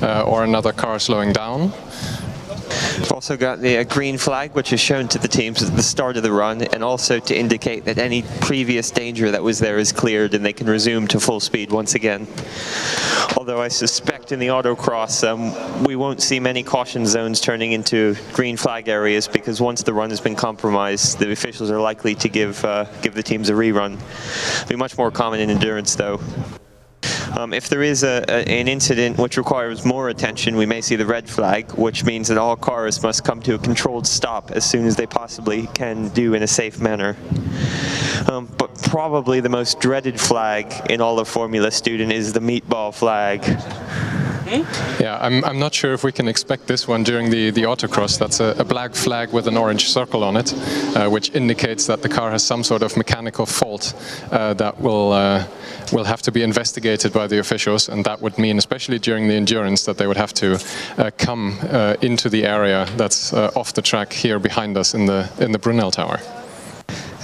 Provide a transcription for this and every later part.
or another car slowing down. We've also got the green flag, which is shown to the teams at the start of the run, and also to indicate that any previous danger that was there is cleared and they can resume to full speed once again. Although I suspect in the autocross we won't see many caution zones turning into green flag areas, because once the run has been compromised, the officials are likely to give the teams a rerun. It'll be much more common in endurance, though. If there is an incident which requires more attention, we may see the red flag, which means that all cars must come to a controlled stop as soon as they possibly can do in a safe manner. But probably the most dreaded flag in all of Formula Student is the Meatball Flag. Yeah, I'm not sure if we can expect this one during the autocross. That's a black flag with an orange circle on it, which indicates that the car has some sort of mechanical fault that will have to be investigated by the officials, and that would mean, especially during the endurance, that they would have to come into the area that's off the track here behind us in the Brunel Tower.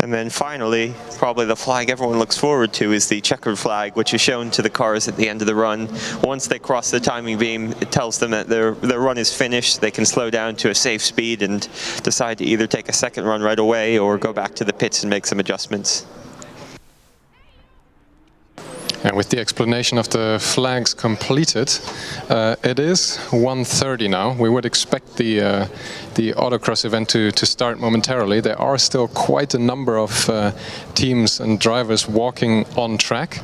And then finally, probably the flag everyone looks forward to is the checkered flag, which is shown to the cars at the end of the run. Once they cross the timing beam, it tells them that their run is finished. They can slow down to a safe speed and decide to either take a second run right away or go back to the pits and make some adjustments. And with the explanation of the flags completed, it is 1:30 now. We would expect the autocross event to start momentarily. There are still quite a number of teams and drivers walking on track,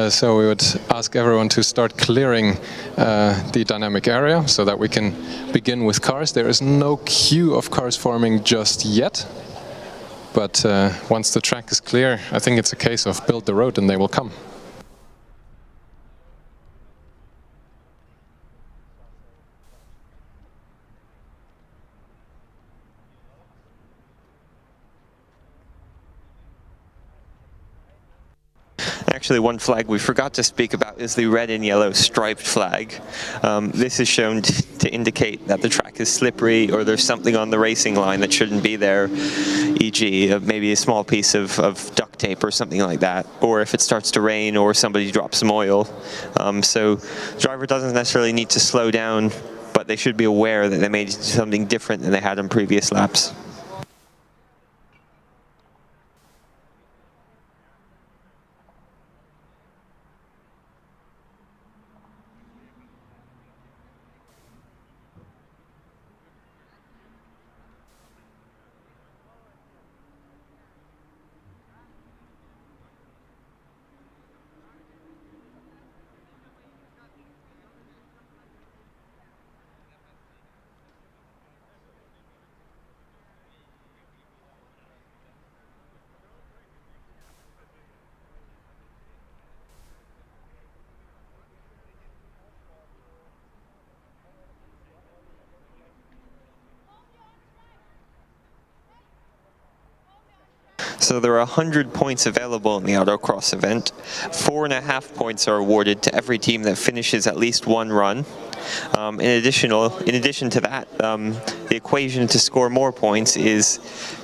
so we would ask everyone to start clearing the dynamic area so that we can begin with cars. There is no queue of cars forming just yet, but once the track is clear, I think it's a case of build the road and they will come. Actually, one flag we forgot to speak about is the red and yellow striped flag. This is shown to indicate that the track is slippery or there's something on the racing line that shouldn't be there, e.g. Maybe a small piece of duct tape or something like that, or if it starts to rain or somebody drops some oil. So the driver doesn't necessarily need to slow down, but they should be aware that they may do something different than they had on previous laps. So there are 100 points available in the autocross event. 4.5 points are awarded to every team that finishes at least one run. In addition to that, the equation to score more points is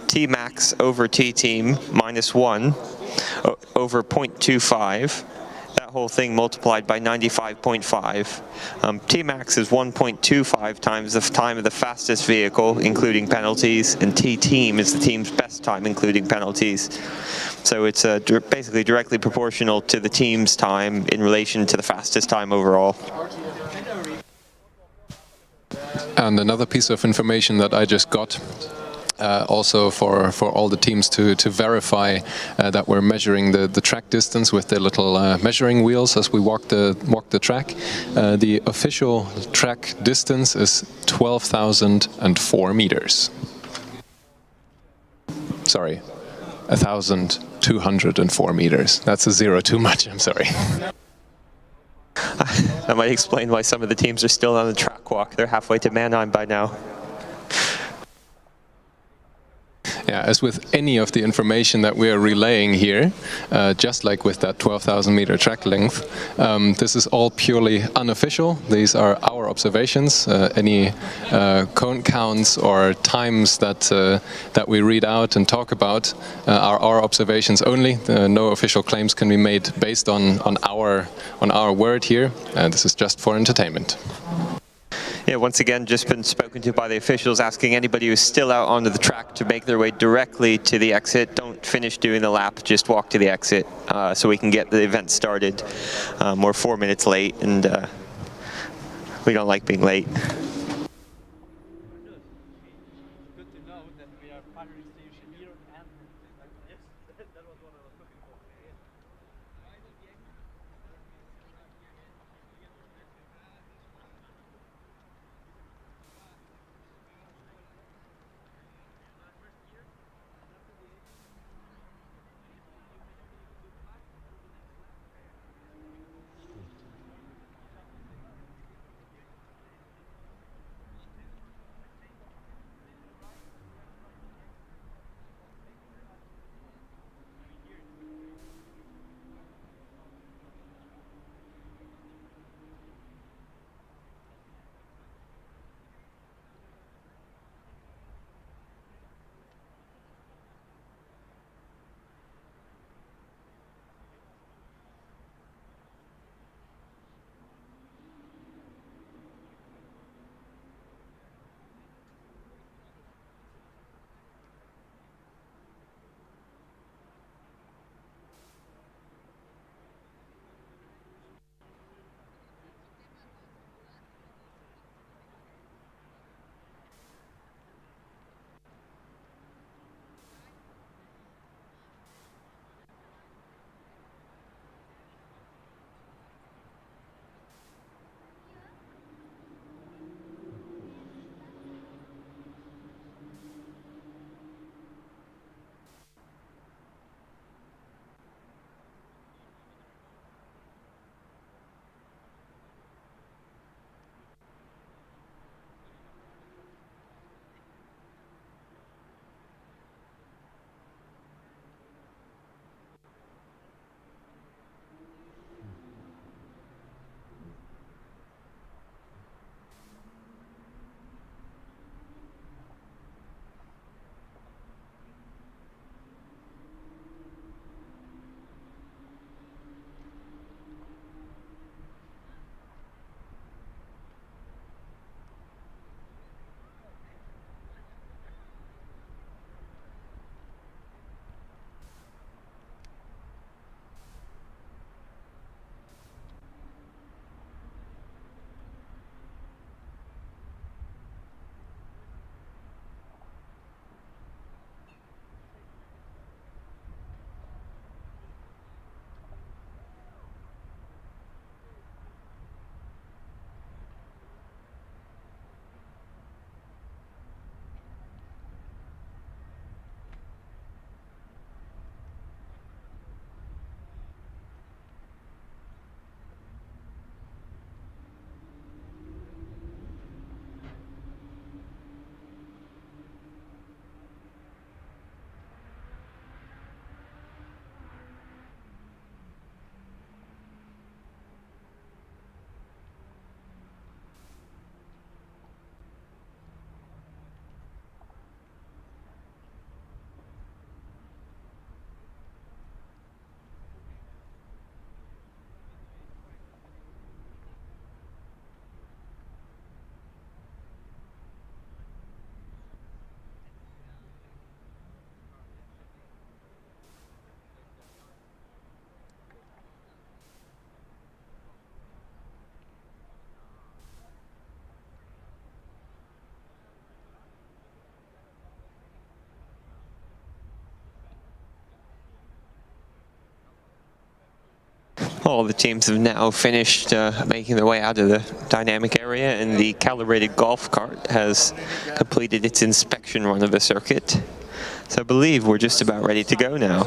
T max over T team minus 1 over 0.25. That whole thing multiplied by 95.5. T max is 1.25 times the time of the fastest vehicle, including penalties, and T team is the team's best time, including penalties. So it's basically directly proportional to the team's time in relation to the fastest time overall. And another piece of information that I just got, also for all the teams to verify that we're measuring the track distance with the little measuring wheels as we walk the track. The official track distance is 12,004 meters. Sorry, 1,204 meters. That's a zero too much, I'm sorry. That might explain why some of the teams are still on the track walk. They're halfway to Mannheim by now. Yeah, Yeah, as with any of the information that we are relaying here, just like with that 12,000 meter track length, this is all purely unofficial. These are our observations. Any cone counts or times that we read out and talk about are our observations only. No official claims can be made based on our word here. This is just for entertainment. Yeah, once again, just been spoken to by the officials, asking anybody who's still out onto the track to make their way directly to the exit. Don't finish doing the lap, just walk to the exit so we can get the event started. We're 4 minutes late, and we don't like being late. All the teams have now finished making their way out of the dynamic area, and the calibrated golf cart has completed its inspection run of the circuit. So I believe we're just about ready to go now.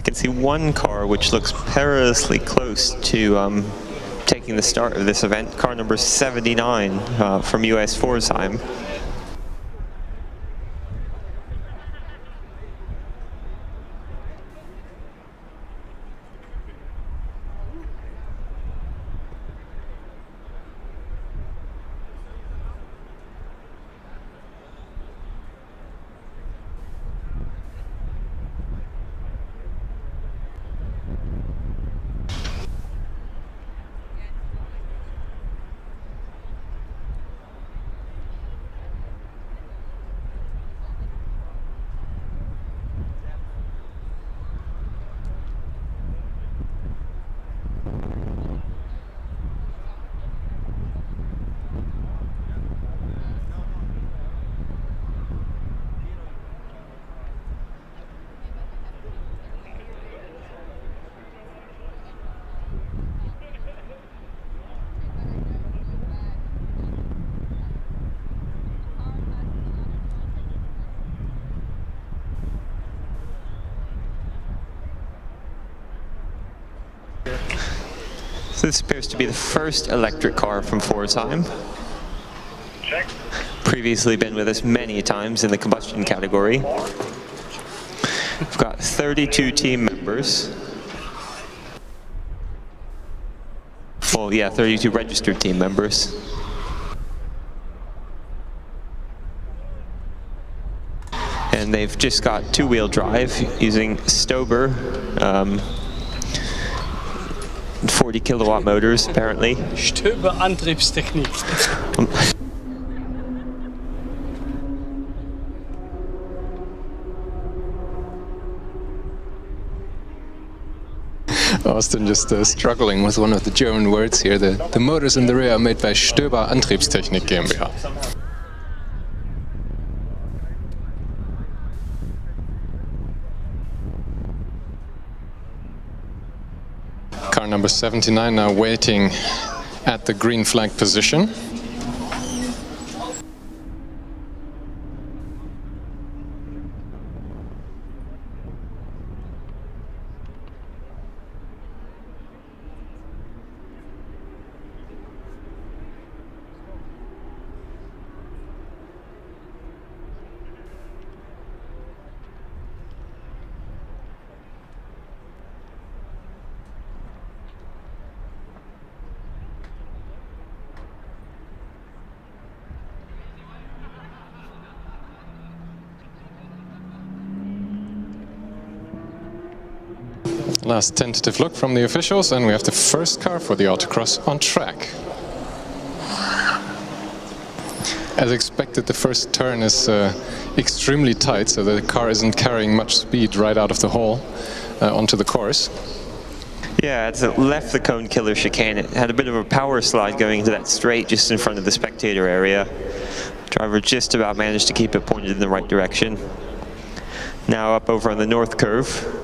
can see one car which looks perilously close to taking the start of this event, car number 79 from US Pforzheim. So this appears to be the first electric car from Pforzheim. Previously been with us many times in the combustion category. We've got 32 team members. Well, yeah, 32 registered team members. And they've just got two-wheel drive using Stober 40 kilowatt motors, apparently. Stober Antriebstechnik. Austin just struggling with one of the German words here. The motors in the rear are made by Stober Antriebstechnik GmbH. Car number 79 now waiting at the green flag position. Last tentative look from the officials, and we have the first car for the Autocross on track. As expected, the first turn is extremely tight, so the car isn't carrying much speed right out of the hole onto the course. Yeah, as it left the cone killer chicane, it had a bit of a power slide going into that straight just in front of the spectator area. Driver just about managed to keep it pointed in the right direction. Now up over on the north curve.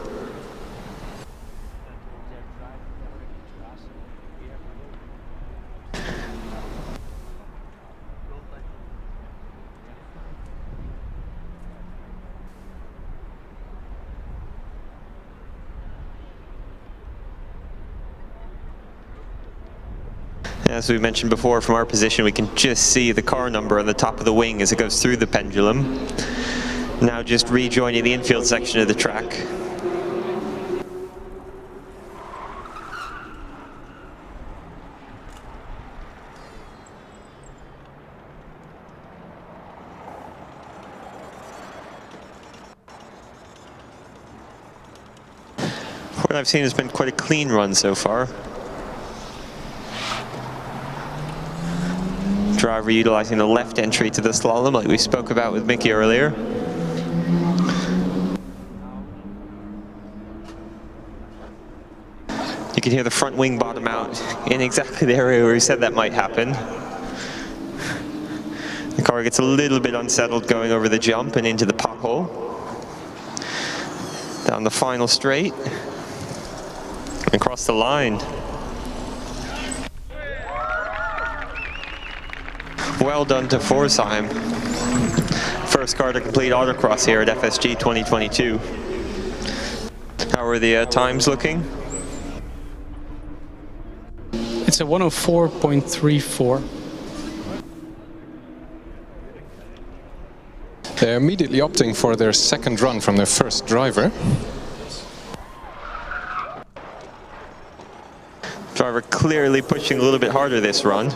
As we mentioned before, from our position we can just see the car number on the top of the wing as it goes through the pendulum. Now just rejoining the infield section of the track. What I've seen has been quite a clean run so far. Driver utilizing the left entry to the slalom like we spoke about with Mickey earlier. You can hear the front wing bottom out in exactly the area where he said that might happen. The car gets a little bit unsettled going over the jump and into the pothole. Down the final straight. Across the line. Well done to Pforzheim. First car to complete Autocross here at FSG 2022. How are the times looking? It's a 104.34. They're immediately opting for their second run from their first driver. Driver clearly pushing a little bit harder this run.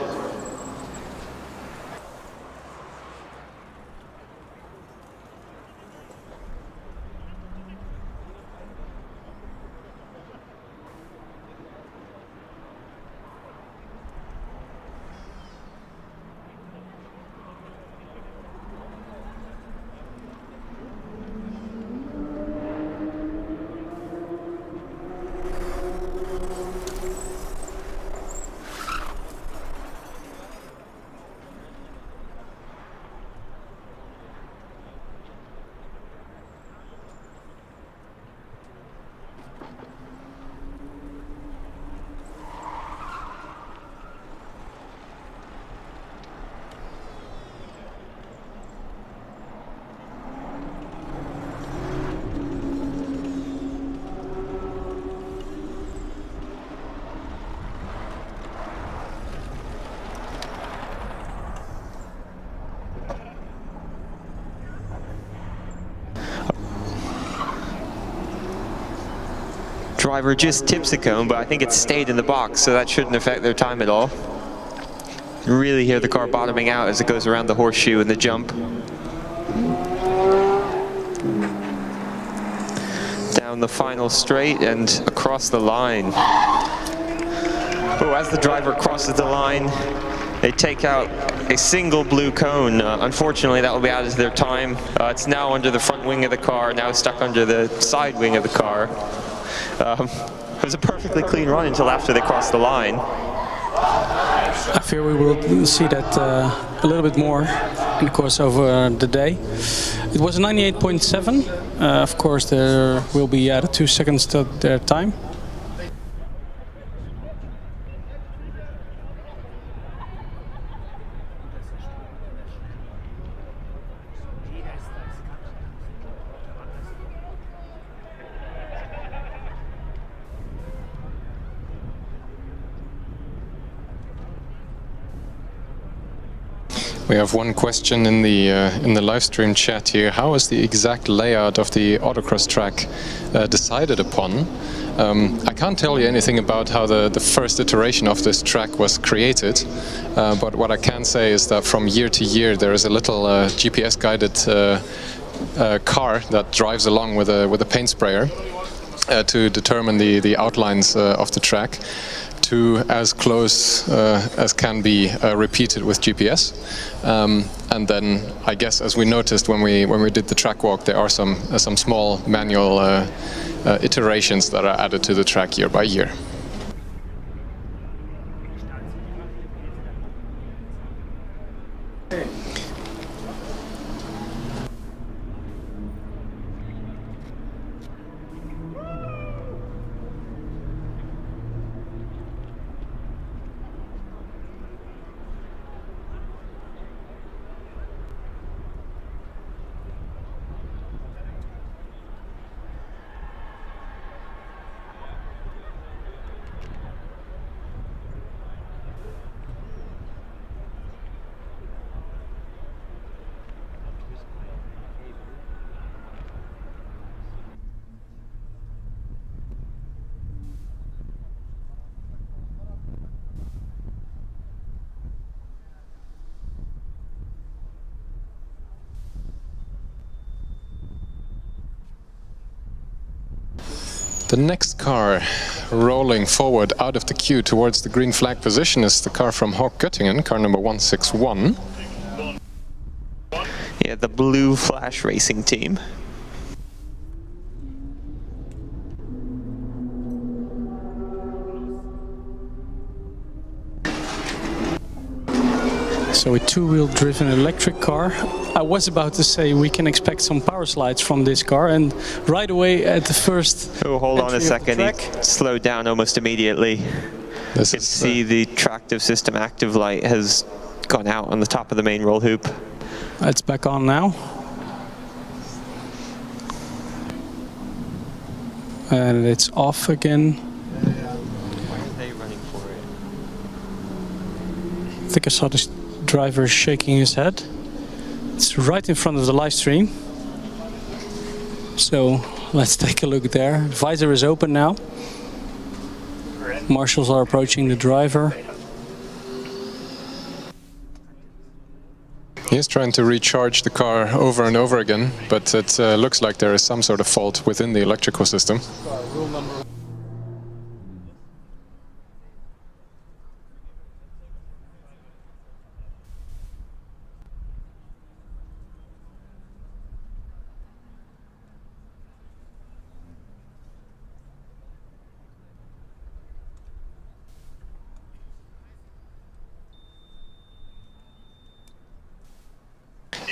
Driver just tips a cone, but I think it stayed in the box, so that shouldn't affect their time at all. You really hear the car bottoming out as it goes around the horseshoe and the jump. Down the final straight and across the line. Oh, as the driver crosses the line, they take out a single blue cone. Unfortunately, that will be added to their time. It's now under the front wing of the car, now stuck under the side wing of the car. It was a perfectly clean run until after they crossed the line. I fear we will see that a little bit more in the course of the day. It was 98.7. Of course, there will be added 2 seconds to their time. We have one question in the live stream chat here. How is the exact layout of the autocross track decided upon? I can't tell you anything about how the first iteration of this track was created, but what I can say is that from year to year there is a little GPS-guided car that drives along with a paint sprayer to determine the outlines of the track, to as close as can be repeated with GPS. And then I guess, as we noticed when we did the track walk, there are some small manual iterations that are added to the track year by year. The next car rolling forward out of the queue towards the green flag position is the car from Hawk Göttingen, car number 161. Yeah, the Blue Flash Racing team. So a two-wheel driven electric car. I was about to say we can expect some power slides from this car, and right away at the first. Oh, hold on a second. He slowed down almost immediately. You can see the tractive system active light has gone out on the top of the main roll hoop. It's back on now. and it's off again. Why are they running for it? I think I saw this driver shaking his head. It's right in front of the live stream. So let's take a look there. Visor is open now. Marshals are approaching the driver. He's trying to recharge the car over and over again, but it looks like there is some sort of fault within the electrical system.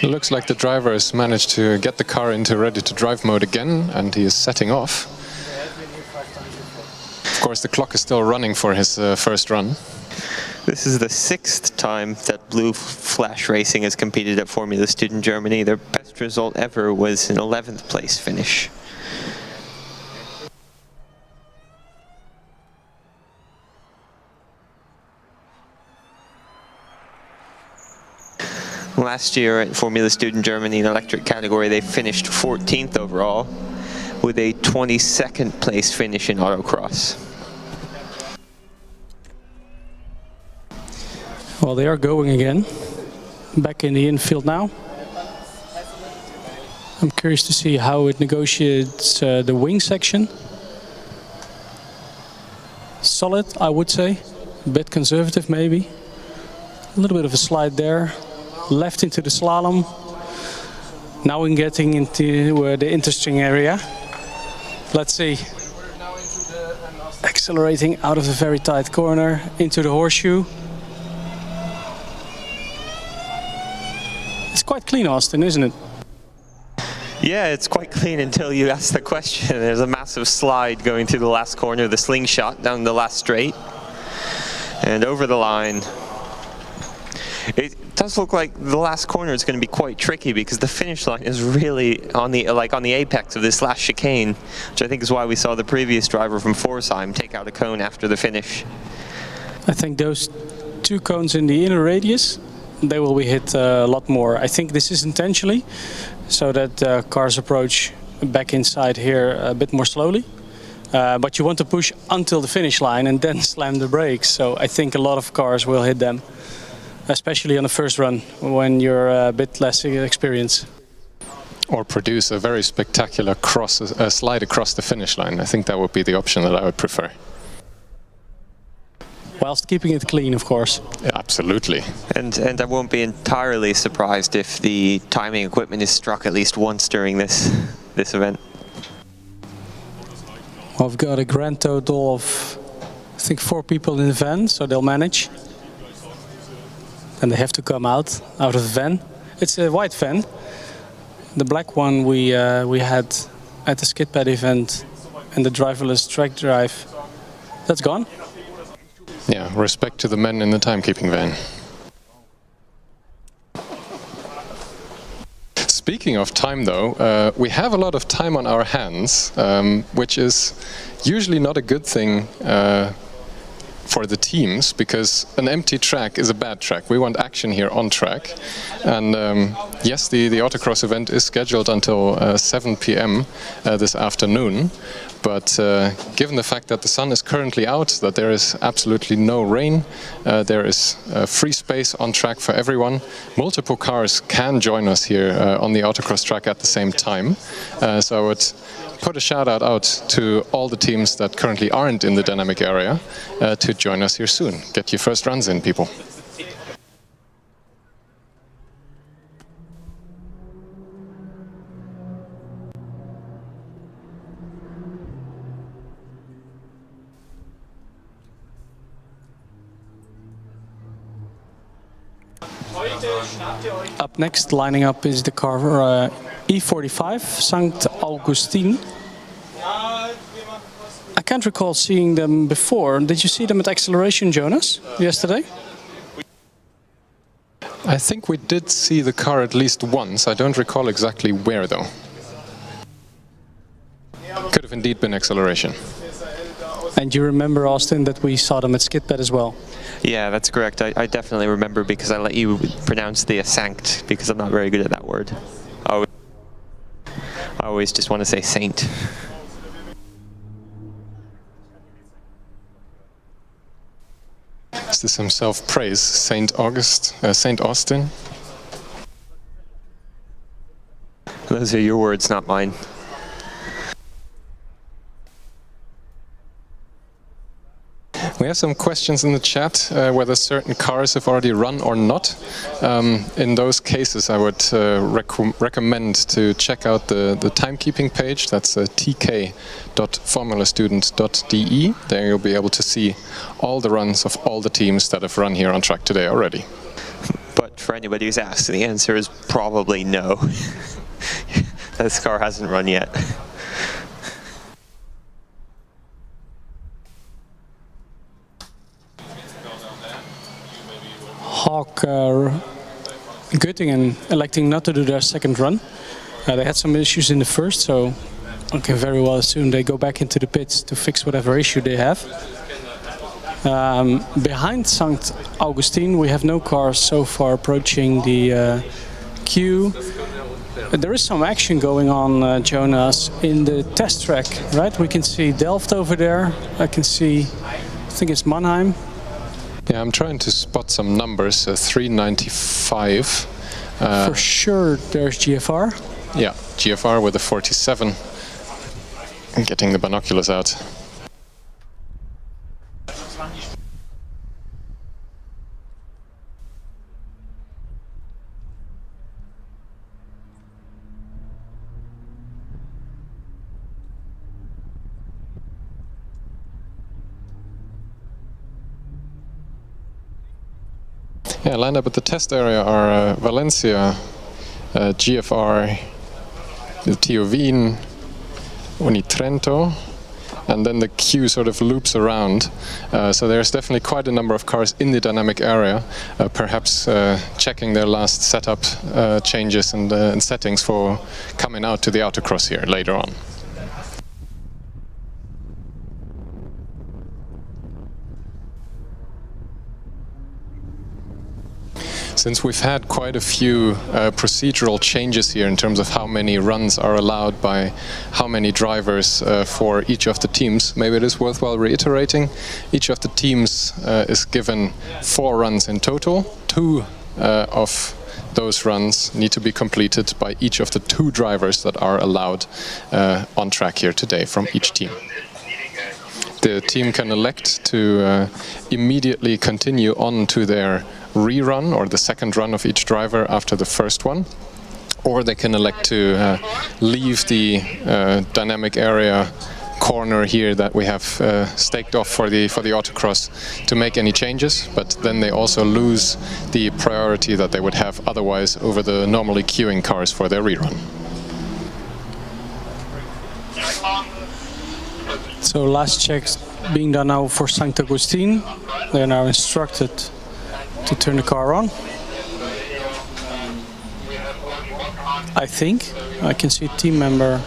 It looks like the driver has managed to get the car into ready-to-drive mode again, and he is setting off. Of course, the clock is still running for his first run. This is the 6th time that Blue Flash Racing has competed at Formula Student Germany. Their best result ever was an 11th place finish. Last year at Formula Student Germany in electric category, they finished 14th overall with a 22nd place finish in Autocross. Well, they are going again. Back in the infield now. I'm curious to see how it negotiates the wing section. Solid, I would say. A bit conservative maybe. A little bit of a slide there. Left into the slalom. Now we're getting into the interesting area. Let's see. Accelerating out of a very tight corner into the horseshoe. It's quite clean, Austin, isn't it? Yeah, it's quite clean until you ask the question. There's a massive slide going through the last corner, the slingshot down the last straight. And over the line. It does look like the last corner is going to be quite tricky because the finish line is really on the apex of this last chicane, which I think is why we saw the previous driver from Forsheim take out a cone after the finish. I think those 2 cones in the inner radius, they will be hit a lot more. I think this is intentionally, so that cars approach back inside here a bit more slowly. But you want to push until the finish line and then slam the brakes. So I think a lot of cars will hit them, especially on the first run when you're a bit less experienced. Or produce a very spectacular slide across the finish line. I think that would be the option that I would prefer. Whilst keeping it clean, of course. Yeah, absolutely. And I won't be entirely surprised if the timing equipment is struck at least once during this event. Well, I've got a grand total of, I think, 4 people in the van, so they'll manage. And they have to come out of the van. It's a white van. The black one we had at the skid pad event and the driverless track drive, that's gone. Yeah, respect to the men in the timekeeping van. Speaking of time though, we have a lot of time on our hands, which is usually not a good thing for the teams, because an empty track is a bad track. We want action here on track. And yes, the Autocross event is scheduled until 7 p.m. This afternoon. But given the fact that the sun is currently out, that there is absolutely no rain, there is free space on track for everyone. Multiple cars can join us here on the Autocross track at the same time. So I would put a shout out to all the teams that currently aren't in the dynamic area to join us here soon. Get your first runs in, people. Up next, lining up, is the car E45, St. Augustine. I can't recall seeing them before. Did you see them at Acceleration, Jonas, yesterday? I think we did see the car at least once. I don't recall exactly where, though. Could have indeed been acceleration. And you remember, Austin, that we saw them at skid pad as well? Yeah, that's correct. I definitely remember because I let you pronounce the sanct because I'm not very good at that word. I always just want to say saint. Is this some self-praise, Saint Austin? Those are your words, not mine. We have some questions in the chat whether certain cars have already run or not. In those cases, I would recommend to check out the timekeeping page. That's tk.formuladstudent.de. There you'll be able to see all the runs of all the teams that have run here on track today already. But for anybody who's asked, the answer is probably no. This car hasn't run yet. Hawk, Göttingen electing not to do their second run. They had some issues in the first, so I can very well assume they go back into the pits to fix whatever issue they have. Behind St. Augustine, we have no cars so far approaching the queue. There is some action going on, Jonas, in the test track, right? We can see Delft over there. I can see, I think it's Mannheim. Yeah, I'm trying to spot some numbers. 395. For sure, there's GFR. Yeah, GFR with a 47. Getting the binoculars out. Yeah, lined up at the test area are Valencia, GFR, the Tiovin, Unitrento, and then the queue sort of loops around. So there's definitely quite a number of cars in the dynamic area, perhaps checking their last setup changes and settings for coming out to the Autocross here later on. Since we've had quite a few procedural changes here in terms of how many runs are allowed by how many drivers for each of the teams, maybe it is worthwhile reiterating. Each of the teams is given 4 runs in total. 2 of those runs need to be completed by each of the 2 drivers that are allowed on track here today from each team. The team can elect to immediately continue on to their rerun or the second run of each driver after the first one, or they can elect to leave the dynamic area corner here that we have staked off for the autocross to make any changes, but then they also lose the priority that they would have otherwise over the normally queuing cars for their rerun. So last checks being done now for St. Augustine. They are now instructed to turn the car on. I think I can see a team member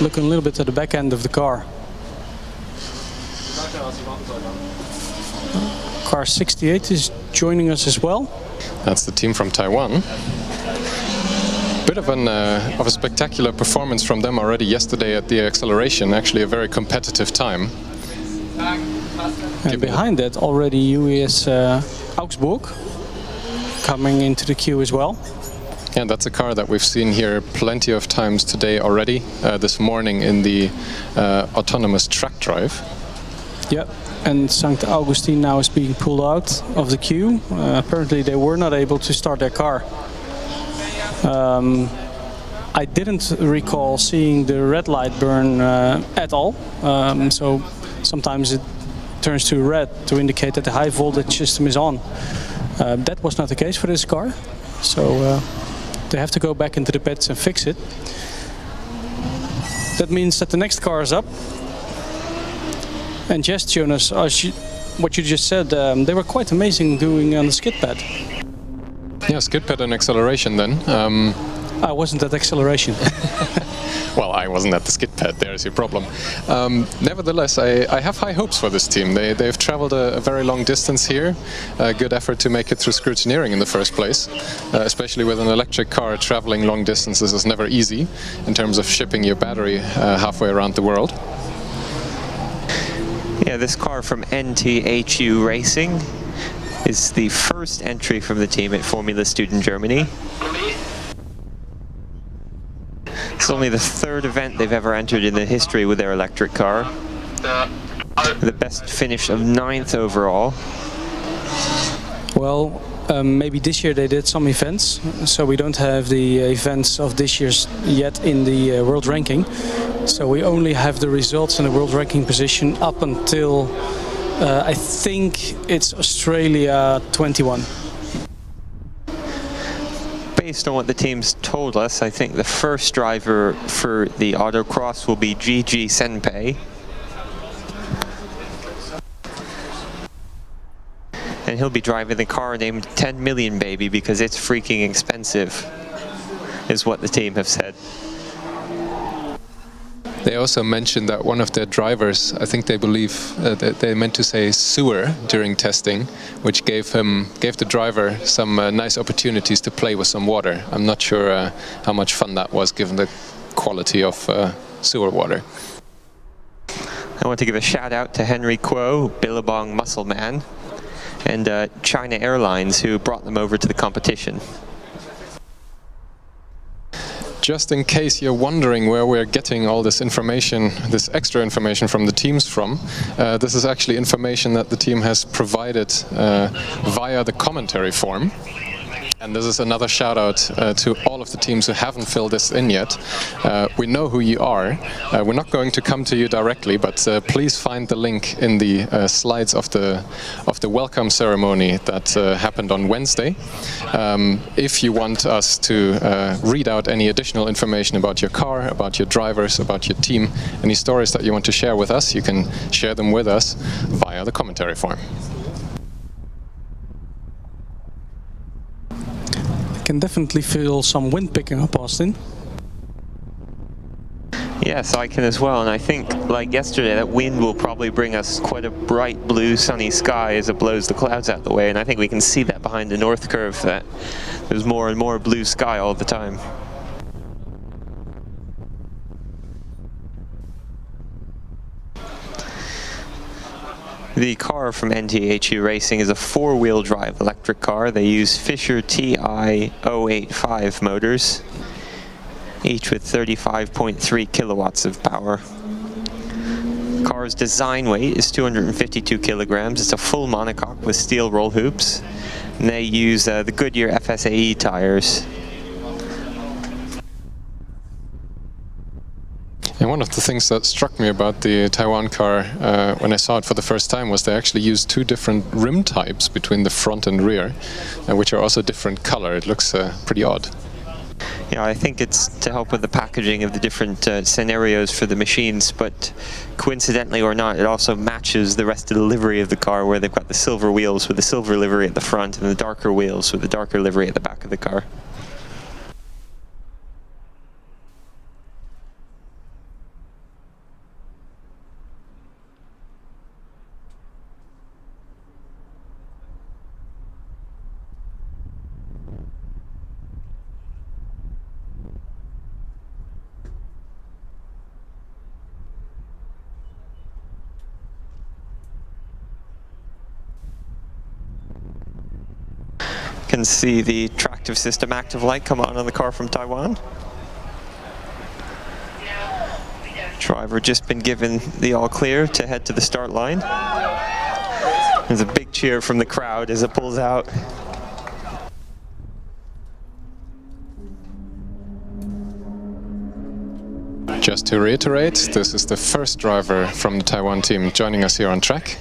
looking a little bit at the back end of the car. Car 68 is joining us as well. That's the team from Taiwan. Bit of a spectacular performance from them already yesterday at the acceleration. Actually, a very competitive time. And behind that, already US Augsburg coming into the queue as well. Yeah, that's a car that we've seen here plenty of times today already. This morning in the autonomous track drive. Yeah, and St. Augustine now is being pulled out of the queue. Apparently, they were not able to start their car. I didn't recall seeing the red light burn at all. So sometimes it turns to red to indicate that the high voltage system is on. That was not the case for this car. So they have to go back into the pits and fix it. That means that the next car is up. And yes, Jonas, what you just said, they were quite amazing doing on the skid pad. Yeah, skid pad and acceleration then. I wasn't at acceleration. Well, I wasn't at the skid pad, there's your problem. Nevertheless, I have high hopes for this team. They've traveled a very long distance here. A good effort to make it through scrutineering in the first place. Especially with an electric car, traveling long distances is never easy in terms of shipping your battery halfway around the world. Yeah, this car from NTHU Racing is the first entry from the team at Formula Student Germany. It's only the third event they've ever entered in the history with their electric car. The best finish of 9th overall. Well, maybe this year they did some events, so we don't have the events of this year yet in the world ranking. So we only have the results in the world ranking position up until I think it's Australia 21. Based on what the team's told us, I think the first driver for the Autocross will be Gigi Senpei. And he'll be driving the car named 10 Million Baby because it's freaking expensive, is what the team have said. They also mentioned that one of their drivers, I think they believe that they meant to say sewer during testing, which gave the driver some nice opportunities to play with some water. I'm not sure how much fun that was given the quality of sewer water. I want to give a shout out to Henry Kuo, Billabong Muscle Man, and China Airlines, who brought them over to the competition. Just in case you're wondering where we're getting all this information, this extra information from the teams from, this is actually information that the team has provided via the commentary form. And this is another shout out to all of the teams who haven't filled this in yet. We know who you are. We're not going to come to you directly, but please find the link in the slides of the welcome ceremony that happened on Wednesday. If you want us to read out any additional information about your car, about your drivers, about your team, any stories that you want to share with us, you can share them with us via the commentary form. Can definitely feel some wind picking up, Austin. Yes, I can as well, and I think, like yesterday, that wind will probably bring us quite a bright blue sunny sky as it blows the clouds out the way, and I think we can see that behind the north curve, that there's more and more blue sky all the time. The car from NTHU Racing is a four-wheel drive electric car. They use Fisher TI 085 motors, each with 35.3 kilowatts of power. The car's design weight is 252 kilograms. It's a full monocoque with steel roll hoops. And they use the Goodyear FSAE tires. And one of the things that struck me about the Taiwan car when I saw it for the first time was they actually used two different rim types between the front and rear, which are also different color. It looks pretty odd. Yeah, I think it's to help with the packaging of the different scenarios for the machines, but coincidentally or not, it also matches the rest of the livery of the car, where they've got the silver wheels with the silver livery at the front and the darker wheels with the darker livery at the back of the car. Can see the tractive system active light come on the car from Taiwan. Driver just been given the all clear to head to the start line. There's a big cheer from the crowd as it pulls out. Just to reiterate, this is the first driver from the Taiwan team joining us here on track.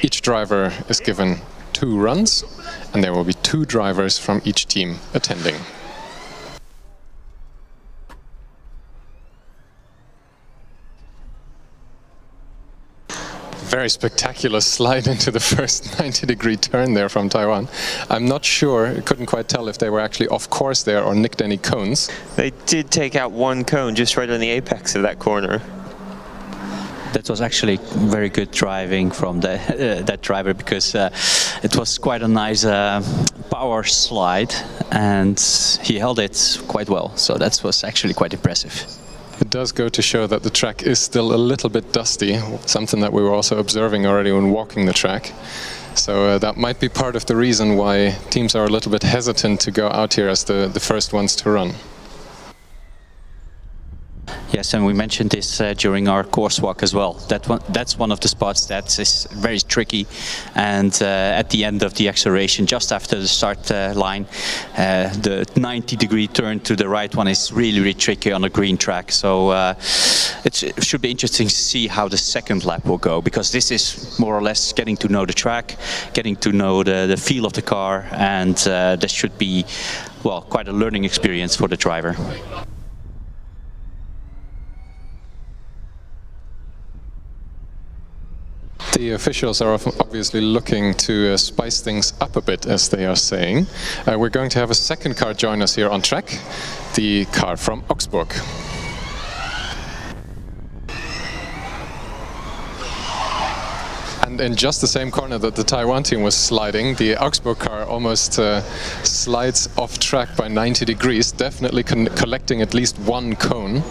Each driver is given 2 runs, and there will be 2 drivers from each team attending. Very spectacular slide into the first 90-degree turn there from Taiwan. I'm not sure, couldn't quite tell if they were actually off course there or nicked any cones. They did take out one cone just right on the apex of that corner. That was actually very good driving from that driver, because it was quite a nice power slide and he held it quite well. So that was actually quite impressive. It does go to show that the track is still a little bit dusty, something that we were also observing already when walking the track. So that might be part of the reason why teams are a little bit hesitant to go out here as the first ones to run. Yes, and we mentioned this during our course walk as well. That's one of the spots that is very tricky, and at the end of the acceleration, just after the start line, the 90-degree turn to the right one is really, really tricky on a green track. So it should be interesting to see how the second lap will go, because this is more or less getting to know the track, getting to know the feel of the car, and this should be, well, quite a learning experience for the driver. The officials are obviously looking to spice things up a bit, as they are saying. We're going to have a second car join us here on track, the car from Augsburg. And in just the same corner that the Taiwan team was sliding, the Augsburg car almost slides off track by 90 degrees, definitely collecting at least one cone.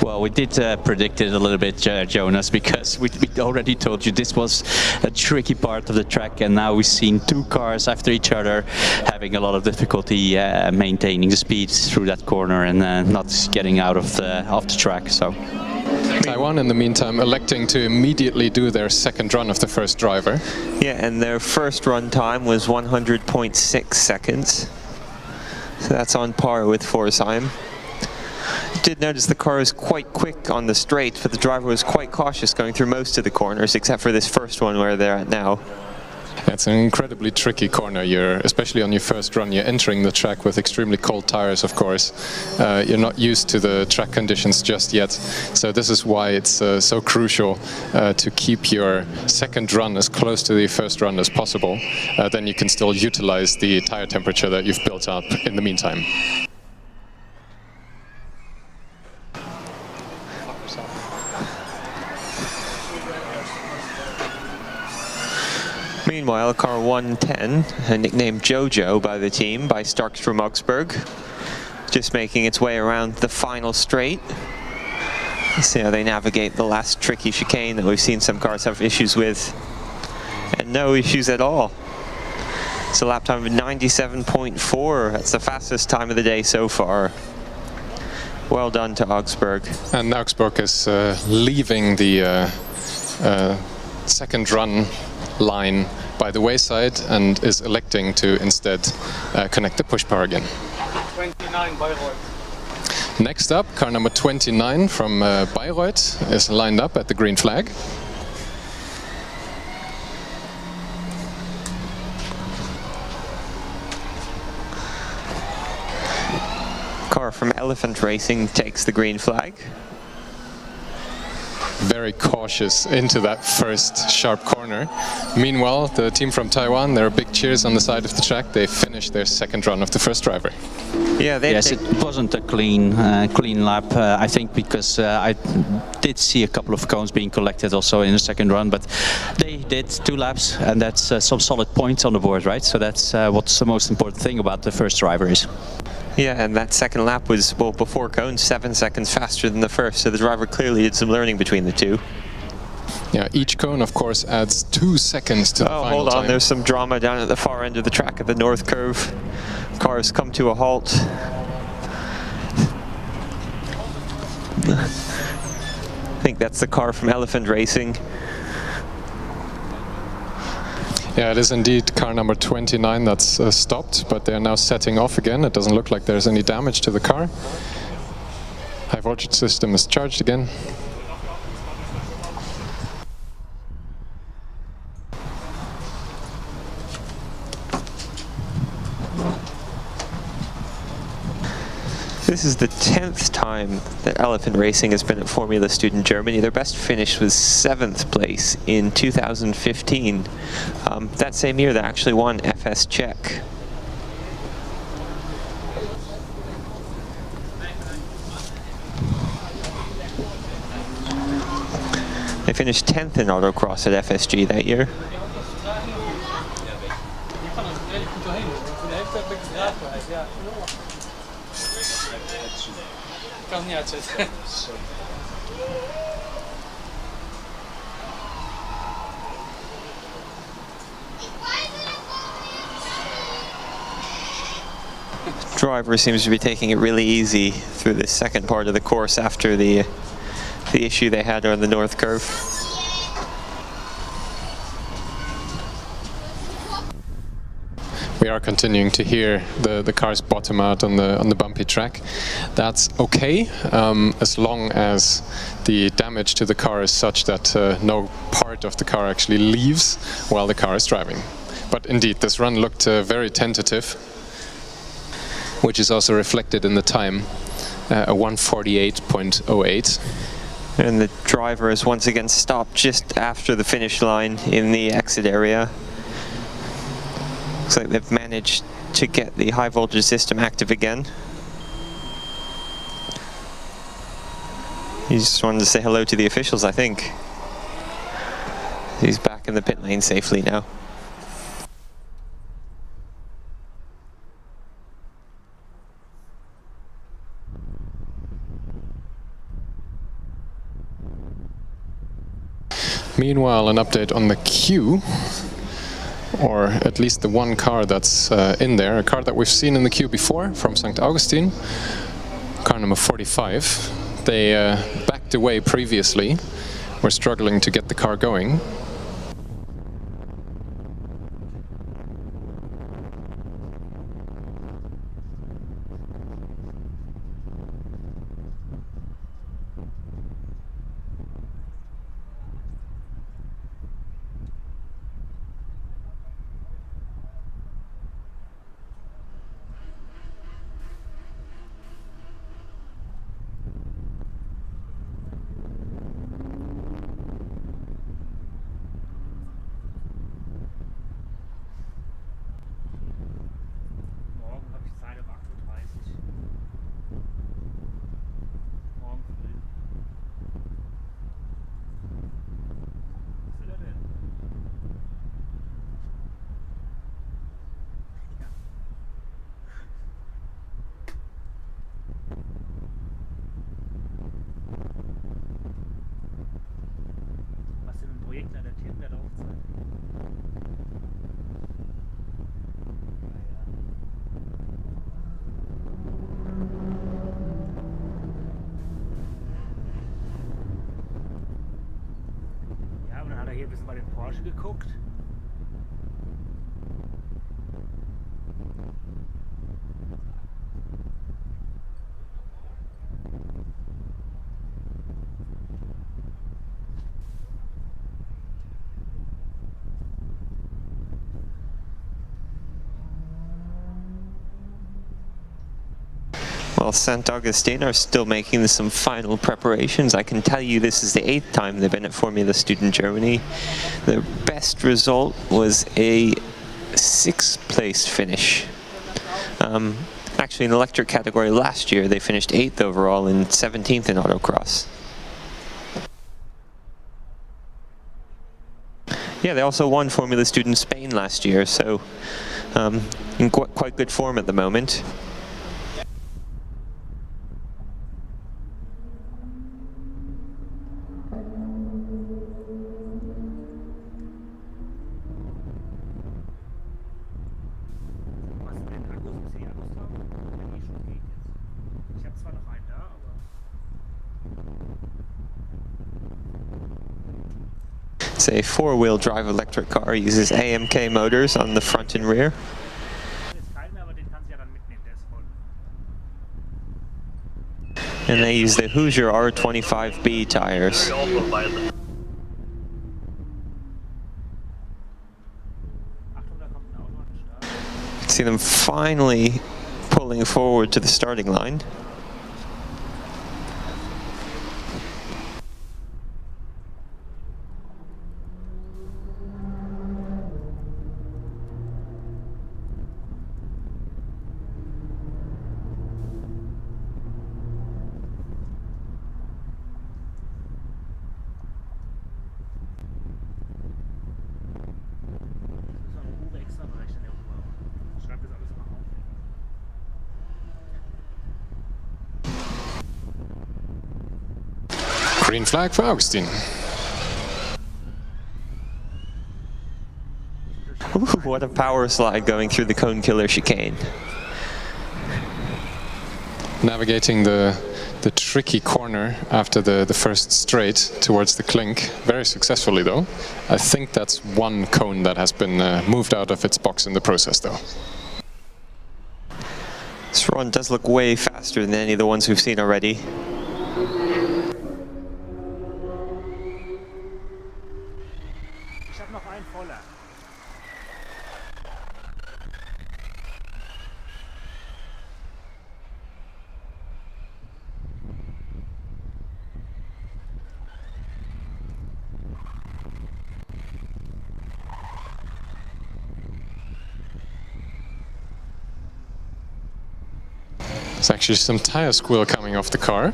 Well, we did predict it a little bit, Jonas, because we already told you this was a tricky part of the track, and now we've seen two cars after each other having a lot of difficulty maintaining the speed through that corner and not getting out of the track. So Taiwan, in the meantime, electing to immediately do their second run of the first driver. Yeah, and their first run time was 100.6 seconds. So that's on par with Forsheim. Did notice the car was quite quick on the straight, but the driver was quite cautious going through most of the corners, except for this first one where they're at now. It's an incredibly tricky corner. Especially on your first run, you're entering the track with extremely cold tires, of course. You're not used to the track conditions just yet. So this is why it's so crucial to keep your second run as close to the first run as possible. Then you can still utilize the tire temperature that you've built up in the meantime. Meanwhile, car 110, nicknamed Jojo by the team, by Starks from Augsburg, just making its way around the final straight. Let's see how they navigate the last tricky chicane that we've seen some cars have issues with. And no issues at all. It's a lap time of 97.4. That's the fastest time of the day so far. Well done to Augsburg. And Augsburg is leaving the second run line by the wayside and is electing to instead connect the push bar again. 29 Bayreuth. Next up, car number 29 from Bayreuth is lined up at the green flag. Car from Elephant Racing takes the green flag. Very cautious into that first sharp corner. Meanwhile, the team from Taiwan, there are big cheers on the side of the track. They finished their second run of the first driver. Yeah, yes, it wasn't a clean lap, I think, because I did see a couple of cones being collected also in the second run, but they did 2 laps, and that's some solid points on the board, right? So that's what's the most important thing about the first driver is. Yeah, and that second lap was, well, before cones, 7 seconds faster than the first, so the driver clearly did some learning between the two. Yeah, each cone, of course, adds 2 seconds to the final time. Oh, hold on, there's some drama down at the far end of the track at the north curve. Cars come to a halt. I think that's the car from Elephant Racing. Yeah, it is indeed car number 29 that's stopped, but they're now setting off again. It doesn't look like there's any damage to the car. High voltage system is charged again. This is the 10th time that Elephant Racing has been at Formula Student Germany. Their best finish was 7th place in 2015. That same year, they actually won FS Czech. They finished 10th in Autocross at FSG that year. Driver seems to be taking it really easy through the second part of the course after the issue they had on the North Curve. We are continuing to hear the cars bottom out on the bumpy track. That's okay, as long as the damage to the car is such that no part of the car actually leaves while the car is driving. But indeed, this run looked very tentative, which is also reflected in the time, a 1:48.08. And the driver is once again stopped just after the finish line in the exit area. Looks like they've managed to get the high voltage system active again. He just wanted to say hello to the officials, I think. He's back in the pit lane safely now. Meanwhile, an update on the queue, or at least the one car that's in there, a car that we've seen in the queue before from St. Augustine, car number 45. They backed away previously, were struggling to get the car going. Hier ein bisschen bei den Porsche geguckt. Well, St. Augustine are still making some final preparations. I can tell you this is the 8th time they've been at Formula Student Germany. Their best result was a 6th place finish. Actually, in the electric category last year, they finished 8th overall and 17th in Autocross. Yeah, they also won Formula Student Spain last year, so in quite good form at the moment. It's a 4-wheel drive electric car, uses AMK motors on the front and rear. And they use the Hoosier R25B tires. See them finally pulling forward to the starting line. Green flag for Augustin. Ooh, what a power slide going through the cone killer chicane. Navigating the tricky corner after the first straight towards the clink, very successfully though. I think that's one cone that has been moved out of its box in the process though. This run does look way faster than any of the ones we've seen already. Ich habe noch einen voller. There's actually some tire squeal coming off the car.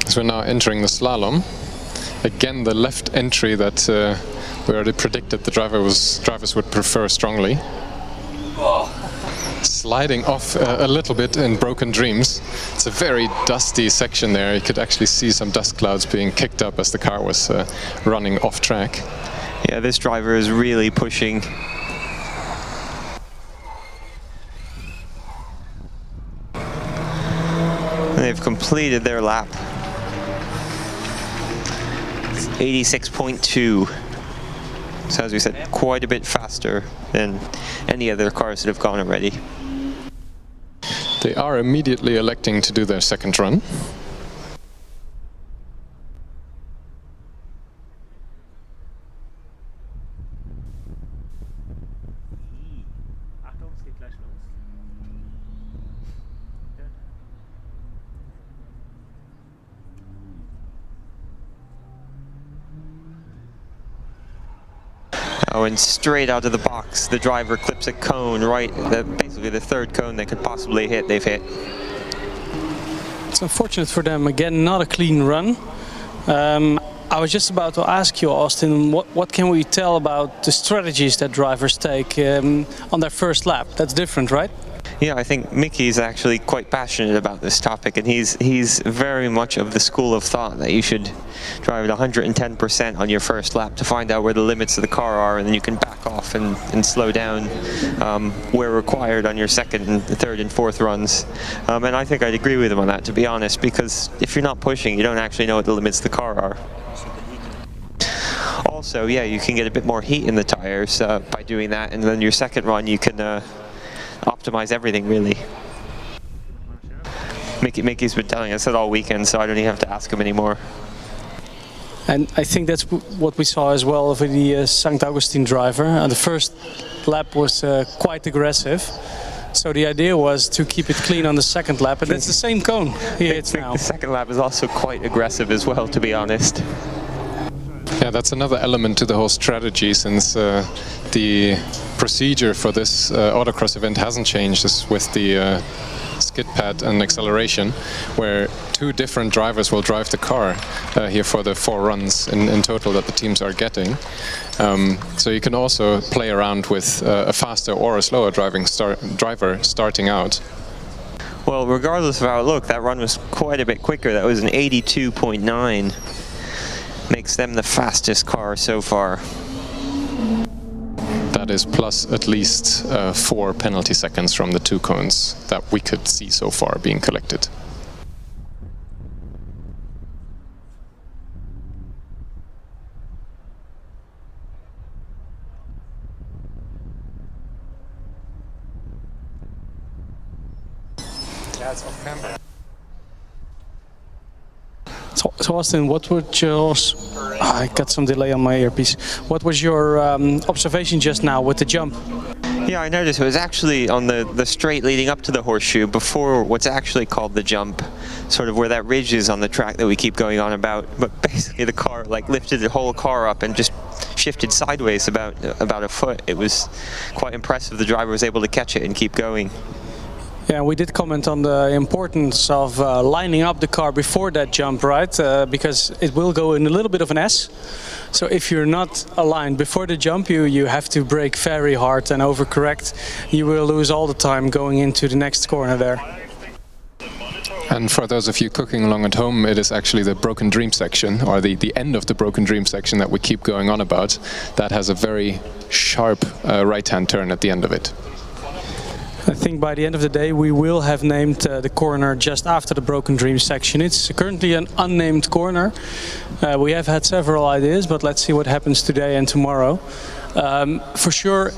As we're now entering the slalom. Again, the left entry that we already predicted the drivers would prefer strongly. Sliding off a little bit in Broken Dreams. It's a very dusty section there. You could actually see some dust clouds being kicked up as the car was running off track. Yeah, this driver is really pushing. They've completed their lap. It's 86.2. So as we said, quite a bit faster than any other cars that have gone already. They are immediately electing to do their second run. Achtung, es geht gleich los. Oh, and straight out of the box, the driver clips a cone right, basically the third cone they could possibly hit, they've hit. It's unfortunate for them. Again, not a clean run. I was just about to ask you, Austin, what can we tell about the strategies that drivers take on their first lap? That's different, right? Yeah, I think Mickey's actually quite passionate about this topic, and he's very much of the school of thought that you should drive at 110% on your first lap to find out where the limits of the car are, and then you can back off and slow down where required on your second and third and fourth runs. And I think I'd agree with him on that, to be honest, because if you're not pushing, you don't actually know what the limits of the car are. Also, yeah, you can get a bit more heat in the tires by doing that, and then your second run you can optimize everything, really. Mickey's been telling us that all weekend, so I don't even have to ask him anymore. And I think that's what we saw as well of the St. Augustine driver. The first lap was quite aggressive. So the idea was to keep it clean on the second lap, and that's the same cone he hits now. The second lap is also quite aggressive as well, to be honest. Yeah, that's another element to the whole strategy, since the procedure for this autocross event hasn't changed with the skid pad and acceleration, where two different drivers will drive the car here for the 4 runs in total that the teams are getting. So you can also play around with a faster or a slower driver starting out. Well, regardless of how it looked, that run was quite a bit quicker. That was an 82.9. Makes them the fastest car so far. That is plus at least 4 penalty seconds from the 2 cones that we could see so far being collected. That's off camera. So Austin, what would yours? I got some delay on my earpiece. What was your observation just now with the jump? Yeah, I noticed it was actually on the straight leading up to the horseshoe before what's actually called the jump, sort of where that ridge is on the track that we keep going on about. But basically the car like lifted the whole car up and just shifted sideways about a foot. It was quite impressive. The driver was able to catch it and keep going. Yeah, we did comment on the importance of lining up the car before that jump, right? Because it will go in a little bit of an S. So if you're not aligned before the jump, you have to brake very hard and overcorrect. You will lose all the time going into the next corner there. And for those of you cooking along at home, it is actually the Broken Dream section, or the end of the Broken Dream section that we keep going on about, that has a very sharp right-hand turn at the end of it. I think by the end of the day we will have named the corner just after the Broken Dream section. It's currently an unnamed corner. We have had several ideas, but let's see what happens today and tomorrow. For sure,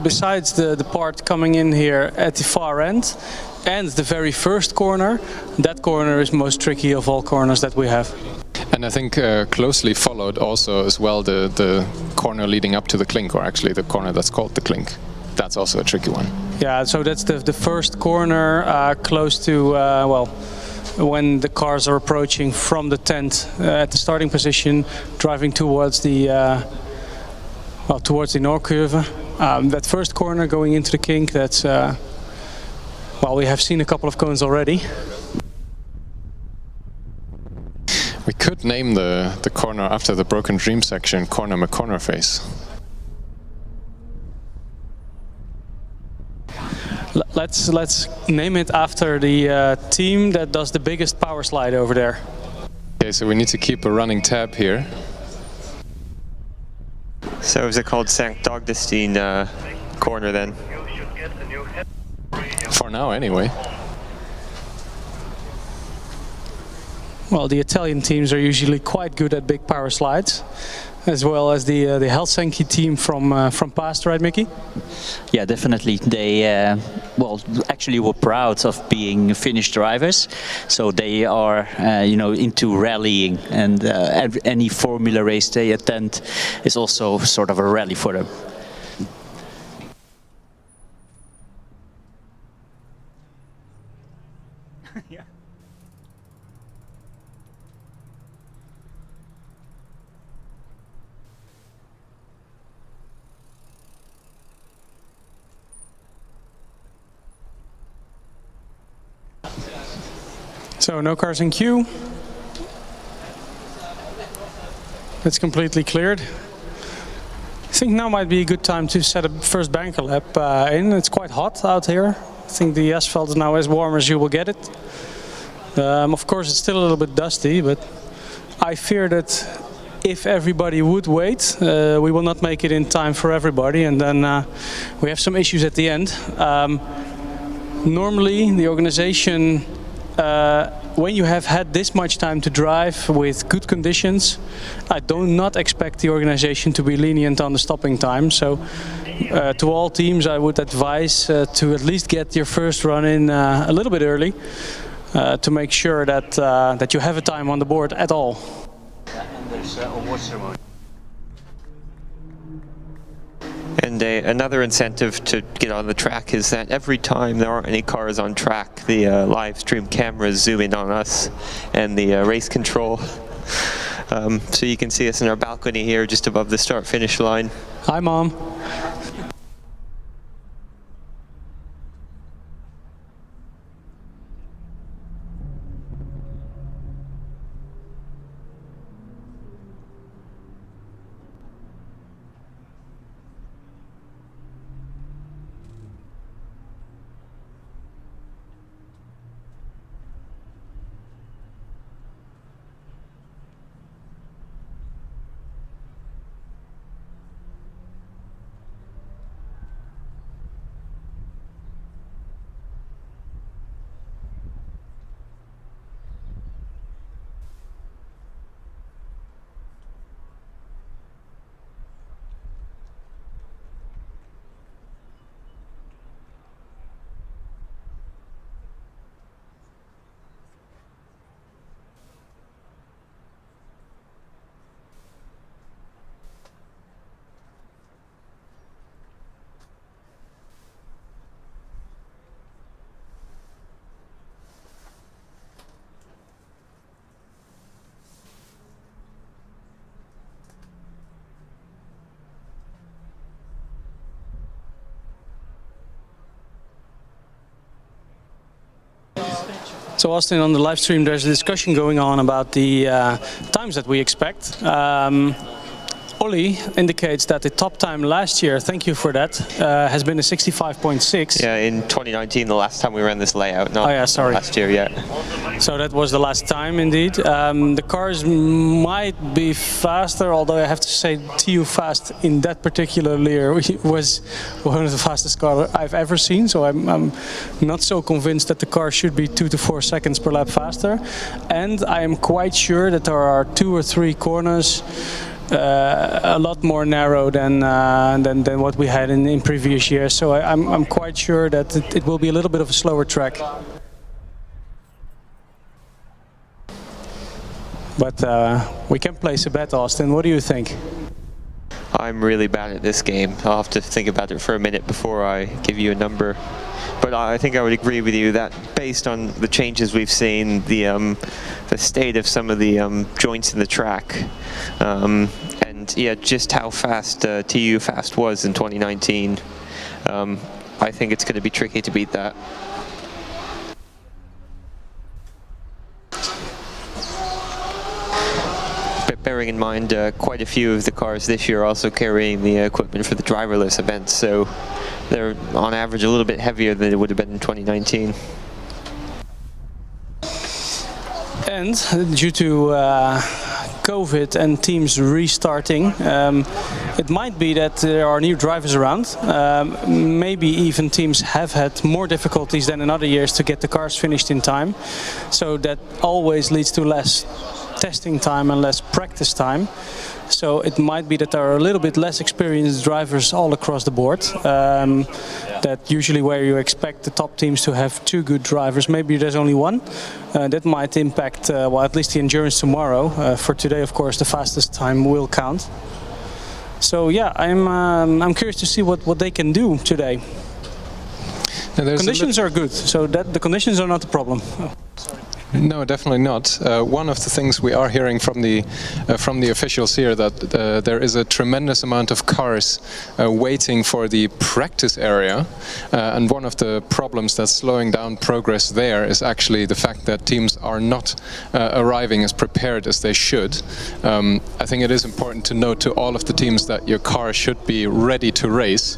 besides the part coming in here at the far end and the very first corner, that corner is most tricky of all corners that we have. And I think closely followed also as well the corner leading up to the clink, or actually the corner that's called the clink. That's also a tricky one. Yeah, so that's the first corner close to, well, when the cars are approaching from the tent at the starting position, driving towards the, well, towards the Noordcurve. That first corner going into the kink, that's, well, we have seen a couple of cones already. We could name the corner after the Broken Dream section, Corner McCorner Face. Let's name it after the team that does the biggest power slide over there. Okay, so we need to keep a running tab here. So is it called St. Augustine corner then? For now, anyway. Well, the Italian teams are usually quite good at big power slides, as well as the Helsinki team from past, right, Mickey? Yeah, definitely. They, well, actually were proud of being Finnish drivers, so they are, you know, into rallying, and any Formula race they attend is also sort of a rally for them. Ja. So no cars in queue. It's completely cleared. I think now might be a good time to set a first banker lap in. It's quite hot out here. I think the asphalt is now as warm as you will get it. Of course it's still a little bit dusty, but I fear that if everybody would wait, we will not make it in time for everybody, and then we have some issues at the end. Normally the organization, when you have had this much time to drive with good conditions, I do not expect the organization to be lenient on the stopping time. So to all teams I would advise to at least get your first run in a little bit early to make sure that, that you have a time on the board at all. Yeah, and there's award ceremony. And another incentive to get on the track is that every time there aren't any cars on track, the live stream cameras zoom in on us and the race control. So you can see us in our balcony here just above the start-finish line. Hi, Mom. So Austin, on the live stream there's a discussion going on about the times that we expect. Ollie indicates that the top time last year, thank you for that, has been a 65.6. Yeah, in 2019, the last time we ran this layout, not Oh yeah, sorry. last year yet. So that was the last time indeed. The cars might be faster, although I have to say TU Fast in that particular year was one of the fastest cars I've ever seen. So I'm not so convinced that the car should be 2 to 4 seconds per lap faster. And I am quite sure that there are 2 or 3 corners a lot more narrow than what we had in previous years. So I'm quite sure that it will be a little bit of a slower track. But we can place a bet, Austin. What do you think? I'm really bad at this game. I'll have to think about it for a minute before I give you a number. But I think I would agree with you that based on the changes we've seen, the state of some of the joints in the track, and yeah, just how fast TU Fast was in 2019, I think it's going to be tricky to beat that. But bearing in mind, quite a few of the cars this year are also carrying the equipment for the driverless events, so they're on average a little bit heavier than it would have been in 2019. And due to COVID and teams restarting, it might be that there are new drivers around. Maybe even teams have had more difficulties than in other years to get the cars finished in time. So that always leads to less testing time and less practice time. So it might be that there are a little bit less experienced drivers all across the board. That usually where you expect the top teams to have 2 good drivers, maybe there's only 1. That might impact, well, at least the endurance tomorrow. For today, of course, the fastest time will count. So yeah, I'm curious to see what they can do today. Conditions are good, so that the conditions are not the problem. No, definitely not. One of the things we are hearing from the officials here that there is a tremendous amount of cars waiting for the practice area, and one of the problems that's slowing down progress there is actually the fact that teams are not arriving as prepared as they should. I think it is important to note to all of the teams that your car should be ready to race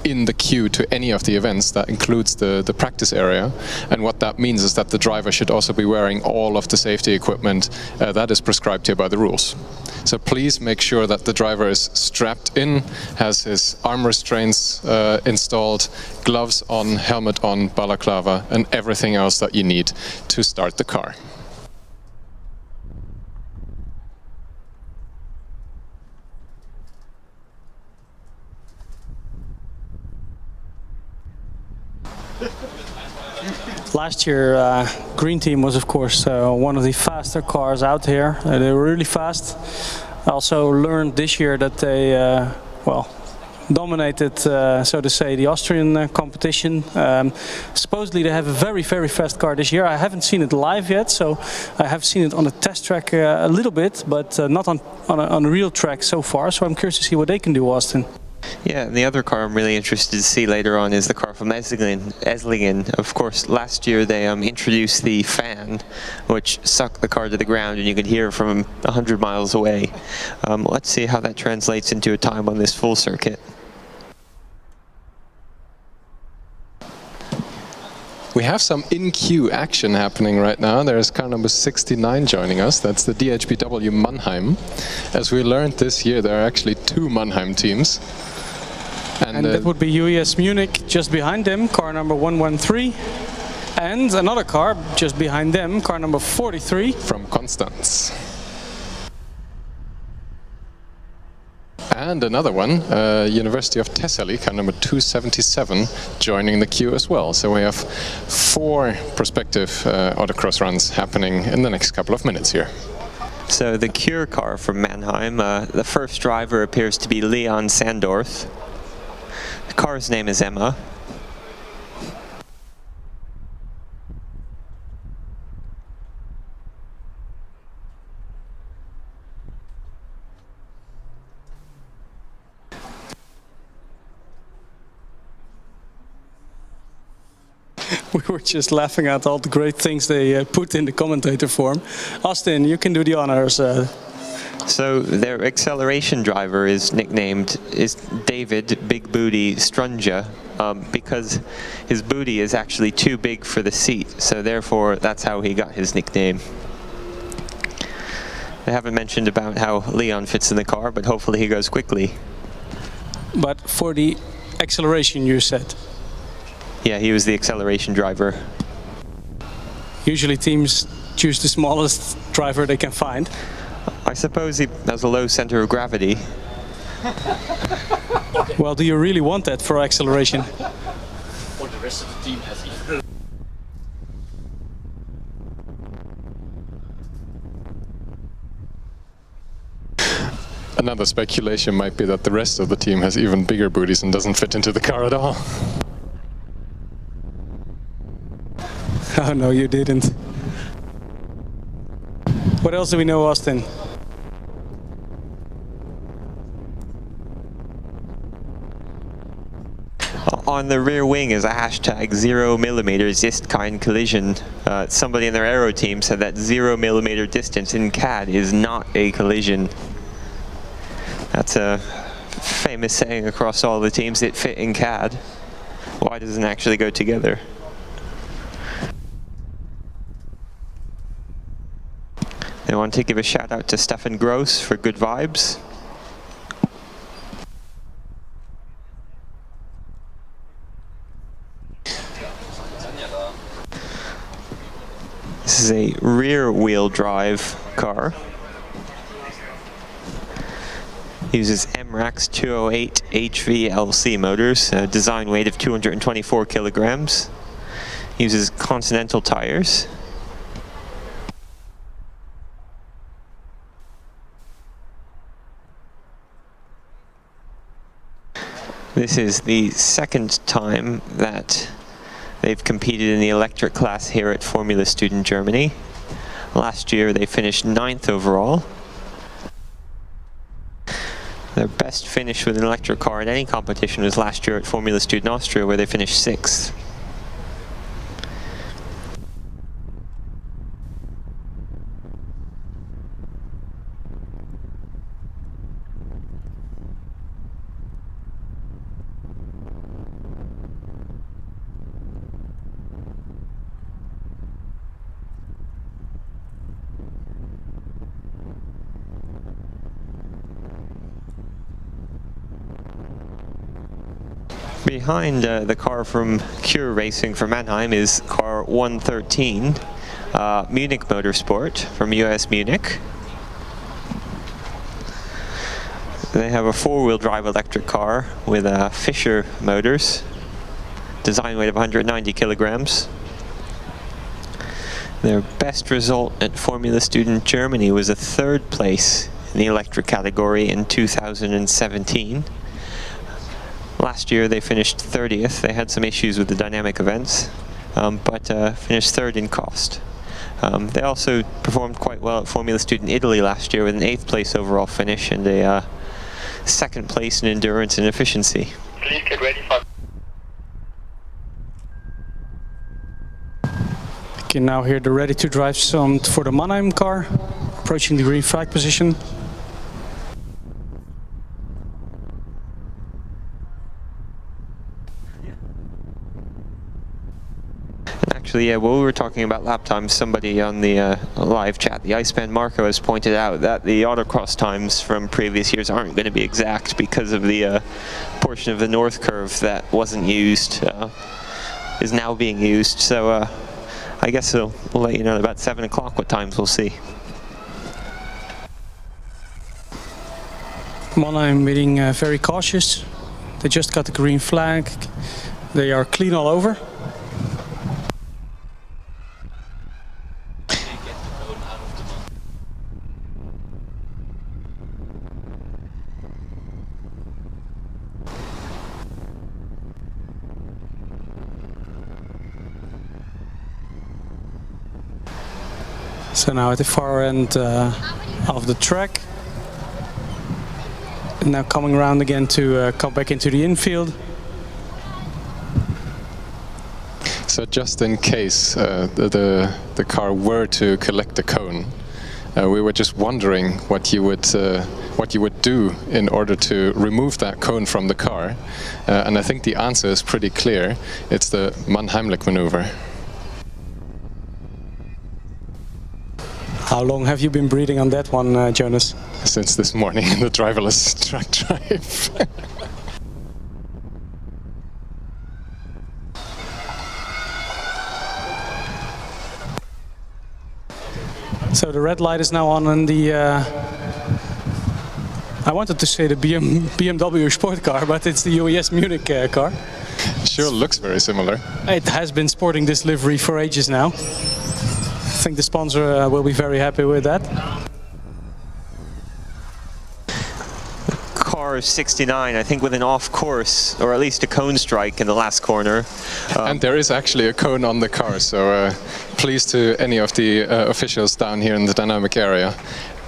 in the queue to any of the events. That includes the practice area, and what that means is that the driver should also be wearing all of the safety equipment that is prescribed here by the rules. So please make sure that the driver is strapped in, has his arm restraints installed, gloves on, helmet on, balaclava, and everything else that you need to start the car. Last year, Green Team was, of course, one of the faster cars out here. They were really fast. I also learned this year that they, well, dominated, so to say, the Austrian competition. Supposedly they have a very, very fast car this year. I haven't seen it live yet, so I have seen it on the test track a little bit, but not on a real track so far. So I'm curious to see what they can do, Austin. Yeah, and the other car I'm really interested to see later on is the car from Esslingen. Of course, last year they introduced the fan, which sucked the car to the ground, and you could hear from 100 miles away. Let's see how that translates into a time on this full circuit. We have some in-queue action happening right now. There's car number 69 joining us. That's the DHBW Mannheim. As we learned this year, there are actually 2 Mannheim teams. And that would be UES Munich just behind them, car number 113. And another car just behind them, car number 43. From Konstanz. And another one, University of Thessaly, car number 277, joining the queue as well. So we have 4 prospective autocross runs happening in the next couple of minutes here. So the Cure car from Mannheim, the first driver appears to be Leon Sandorf. The car's name is Emma. We were just laughing at all the great things they put in the commentator form. Austin, you can do the honors. So their acceleration driver is nicknamed David Big Booty Strunja because his booty is actually too big for the seat. So therefore, that's how he got his nickname. They haven't mentioned about how Leon fits in the car, but hopefully he goes quickly. But for the acceleration, you said? Yeah, he was the acceleration driver. Usually teams choose the smallest driver they can find. I suppose he has a low center of gravity. Well, do you really want that for acceleration? Or the rest of the team has even. Another speculation might be that the rest of the team has even bigger booties and doesn't fit into the car at all. Oh no, you didn't. What else do we know, Austin? On the rear wing is a hashtag 0mm ist kein collision. Somebody in their aero team said that 0mm distance in CAD is not a collision. That's a famous saying across all the teams that fit in CAD. Why doesn't it actually go together? I want to give a shout out to Stefan Gross for good vibes. This is a rear-wheel drive car. Uses MRAX 208 HVLC motors, a design weight of 224 kilograms. Uses Continental tires. This is the second time that they've competed in the electric class here at Formula Student Germany. Last year they finished 9th overall. Their best finish with an electric car in any competition was last year at Formula Student Austria, where they finished 6th. Behind the car from Cure Racing from Mannheim is car 113, Munich Motorsport from US Munich. They have a 4-wheel drive electric car with Fischer motors, design weight of 190 kilograms. Their best result at Formula Student Germany was a 3rd place in the electric category in 2017. Last year they finished 30th. They had some issues with the dynamic events, but finished 3rd in cost. They also performed quite well at Formula Student Italy last year with an 8th place overall finish and a 2nd place in endurance and efficiency. Please get ready for... You can now hear the ready to drive sound for the Mannheim car, approaching the green flag position. Actually, yeah, while we were talking about lap times, somebody on the live chat, the Iceman Marco, has pointed out that the autocross times from previous years aren't going to be exact because of the portion of the North Curve that wasn't used, is now being used. So I guess we'll let you know about 7 o'clock what times we'll see. Mannheim being very cautious. They just got the green flag. They are clean all over. So now at the far end of the track. And now coming around again to come back into the infield. So just in case the car were to collect the cone, We were just wondering what you would do in order to remove that cone from the car, and I think the answer is pretty clear. It's the Mannheimlich maneuver. How long have you been breathing on that one, Jonas? Since this morning in the driverless track drive. So the red light is now on in the, I wanted to say the BMW sport car, but it's the UES Munich car. Sure looks very similar. It has been sporting this livery for ages now. I think the sponsor will be very happy with that. Car 69, I think with an off course, or at least a cone strike in the last corner. And there is actually a cone on the car, so please to any of the officials down here in the dynamic area,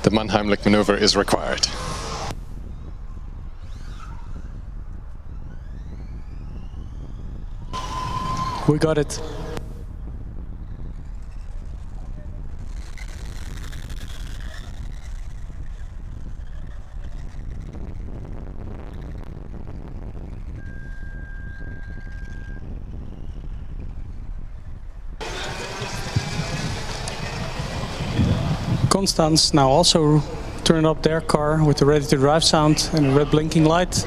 the Mannheimlich maneuver is required. We got it. Constance now also turned up their car with the ready to drive sound and a red blinking light.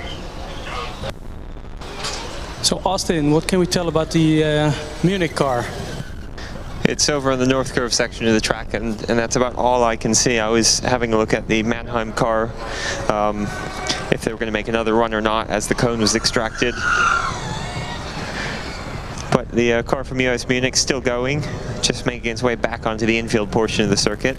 So Austin, what can we tell about the Munich car? It's over on the north curve section of the track, and that's about all I can see. I was having a look at the Mannheim car, if they were going to make another run or not, as the cone was extracted. But the car from US Munich still going, just making its way back onto the infield portion of the circuit.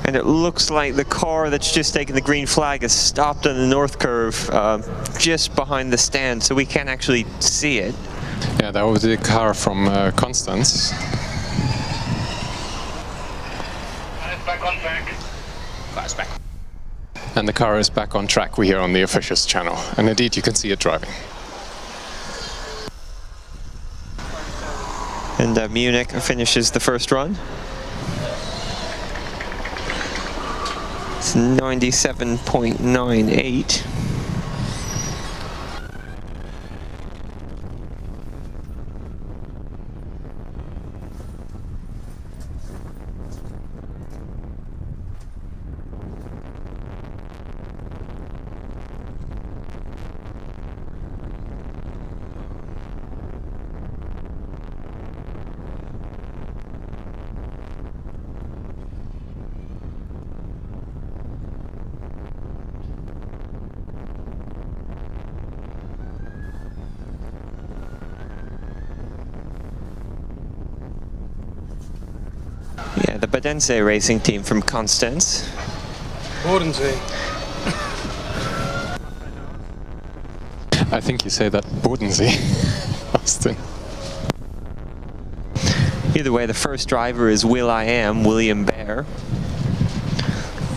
And it looks like the car that's just taken the green flag has stopped on the north curve, just behind the stand, so we can't actually see it. Yeah, that was the car from Constance. Back on track. Car's back. And the car is back on track, we hear on the officials channel. And indeed, you can see it driving. And Munich finishes the first run. It's 97.98. Yeah, the Badensee racing team from Constance. Bodensee. I think you say that Bodensee, Austin. Either way, the first driver is William Bear.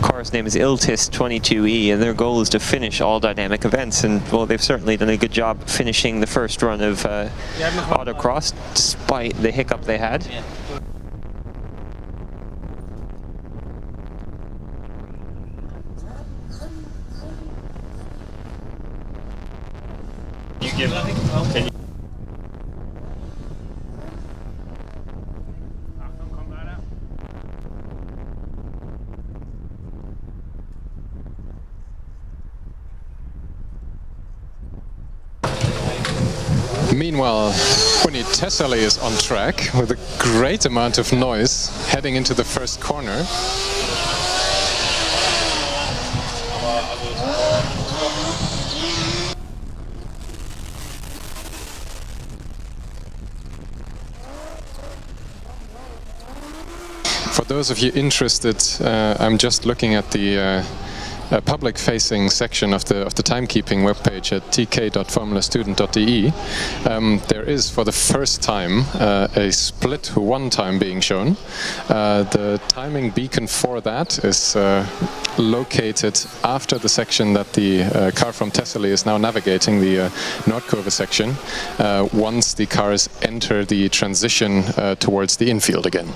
Car's name is Iltis22E, and their goal is to finish all dynamic events. And well, they've certainly done a good job finishing the first run of Autocross, despite the hiccup they had. Yeah. Achtung, komm weiter. Meanwhile, Puni Tessali is on track with a great amount of noise heading into the first corner. For those of you interested, I'm just looking at the public-facing section of the timekeeping webpage at tk.formularstudent.de, there is for the first time a split one time being shown. The timing beacon for that is located after the section that the car from Thessaly is now navigating, the Nordkurve section, once the cars enter the transition towards the infield again.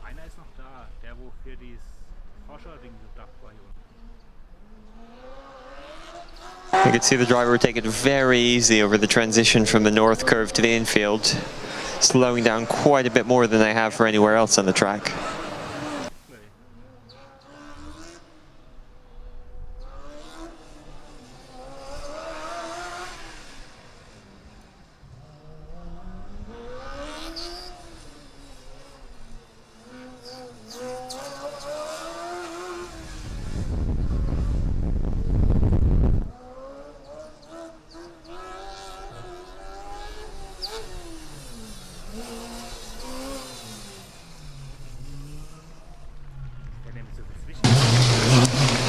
Einer ist noch da, der wo für dieses Forscher-Ding gedacht war hier. You can see the driver take it very easy over the transition from the north curve to the infield, slowing down quite a bit more than they have for anywhere else on the track.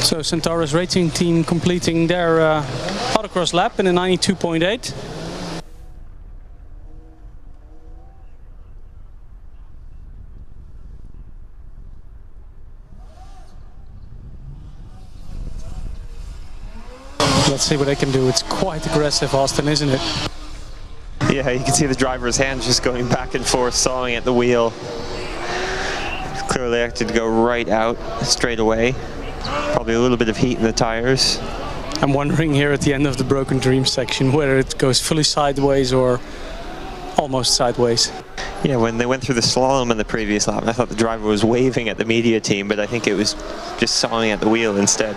So Centaurus Racing Team completing their autocross lap in a 92.8. Let's see what they can do. It's quite aggressive, Austin, isn't it? Yeah, you can see the driver's hands just going back and forth, sawing at the wheel. Clearly acted to go right out straight away. Probably a little bit of heat in the tires. I'm wondering here at the end of the Broken Dream section whether it goes fully sideways or almost sideways. Yeah, when they went through the slalom in the previous lap, I thought the driver was waving at the media team, but I think it was just sawing at the wheel instead.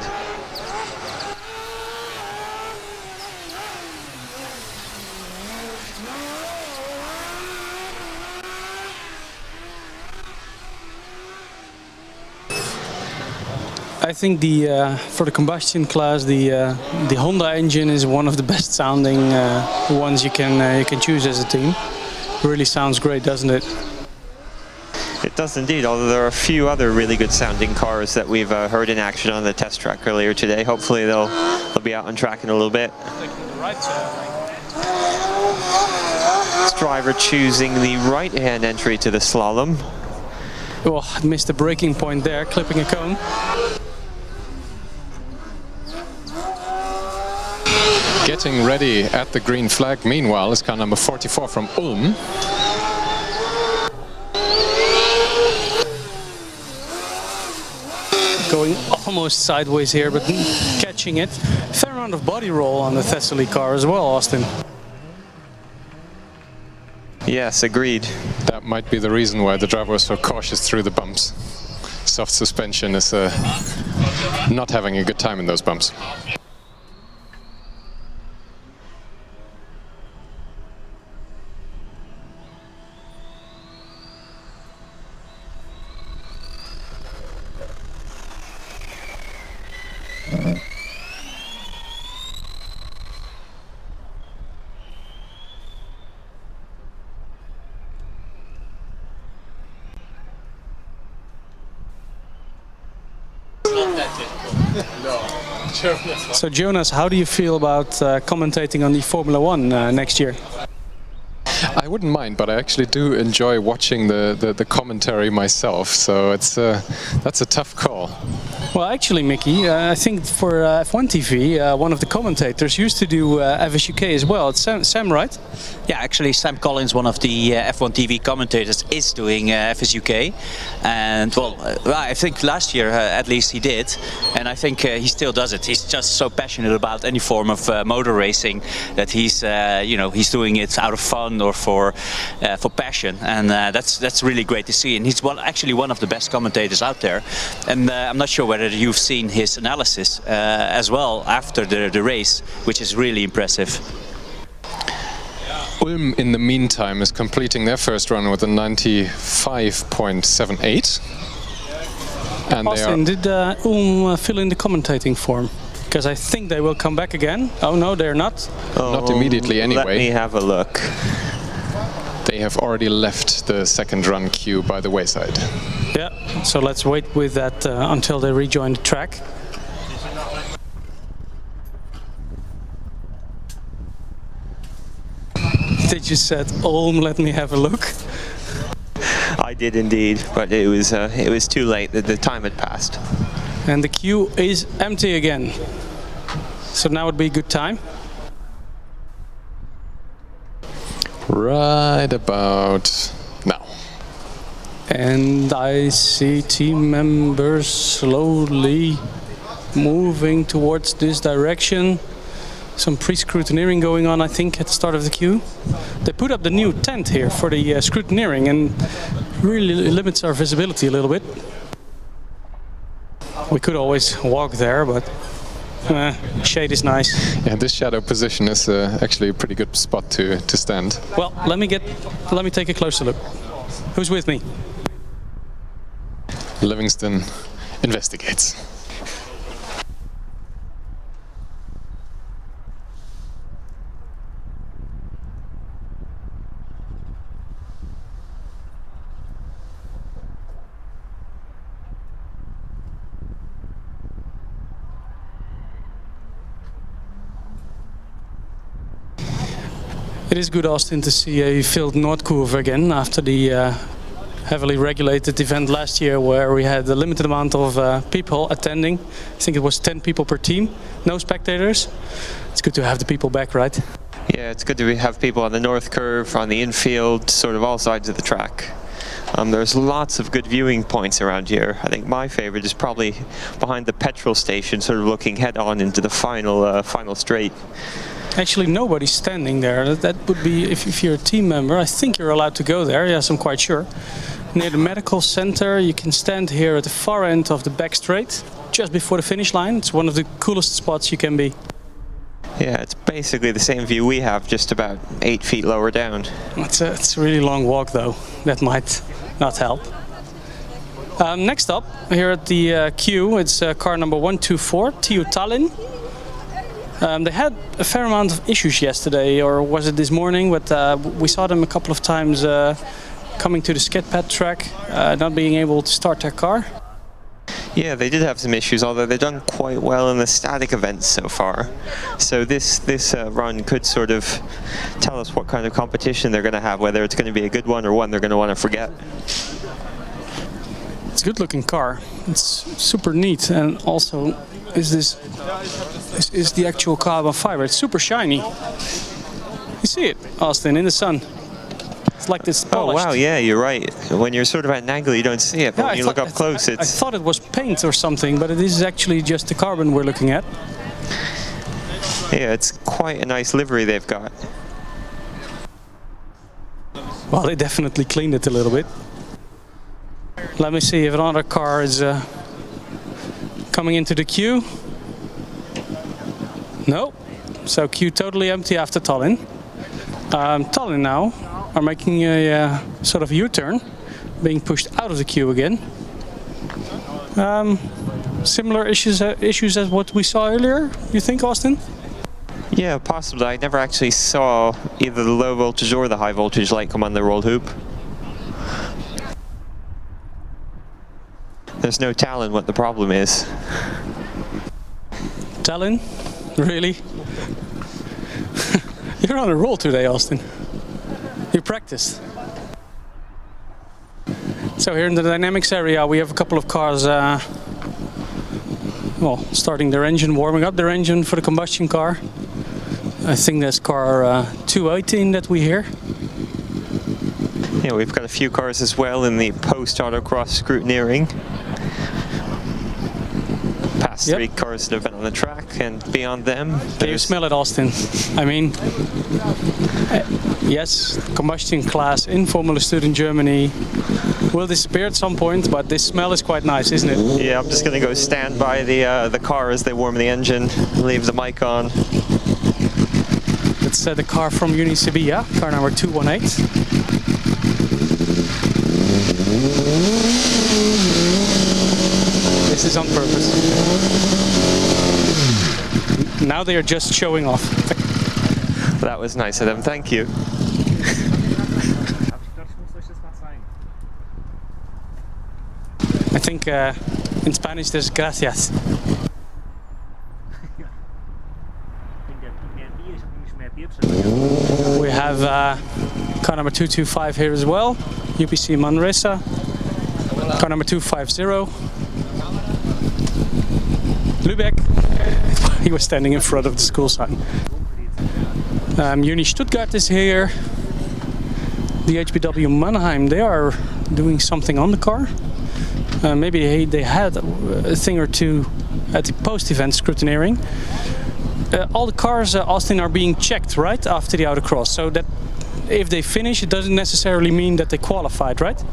I think for the combustion class, the Honda engine is one of the best sounding ones you can choose as a team. It really sounds great, doesn't it? It does indeed, although there are a few other really good sounding cars that we've heard in action on the test track earlier today. Hopefully they'll be out on track in a little bit. This driver choosing the right-hand entry to the slalom. Oh, I missed the braking point there, clipping a cone. Getting ready at the green flag, meanwhile, is car number 44 from Ulm. Going almost sideways here, but catching it. Fair amount of body roll on the Thessaly car as well, Austin. Yes, agreed. That might be the reason why the driver was so cautious through the bumps. Soft suspension is not having a good time in those bumps. So Jonas, how do you feel about commentating on the Formula One next year? I wouldn't mind, but I actually do enjoy watching the commentary myself, so that's a tough call. Well, actually, Mickey, I think for F1 TV, one of the commentators used to do FSUK as well. It's Sam, right? Yeah, actually, Sam Collins, one of the F1 TV commentators, is doing FSUK. And, well, I think last year, at least, he did. And I think he still does it. He's just so passionate about any form of motor racing that he's, he's doing it out of fun or for passion. And that's really great to see. And he's actually one of the best commentators out there. And I'm not sure whether you've seen his analysis as well after the race, which is really impressive. Ulm, in the meantime, is completing their first run with a 95.78. And Austin, did Ulm fill in the commentating form? Because I think they will come back again. Oh no, they're not. Not immediately anyway. Let me have a look. They have already left the second run queue by the wayside. Yeah, So let's wait with that until they rejoin the track. Did you said, "Olm, let me have a look"? I did indeed, but it was too late. The time had passed. And the queue is empty again. So now would be a good time. Right about now. And I see team members slowly moving towards this direction. Some pre-scrutineering going on, I think, at the start of the queue. They put up the new tent here for the scrutineering and really limits our visibility a little bit. We could always walk there, but shade is nice. Yeah, this shadow position is actually a pretty good spot to stand. Well, let me take a closer look. Who's with me? Livingston investigates. It is good, Austin, to see a filled Noordkurve again after the heavily regulated event last year where we had a limited amount of people attending. I think it was 10 people per team, no spectators. It's good to have the people back, right? Yeah, it's good to have people on the north curve, on the infield, sort of all sides of the track. There's lots of good viewing points around here. I think my favorite is probably behind the petrol station, sort of looking head on into the final straight. Actually, nobody's standing there. That would be, if you're a team member, I think you're allowed to go there. Yes, I'm quite sure. Near the medical center, you can stand here at the far end of the back straight, just before the finish line. It's one of the coolest spots you can be. Yeah, it's basically the same view we have, just about 8 feet lower down. It's a really long walk, though. That might not help. Next up, here at the queue, it's car number 124, TU Tallinn. They had a fair amount of issues yesterday, or was it this morning, but we saw them a couple of times coming to the skid pad track, not being able to start their car. Yeah, they did have some issues, although they've done quite well in the static events so far. So this run could sort of tell us what kind of competition they're going to have, whether it's going to be a good one or one they're going to want to forget. It's a good looking car. It's super neat, and also this is the actual carbon fiber. It's super shiny. You see it, Austin, in the sun. It's like this polished. Oh wow, yeah, you're right. When you're sort of at an angle, you don't see it, but when you look up close, I thought it was paint or something, but it is actually just the carbon we're looking at. Yeah, it's quite a nice livery they've got. Well, they definitely cleaned it a little bit. Let me see if another car is coming into the queue. No, so queue totally empty after Tallinn. Tallinn now are making a sort of U-turn, being pushed out of the queue again. Similar issues as what we saw earlier, you think, Austin? Yeah, possibly. I never actually saw either the low voltage or the high voltage light come on the roll hoop. There's no telling what the problem is. Tallinn? Really? You're on a roll today, Austin. You practiced. So here in the dynamics area, we have a couple of cars starting their engine, warming up their engine for the combustion car. I think that's car 218 that we hear. Yeah, we've got a few cars as well in the post-autocross scrutineering. Past 3 cars that have been on the track, and beyond them... Can you smell it, Austin? I mean, yes, combustion class in Formula Student Germany will disappear at some point, but this smell is quite nice, isn't it? Yeah, I'm just going to go stand by the car as they warm the engine, leave the mic on. It's the car from Uni Sevilla, car number 218. This is on purpose. Now they are just showing off. That was nice of them, thank you. I think in Spanish there's gracias. We have car number 225 here as well, UPC Manresa. Car number 250, Lübeck. He was standing in front of the school sign. Uni Stuttgart is here. The HBW Mannheim, they are doing something on the car. Maybe they had a thing or two at the post-event scrutineering. All the cars, Austin, are being checked, right, after the Autocross, so that if they finish, it doesn't necessarily mean that they qualified, right?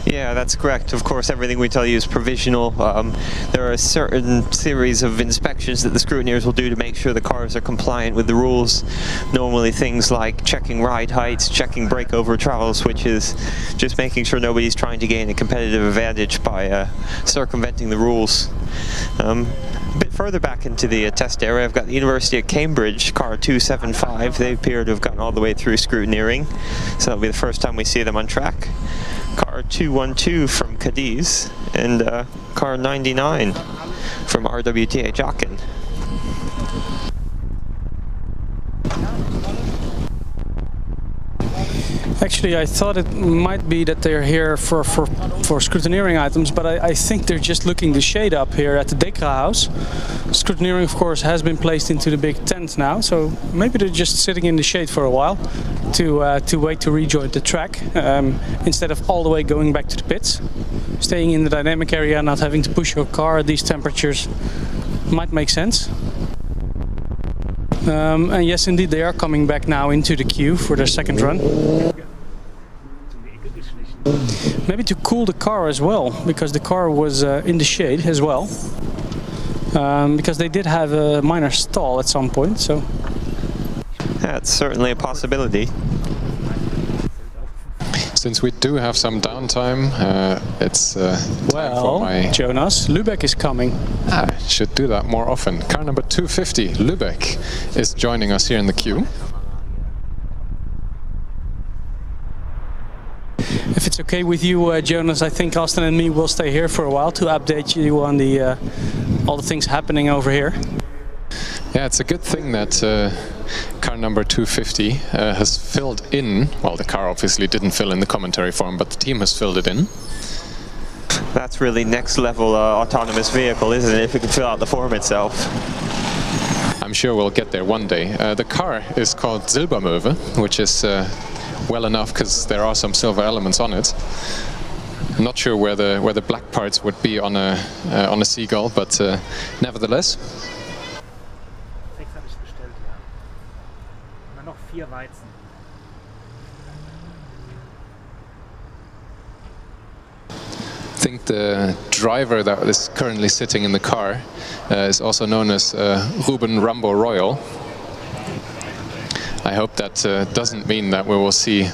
Yeah, that's correct. Of course, everything we tell you is provisional. There are a certain series of inspections that the scrutineers will do to make sure the cars are compliant with the rules. Normally things like checking ride heights, checking breakover travel switches, just making sure nobody's trying to gain a competitive advantage by circumventing the rules. A bit further back into the test area, I've got the University of Cambridge, car 275. They appear to have gotten all the way through scrutineering, so that'll be the first time we see them on track. Car 212 from Cadiz, and car 99 from RWTH Aachen. Actually, I thought it might be that they're here for scrutineering items, but I think they're just looking the shade up here at the Dekra house. Scrutineering, of course, has been placed into the big tent now, so maybe they're just sitting in the shade for a while to wait to rejoin the track instead of all the way going back to the pits. Staying in the dynamic area, not having to push your car at these temperatures might make sense. And yes, indeed, they are coming back now into the queue for their second run. Maybe to cool the car as well, because the car was in the shade as well. Because they did have a minor stall at some point, so... That's certainly a possibility. Since we do have some downtime, it's time for my... Jonas, Lübeck is coming. I should do that more often. Car number 250, Lübeck, is joining us here in the queue. If it's okay with you, Jonas, I think Austin and me will stay here for a while to update you on the all the things happening over here. Yeah, it's a good thing that car number 250 has filled in. Well, the car obviously didn't fill in the commentary form, but the team has filled it in. That's really next level autonomous vehicle, isn't it, if it can fill out the form itself? I'm sure we'll get there one day. The car is called Silbermöwe, which is well enough because there are some silver elements on it. I'm not sure where the black parts would be on a seagull, but nevertheless. 6 habe ich bestellt, ja. Und dann noch 4 Weizen. I think the driver that is currently sitting in the car is also known as Ruben Rambo Royal. I hope that doesn't mean that we will see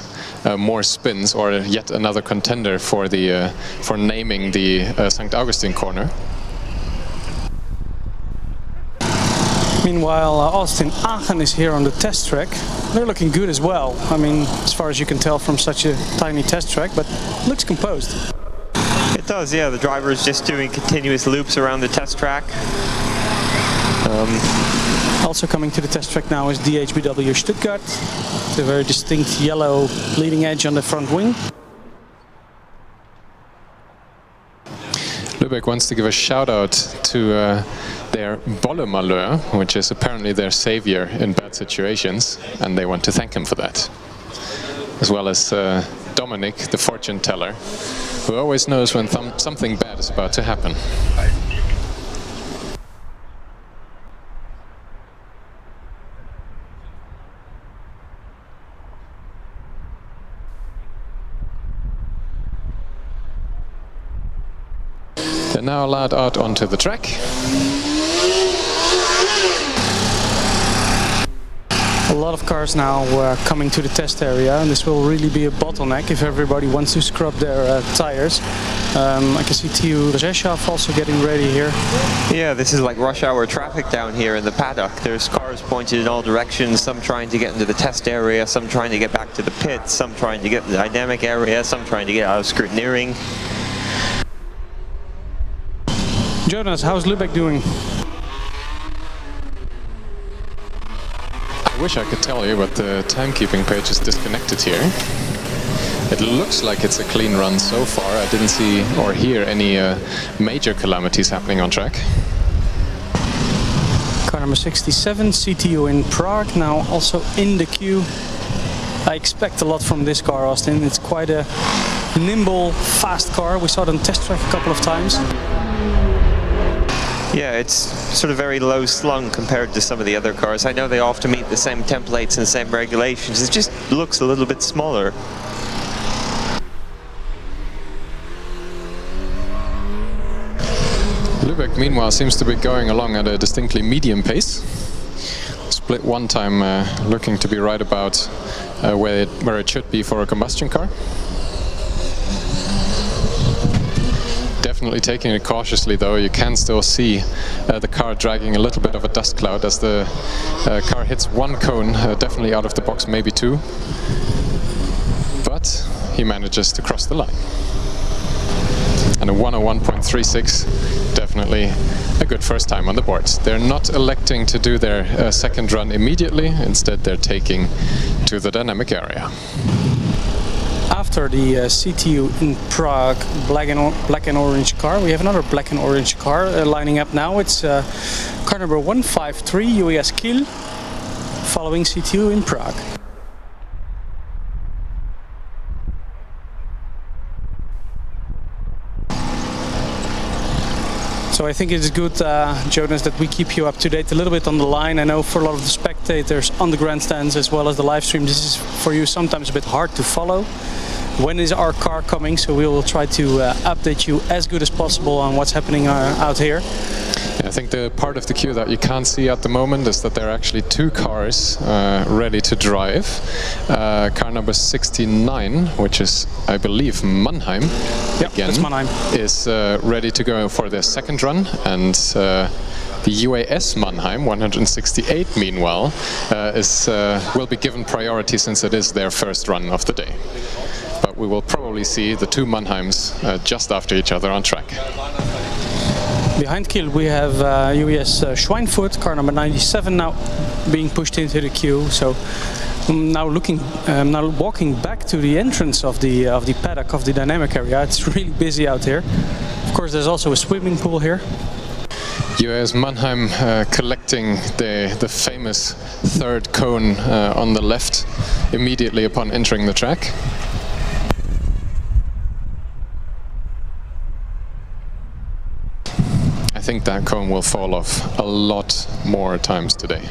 more spins or yet another contender for the for naming the St. Augustine corner. Meanwhile, Austin Aachen is here on the test track. They're looking good as well. I mean, as far as you can tell from such a tiny test track, but looks composed. It does, yeah. The driver is just doing continuous loops around the test track. Also coming to the test track now is DHBW Stuttgart. The very distinct yellow leading edge on the front wing. Lübeck wants to give a shout out to their Bolle Malheur, which is apparently their savior in bad situations, and they want to thank him for that. As well as Dominic, the fortune teller, who always knows when something bad is about to happen. They're now allowed out onto the track. A lot of cars now coming to the test area, and this will really be a bottleneck if everybody wants to scrub their tires. I can see Theo Rzeszow also getting ready here. Yeah, this is like rush hour traffic down here in the paddock. There's cars pointed in all directions, some trying to get into the test area, some trying to get back to the pits, some trying to get in the dynamic area, some trying to get out of scrutineering. Jonas, how's Lübeck doing? I wish I could tell you, but the timekeeping page is disconnected here. It looks like it's a clean run so far. I didn't see or hear any major calamities happening on track. Car number 67, CTU in Prague, now also in the queue. I expect a lot from this car, Austin. It's quite a nimble, fast car. We saw it on test track a couple of times. Yeah, it's sort of very low slung compared to some of the other cars. I know they often meet the same templates and same regulations. It just looks a little bit smaller. Lübeck, meanwhile, seems to be going along at a distinctly medium pace. Split one time looking to be right about where it should be for a combustion car. Definitely taking it cautiously though. You can still see the car dragging a little bit of a dust cloud as the car hits one cone, definitely out of the box, maybe two. But he manages to cross the line. And a 101.36, definitely a good first time on the board. They're not electing to do their second run immediately, instead they're taking to the dynamic area. After the CTU in Prague black and orange car, we have another black and orange car lining up now. It's car number 153, UES Kiel, following CTU in Prague. So I think it's good, Jonas, that we keep you up to date a little bit on the line. I know for a lot of the spectators on the grandstands as well as the live stream, this is for you sometimes a bit hard to follow. When is our car coming? So we will try to update you as good as possible on what's happening out here. Yeah, I think the part of the queue that you can't see at the moment is that there are actually two cars ready to drive. Car number 69, which is, I believe, Mannheim, Yep, again, that's Mannheim, is ready to go for their second run, and the UAS Mannheim 168, meanwhile, will be given priority since it is their first run of the day. But we will probably see the two Mannheims just after each other on track. Behind Kiel we have UES Schweinfurt, car number 97, now being pushed into the queue. So now walking back to the entrance of the paddock of the dynamic area. It's really busy out here. Of course, there's also a swimming pool here. UAS Mannheim collecting the famous third cone on the left immediately upon entering the track. I think that cone will fall off a lot more times today.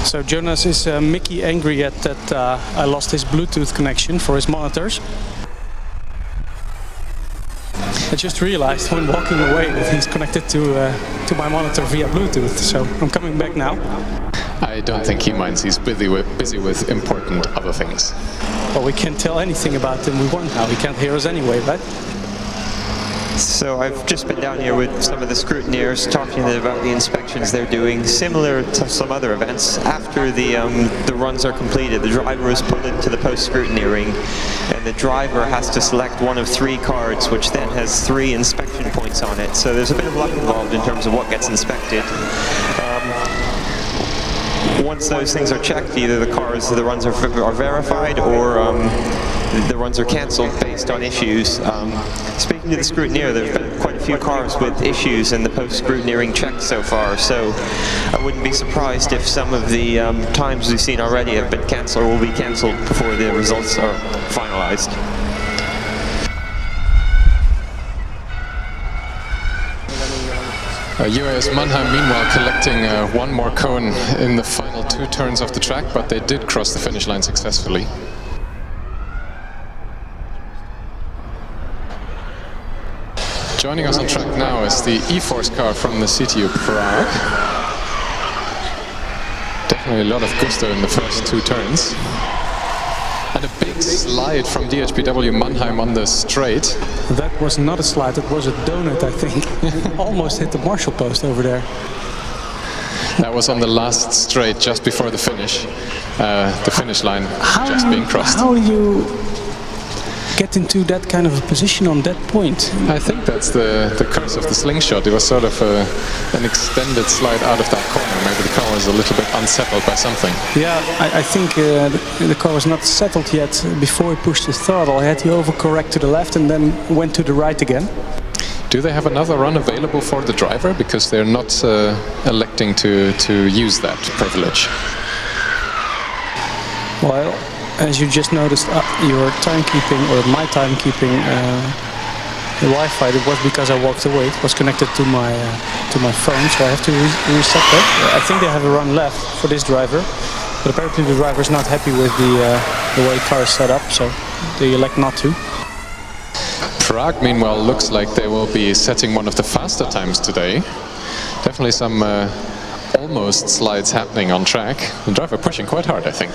So Jonas, is Mickey angry yet that I lost his Bluetooth connection for his monitors? I just realized when walking away that he's connected to my monitor via Bluetooth, so I'm coming back now. I don't think he minds. He's busy with important other things. Well, we can't tell anything about him. We won now. He can't hear us anyway, right? So I've just been down here with some of the scrutineers talking to them about the inspections they're doing. Similar to some other events, after the runs are completed, the driver is put into the post-scrutiny ring, and the driver has to select one of three cards, which then has 3 inspection points on it. So there's a bit of luck involved in terms of what gets inspected. Once those things are checked, either the runs are verified or the runs are cancelled based on issues. Speaking to the scrutineer, there have been quite a few cars with issues in the post-scrutineering check so far, so I wouldn't be surprised if some of the times we've seen already have been cancelled or will be cancelled before the results are finalized. UAS Mannheim, meanwhile, collecting one more cone in the final 2 turns of the track, but they did cross the finish line successfully. Joining us on track now is the E-Force car from the CTU Prague. Definitely a lot of gusto in the first 2 turns. And a big slide from DHBW Mannheim on the straight. That was not a slide, it was a donut, I think. Almost hit the marshal post over there. That was on the last straight, just before the finish line just being crossed. How do you get into that kind of a position on that point? I think that's the curse of the slingshot. It was sort of an extended slide out of that corner. Maybe the car was a little bit unsettled by something. Yeah, I think the car was not settled yet before he pushed his throttle. He had to overcorrect to the left and then went to the right again. Do they have another run available for the driver? Because they're not electing to use that privilege. Well, as you just noticed, your timekeeping, or my timekeeping, the Wi-Fi, it was because I walked away. It was connected to my phone, so I have to reset that. I think they have a run left for this driver, but apparently the driver is not happy with the way the car is set up, so they elect not to. Prague, meanwhile, looks like they will be setting one of the faster times today. Definitely some almost slides happening on track. The driver pushing quite hard, I think.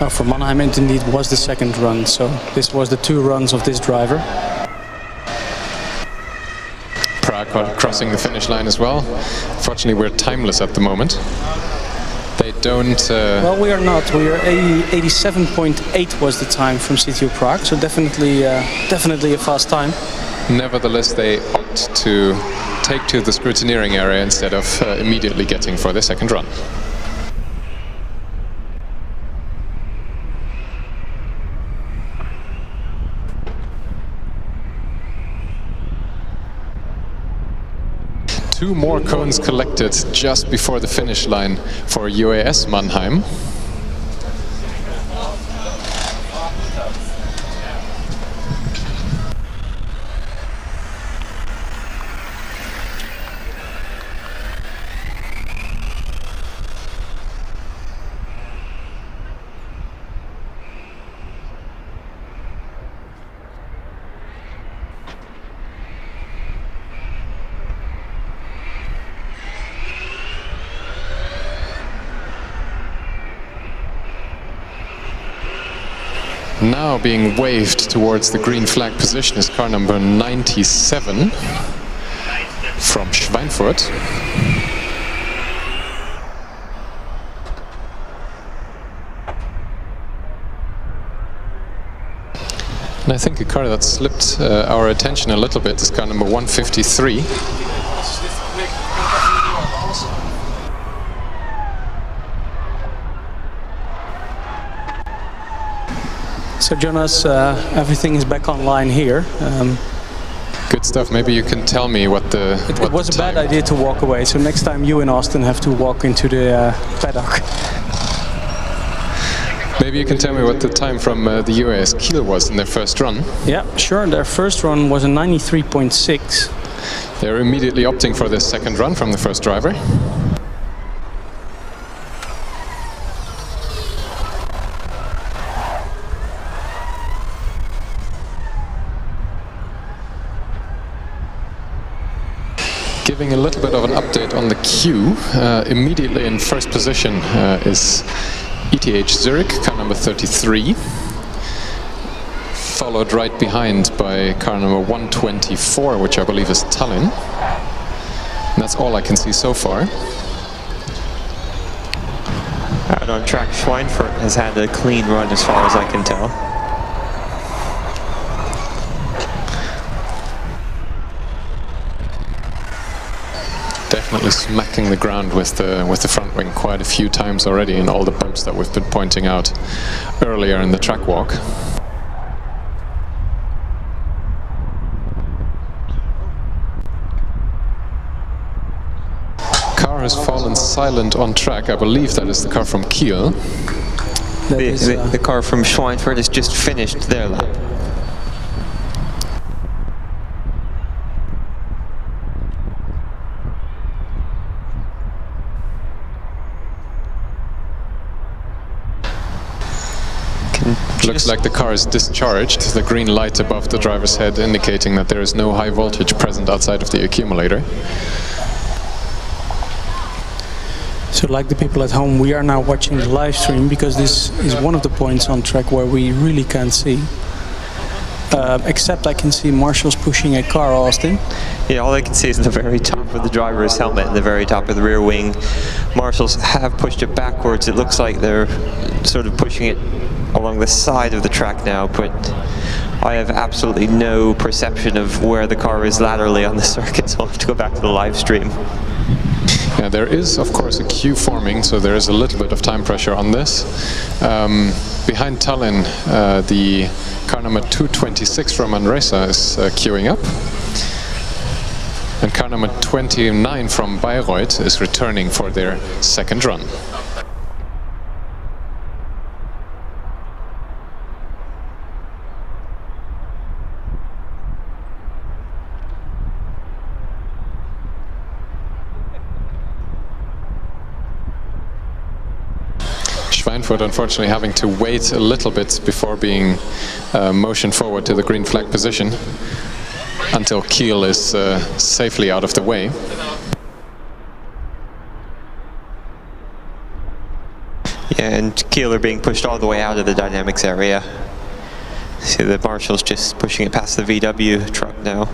Oh, for Mannheim it indeed was the second run, so this was the 2 runs of this driver. Prague crossing the finish line as well. Fortunately, we're timeless at the moment. They don't... Well, we are not. We are 87.8 was the time from City of Prague, so definitely a fast time. Nevertheless, they opt to take to the scrutineering area instead of immediately getting for the second run. Two more cones collected just before the finish line for UAS Mannheim. Now being waved towards the green flag position is car number 97 from Schweinfurt. And I think a car that slipped our attention a little bit is car number 153. So Jonas, everything is back online here. Good stuff. Maybe you can tell me what the... It was a bad idea to walk away, so next time you and Austin have to walk into the paddock. Maybe you can tell me what the time from the UAS Kiel was in their first run. Yeah, sure. Their first run was a 93.6. They're immediately opting for their second run from the first driver. Giving a little bit of an update on the queue. Immediately in first position is ETH Zurich, car number 33. Followed right behind by car number 124, which I believe is Tallinn. And that's all I can see so far. Out on track, Schweinfurt has had a clean run as far as I can tell. Definitely smacking the ground with the front wing quite a few times already in all the bumps that we've been pointing out earlier in the track walk. Car has fallen silent on track. I believe that is the car from Kiel. The car from Schweinfurt has just finished their lap. Looks like the car is discharged. The green light above the driver's head indicating that there is no high voltage present outside of the accumulator. So like the people at home, we are now watching the live stream because this is one of the points on track where we really can't see. Except I can see Marshall's pushing a car, Austin. Yeah, all I can see is the very top of the driver's helmet and the very top of the rear wing. Marshals have pushed it backwards. It looks like they're sort of pushing it along the side of the track now, but I have absolutely no perception of where the car is laterally on the circuit, so I'll have to go back to the live stream. Yeah, there is of course a queue forming, so there is a little bit of time pressure on this. Behind Tallinn, the car number 226 from Manresa is queuing up. And car number 29 from Bayreuth is returning for their second run. Schweinfurt unfortunately having to wait a little bit before being motioned forward to the green flag position until Kiel is safely out of the way. Yeah, and Kiel are being pushed all the way out of the dynamics area. See the Marshall's just pushing it past the VW truck now.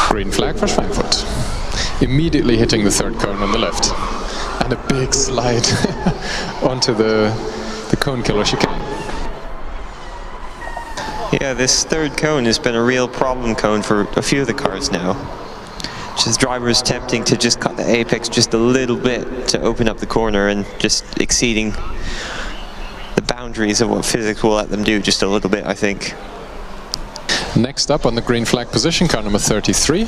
Green flag for Schweinfurt. Immediately hitting the third cone on the left. And a big slide onto the cone killer chicane. Yeah, this third cone has been a real problem cone for a few of the cars now. Just drivers attempting to just cut the apex just a little bit to open up the corner and just exceeding the boundaries of what physics will let them do just a little bit, I think. Next up on the green flag position, car number 33.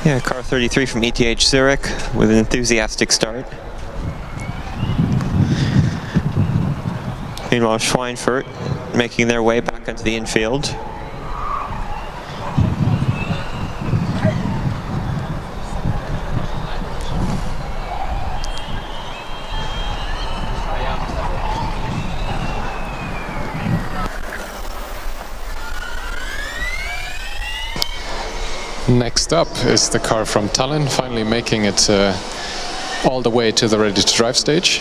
Yeah, car 33 from ETH Zurich with an enthusiastic start. Meanwhile, Schweinfurt making their way back onto the infield. Next up is the car from Tallinn, finally making it all the way to the ready to drive stage.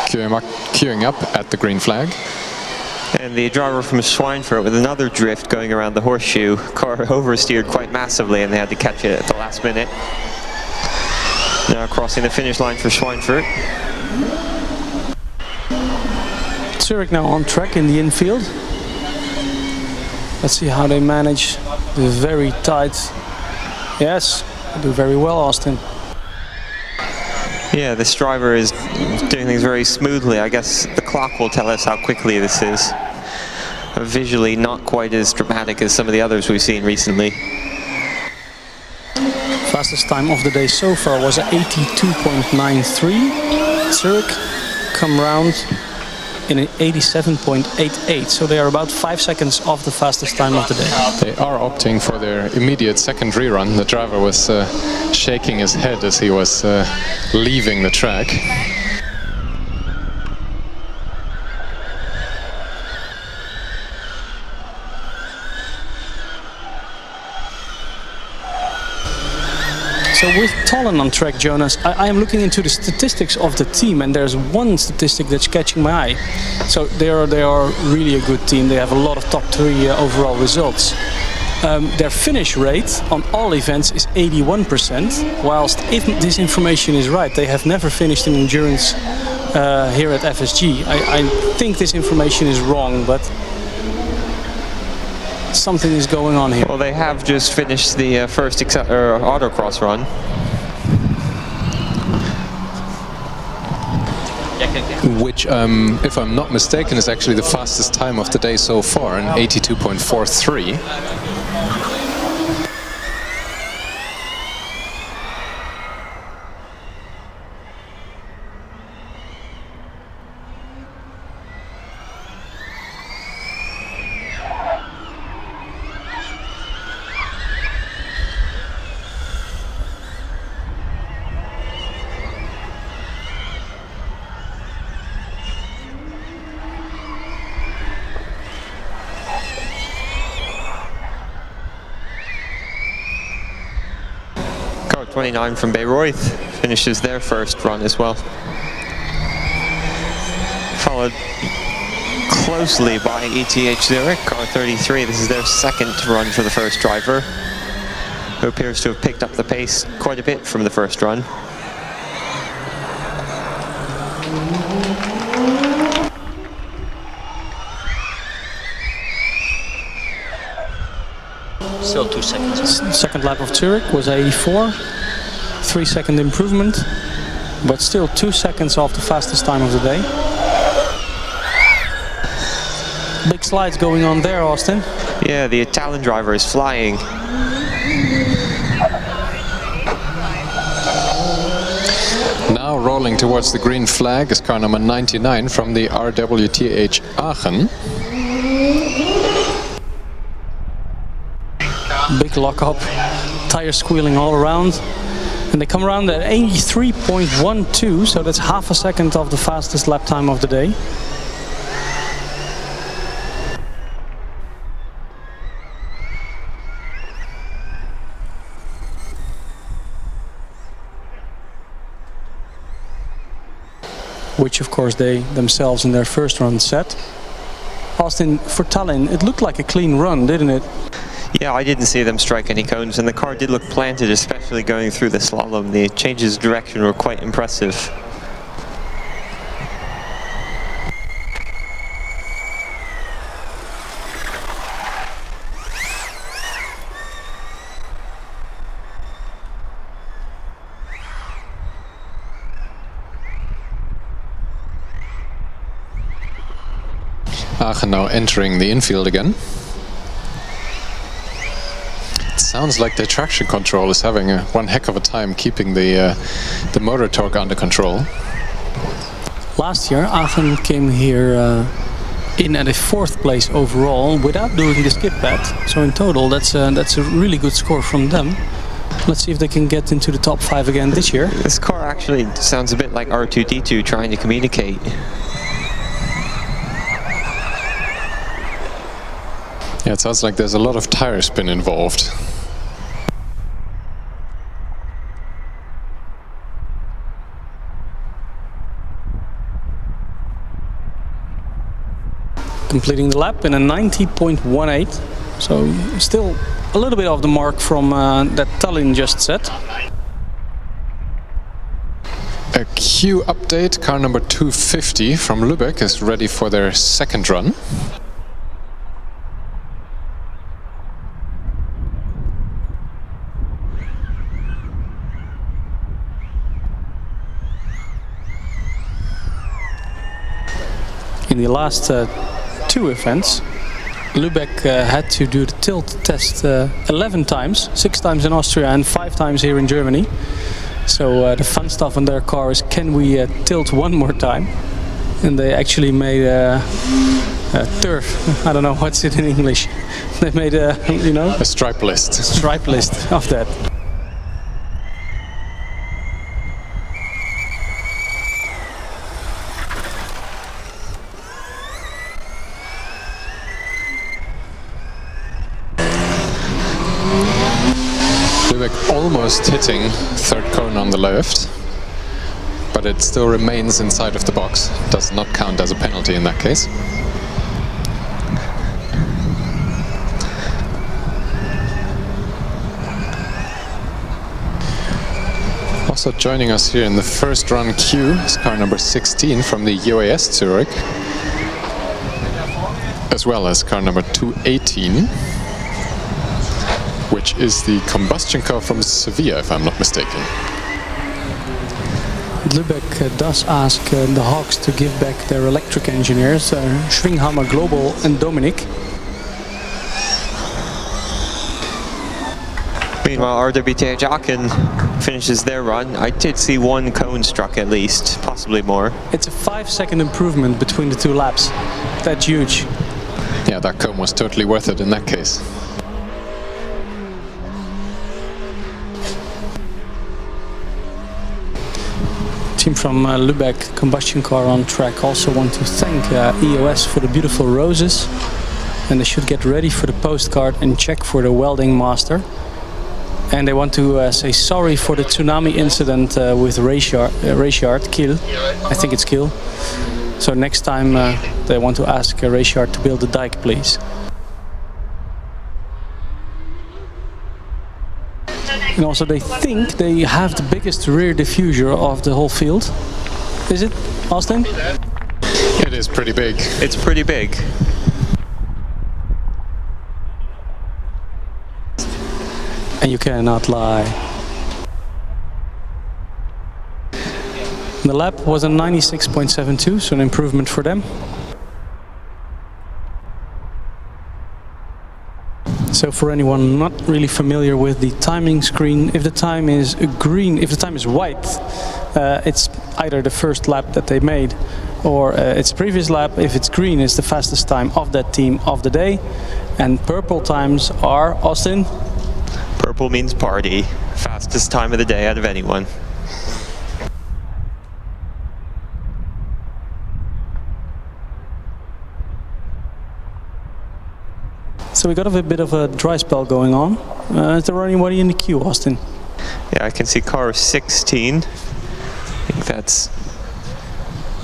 Queuing up at the green flag. And the driver from Schweinfurt with another drift going around the horseshoe. Car oversteered quite massively and they had to catch it at the last minute. Now crossing the finish line for Schweinfurt. Zurich now on track in the infield. Let's see how they manage the very tight. Yes, they do very well, Austin. Yeah, this driver is doing things very smoothly. I guess the clock will tell us how quickly this is. Visually not quite as dramatic as some of the others we've seen recently. Fastest time of the day so far was 82.93. Zurich come round in an 87.88, so they are about 5 seconds off the fastest time of the day. They are opting for their immediate second rerun. The driver was shaking his head as he was leaving the track. So with Tallinn on track, Jonas, I am looking into the statistics of the team, and there's one statistic that's catching my eye. So they are really a good team. They have a lot of top 3 overall results. Their finish rate on all events is 81%, whilst if this information is right, they have never finished in endurance here at FSG. I think this information is wrong, but something is going on here. Well, they have just finished the first autocross run. Which, if I'm not mistaken, is actually the fastest time of the day so far, an 82.43. Car 29 from Bayreuth finishes their first run as well. Followed closely by ETH Zurich, Car 33. This is their second run for the first driver, who appears to have picked up the pace quite a bit from the first run. Still 2 seconds. Second lap of Zurich was 84, 3-second improvement, but still 2 seconds off the fastest time of the day. Big slides going on there, Austin. Yeah, the Italian driver is flying. Now rolling towards the green flag is car number 99 from the RWTH Aachen. Big lockup, tires squealing all around, and they come around at 83.12, so that's half a second of the fastest lap time of the day. Which of course they themselves in their first run set. Austin, for Tallinn, it looked like a clean run, didn't it? Yeah, I didn't see them strike any cones, and the car did look planted, especially going through the slalom. The changes of direction were quite impressive. Aachen now entering the infield again. It sounds like the traction control is having one heck of a time keeping the motor torque under control. Last year, Aachen came here in at a 4th place overall without doing the skip pad. So in total, that's a really good score from them. Let's see if they can get into the top 5 again this year. This car actually sounds a bit like R2-D2 trying to communicate. Yeah, it sounds like there's a lot of tire spin involved. Completing the lap in a 90.18, so still a little bit off the mark from that Tallinn just set. A Q update, car number 250 from Lübeck is ready for their second run. In the last 2 events, Lübeck had to do the tilt test 11 times, 6 times in Austria and 5 times here in Germany. So the fun stuff on their car is, can we tilt one more time? And they actually made a turf. I don't know what's it in English. They made a, you know, a stripe list. A stripe list of that. Lübeck almost hitting 3rd cone on the left, but it still remains inside of the box. Does not count as a penalty in that case. Also joining us here in the first run queue is car number 16 from the UAS Zurich, as well as car number 218. Which is the combustion car from Sevilla, if I'm not mistaken. Lübeck does ask the Hawks to give back their electric engineers, Schwinghammer Global and Dominic. Meanwhile, RWTH Aachen finishes their run. I did see 1 cone struck at least, possibly more. It's a 5-second improvement between the 2 laps. That's huge. Yeah, that cone was totally worth it in that case. Team from Lübeck, combustion car on track, also want to thank EOS for the beautiful roses, and they should get ready for the postcard and check for the welding master. and they want to say sorry for the tsunami incident with Raceyard, Kiel. I think it's Kiel. So next time they want to ask Raceyard to build a dike, please. And also they think they have the biggest rear diffuser of the whole field. Is it, Austin? It is pretty big. It's pretty big. And you cannot lie. The lap was a 96.72, so an improvement for them. So for anyone not really familiar with the timing screen, if the time is green, if the time is white, it's either the first lap that they made or its previous lap. If it's green, it's the fastest time of that team of the day. And purple times are, Austin? Purple means party. Fastest time of the day out of anyone. So we got a bit of a dry spell going on. Is there anybody in the queue, Austin? Yeah, I can see car 16. I think that's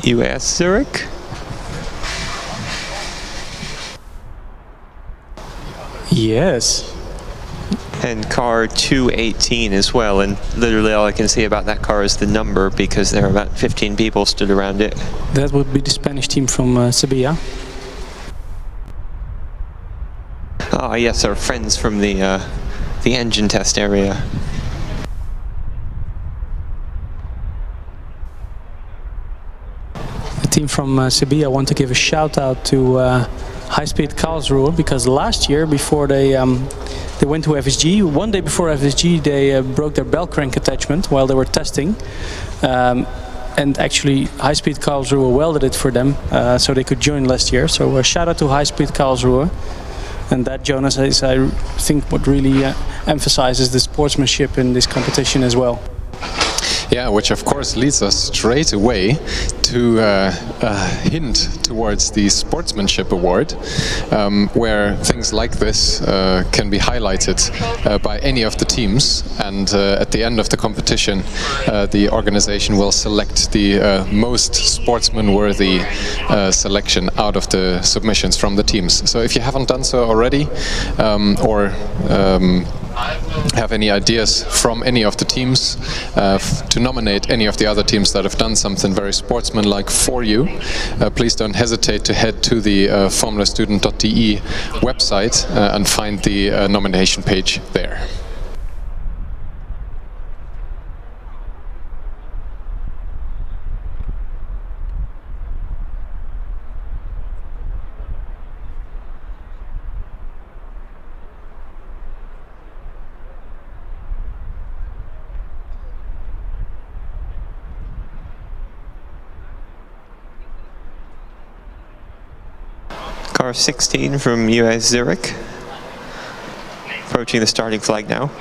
US Zurich. Yes. And car 218 as well, and literally all I can see about that car is the number because there are about 15 people stood around it. That would be the Spanish team from Sevilla. Ah, yes, our friends from the engine test area. The team from Sevilla want to give a shout out to High Speed Karlsruhe, because last year before they went to FSG, one day before FSG they broke their bell crank attachment while they were testing. And actually High Speed Karlsruhe welded it for them so they could join last year. So shout out to High Speed Karlsruhe. And that, Jonas, is I think what really emphasizes the sportsmanship in this competition as well. Yeah, which of course leads us straight away to a hint towards the Sportsmanship Award, where things like this can be highlighted by any of the teams, and at the end of the competition the organization will select the most sportsman-worthy selection out of the submissions from the teams. So if you haven't done so already, or have any ideas from any of the teams to nominate any of the other teams that have done something very sportsmanlike for you, please don't hesitate to head to the formulastudent.de website and find the nomination page there. Car 16 from US Zurich, approaching the starting flag now.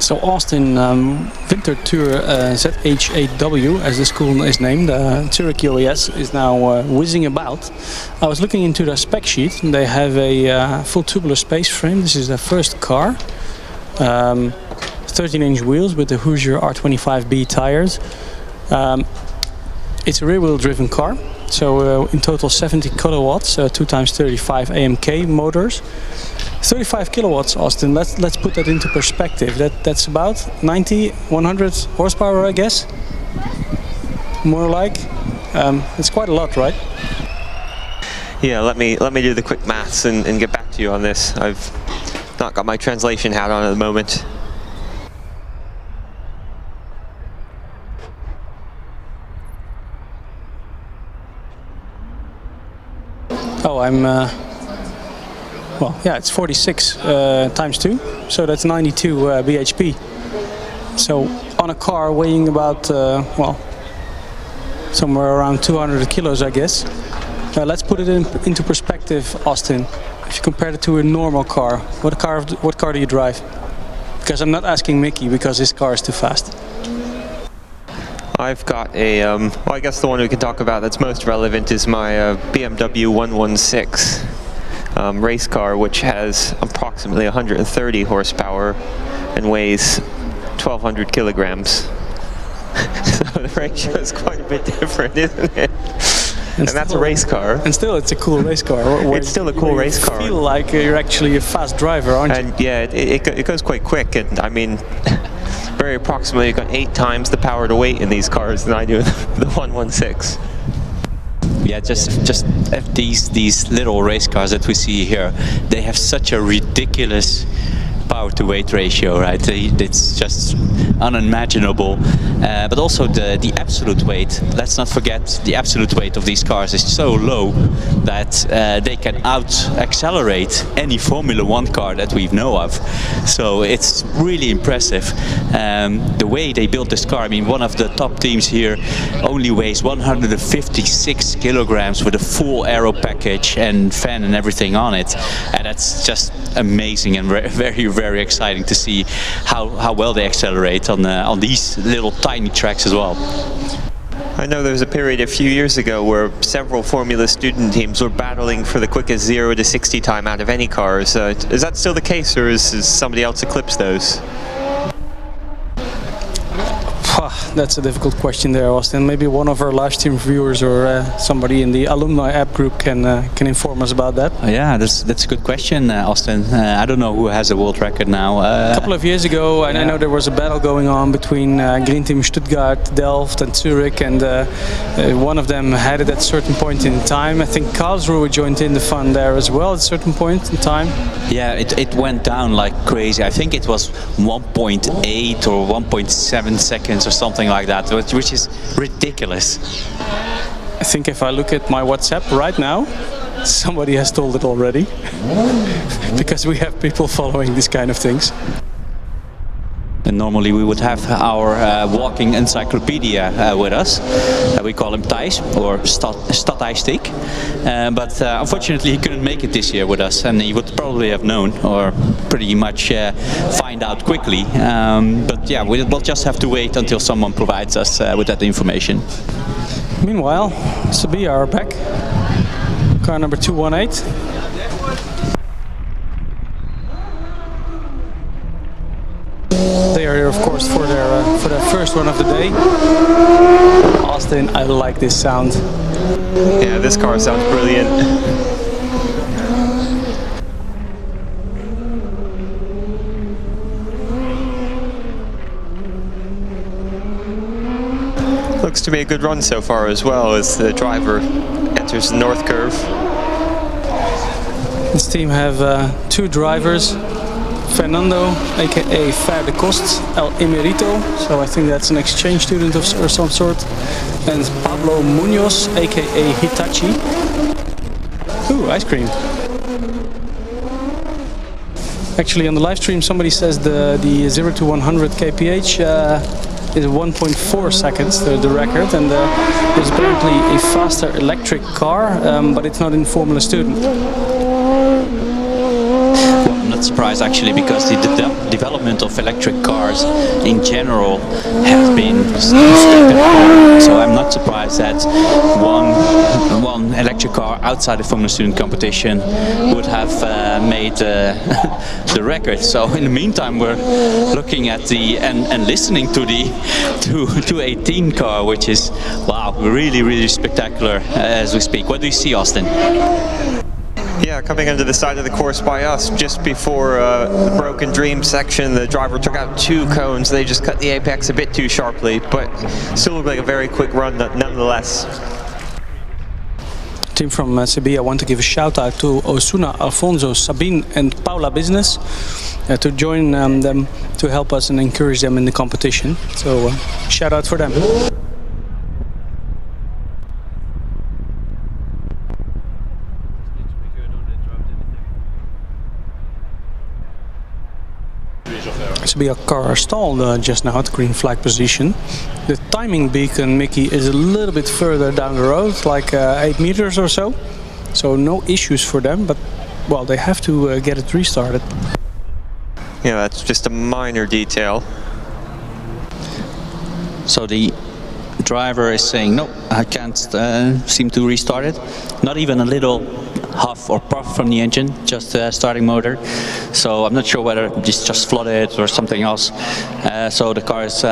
So Austin, Winter Tour ZH8W, as the school is named, Zurich UAS, is now whizzing about. I was looking into the spec sheet, and they have a full tubular space frame. This is their first car. 13-inch wheels with the Hoosier R25B tires. It's a rear-wheel driven car, so in total 70 kilowatts, 2 × 35 AMK motors. 35 kilowatts, Austin, let's put that into perspective. That's about 90, 100 horsepower, I guess. More like. It's quite a lot, right? Yeah, let me do the quick maths and get back to you on this. I've not got my translation hat on at the moment. Well, it's 46 times 2, so that's 92 bhp. So on a car weighing about, somewhere around 200 kilos, I guess. Let's put it into perspective, Austin. If you compare it to a normal car, what car do you drive? Because I'm not asking Mickey because his car is too fast. I've got a, I guess the one we can talk about that's most relevant is my BMW 116 race car, which has approximately 130 horsepower and weighs 1,200 kilograms. So the ratio is quite a bit different, isn't it? And that's a race car. And still, it's a cool race car. It's still a cool race car. You feel like you're actually a fast driver, aren't you? And yeah, it goes quite quick. And I mean, very approximately, you've got 8 times the power to weight in these cars than I do in the 116. Yeah, just these little race cars that we see here, they have such a ridiculous power to weight ratio, right? It's just unimaginable. But also the absolute weight. Let's not forget the absolute weight of these cars is so low that they can out-accelerate any Formula 1 car that we know of. So it's really impressive. The way they built this car, I mean, one of the top teams here only weighs 156 kilograms with a full aero package and fan and everything on it. And that's just amazing and very, very exciting to see how well they accelerate on these little tiny tracks as well. I know there was a period a few years ago where several Formula student teams were battling for the quickest 0 to 60 time out of any cars. Is that still the case, or is somebody else eclipsed those? That's a difficult question there, Austin. Maybe one of our live stream viewers or somebody in the alumni app group can inform us about that. Yeah, that's a good question, Austin. I don't know who has a world record now. A couple of years ago, and I know there was a battle going on between Green Team Stuttgart, Delft and Zurich, and one of them had it at a certain point in time. I think Karlsruhe joined in the fun there as well at a certain point in time. Yeah, it went down like crazy. I think it was 1.8 or 1.7 seconds or something like that, which is ridiculous. I think if I look at my WhatsApp right now, somebody has told it already. Because we have people following these kind of things. And normally we would have our walking encyclopedia with us. We call him Thijs, or Stadijstiek. But unfortunately he couldn't make it this year with us, and he would probably have known, or pretty much find out quickly. But yeah, we'll just have to wait until someone provides us with that information. Meanwhile, Sabia are back. Car number 218. They are here, of course, for their first run of the day. Austin, I like this sound. Yeah, this car sounds brilliant. Looks to be a good run so far as well, as the driver enters the north curve. This team have 2 drivers. Fernando, aka Fer de Kost, El Emerito, so I think that's an exchange student or some sort, and Pablo Munoz, aka Hitachi. Ooh, ice cream. Actually, on the live stream, somebody says the 0 to 100 kph is 1.4 seconds, the record, and there's apparently a faster electric car, but it's not in Formula Student. Surprised actually, because the development of electric cars in general has been spectacular. So I'm not surprised that one electric car outside the Formula Student competition would have made the record. So in the meantime, we're looking at and listening to the 218 car, which is wow, really spectacular as we speak. What do you see, Austin? Yeah, coming into the side of the course by us just before the Broken Dream section, the driver took out 2 cones. They just cut the apex a bit too sharply, but still looked like a very quick run nonetheless. Team from Sevilla, I want to give a shout out to Osuna, Alfonso, Sabine and Paula Business to join them to help us and encourage them in the competition. So shout out for them. Sevilla car stalled just now at green flag position. The timing beacon, Mickey, is a little bit further down the road, like 8 meters or so. So no issues for them, but well, they have to get it restarted. Yeah, that's just a minor detail. So the driver is saying, no, I can't seem to restart it. Not even a little huff or puff from the engine, just starting motor. So I'm not sure whether it's just flooded or something else. So the car is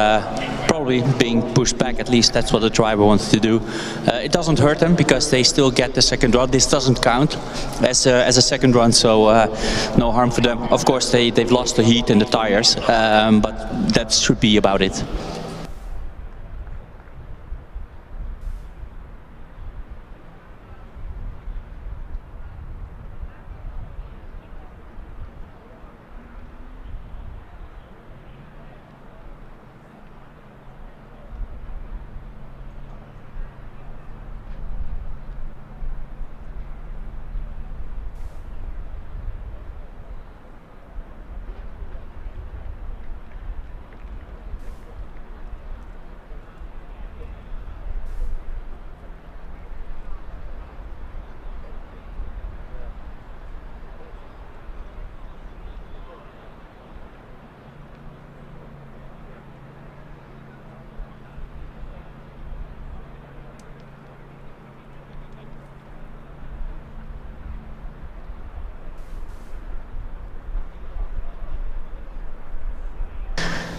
probably being pushed back, at least that's what the driver wanted to do. It doesn't hurt them because they still get the second run. This doesn't count as a second run, so no harm for them. Of course, they've lost the heat in the tires, but that should be about it.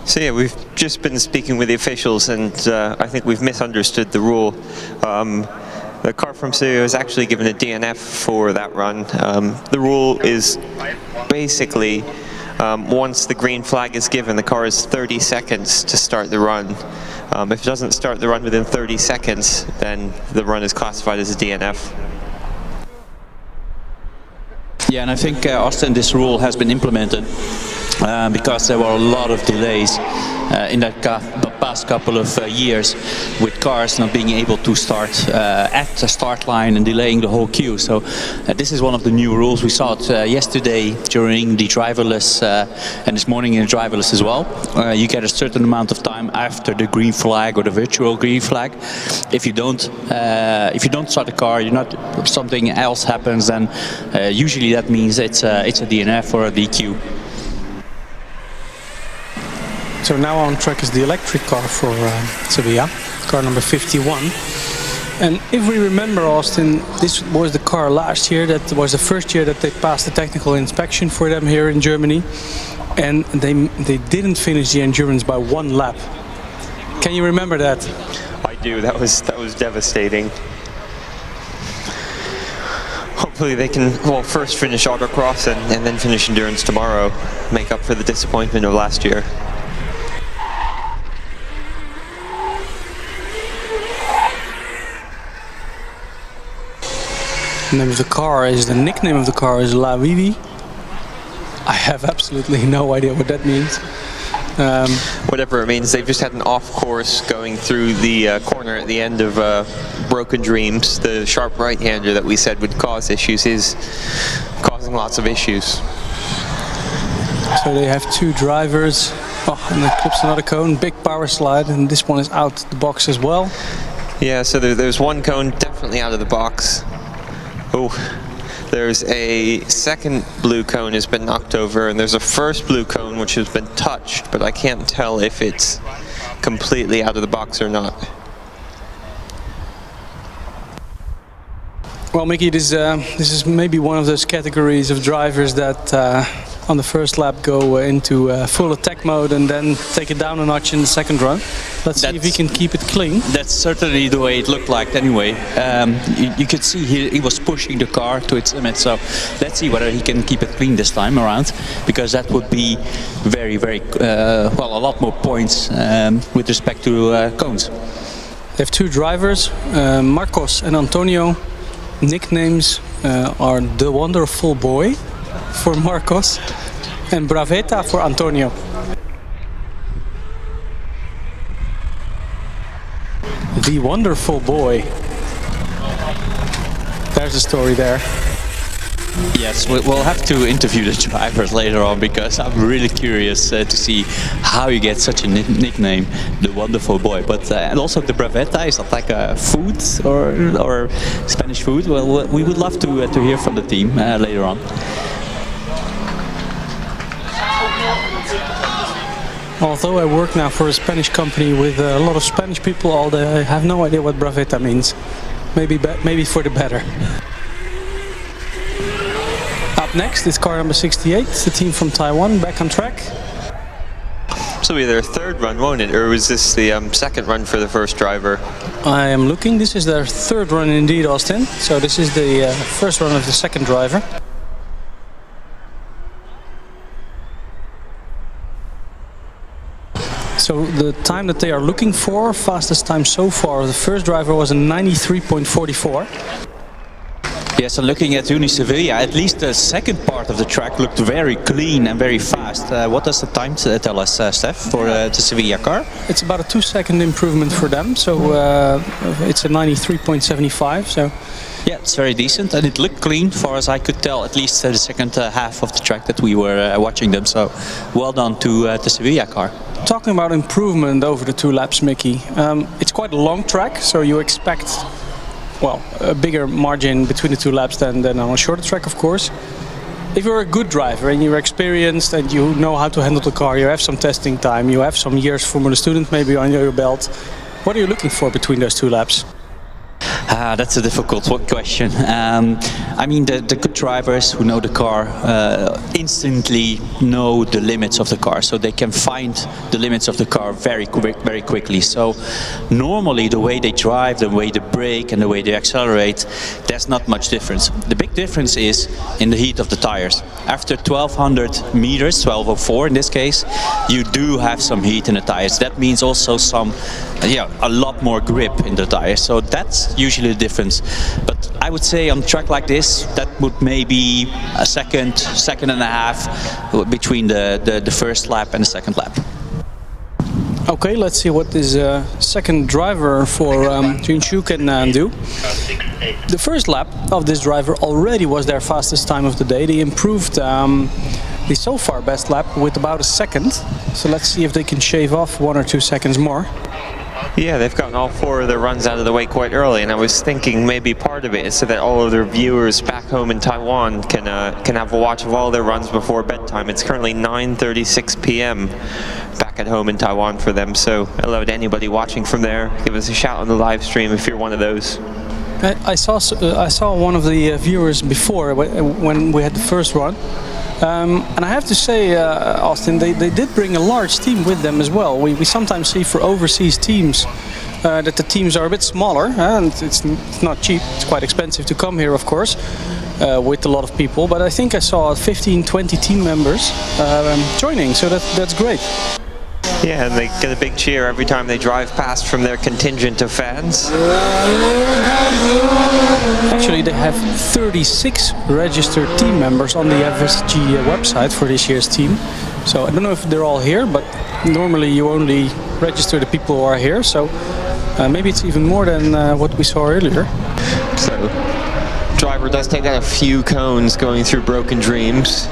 So yeah, we've just been speaking with the officials, and I think we've misunderstood the rule. The car from Sevilla was actually given a DNF for that run. The rule is basically once the green flag is given, the car has 30 seconds to start the run. If it doesn't start the run within 30 seconds, then the run is classified as a DNF. Yeah, and I think, Austin, this rule has been implemented because there were a lot of delays in the past couple of years with cars not being able to start at the start line and delaying the whole queue. So this is one of the new rules. We saw it yesterday during the driverless and this morning in the driverless as well. You get a certain amount of time after the green flag or the virtual green flag. If you don't start the car, something else happens, then usually that means it's a DNF or a DQ. So now on track is the electric car for Sevilla, car number 51. And if we remember, Austin, this was the car last year, that was the first year that they passed the technical inspection for them here in Germany. And they didn't finish the endurance by 1 lap. Can you remember that? I do, that was devastating. Hopefully they can, first finish Autocross and then finish endurance tomorrow, make up for the disappointment of last year. The name of the car is, the nickname of the car is La Vivi. I have absolutely no idea what that means. Whatever it means, they've just had an off course going through the corner at the end of Broken Dreams. The sharp right-hander that we said would cause issues is causing lots of issues. So they have 2 drivers. Oh, and it clips another cone, big power slide, and this one is out the box as well. Yeah, so there's 1 cone definitely out of the box. Oh, there's a second blue cone has been knocked over, and there's a first blue cone which has been touched, but I can't tell if it's completely out of the box or not. Well, Mickey, this is maybe one of those categories of drivers that on the first lap go into full attack mode and then take it down a notch in the second run. Let's see if he can keep it clean. That's certainly the way it looked like anyway. You could see he was pushing the car to its limit, so let's see whether he can keep it clean this time around, because that would be very, very, a lot more points with respect to cones. They have 2 drivers, Marcos and Antonio. Nicknames are The Wonderful Boy for Marcos and Braveta for Antonio. The Wonderful Boy. There's a story there. Yes, we'll have to interview the drivers later on because I'm really curious to see how you get such a nickname, the Wonderful Boy. But and also the Bravetta, is that like a food or Spanish food? Well, we would love to hear from the team later on. Although I work now for a Spanish company with a lot of Spanish people all day, I have no idea what Bravetta means. Maybe for the better. Up next is car number 68, the team from Taiwan, back on track. This will be their third run, won't it? Or was this the second run for the first driver? I am looking. This is their third run indeed, Austin. So this is the first run of the second driver. So the time that they are looking for, fastest time so far, the first driver was a 93.44. Yes, and looking at Uni Sevilla, at least the second part of the track looked very clean and very fast. What does the time tell us, Steph, for the Sevilla car? It's about a 2-second improvement for them, so it's a 93.75. So yeah, it's very decent, and it looked clean, far as I could tell, at least the second half of the track that we were watching them. So well done to the Sevilla car. Talking about improvement over the 2 laps, Mickey, it's quite a long track, so you expect, well, a bigger margin between the 2 laps than on a shorter track, of course. If you're a good driver and you're experienced and you know how to handle the car, you have some testing time, you have some years Formula student maybe on your belt, what are you looking for between those 2 laps? That's a difficult question. I mean, the good drivers who know the car instantly know the limits of the car, so they can find the limits of the car very quickly. So normally the way they drive, the way they brake and the way they accelerate, there's not much difference. The big difference is in the heat of the tires. After 1200 meters, 1204 in this case, you do have some heat in the tires. That means also a lot more grip in the tires. So that's usually the difference. But I would say on a track like this, that would maybe a second and a half between the first lap and the second lap. Okay, let's see what this second driver for Jinshu can do. The first lap of this driver already was their fastest time of the day. They improved the so far best lap with about a second. So let's see if they can shave off 1 or 2 seconds more. Yeah, they've gotten all 4 of their runs out of the way quite early, and I was thinking maybe part of it is so that all of their viewers back home in Taiwan can have a watch of all their runs before bedtime. It's currently 9:36 p.m. back at home in Taiwan for them, so hello to anybody watching from there. Give us a shout on the live stream if you're one of those. I saw one of the viewers before when we had the first run. And I have to say, Austin, they did bring a large team with them as well. We sometimes see for overseas teams that the teams are a bit smaller, and it's not cheap. It's quite expensive to come here, of course, with a lot of people. But I think I saw 15, 20 team members joining, so that's great. Yeah, and they get a big cheer every time they drive past from their contingent of fans. Actually, they have 36 registered team members on the FSG website for this year's team. So I don't know if they're all here, but normally you only register the people who are here. So maybe it's even more than what we saw earlier. So, driver does take out a few cones going through Broken Dreams.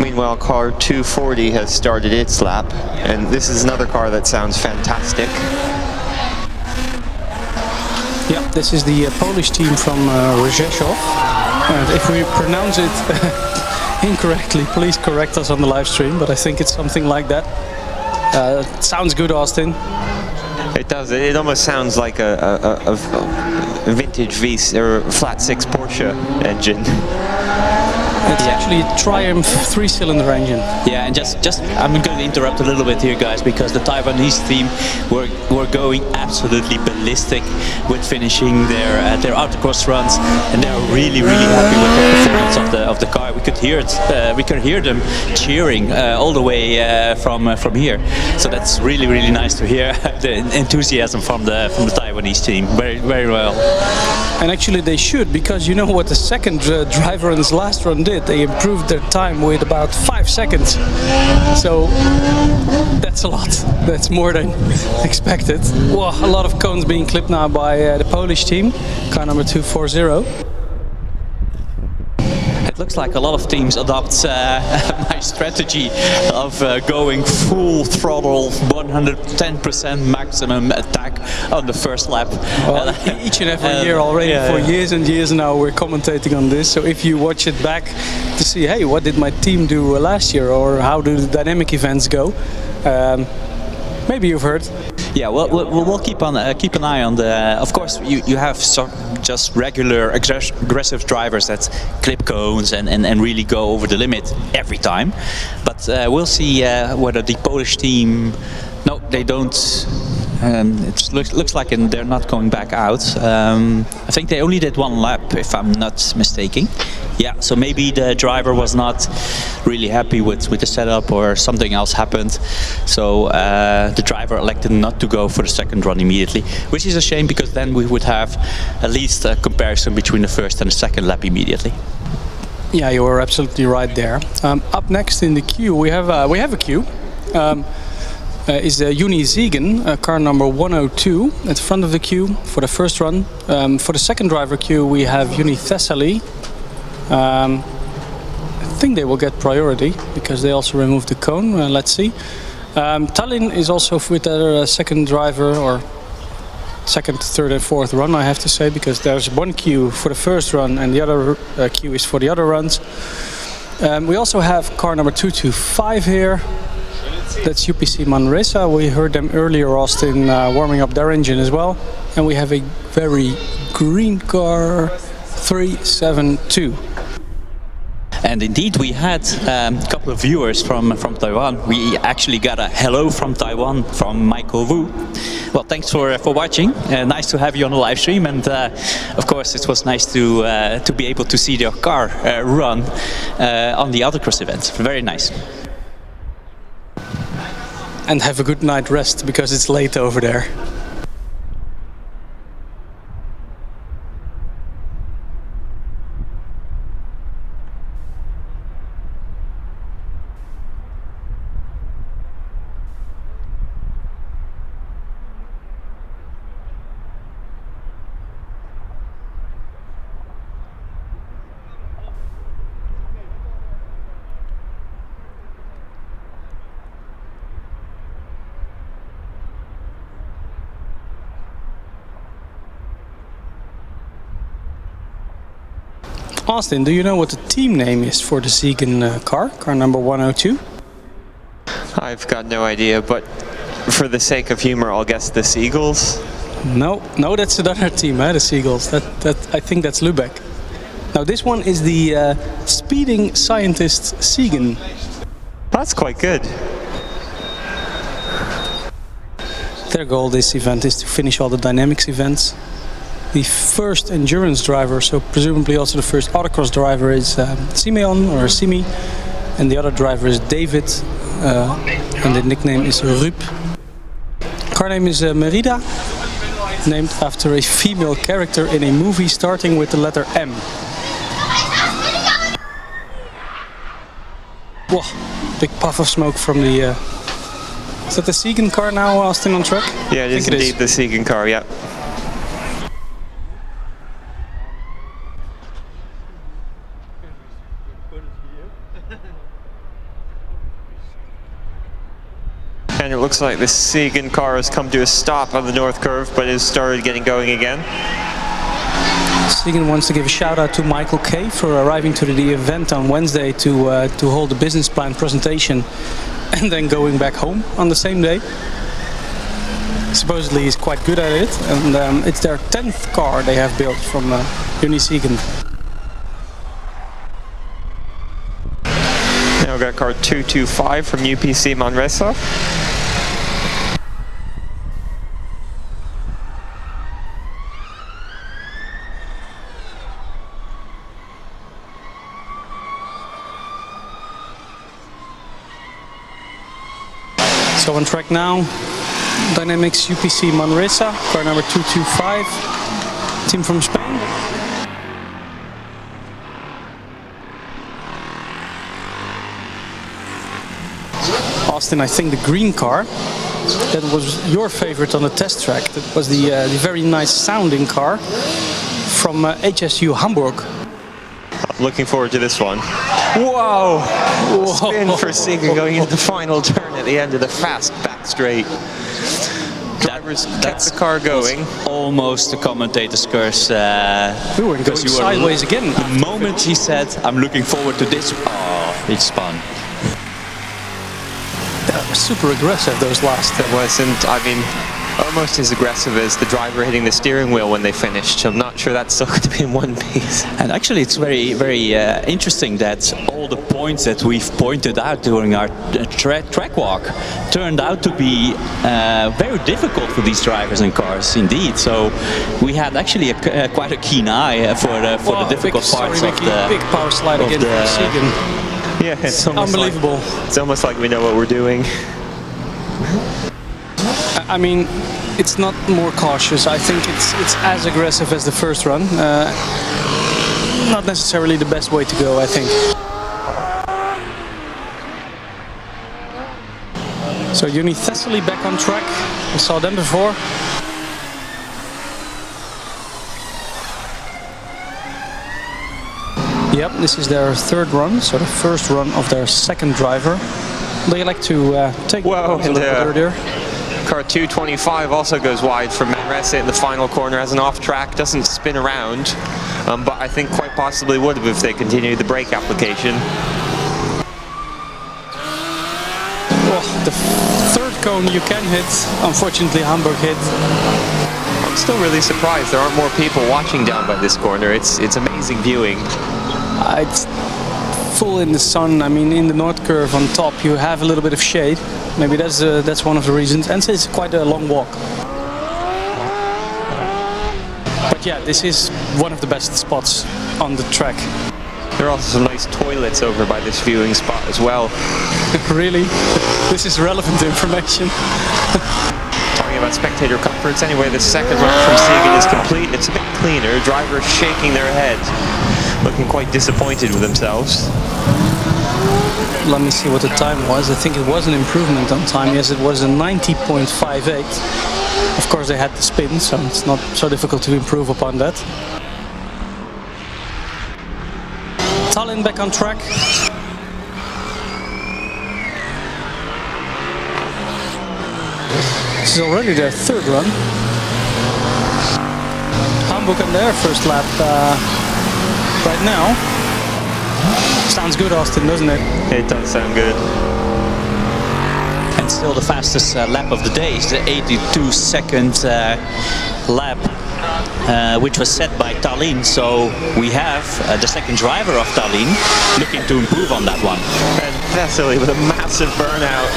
Meanwhile, car 240 has started its lap, and this is another car that sounds fantastic. Yeah, this is the Polish team from Rzeszów. And if we pronounce it incorrectly, please correct us on the live stream, but I think it's something like that. Sounds good, Austin. It does. It almost sounds like a vintage V or flat 6 Porsche engine. It's actually a Triumph 3-cylinder engine. Yeah, and just I'm going to interrupt a little bit here, guys, because the Taiwanese team were going absolutely ballistic with finishing their autocross runs, and they're really happy with the performance of the car. We could hear it. We could hear them cheering all the way from here. So that's really nice to hear the enthusiasm from the Taiwanese team. Very well. And actually they should, because you know what the second driver in his last run did? They improved their time with about 5 seconds. So that's a lot. That's more than expected. Well, a lot of cones being clipped now by the Polish team, car number 240. looks like a lot of teams adopt my strategy of going full throttle, 110% maximum attack on the first lap. Well, each and every year already, for years and years now, we're commentating on this. So if you watch it back to see, hey, what did my team do last year, or how do the dynamic events go? Maybe you've heard. Yeah, well, we'll keep an eye on the. Of course, you have some just regular aggressive drivers that clip cones and really go over the limit every time. But we'll see whether the Polish team. No, they don't. It looks like they're not going back out. I think they only did one lap, if I'm not mistaken. Yeah, so maybe the driver was not really happy with the setup, or something else happened. So the driver elected not to go for the second run immediately, which is a shame, because then we would have at least a comparison between the first and the second lap immediately. Yeah, you were absolutely right there. Up next in the queue, we have a queue. Is Uni Ziegen, car number 102, at the front of the queue for the first run. For the second driver queue, we have Uni Thessaly. I think they will get priority because they also removed the cone. Let's see. Tallinn is also with their second driver, or second, third and fourth run, I have to say, because there's one queue for the first run and the other queue is for the other runs. We also have car number 225 here. That's UPC Manresa. We heard them earlier, Austin, warming up their engine as well. And we have a very green car, 372. And indeed, we had a couple of viewers from Taiwan. We actually got a hello from Taiwan from Michael Wu. Well, thanks for watching. Nice to have you on the live stream, and of course, it was nice to be able to see your car run on the Autocross event. Very nice. And have a good night rest, because it's late over there. Austin, do you know what the team name is for the Ziegen car number 102? I've got no idea, but for the sake of humor, I'll guess the Seagulls. No, that's another team, the Seagulls. That I think that's Lübeck. Now this one is the Speeding Scientist Ziegen. That's quite good. Their goal this event is to finish all the dynamics events. The first endurance driver, so presumably also the first autocross driver, is Simeon or Simi, and the other driver is David, and the nickname is Rup. Car name is Merida, named after a female character in a movie starting with the letter M. Whoa, big puff of smoke from the... Is that the Ziegen car now, Austin, on track? Yeah, it is indeed the Ziegen car, yeah. And it looks like the Ziegen car has come to a stop on the north curve, but has started getting going again. Ziegen wants to give a shout out to Michael Kay for arriving to the event on Wednesday to hold a business plan presentation and then going back home on the same day. Supposedly he's quite good at it, and it's their 10th car they have built from Uni Ziegen. Now we've got car 225 from UPC Manresa. So on track now, Dynamics UPC Manresa, car number 225, team from Spain. Austin, I think the green car, that was your favorite on the test track. That was the very nice sounding car from HSU Hamburg. looking forward to this one. Whoa! Spin for Sagan going into the final turn at the end of the fast back straight. Drivers kept the car going. Almost the commentator's curse. We were going sideways again. The moment he said, "I'm looking forward to this," oh, it spun. They were super aggressive, those last. It wasn't, I mean, almost as aggressive as the driver hitting the steering wheel when they finished. I'm not sure that's still going to be in one piece. And actually, it's very, very interesting that all the points that we've pointed out during our track walk turned out to be very difficult for these drivers and cars, indeed. So we had actually quite a keen eye for the difficult parts of the big power slide again from Sagan. Yeah, it's almost unbelievable. It's almost like we know what we're doing. I mean, it's not more cautious. I think it's as aggressive as the first run. Not necessarily the best way to go, I think. So Uni Thessaly back on track. We saw them before. Yep, this is their third run, so the first run of their second driver. They like to take Whoa, a little bit earlier. Car 225 also goes wide from Manresa in the final corner as an off-track, doesn't spin around, but I think quite possibly would have if they continued the brake application. Well, the third cone you can hit, unfortunately Hamburg hit. I'm still really surprised there aren't more people watching down by this corner. It's amazing viewing. It's full in the sun. I mean, in the North Curve on top you have a little bit of shade. Maybe that's one of the reasons. And it's quite a long walk. But yeah, this is one of the best spots on the track. There are also some nice toilets over by this viewing spot as well. Really? This is relevant information. Talking about spectator comforts, anyway, the second run from Sagan is complete. It's a bit cleaner. Drivers shaking their heads, looking quite disappointed with themselves. Let me see what the time was. I think it was an improvement on time. Yes, it was a 90.58. Of course, they had the spin, so it's not so difficult to improve upon that. Tallinn back on track. This is already their third run. Hamburg on their first lap right now. Sounds good, Austin, doesn't it? It does sound good. And still the fastest lap of the day is the 82-second lap, which was set by Tallinn. So we have the second driver of Tallinn looking to improve on that one. And Thessaly with a massive burnout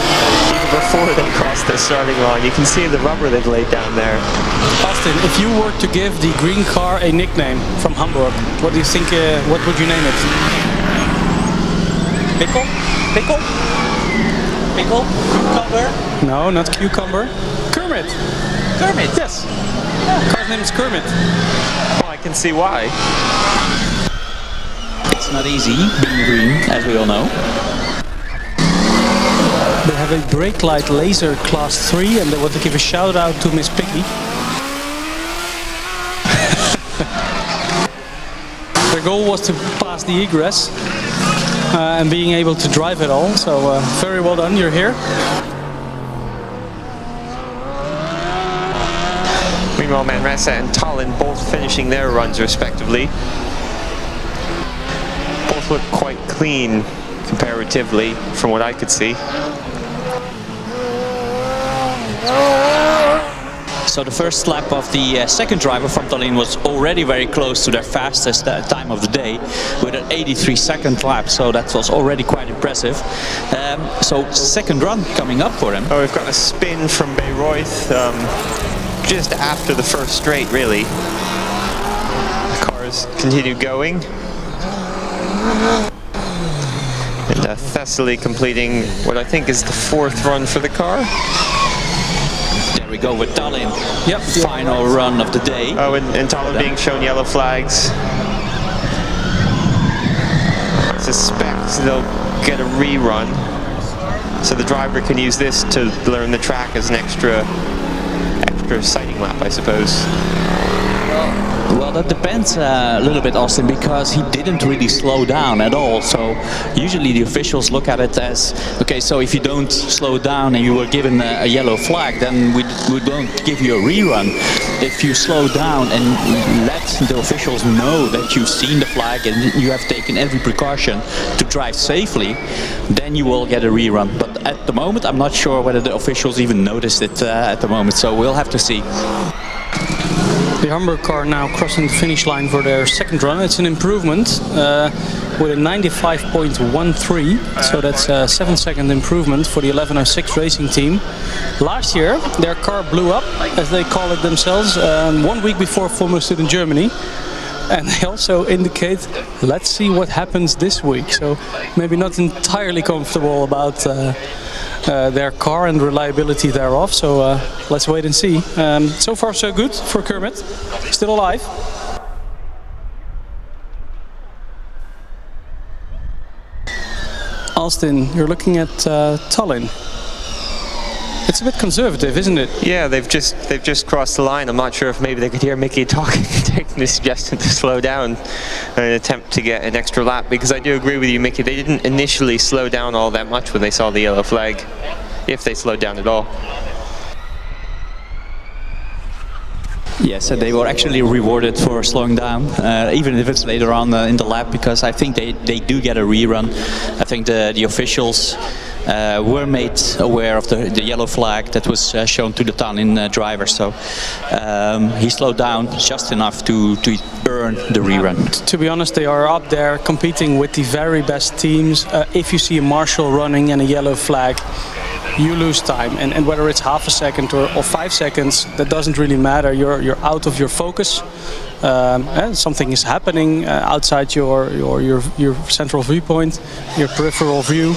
even before they crossed the starting line. You can see the rubber they've laid down there. Austin, if you were to give the green car a nickname from Hamburg, what do you think? What would you name it? Pickle? Pickle? Pickle? Cucumber? No, not cucumber. Kermit. Kermit, yes. Yeah, car's name is Kermit. Well, I can see why. It's not easy being green, as we all know. They have a brake light laser class 3 and they want to give a shout out to Miss Piggy. Their goal was to pass the egress and being able to drive it all, so very well done, you're here. Meanwhile, Manresa and Tallinn both finishing their runs respectively. Both look quite clean comparatively from what I could see. So the first lap of the second driver from Tallinn was already very close to their fastest time of the day with an 83-second lap, so that was already quite impressive. So second run coming up for him. Oh, we've got a spin from Bayreuth just after the first straight, really. The cars continue going. And Thessaly completing what I think is the fourth run for the car. There we go with Tallinn. Yep. Final run of the day. Oh, and Tallinn being shown yellow flags. I suspect they'll get a rerun. So the driver can use this to learn the track as an extra sighting lap, I suppose. Well, that depends a little bit, Austin, because he didn't really slow down at all. So usually the officials look at it as, okay, so if you don't slow down and you were given a yellow flag, then we don't give you a rerun. If you slow down and let the officials know that you've seen the flag and you have taken every precaution to drive safely, then you will get a rerun. But at the moment, I'm not sure whether the officials even noticed it at the moment, so we'll have to see. The Hamburg car now crossing the finish line for their second run. It's an improvement with a 95.13, so that's a 7-second improvement for the 1106 racing team. Last year, their car blew up, as they call it themselves, 1 week before Formula Student Germany. And they also indicate, let's see what happens this week. So maybe not entirely comfortable about their car and reliability thereof. So let's wait and see. So far so good for Kermit, still alive. Austin, you're looking at Tallinn. It's a bit conservative, isn't it? Yeah, they've just crossed the line. I'm not sure if maybe they could hear Mickey talking, taking the suggestion to slow down in an attempt to get an extra lap, because I do agree with you, Mickey, they didn't initially slow down all that much when they saw the yellow flag, if they slowed down at all. Yes, they were actually rewarded for slowing down, even if it's later on in the lap, because I think they do get a rerun. I think the officials were made aware of the yellow flag that was shown to the Tallinn driver, so he slowed down just enough to earn the rerun. To be honest, they are up there competing with the very best teams. If you see a marshal running and a yellow flag, you lose time, and whether it's half a second or 5 seconds, that doesn't really matter. You're out of your focus. Something is happening outside your central viewpoint, your peripheral view.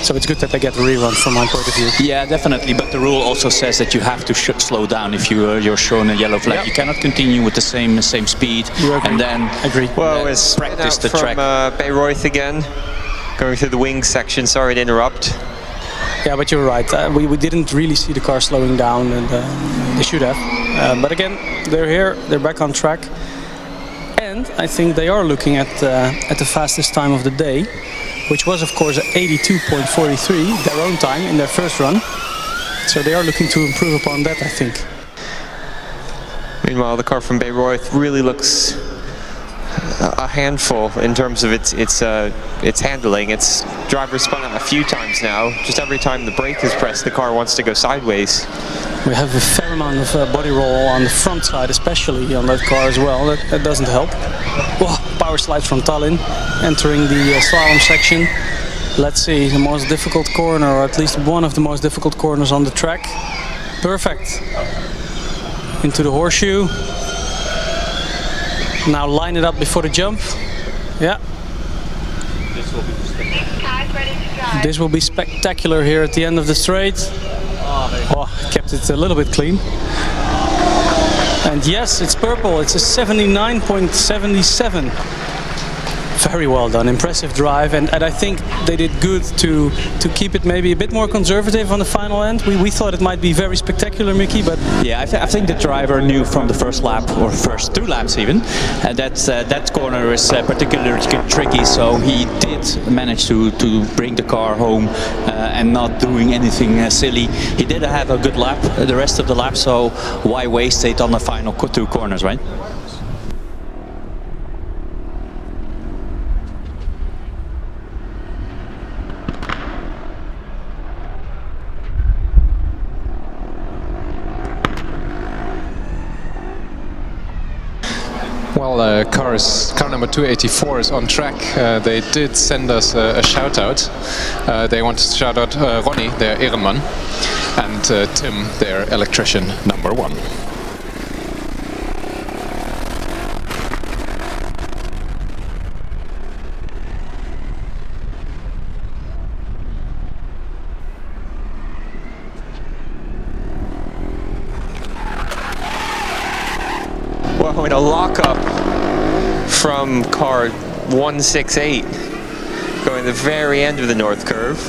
So it's good that they get a rerun from my point of view. Yeah, definitely. But the rule also says that you have to slow down if you're shown a yellow flag. Yep. You cannot continue with the same speed and then practice the track. Bayreuth again, going through the wings section. Sorry to interrupt. Yeah, but you're right. We didn't really see the car slowing down, and they should have. But again, they're here. They're back on track, and I think they are looking at the fastest time of the day, which was, of course, 82.43, their own time in their first run. So they are looking to improve upon that, I think. Meanwhile, the car from Bayreuth really looks a handful in terms of its handling. Its driver spun out a few times now. Just every time the brake is pressed, the car wants to go sideways. We have a fair amount of body roll on the front side, especially on that car as well. That doesn't help. Oh, power slide from Tallinn, entering the slalom section. Let's see, the most difficult corner, or at least one of the most difficult corners on the track. Perfect. Into the horseshoe. Now line it up before the jump. Yeah. This will be spectacular here at the end of the straight. Oh, kept it a little bit clean. And yes, it's purple. It's a 79.77. Very well done, impressive drive, and I think they did good to keep it maybe a bit more conservative on the final end. We thought it might be very spectacular, Mickey, but yeah, I think the driver knew from the first lap, or first 2 laps even, that corner is particularly tricky. So he did manage to bring the car home and not doing anything silly. He did have a good lap, the rest of the lap, so why waste it on the final 2 corners, right? Well, car number 284 is on track. They did send us a shout out. They wanted to shout out Ronnie, their Ehrenmann, and Tim, their electrician number 1. Well, in a lockup from car 168, going the very end of the north curve.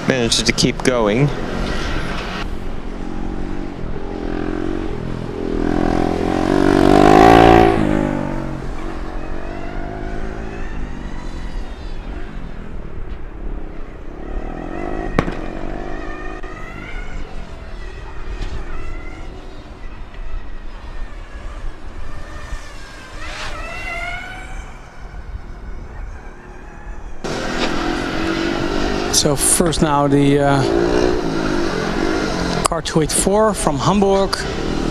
Managed to keep going. So first now the car 284 from Hamburg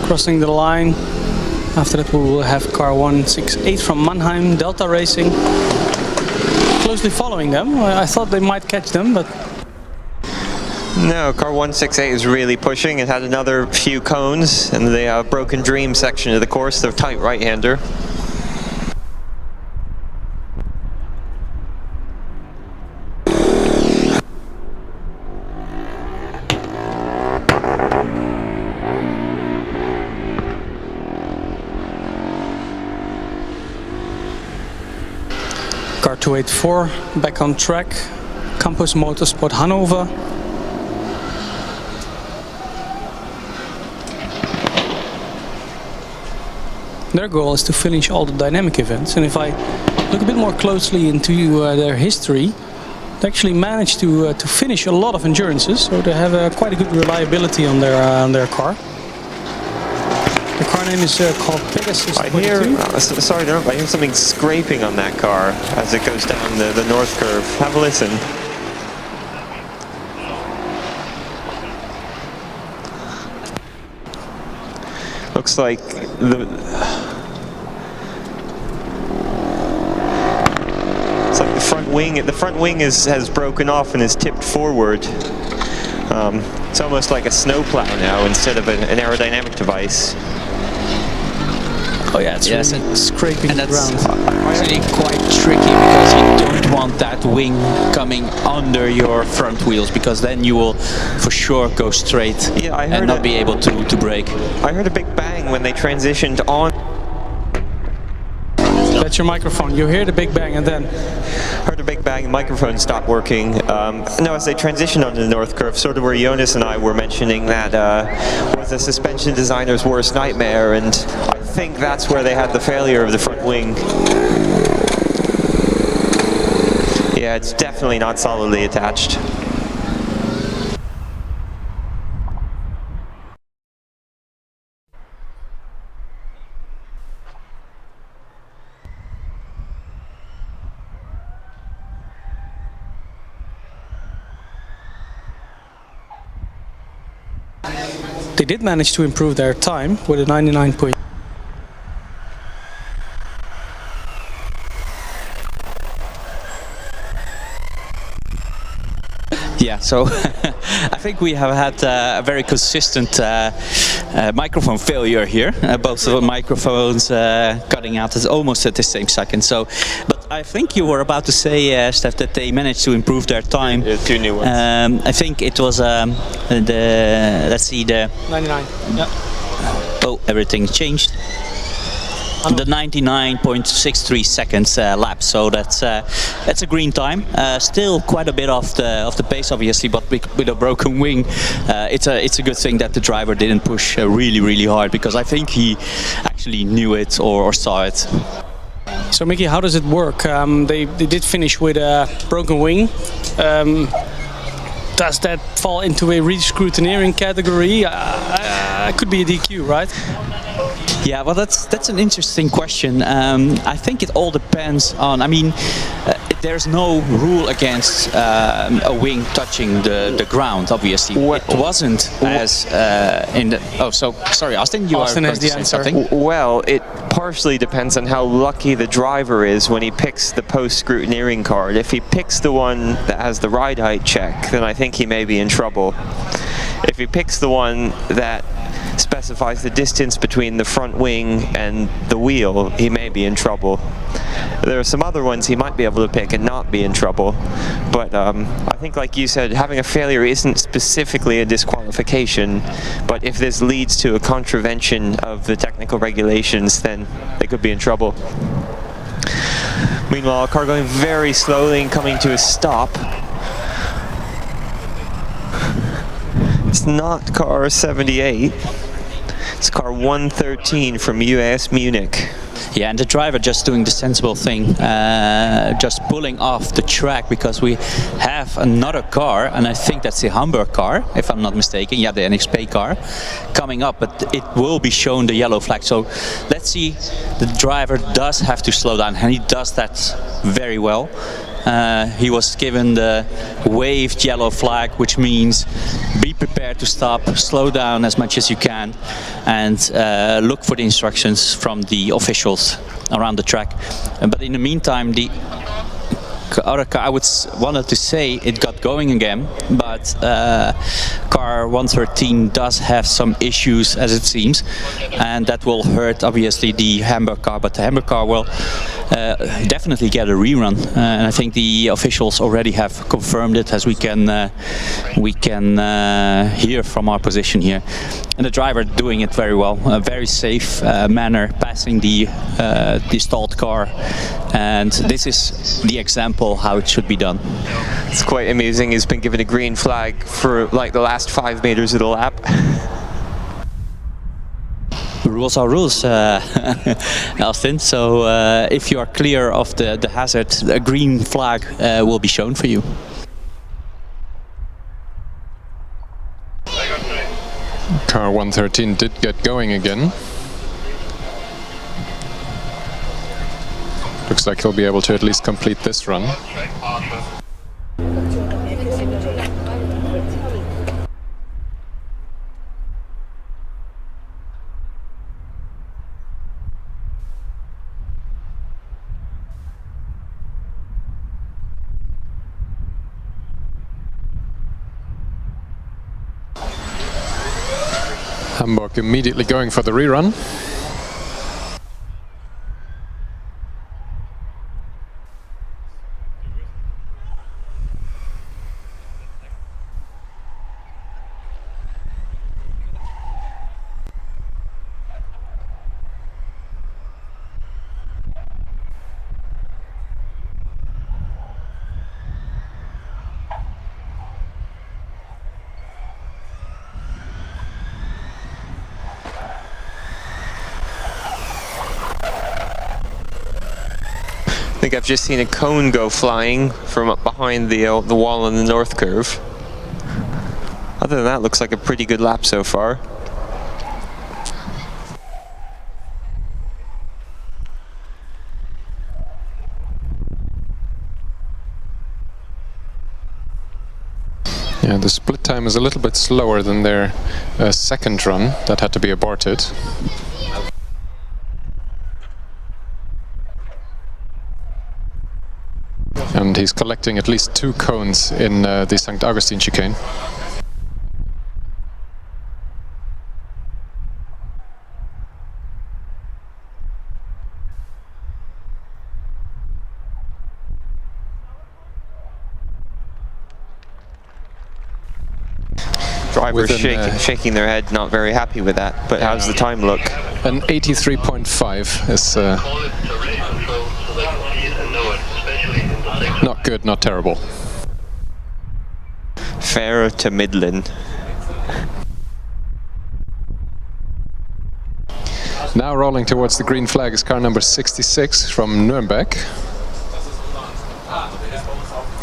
crossing the line. After that we will have car 168 from Mannheim, Delta Racing. Closely following them. I thought they might catch them, but... No, car 168 is really pushing. It had another few cones in the Broken Dream section of the course. They're tight right-hander. Car 284 back on track. Campus Motorsport Hanover. Their goal is to finish all the dynamic events, and if I look a bit more closely into their history, they actually managed to finish a lot of endurances, so they have quite a good reliability on their car. The car name is called Pegasus 22. Sorry, I hear something scraping on that car as it goes down the north curve. Have a listen. Looks like the front wing. The front wing has broken off and is tipped forward. It's almost like a snowplow now instead of an aerodynamic device. Oh yeah, it's really scraping the ground. Actually quite tricky because you don't want that wing coming under your front wheels, because then you will for sure go straight and not be able to brake. I heard a big bang when they transitioned on. That's your microphone. You hear the big bang and then... Heard a big bang, the microphone stopped working. No, as they transitioned onto the north curve, sort of where Jonas and I were mentioning that was a suspension designer's worst nightmare, and I think that's where they had the failure of the front wing. Yeah, it's definitely not solidly attached. They did manage to improve their time with a 99 point. Yeah, so I think we have had a very consistent microphone failure here. Both of the microphones cutting out almost at the same second. So, but I think you were about to say, Steph, that they managed to improve their time. Yeah, two new ones. I think it was let's see, the 99. Yeah. Oh, everything changed. The 99.63 seconds lap, so that's a green time. Still quite a bit off the pace, obviously, but with a broken wing, it's a good thing that the driver didn't push really hard, because I think he actually knew it or saw it. So Mickey, how does it work? They did finish with a broken wing. Does that fall into a re-scrutineering category? It could be a DQ, right? Yeah, well, that's an interesting question. I think it all depends on. I mean, there's no rule against a wing touching the ground. Obviously, it wasn't as in the. Oh, so sorry, Austin. Austin has the answer. Well, it partially depends on how lucky the driver is when he picks the post-scrutineering card. If he picks the one that has the ride height check, then I think he may be in trouble. If he picks the one that specifies the distance between the front wing and the wheel, he may be in trouble. There are some other ones he might be able to pick and not be in trouble, but I think, like you said, having a failure isn't specifically a disqualification, but if this leads to a contravention of the technical regulations, then they could be in trouble. Meanwhile, a car going very slowly and coming to a stop. It's not car 78, it's car 113 from US Munich. Yeah, and the driver just doing the sensible thing, just pulling off the track, because we have another car, and I think that's the Hamburg car, if I'm not mistaken. Yeah, the NXP car coming up, but it will be shown the yellow flag. So let's see, the driver does have to slow down, and he does that very well. He was given the waved yellow flag, which means be prepared to stop, slow down as much as you can, and look for the instructions from the officials around the track. But in the meantime, the other car, I wanted to say it got going again, but car 113 does have some issues, as it seems, and that will hurt obviously the Hamburg car, but the Hamburg car will definitely get a rerun, and I think the officials already have confirmed it, as we can hear from our position here. And the driver doing it very well, a very safe manner, passing the stalled car, and this is the example how it should be done. It's quite amusing. He's been given a green flag for like the last 5 meters of the lap. Rules are rules, Austin. So if you are clear of the hazard, a green flag will be shown for you. Car 113 did get going again. Looks like he'll be able to at least complete this run. Hamburg immediately going for the rerun. I think I've just seen a cone go flying from up behind the wall on the north curve. Other than that, looks like a pretty good lap so far. Yeah, the split time is a little bit slower than their second run that had to be aborted. And he's collecting at least 2 cones in the St. Augustine chicane. Drivers shaking their head, not very happy with that. But how's the time look? An 83.5 is not good, not terrible. Fair to middling. Now rolling towards the green flag is car number 66 from Nuremberg.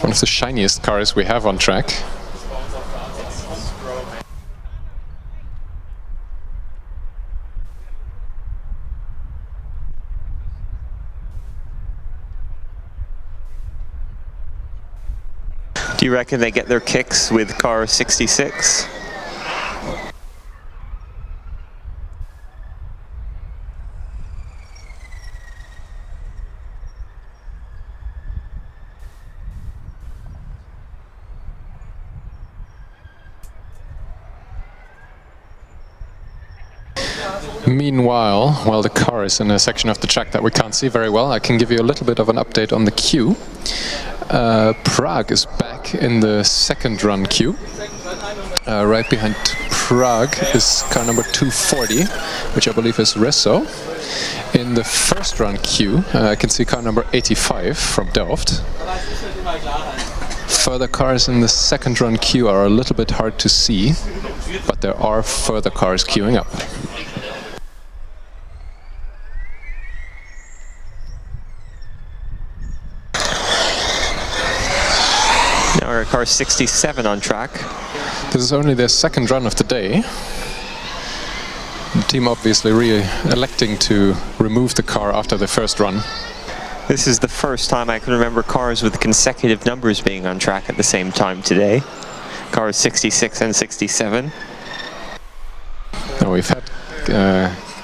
One of the shiniest cars we have on track. Do you reckon they get their kicks with car 66? Meanwhile, while the car is in a section of the track that we can't see very well, I can give you a little bit of an update on the queue. Prague is back in the second run queue. Right behind Prague is car number 240, which I believe is Resso. In the first run queue, I can see car number 85 from Delft. Further cars in the second run queue are a little bit hard to see, but there are further cars queuing up. Now we're at car 67 on track. This is only their second run of the day. The team obviously electing to remove the car after the first run. This is the first time I can remember cars with consecutive numbers being on track at the same time today. Cars 66 and 67. Now we've had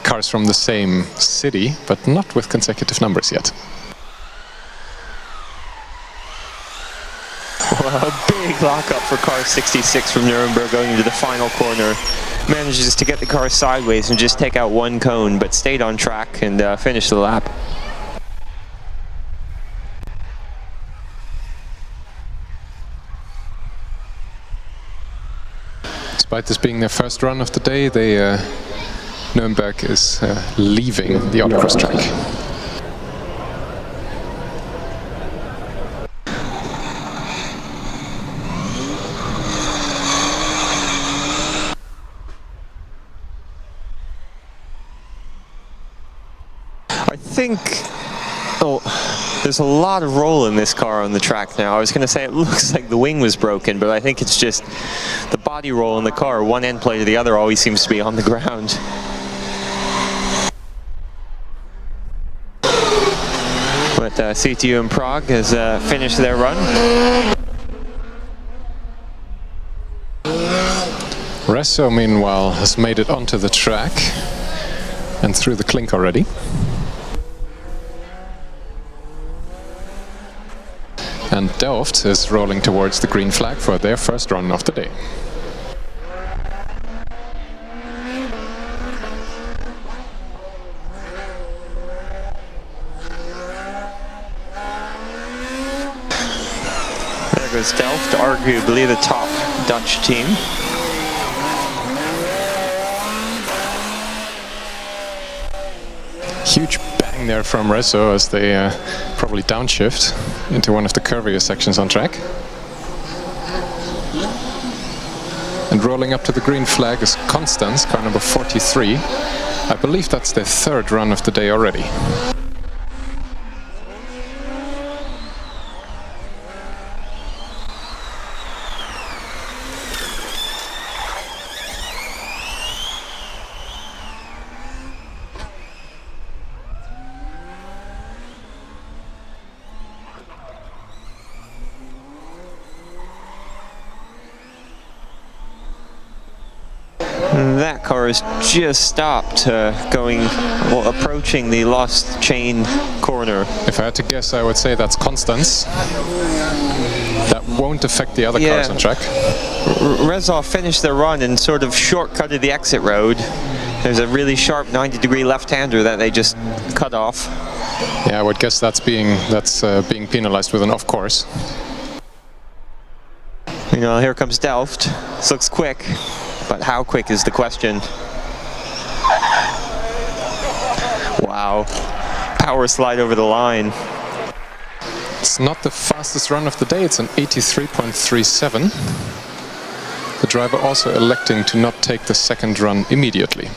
cars from the same city, but not with consecutive numbers yet. Well, a big lockup for car 66 from Nuremberg going into the final corner. Manages to get the car sideways and just take out one cone, but stayed on track and finished the lap. Despite this being their first run of the day, Nuremberg is leaving the Autocross track. I think there's a lot of roll in this car on the track now. I was going to say it looks like the wing was broken, but I think it's just the body roll in the car. One end plate to the other always seems to be on the ground. But CTU in Prague has finished their run. Resso, meanwhile, has made it onto the track and through the clink already. And Delft is rolling towards the green flag for their first run of the day. There goes Delft, arguably the top Dutch team. Huge bang there from Resso as they probably downshift into one of the curvier sections on track. And rolling up to the green flag is Constance, car number 43. I believe that's their third run of the day already. That car has just stopped approaching the lost chain corner. If I had to guess, I would say that's Constance. That won't affect the other cars on track. Rezov finished their run and sort of shortcutted the exit road. There's a really sharp 90-degree left-hander that they just cut off. Yeah, I would guess that's being penalized with an off course. You know, here comes Delft. This looks quick, but how quick is the question? Wow, power slide over the line. It's not the fastest run of the day, it's an 83.37. The driver also electing to not take the second run immediately.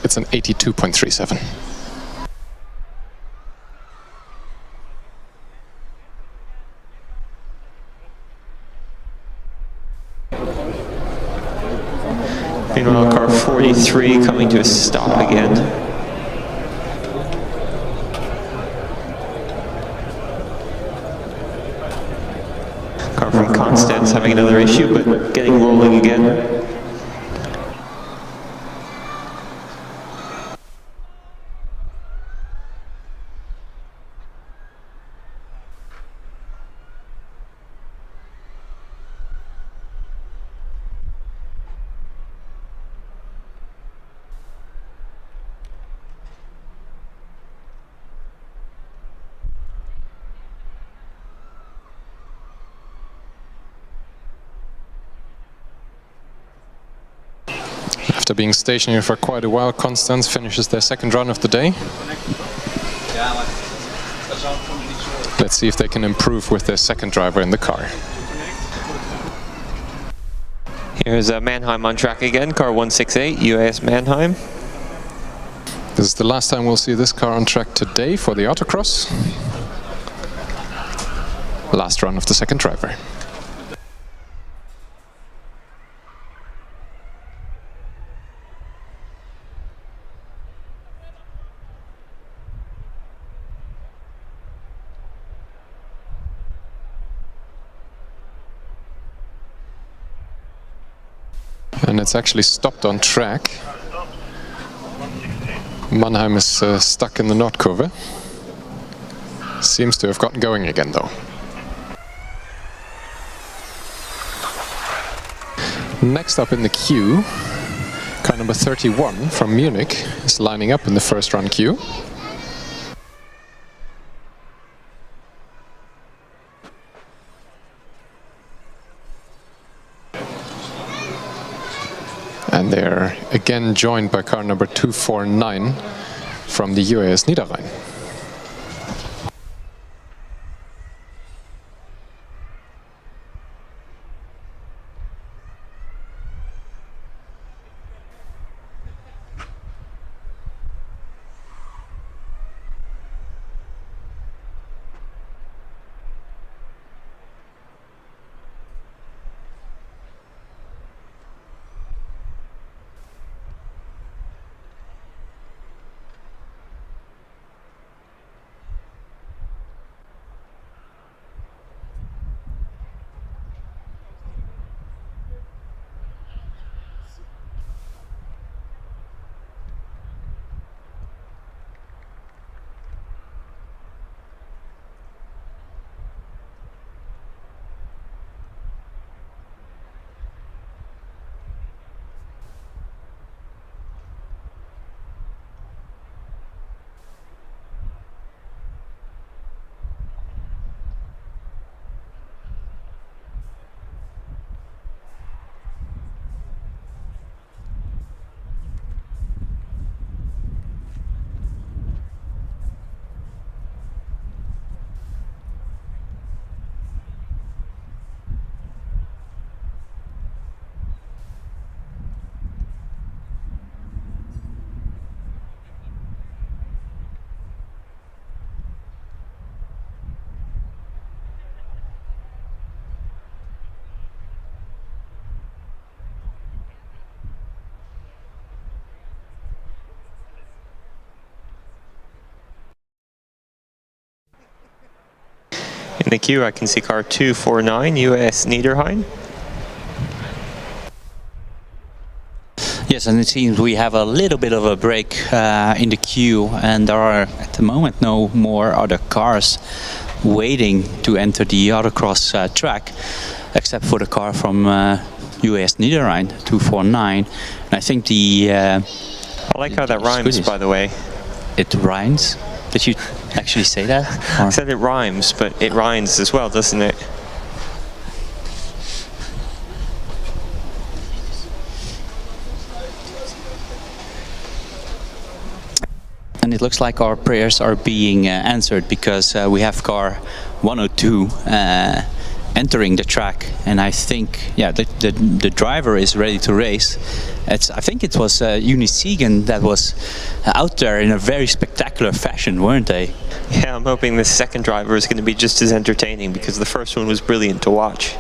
It's an 82.37. Meanwhile, car 43 coming to a stop again. Car from Constance having another issue, but getting rolling again. After being stationary for quite a while, Constance finishes their second run of the day. Let's see if they can improve with their second driver in the car. Here's Mannheim on track again, car 168, UAS Mannheim. This is the last time we'll see this car on track today for the Autocross. Last run of the second driver. And it's actually stopped on track. Mannheim is stuck in the Nordkurve. Seems to have gotten going again though. Next up in the queue, car number 31 from Munich is lining up in the first run queue. And they're again joined by car number 249 from the US Niederrhein. In the queue, I can see car 249, US Niederrhein. Yes, and it seems we have a little bit of a break in the queue, and there are at the moment no more other cars waiting to enter the Autocross track, except for the car from US Niederrhein, 249. And I think the... I like how that rhymes, by the way. It rhymes? Did you actually say that? Or? I said it rhymes, but it rhymes as well, doesn't it? And it looks like our prayers are being answered, because we have car 102 entering the track, and I think, yeah, the driver is ready to race. I think it was Unisiegen that was out there in a very spectacular fashion, weren't they? Yeah, I'm hoping this second driver is going to be just as entertaining, because the first one was brilliant to watch.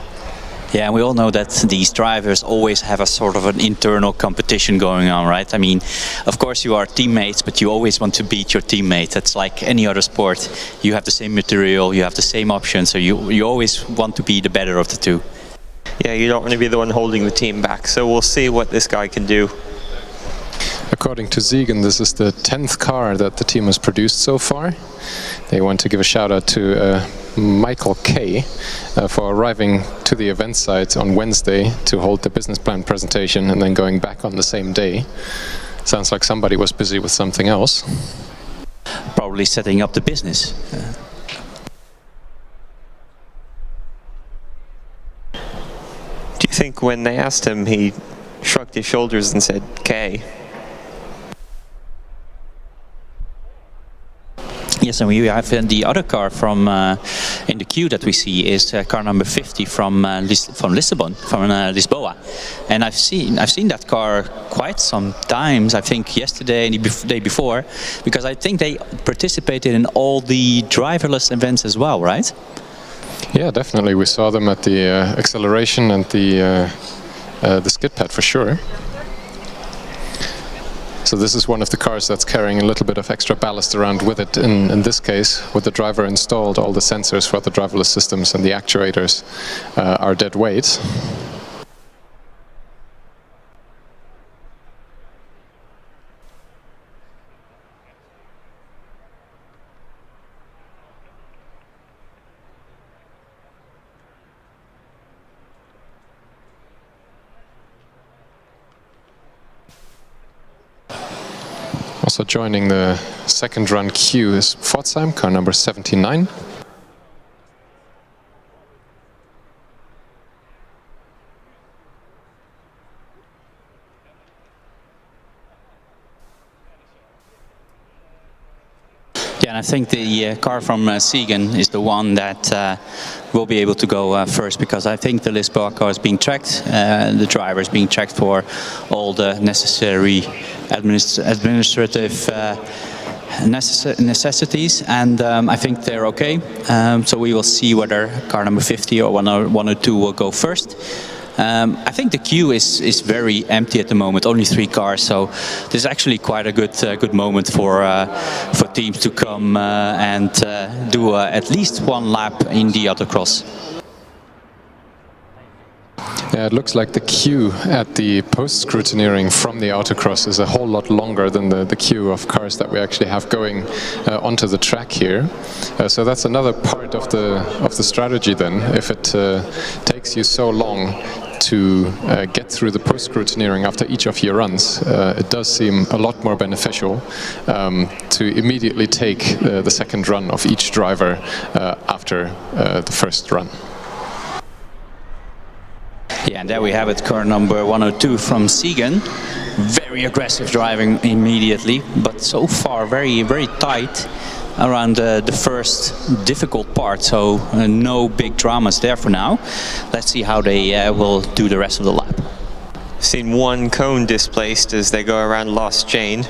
Yeah, and we all know that these drivers always have a sort of an internal competition going on, right? I mean, of course you are teammates, but you always want to beat your teammate. It's like any other sport. You have the same material, you have the same options, so you always want to be the better of the two. Yeah, you don't want to be the one holding the team back, so we'll see what this guy can do. According to Siegen, this is the 10th car that the team has produced so far. They want to give a shout out to Michael Kay for arriving to the event site on Wednesday to hold the business plan presentation and then going back on the same day. Sounds like somebody was busy with something else. Probably setting up the business. Do you think when they asked him, he shrugged his shoulders and said, K? Yes, and we have the other car from in the queue that we see is car number 50 from Lisbon, from Lisboa, and I've seen that car quite some times. I think yesterday and the day before, because I think they participated in all the driverless events as well, right? Yeah, definitely. We saw them at the acceleration and the skid pad for sure. So this is one of the cars that's carrying a little bit of extra ballast around with it. In this case, with the driver installed, all the sensors for the driverless systems and the actuators are dead weight. So joining the second run queue is Pforzheim, car number 79. Yeah, and I think the car from Siegen is the one that will be able to go first, because I think the Lisboa car is being tracked, the driver is being tracked for all the necessary administrative necessities, and I think they're okay. So we will see whether car number 50 or 102 will go first. I think the queue is very empty at the moment, only 3 cars, so this is actually quite a good moment for teams to come and do at least one lap in the Autocross. Yeah, it looks like the queue at the post-scrutineering from the Autocross is a whole lot longer than the queue of cars that we actually have going onto the track here. So that's another part of the strategy then. If it takes you so long to get through the post-scrutineering after each of your runs, it does seem a lot more beneficial to immediately take the second run of each driver after the first run. Yeah, and there we have it, car number 102 from Siegen. Very aggressive driving immediately, but so far very tight around the first difficult part, so no big dramas there for now. Let's see how they will do the rest of the lap. Seen one cone displaced as they go around Lost Chain.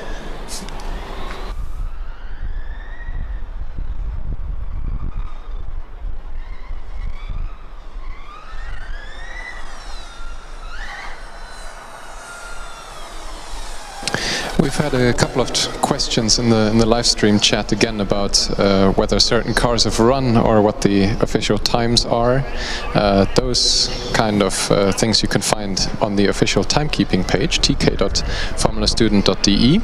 We've had a couple of questions in the live stream chat again about whether certain cars have run or what the official times are. Those kind of things you can find on the official timekeeping page, tk.formulastudent.de.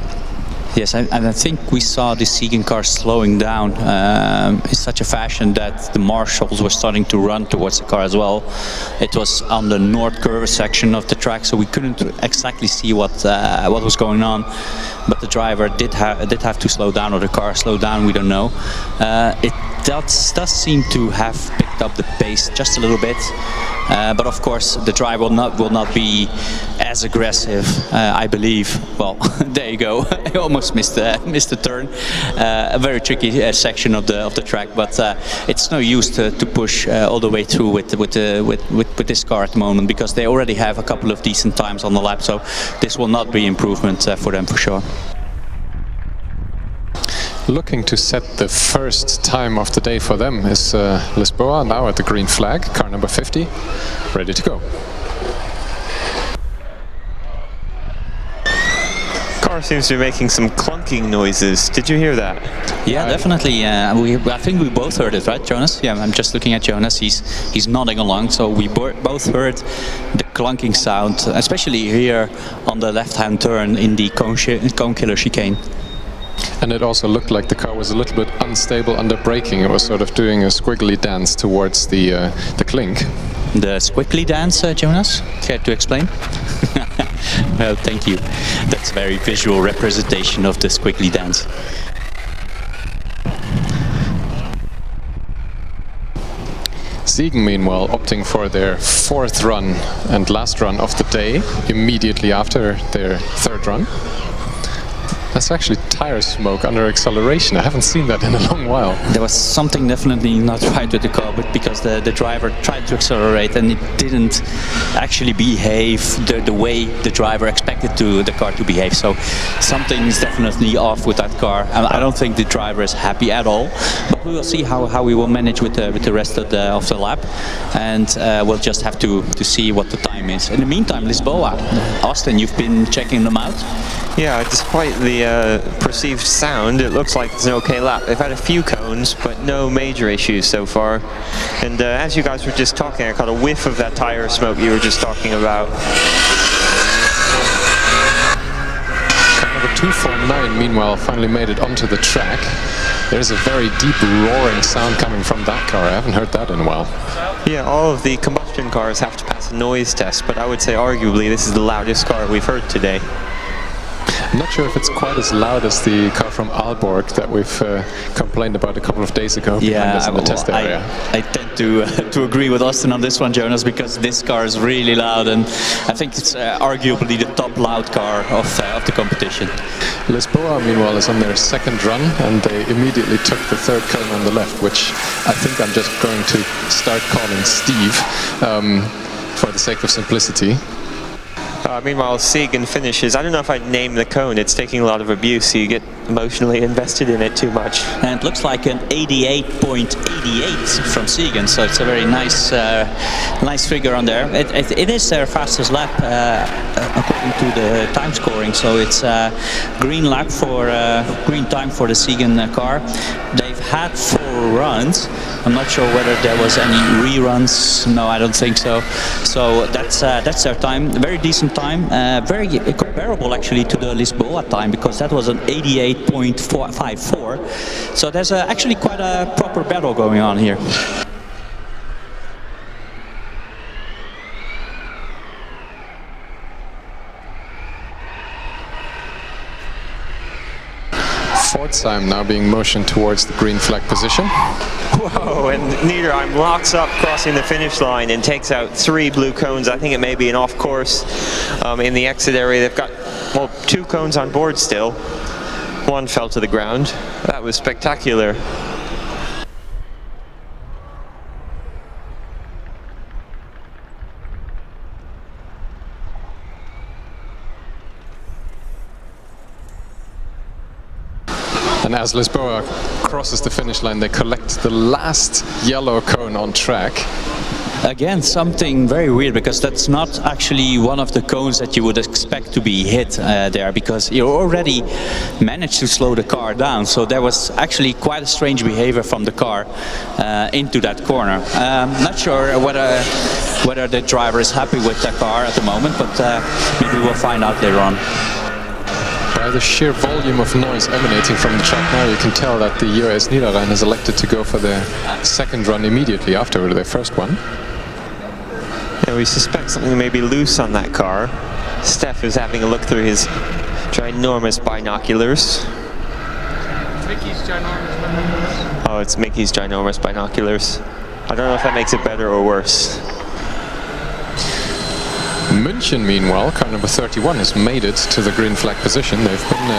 Yes, and I think we saw the Siegen car slowing down in such a fashion that the marshals were starting to run towards the car as well. It was on the north curve section of the track, so we couldn't exactly see what was going on. But the driver did have to slow down, or the car slowed down. We don't know. It does seem to have picked up the pace just a little bit. But of course, the driver will not be as aggressive, I believe. Well, there you go. I almost missed the turn. A very tricky section of the track, but it's no use to push all the way through with this car at the moment, because they already have a couple of decent times on the lap. So this will not be improvement for them for sure. Looking to set the first time of the day for them is Lisboa, now at the green flag, car number 50, ready to go. Car seems to be making some clunking noises. Did you hear that? Yeah, definitely. I think we both heard it, right, Jonas? Yeah, I'm just looking at Jonas. He's nodding along. So we both heard the clunking sound, especially here on the left-hand turn in the cone killer chicane. And it also looked like the car was a little bit unstable under braking. It was sort of doing a squiggly dance towards the clink. The squiggly dance, Jonas? Care to explain? Well, thank you. That's a very visual representation of the squiggly dance. Siegen, meanwhile, opting for their 4th run and last run of the day, immediately after their 3rd run. That's actually tire smoke under acceleration. I haven't seen that in a long while. There was something definitely not right with the car, but because the driver tried to accelerate and it didn't actually behave the way the driver expected the car to behave. So something is definitely off with that car. I don't think the driver is happy at all. But we will see how we will manage with the rest of the lap, and we'll just have to see what the time is. In the meantime, Lisboa, Austin, you've been checking them out. Yeah, despite the perceived sound, it looks like it's an okay lap. They've had a few cones, but no major issues so far. And as you guys were just talking, I caught a whiff of that tire smoke you were just talking about. Car number 249, meanwhile, finally made it onto the track. There's a very deep roaring sound coming from that car. I haven't heard that in a while. Yeah, all of the combustion cars have to pass a noise test, but I would say arguably this is the loudest car we've heard today. I'm not sure if it's quite as loud as the car from Aalborg that we've complained about a couple of days ago behind us in the test area. I tend to agree with Austin on this one, Jonas, because this car is really loud, and I think it's arguably the top loud car of the competition. Lisboa, meanwhile, is on their second run, and they immediately took the third cone on the left, which I think I'm just going to start calling Steve for the sake of simplicity. Meanwhile, Siegen finishes. I don't know if I'd name the cone. It's taking a lot of abuse, so you get emotionally invested in it too much. And it looks like an 88.88 from Siegen, so it's a very nice nice figure on there. It is their fastest lap according to the time scoring, so it's a green lap for green time for the Siegen car. They've had 4 runs. I'm not sure whether there was any reruns. No, I don't think so. So that's their time. Very decent time. Very comparable actually to the Lisboa time, because that was an 88.54. So there's actually quite a proper battle going on here. Pforzheim now being motioned towards the green flag position. Whoa, and Niederheim locks up crossing the finish line and takes out 3 blue cones. I think it may be an off course in the exit area. They've got, well, 2 cones on board still. 1 fell to the ground. That was spectacular. And as Lisboa crosses the finish line, they collect the last yellow cone on track. Again, something very weird, because that's not actually one of the cones that you would expect to be hit there, because you already managed to slow the car down. So there was actually quite a strange behavior from the car into that corner. Not sure whether the driver is happy with the car at the moment, but maybe we'll find out later on. By the sheer volume of noise emanating from the track now, you can tell that the US Niederrhein has elected to go for their second run immediately after their first one. And we suspect something may be loose on that car. Steph is having a look through his ginormous binoculars. Mickey's ginormous binoculars. Oh, it's Mickey's ginormous binoculars. I don't know if that makes it better or worse. München, meanwhile, car number 31, has made it to the green flag position. They've been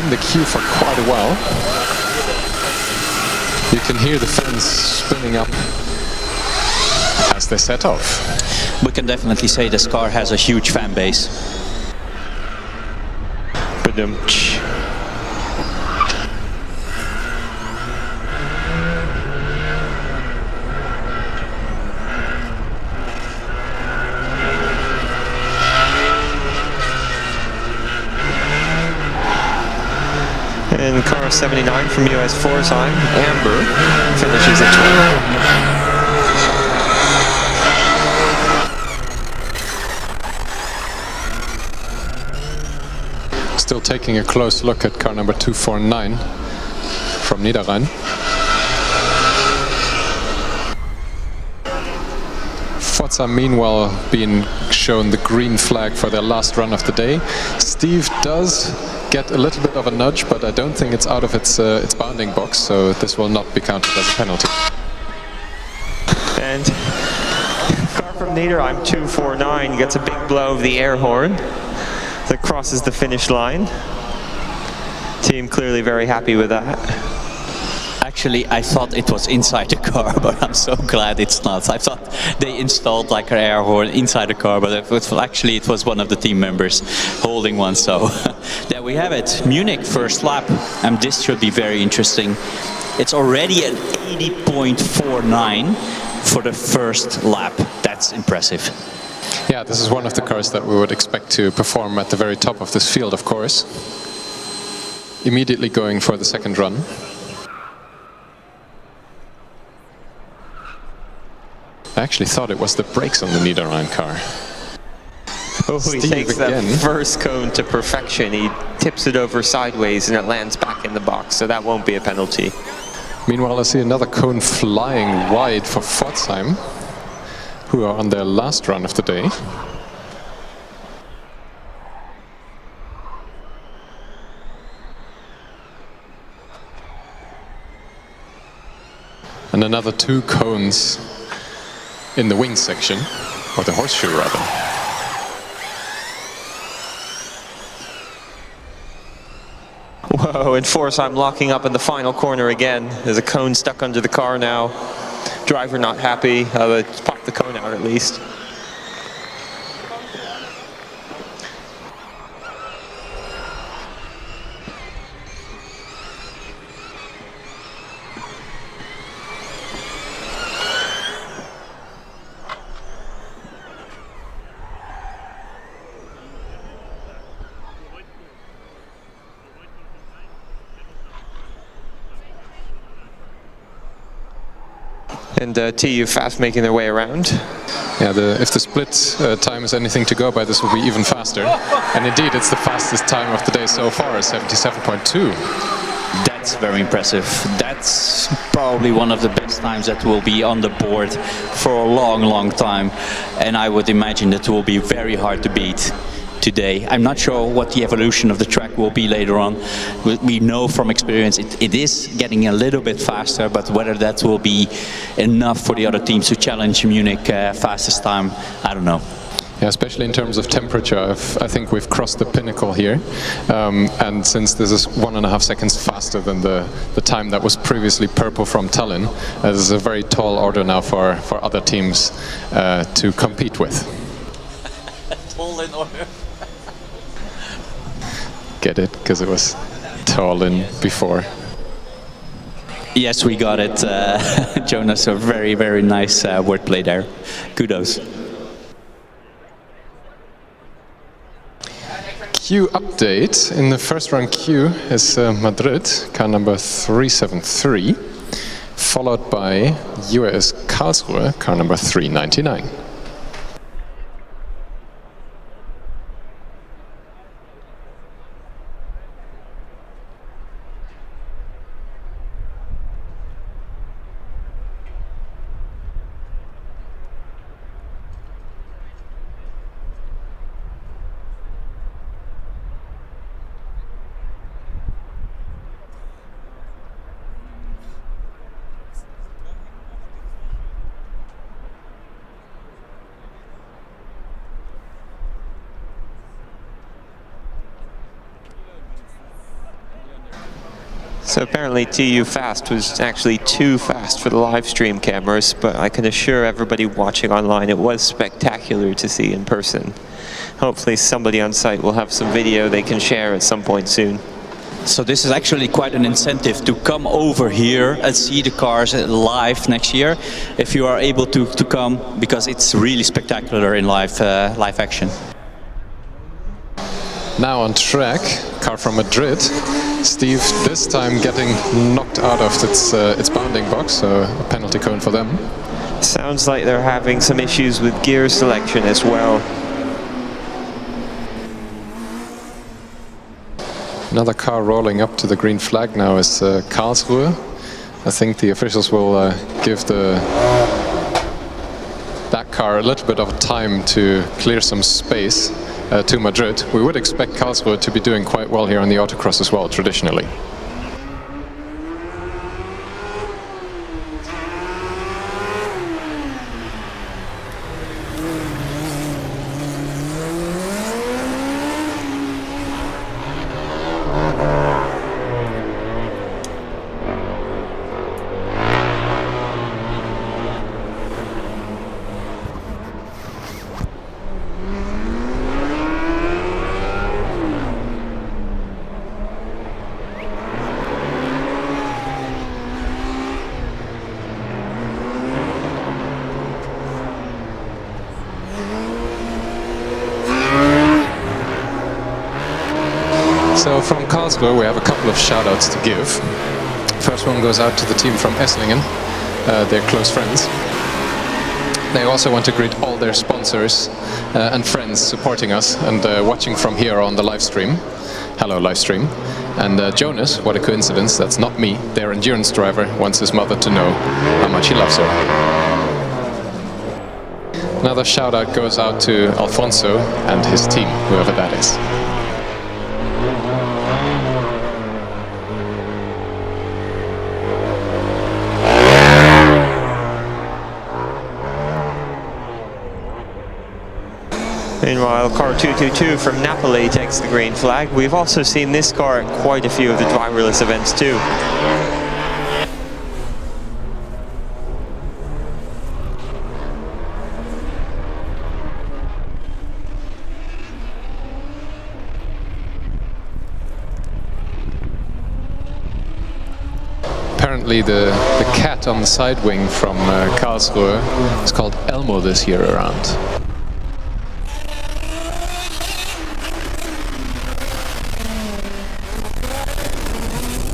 in the queue for quite a while. You can hear the fans spinning up as they set off. We can definitely say this car has a huge fan base. Ba-dum-tsh. And car 79 from US Pforzheim, Amber, finishes at 12. Still taking a close look at car number 249 from Niederrhein. Pforzheim, meanwhile, being shown the green flag for their last run of the day. Steve does get a little bit of a nudge, but I don't think it's out of its bounding box, so this will not be counted as a penalty. And car from Niederheim, 249, gets a big blow of the air horn that crosses the finish line. Team clearly very happy with that. Actually, I thought it was inside the car, but I'm so glad it's not. I thought they installed like an air horn inside the car, but it was one of the team members holding one. So there we have it. Munich first lap, and this should be very interesting. It's already an 80.49 for the first lap. That's impressive. Yeah, this is one of the cars that we would expect to perform at the very top of this field, of course. Immediately going for the second run. I actually thought it was the brakes on the Niederrhein car. Oh, he takes that first cone to perfection. He tips it over sideways and it lands back in the box, so that won't be a penalty. Meanwhile, I see another cone flying wide for Pforzheim, who are on their last run of the day. And another 2 cones in the wing section, or the horseshoe rather. Whoa, and Forsheim locking up in the final corner again. There's a cone stuck under the car now. Driver not happy. Let's pop the cone out at least. And TU fast making their way around. Yeah, if the split time is anything to go by, this will be even faster. And indeed, it's the fastest time of the day so far, 77.2. That's very impressive. That's probably one of the best times that will be on the board for a long, long time. And I would imagine that will be very hard to beat today. I'm not sure what the evolution of the track will be later on. We know from experience it is getting a little bit faster, but whether that will be enough for the other teams to challenge Munich fastest time, I don't know. Yeah, especially in terms of temperature, I think we've crossed the pinnacle here. And since this is 1.5 seconds faster than the time that was previously purple from Tallinn, this is a very tall order now for other teams to compete with. Tall in order. Get it? Because it was tall in before. Yes, we got it. Jonas, a very, very nice wordplay there. Kudos. Queue update. In the first round queue is Madrid, car number 373, followed by US Karlsruhe, car number 399. So apparently TU Fast was actually too fast for the live stream cameras, but I can assure everybody watching online it was spectacular to see in person. Hopefully somebody on site will have some video they can share at some point soon. So this is actually quite an incentive to come over here and see the cars live next year, if you are able to come, because it's really spectacular in live action. Now on track, car from Madrid. Steve this time getting knocked out of its bounding box, so a penalty cone for them. Sounds like they're having some issues with gear selection as well. Another car rolling up to the green flag now is Karlsruhe. I think the officials will give that car a little bit of time to clear some space to Madrid. We would expect Karlsruhe to be doing quite well here on the Autocross as well, traditionally. So from Karlsruhe we have a couple of shout-outs to give. First one goes out to the team from Esslingen, they're close friends. They also want to greet all their sponsors and friends supporting us and watching from here on the live stream. Hello live stream. And Jonas, what a coincidence, that's not me, their endurance driver, wants his mother to know how much he loves her. Another shout-out goes out to Alfonso and his team, whoever that is. Meanwhile, car 222 from Napoli takes the green flag. We've also seen this car at quite a few of the driverless events too. Apparently the cat on the side wing from Karlsruhe is called Elmo this year around.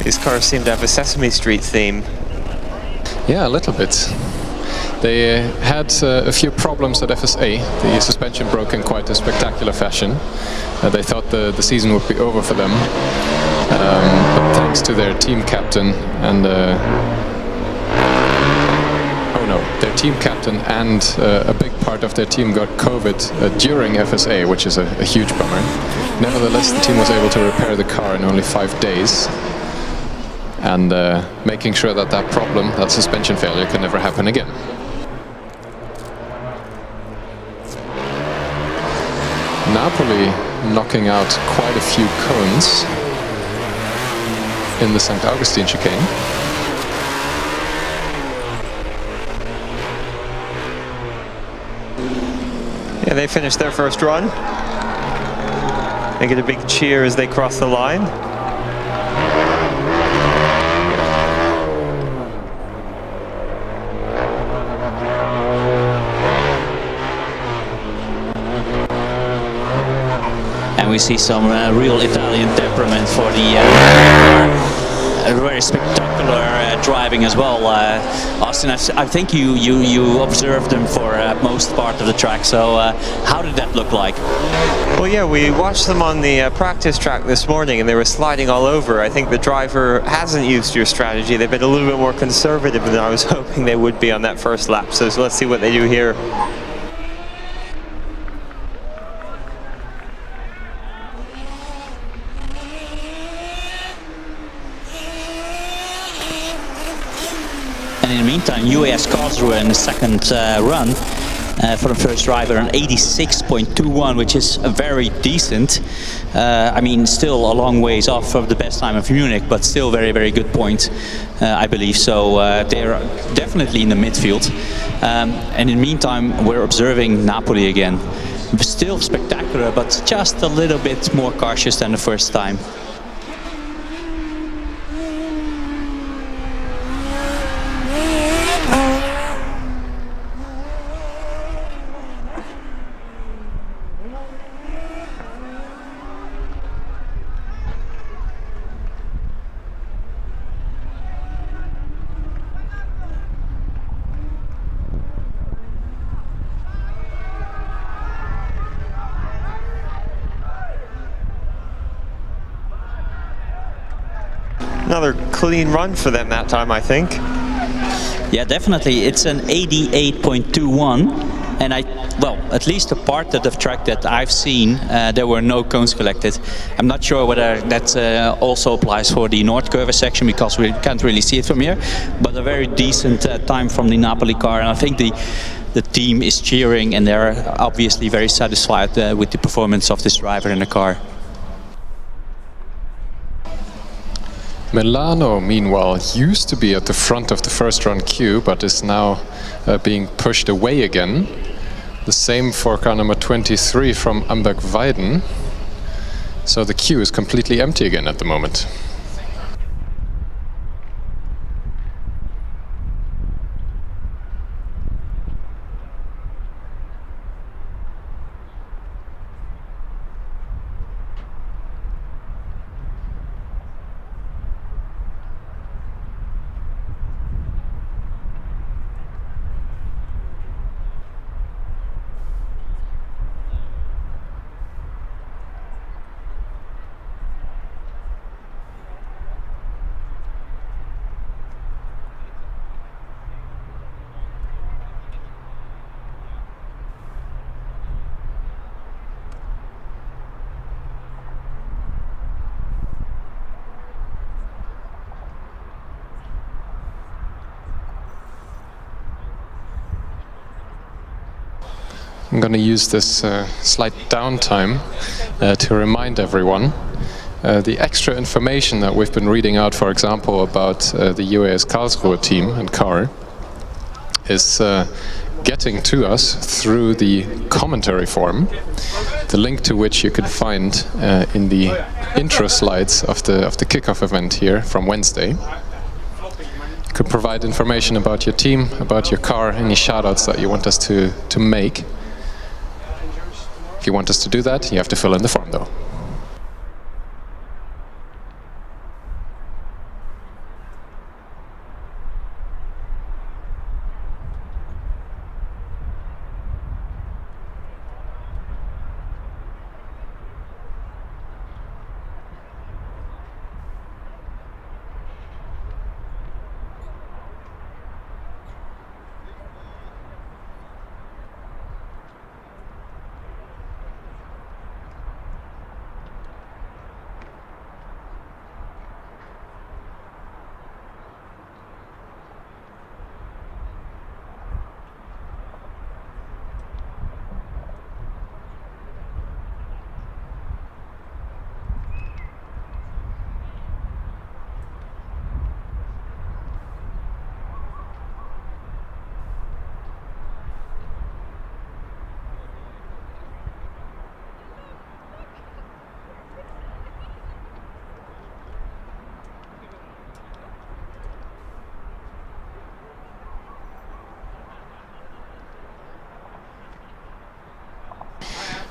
These cars seem to have a Sesame Street theme. Yeah, a little bit. They had a few problems at FSA. The suspension broke in quite a spectacular fashion. They thought the season would be over for them. But thanks to their team captain and their team captain and a big part of their team got COVID during FSA, which is a huge bummer. Nevertheless, the team was able to repair the car in only 5 days, and making sure that problem, that suspension failure, can never happen again. Napoli knocking out quite a few cones in the St. Augustine chicane. Yeah, they finished their first run. They get a big cheer as they cross the line. And we see some real Italian temperament for the very spectacular driving as well. Austin, I think you observed them for most part of the track, so how did that look like? Well, yeah, we watched them on the practice track this morning and they were sliding all over. I think the driver hasn't used your strategy. They've been a little bit more conservative than I was hoping they would be on that first lap, so let's see what they do here. And in the meantime, UAS Karlsruhe in the second run for the first driver, an 86.21, which is very decent. I mean, still a long ways off of the best time of Munich, but still very, very good point, I believe. So they're definitely in the midfield. And in the meantime, we're observing Napoli again. Still spectacular, but just a little bit more cautious than the first time. Another clean run for them that time, I think. Yeah, definitely. It's an 88.21, and well, at least the part of the track that I've seen, there were no cones collected. I'm not sure whether that also applies for the North Curve section, because we can't really see it from here, but a very decent time from the Napoli car, and I think the team is cheering, and they're obviously very satisfied with the performance of this driver in the car. Milano, meanwhile, used to be at the front of the first run queue, but is now being pushed away again. The same for car number 23 from Amberg-Weiden. So the queue is completely empty again at the moment. I'm going to use this slight downtime to remind everyone the extra information that we've been reading out, for example, about the UAS Karlsruhe team and car is getting to us through the commentary form, the link to which you can find in the intro slides of the kickoff event here from Wednesday. You could provide information about your team, about your car, any shoutouts that you want us to make. If you want us to do that, you have to fill in the form though.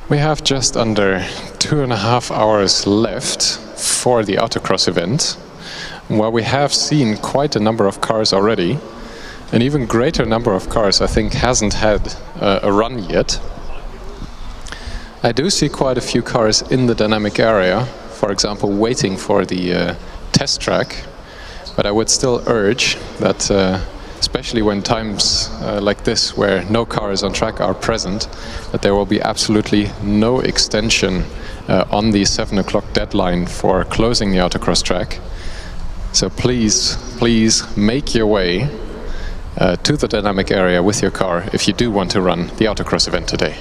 We have just under 2.5 hours left for the Autocross event, where we have seen quite a number of cars already. An even greater number of cars, I think, hasn't had a run yet. I do see quite a few cars in the dynamic area, for example, waiting for the test track, but I would still urge that especially when times like this, where no cars on track are present, that there will be absolutely no extension on the 7 o'clock deadline for closing the Autocross track. So please make your way to the dynamic area with your car if you do want to run the Autocross event today.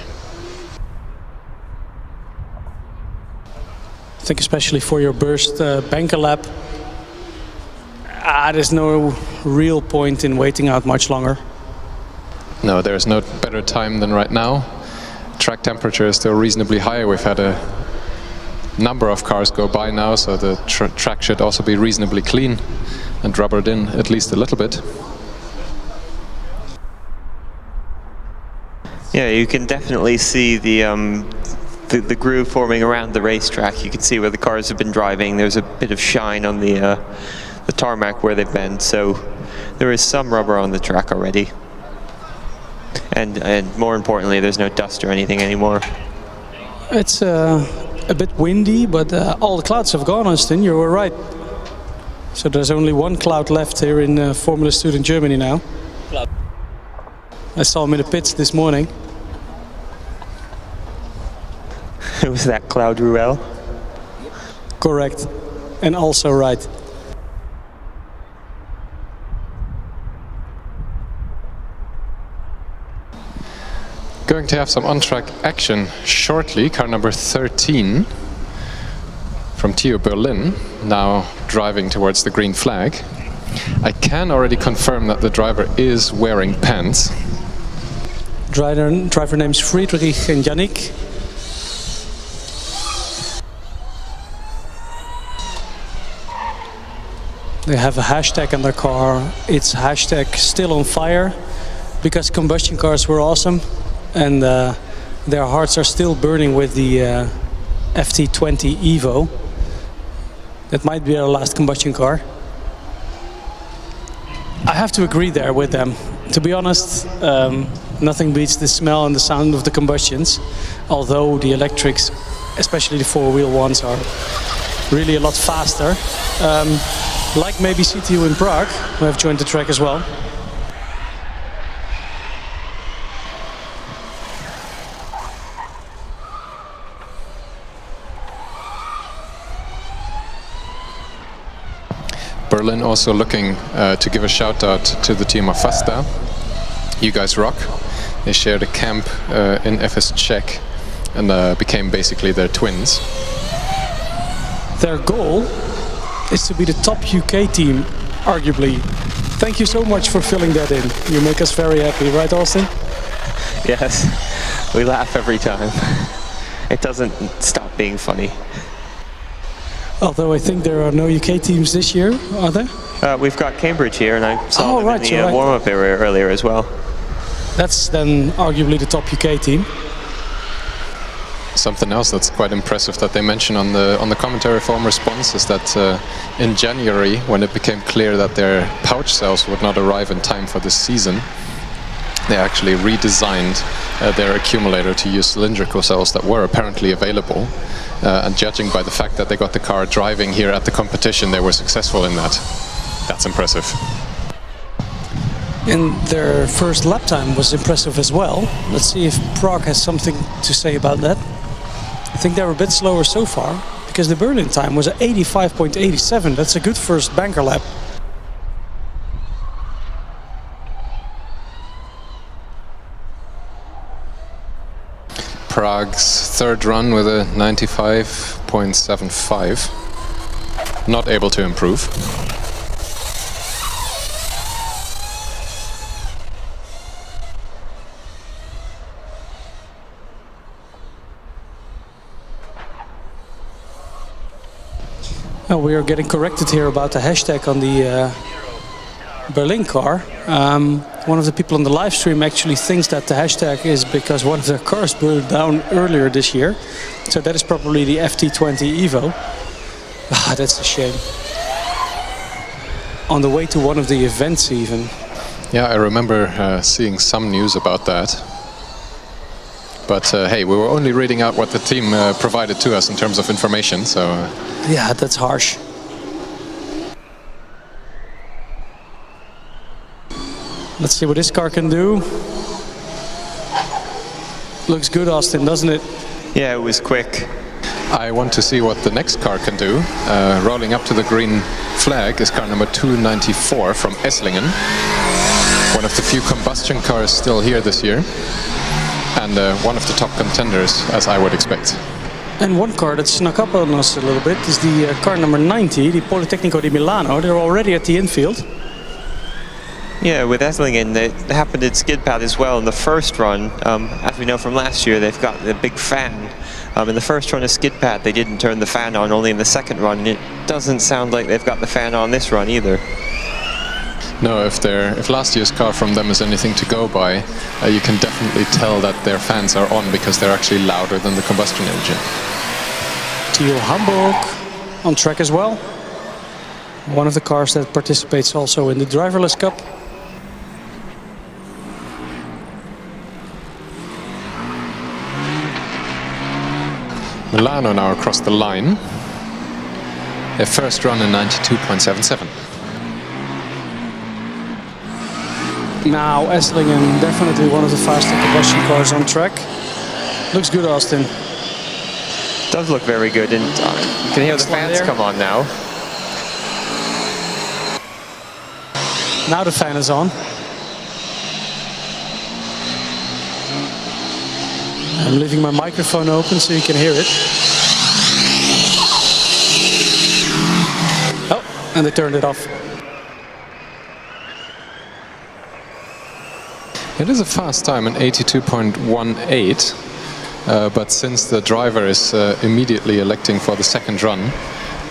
I think especially for your burst banker lap, there's no real point in waiting out much longer. No, there's no better time than right now. Track temperature is still reasonably high. We've had a number of cars go by now, so the track should also be reasonably clean and rubbered in at least a little bit. Yeah, you can definitely see the groove forming around the racetrack. You can see where the cars have been driving. There's a bit of shine on the tarmac where they've been, so there is some rubber on the track already. And more importantly, there's no dust or anything anymore. It's a bit windy, but all the clouds have gone, Austin. You were right. So there's only one cloud left here in Formula Student Germany now. I saw him in the pits this morning. Was that Claude Ruel? Correct. And also right. Going to have some on-track action shortly. Car number 13 from TU Berlin, now driving towards the green flag. I can already confirm that the driver is wearing pants. Driver names Friedrich and Yannick. They have a hashtag on their car. It's hashtag still on fire, because combustion cars were awesome and their hearts are still burning with the FT20 Evo. That might be our last combustion car. I have to agree there with them. To be honest, nothing beats the smell and the sound of the combustions, although the electrics, especially the four-wheel ones, are really a lot faster. Like maybe CTU in Prague, who have joined the track as well. Berlin also looking to give a shout out to the team of Fasta. You guys rock. They shared a camp in FS Czech and became basically their twins. Their goal is to be the top UK team, arguably. Thank you so much for filling that in. You make us very happy, right, Austin? Yes, we laugh every time. It doesn't stop being funny. Although I think there are no UK teams this year, are there? We've got Cambridge here, and I saw them in the right. warm-up area earlier as well. That's then arguably the top UK team. Something else that's quite impressive that they mention on the commentary form response is that in January, when it became clear that their pouch cells would not arrive in time for this season, they actually redesigned their accumulator to use cylindrical cells that were apparently available. And judging by the fact that they got the car driving here at the competition, they were successful in that. That's impressive. And their first lap time was impressive as well. Let's see if Prague has something to say about that. I think they were a bit slower so far, because the Berlin time was at 85.87. That's a good first banker lap. Prague's third run with a 95.75. Not able to improve. We are getting corrected here about the hashtag on the Berlin car. One of the people on the live stream actually thinks that the hashtag is because one of their cars burned down earlier this year. So that is probably the FT20 Evo. That's a shame. On the way to one of the events even. Yeah, I remember seeing some news about that. But hey, we were only reading out what the team provided to us in terms of information, so... Yeah, that's harsh. Let's see what this car can do. Looks good, Austin, doesn't it? Yeah, it was quick. I want to see what the next car can do. Rolling up to the green flag is car number 294 from Esslingen. One of the few combustion cars still here this year. And one of the top contenders, as I would expect. And one car that snuck up on us a little bit is the car number 90, the Politecnico di Milano. They're already at the infield. Yeah, with Esslingen, it happened at skid pad as well in the first run. As we know from last year, they've got the big fan. In the first run of skid pad, they didn't turn the fan on, only in the second run. And it doesn't sound like they've got the fan on this run either. No, if last year's car from them is anything to go by, you can definitely tell that their fans are on because they're actually louder than the combustion engine. Teal Hamburg on track as well. One of the cars that participates also in the Driverless Cup. Milano now across the line. Their first run in 92.77. Now Esslingen, definitely one of the faster combustion cars on track. Looks good, Austin. Does look very good, and you can hear the fans come on now. Now the fan is on. I'm leaving my microphone open so you can hear it. Oh, and they turned it off. It is a fast time in 82.18, but since the driver is immediately electing for the second run,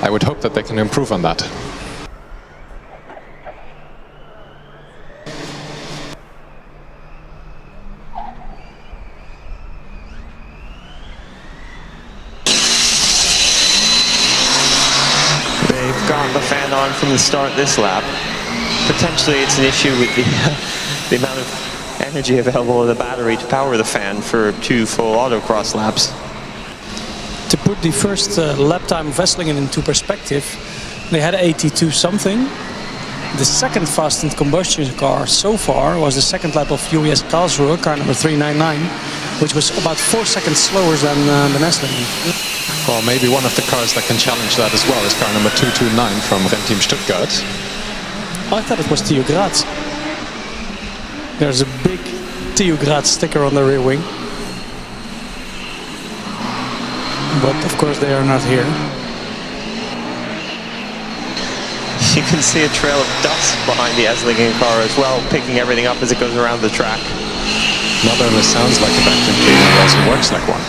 I would hope that they can improve on that. They've got the fan on from the start this lap. Potentially it's an issue with the amount of energy available in the battery to power the fan for 2 full autocross laps. To put the first lap time of Esslingen into perspective, they had 82 something. The second fastest combustion car so far was the second lap of US Karlsruhe, car number 399, which was about 4 seconds slower than Esslingen. Well, maybe one of the cars that can challenge that as well is car number 229 from Rennteam Stuttgart. I thought it was Theo Graz. There's a big TU Graz sticker on the rear wing. But of course they are not here. You can see a trail of dust behind the Esslingen car as well, picking everything up as it goes around the track. Not only sounds like a vacuum cleaner, it also works like one.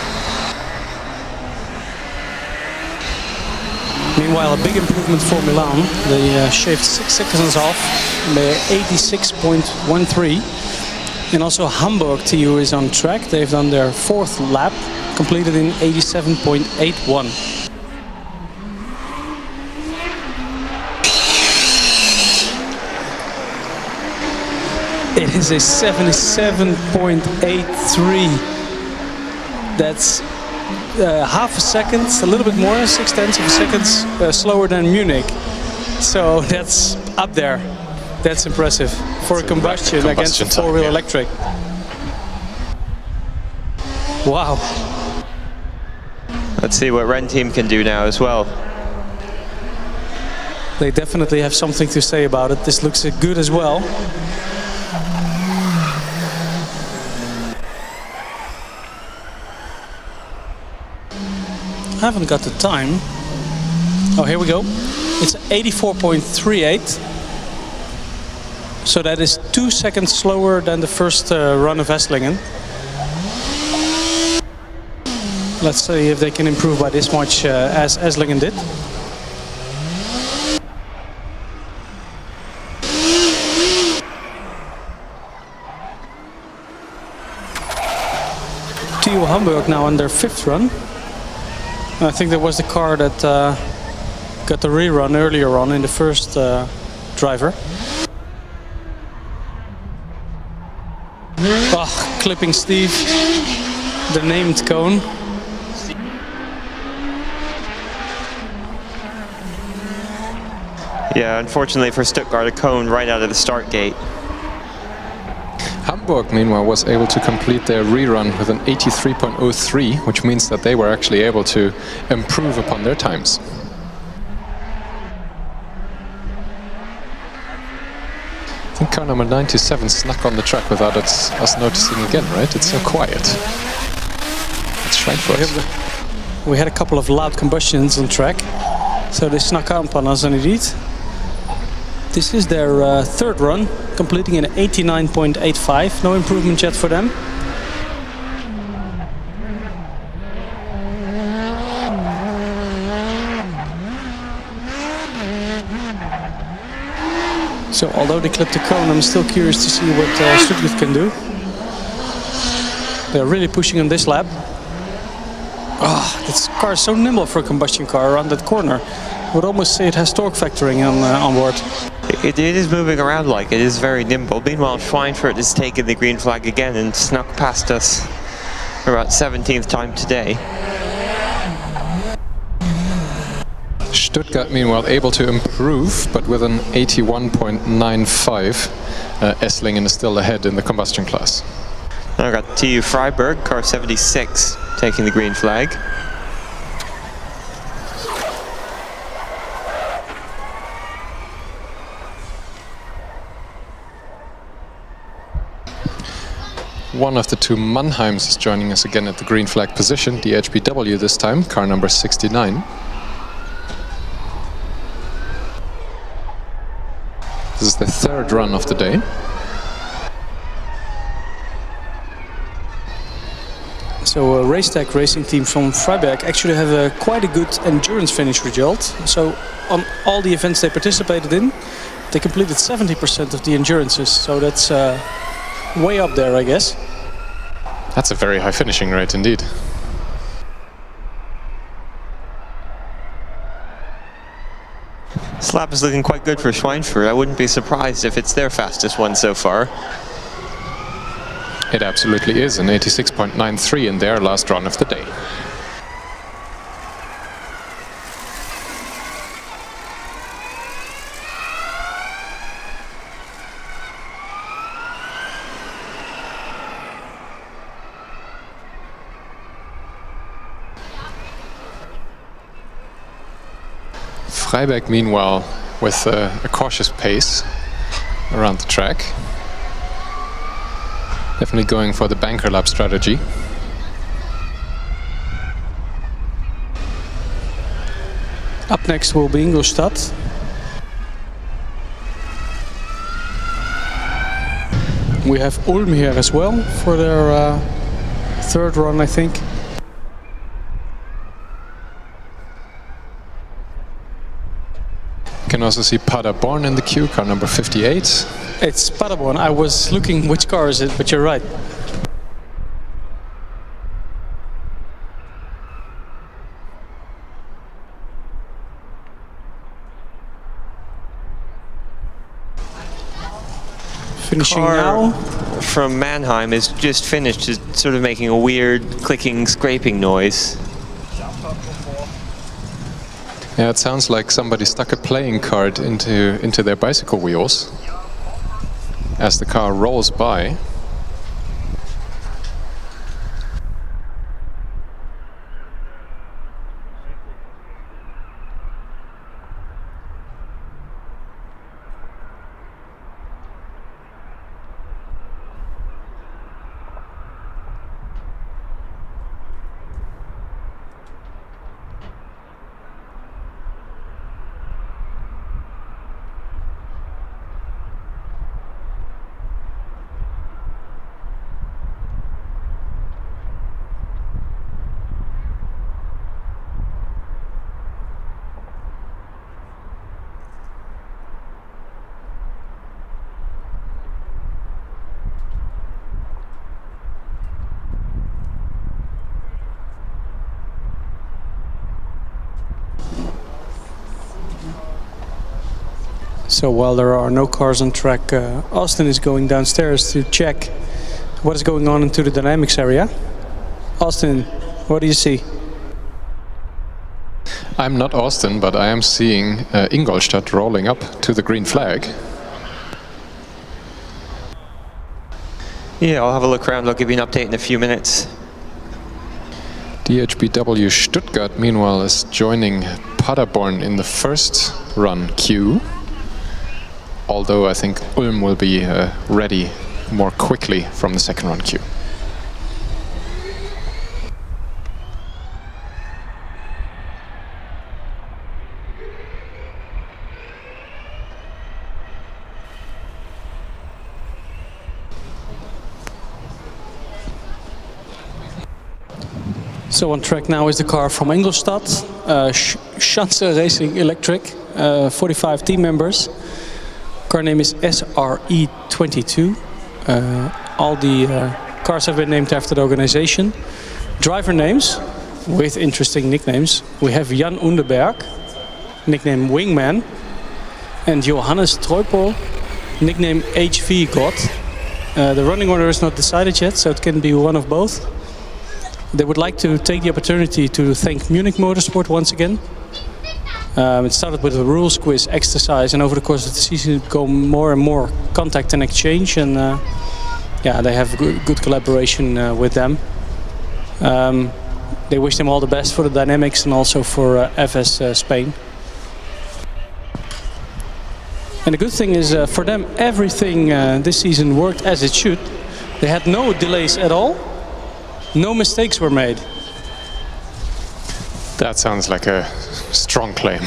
Meanwhile, a big improvement for Milan. They shaved 6 seconds off. They're 86.13. And also Hamburg TU is on track. They've done their 4th lap, completed in 87.81. It is a 77.83. That's half a second, a little bit more, 0.6 seconds slower than Munich. So that's up there. That's impressive for a combustion against a four-wheel electric. Wow. Let's see what Ren Team can do now as well. They definitely have something to say about it. This looks good as well. I haven't got the time. Oh, here we go. It's 84.38. So that is 2 seconds slower than the first run of Esslingen. Let's see if they can improve by this much as Esslingen did. TU Hamburg now on their 5th run. I think that was the car that got the rerun earlier on in the first driver. Oh, clipping Steve, the named cone. Yeah, unfortunately for Stuttgart, a cone right out of the start gate. Hamburg, meanwhile, was able to complete their rerun with an 83.03, which means that they were actually able to improve upon their times. I think car number 97 snuck on the track without us noticing again, right? It's so quiet. It's Schweinfurt. We had a couple of loud combustions on track, so they snuck up on us indeed. This is their 3rd run, completing in 89.85. No improvement yet for them. So although they clipped the cone, I'm still curious to see what Stuttgart can do. They're really pushing on this lap. Oh, this car is so nimble for a combustion car around that corner. I would almost say it has torque factoring on board. It is moving around like it is very nimble. Meanwhile, Schweinfurt has taken the green flag again and snuck past us for about 17th time today. Stuttgart, meanwhile, able to improve, but with an 81.95. Esslingen is still ahead in the combustion class. Now I've got TU Freiburg, car 76, taking the green flag. One of the 2 Mannheims is joining us again at the green flag position, the HBW this time, car number 69. This is the 3rd run of the day. So a Racetech racing team from Freiburg actually have quite a good endurance finish result. So on all the events they participated in, they completed 70% of the endurances. So that's way up there, I guess. That's a very high finishing rate indeed. This lap is looking quite good for Schweinfurt. I wouldn't be surprised if it's their fastest one so far. It absolutely is, an 86.93 in their last run of the day. Freiberg, meanwhile, with a cautious pace around the track. Definitely going for the banker lap strategy. Up next will be Ingolstadt. We have Ulm here as well for their third run, I think. You can also see Paderborn in the queue, car number 58. It's Paderborn. I was looking which car is it, but you're right. Finishing Car now. from Mannheim is just finished, is sort of making a weird clicking, scraping noise. Yeah, it sounds like somebody stuck a playing card into their bicycle wheels as the car rolls by. So while there are no cars on track, Austin is going downstairs to check what is going on into the dynamics area. Austin, what do you see? I'm not Austin, but I am seeing Ingolstadt rolling up to the green flag. Yeah, I'll have a look around. I'll give you an update in a few minutes. DHBW Stuttgart, meanwhile, is joining Paderborn in the first run queue. Although I think Ulm will be ready more quickly from the second run queue. So on track now is the car from Ingolstadt, Schanze Racing Electric, 45 team members. Car name is SRE22. All the cars have been named after the organization. Driver names with interesting nicknames. We have Jan Underberg, nickname Wingman, and Johannes Treupel, nickname HV God. The running order is not decided yet, so it can be one of both. They would like to take the opportunity to thank Munich Motorsport once again. It started with a rules quiz exercise, and over the course of the season go more and more contact and exchange, and yeah, they have good collaboration with them. They wish them all the best for the dynamics and also for FS Spain. And the good thing is for them, everything this season worked as it should. They had no delays at all. No mistakes were made. That sounds like a strong claim.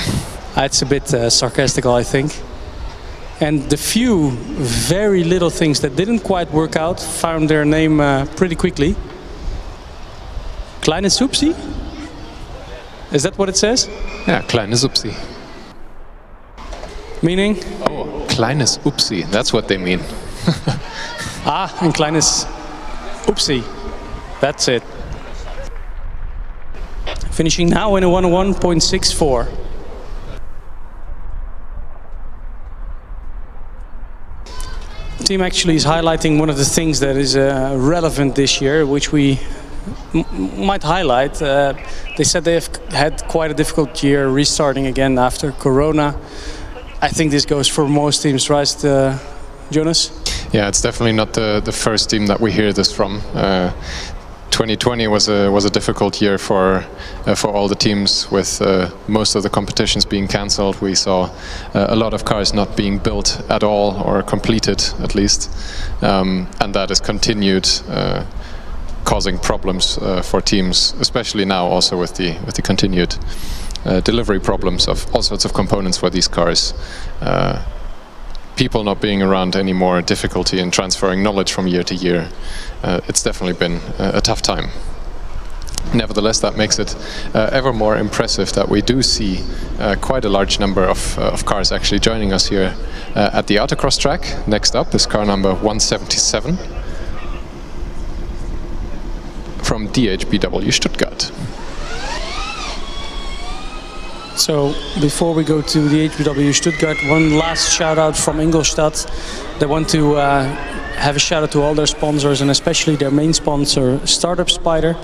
It's a bit sarcastical, I think. And the few very little things that didn't quite work out found their name pretty quickly. Kleine Supsi? Is that what it says? Yeah, kleines Upsi. Meaning? Oh, kleines Upsi, that's what they mean. And kleines Upsi. That's it. Finishing now in a 101.64. The team actually is highlighting one of the things that is relevant this year, which we might highlight. They said they have had quite a difficult year restarting again after Corona. I think this goes for most teams, right, Jonas? Yeah, it's definitely not the first team that we hear this from. 2020 was a difficult year for all the teams, with most of the competitions being cancelled. We saw a lot of cars not being built at all, or completed at least, and that has continued, causing problems for teams, especially now also with the continued delivery problems of all sorts of components for these cars. People not being around anymore, difficulty in transferring knowledge from year to year. It's definitely been a tough time. Nevertheless, that makes it ever more impressive that we do see quite a large number of cars actually joining us here at the Autocross track. Next up is car number 177 from DHBW Stuttgart. So before we go to the HBW Stuttgart, one last shout out from Ingolstadt. They want to have a shout out to all their sponsors, and especially their main sponsor, Startup Spider.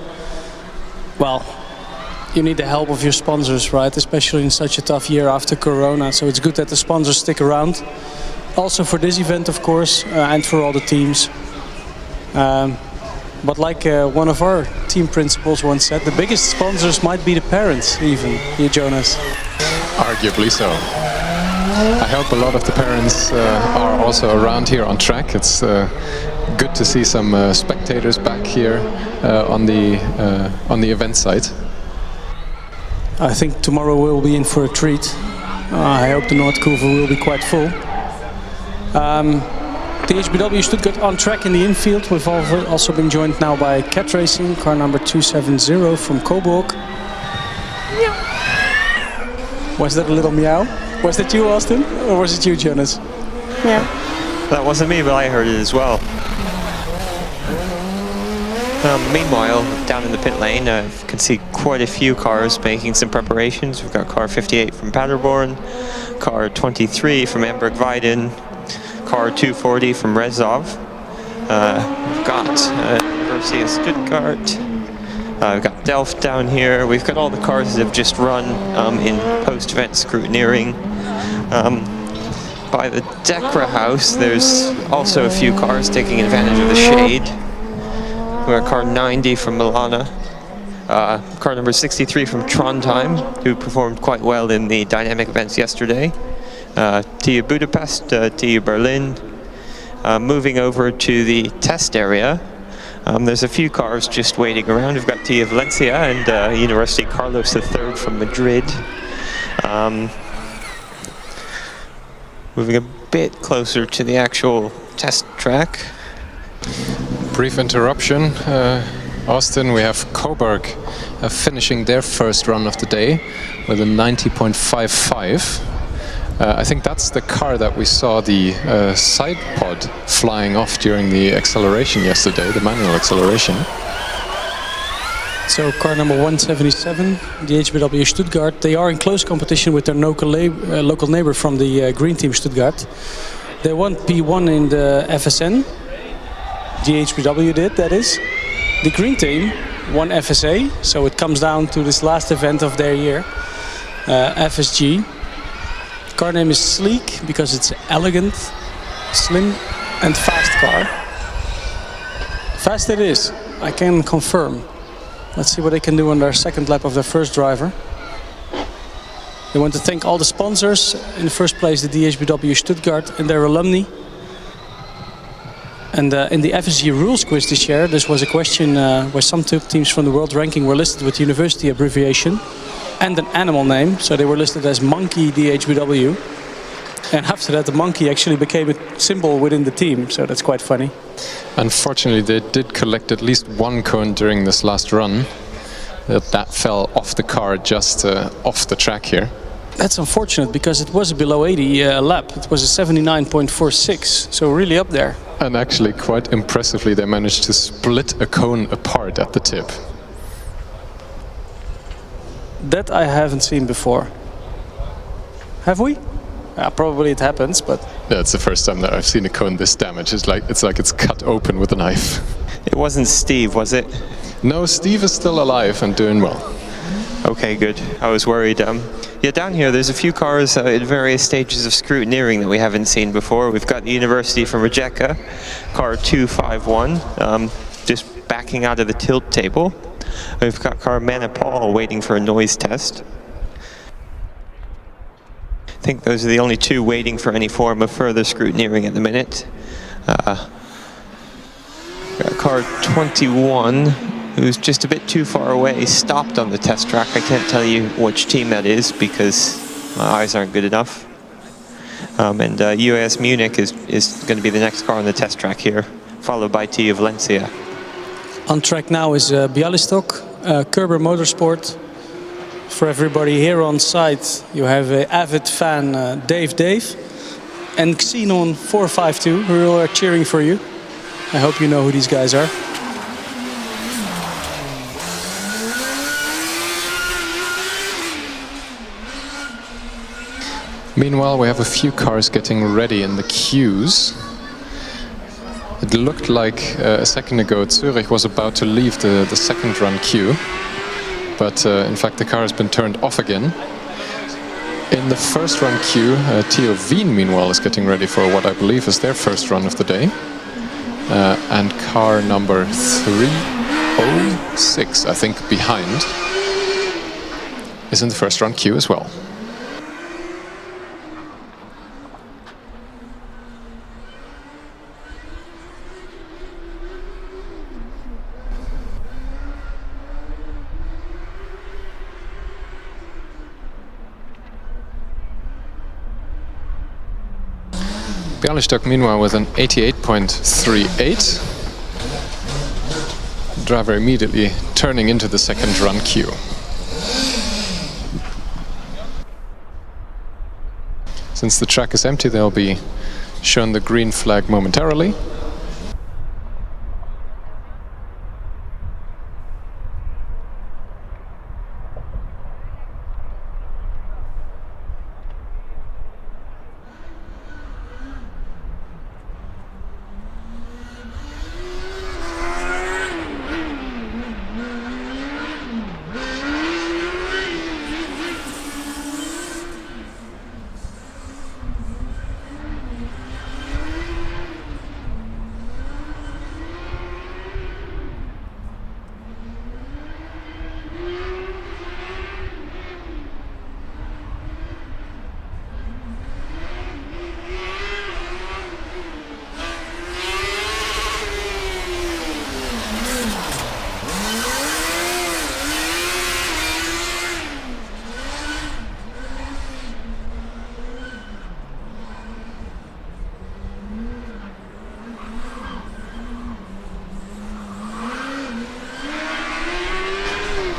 Well, you need the help of your sponsors, right? Especially in such a tough year after Corona. So it's good that the sponsors stick around. Also for this event, of course, and for all the teams. But like one of our team principals once said, the biggest sponsors might be the parents, even, here, Jonas. Arguably so. I hope a lot of the parents are also around here on track. It's good to see some spectators back here on the event site. I think tomorrow we'll be in for a treat. I hope the Noordkurve will be quite full. DHBW Stuttgart on track in the infield. We've also been joined now by Cat Racing, car number 270 from Coburg. Meow. Was that a little meow? Was that you, Austin? Or was it you, Jonas? Yeah. That wasn't me, but I heard it as well. Meanwhile, down in the pit lane, you can see quite a few cars making some preparations. We've got car 58 from Paderborn, car 23 from Hamburg-Weiden, car 240 from Rezov. We've got University of Stuttgart. We've got Delft down here. We've got all the cars that have just run in post-event scrutineering. By the Dekra house, there's also a few cars taking advantage of the shade. We've got car 90 from Milana. Car number 63 from Trondheim, who performed quite well in the dynamic events yesterday. TU Budapest, TU Berlin. Moving over to the test area, there's a few cars just waiting around. We've got TU Valencia and University Carlos III from Madrid. Moving a bit closer to the actual test track. Brief interruption. Austin, we have Coburg finishing their first run of the day with a 90.55. I think that's the car that we saw the side pod flying off during the acceleration yesterday, the manual acceleration. So car number 177, the HBW Stuttgart. They are in close competition with their local neighbor from the Green Team Stuttgart. They won P1 in the FSN. DHBW did, that is. The Green Team won FSA, so it comes down to this last event of their year, FSG. Car name is Sleek because it's elegant, slim and fast car. Fast it is, I can confirm. Let's see what they can do on their second lap of their first driver. They want to thank all the sponsors. In the first place, the DHBW Stuttgart and their alumni. And in the FSG rules quiz this year, this was a question where some teams from the world ranking were listed with university abbreviation and an animal name. So they were listed as Monkey DHBW. And after that, the monkey actually became a symbol within the team. So that's quite funny. Unfortunately, they did collect at least one cone during this last run. That fell off the car just off the track here. That's unfortunate because it was a below 80 lap. It was a 79.46, so really up there. And actually, quite impressively, they managed to split a cone apart at the tip. That I haven't seen before. Have we? Probably it happens, but... Yeah, it's the first time that I've seen a cone this damaged. It's like it's cut open with a knife. It wasn't Steve, was it? No, Steve is still alive and doing well. Okay, good. I was worried. Yeah, down here there's a few cars at various stages of scrutineering that we haven't seen before. We've got the University from Rijeka, car 251, just backing out of the tilt table. We've got car Paul waiting for a noise test. I think those are the only two waiting for any form of further scrutineering at the minute. Got car 21, who's just a bit too far away, stopped on the test track. I can't tell you which team that is because my eyes aren't good enough. And UAS Munich is going to be the next car on the test track here, followed by TU Valencia. On track now is Bialystok, Kerber Motorsport. For everybody here on site, you have an avid fan, Dave, and Xenon 452, who are cheering for you. I hope you know who these guys are. Meanwhile, we have a few cars getting ready in the queues. It looked like a second ago Zurich was about to leave the second run queue, but in fact the car has been turned off again. In the first run queue, TU Wien meanwhile is getting ready for what I believe is their first run of the day. And car number 306, I think, behind, is in the first run queue as well. Bialystok meanwhile with an 88.38. Driver immediately turning into the second run queue. Since the track is empty, they'll be shown the green flag momentarily.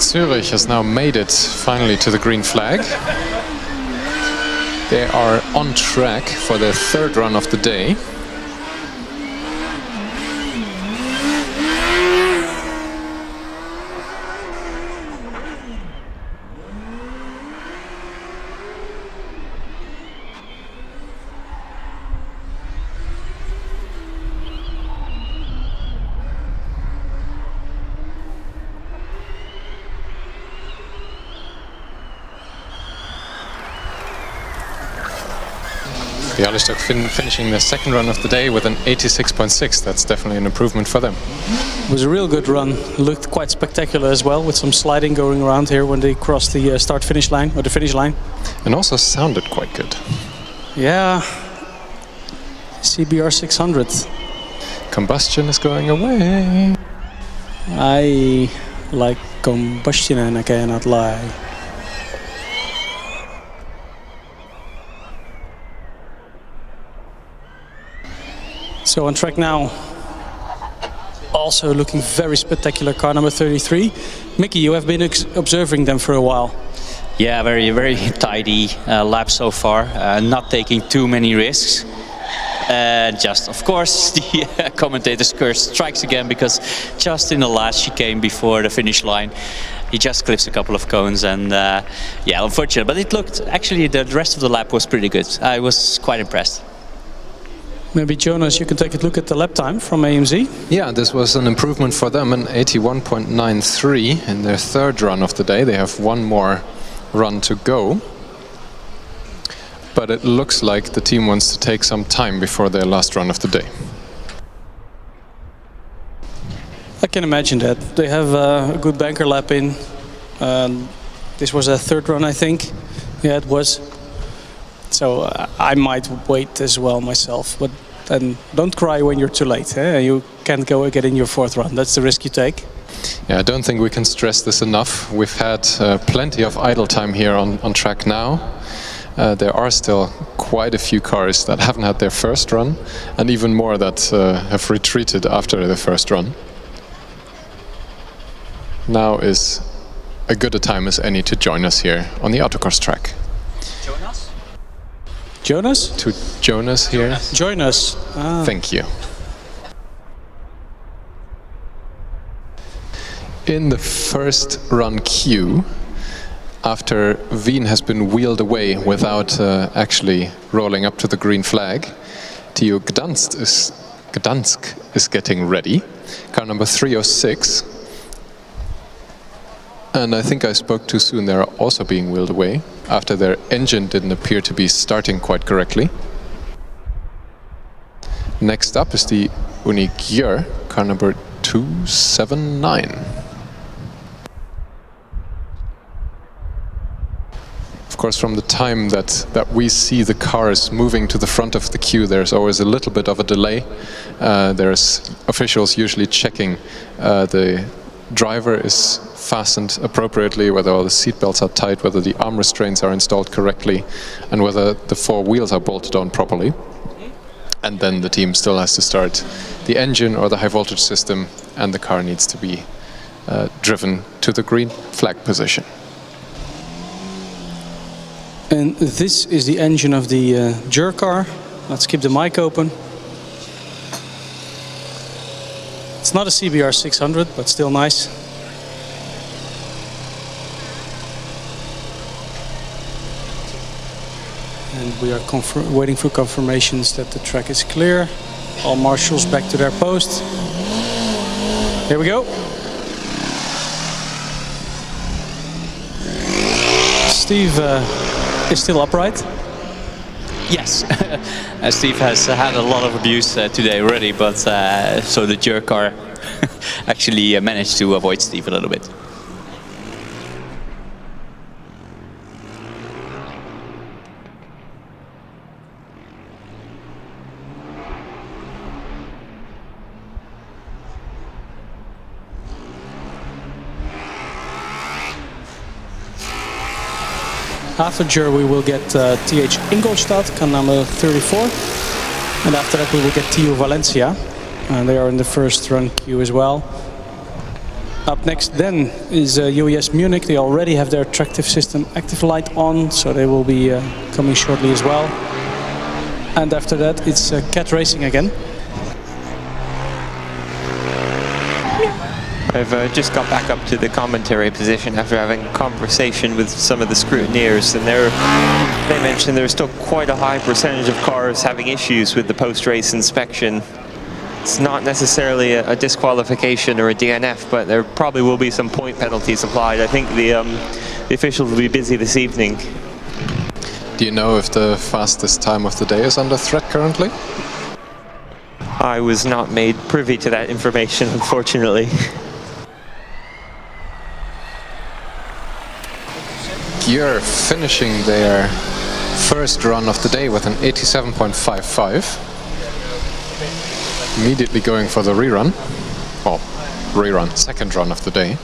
Zurich has now made it finally to the green flag. They are on track for their third run of the day. Bialystok finishing the second run of the day with an 86.6. That's definitely an improvement for them. It was a real good run. Looked quite spectacular as well, with some sliding going around here when they crossed the start-finish line, or the finish line. And also sounded quite good. Yeah, CBR 600. Combustion is going away. I like combustion and I cannot lie. So on track now, also looking very spectacular, car number 33. Mickey, you have been observing them for a while. Yeah, very, very tidy lap so far, not taking too many risks. Just, of course, the commentator's curse strikes again, because just in the last chicane before the finish line, he just clips a couple of cones, and yeah, unfortunate. But it looked, actually, the rest of the lap was pretty good. I was quite impressed. Maybe Jonas, you can take a look at the lap time from AMZ. Yeah, this was an improvement for them, an 81.93 in their third run of the day. They have one more run to go. But it looks like the team wants to take some time before their last run of the day. can imagine that. They have a good banker lap in. This was a third run, I think. Yeah, it was. So I might wait as well myself. But then don't cry when you're too late. You can't go get in your fourth run. That's the risk you take. Yeah, I don't think we can stress this enough. We've had plenty of idle time here on track now. There are still quite a few cars that haven't had their first run, and even more that have retreated after the first run. Now is a good a time as any to join us here on the Autocross track. Jonas? Jonas? To Jonas here. Join us. Thank you. In the first run queue, after Wien has been wheeled away without actually rolling up to the green flag, TU Gdansk is getting ready. Car number 306. And I think I spoke too soon. They're also being wheeled away after their engine didn't appear to be starting quite correctly. Next up is the Unique car number 279. Of course, from the time that we see the cars moving to the front of the queue, there's always a little bit of a delay. There's officials usually checking the driver is fastened appropriately, whether all the seat belts are tight, whether the arm restraints are installed correctly, and whether the four wheels are bolted on properly. And then the team still has to start the engine or the high voltage system, and the car needs to be driven to the green flag position. And this is the engine of the Jur car. Let's keep the mic open. It's not a CBR 600, but still nice. And we are waiting for confirmations that the track is clear. All marshals back to their post. Here we go. Steve is still upright. Yes, Steve has had a lot of abuse today already, but so the Jur car actually managed to avoid Steve a little bit. After Jur, we will get TH Ingolstadt, car number 34. And after that, we will get TU Valencia. And they are in the first run queue as well. Up next then is UES Munich. They already have their attractive system active light on, so they will be coming shortly as well. And after that, it's Cat Racing again. I've just got back up to the commentary position after having a conversation with some of the scrutineers, and they mentioned there's still quite a high percentage of cars having issues with the post-race inspection. It's not necessarily a disqualification or a DNF, but there probably will be some point penalties applied. I think the officials will be busy this evening. Do you know if the fastest time of the day is under threat currently? I was not made privy to that information, unfortunately. Jur finishing their first run of the day with an 87.55. Immediately going for the rerun. Well, rerun, second run of the day.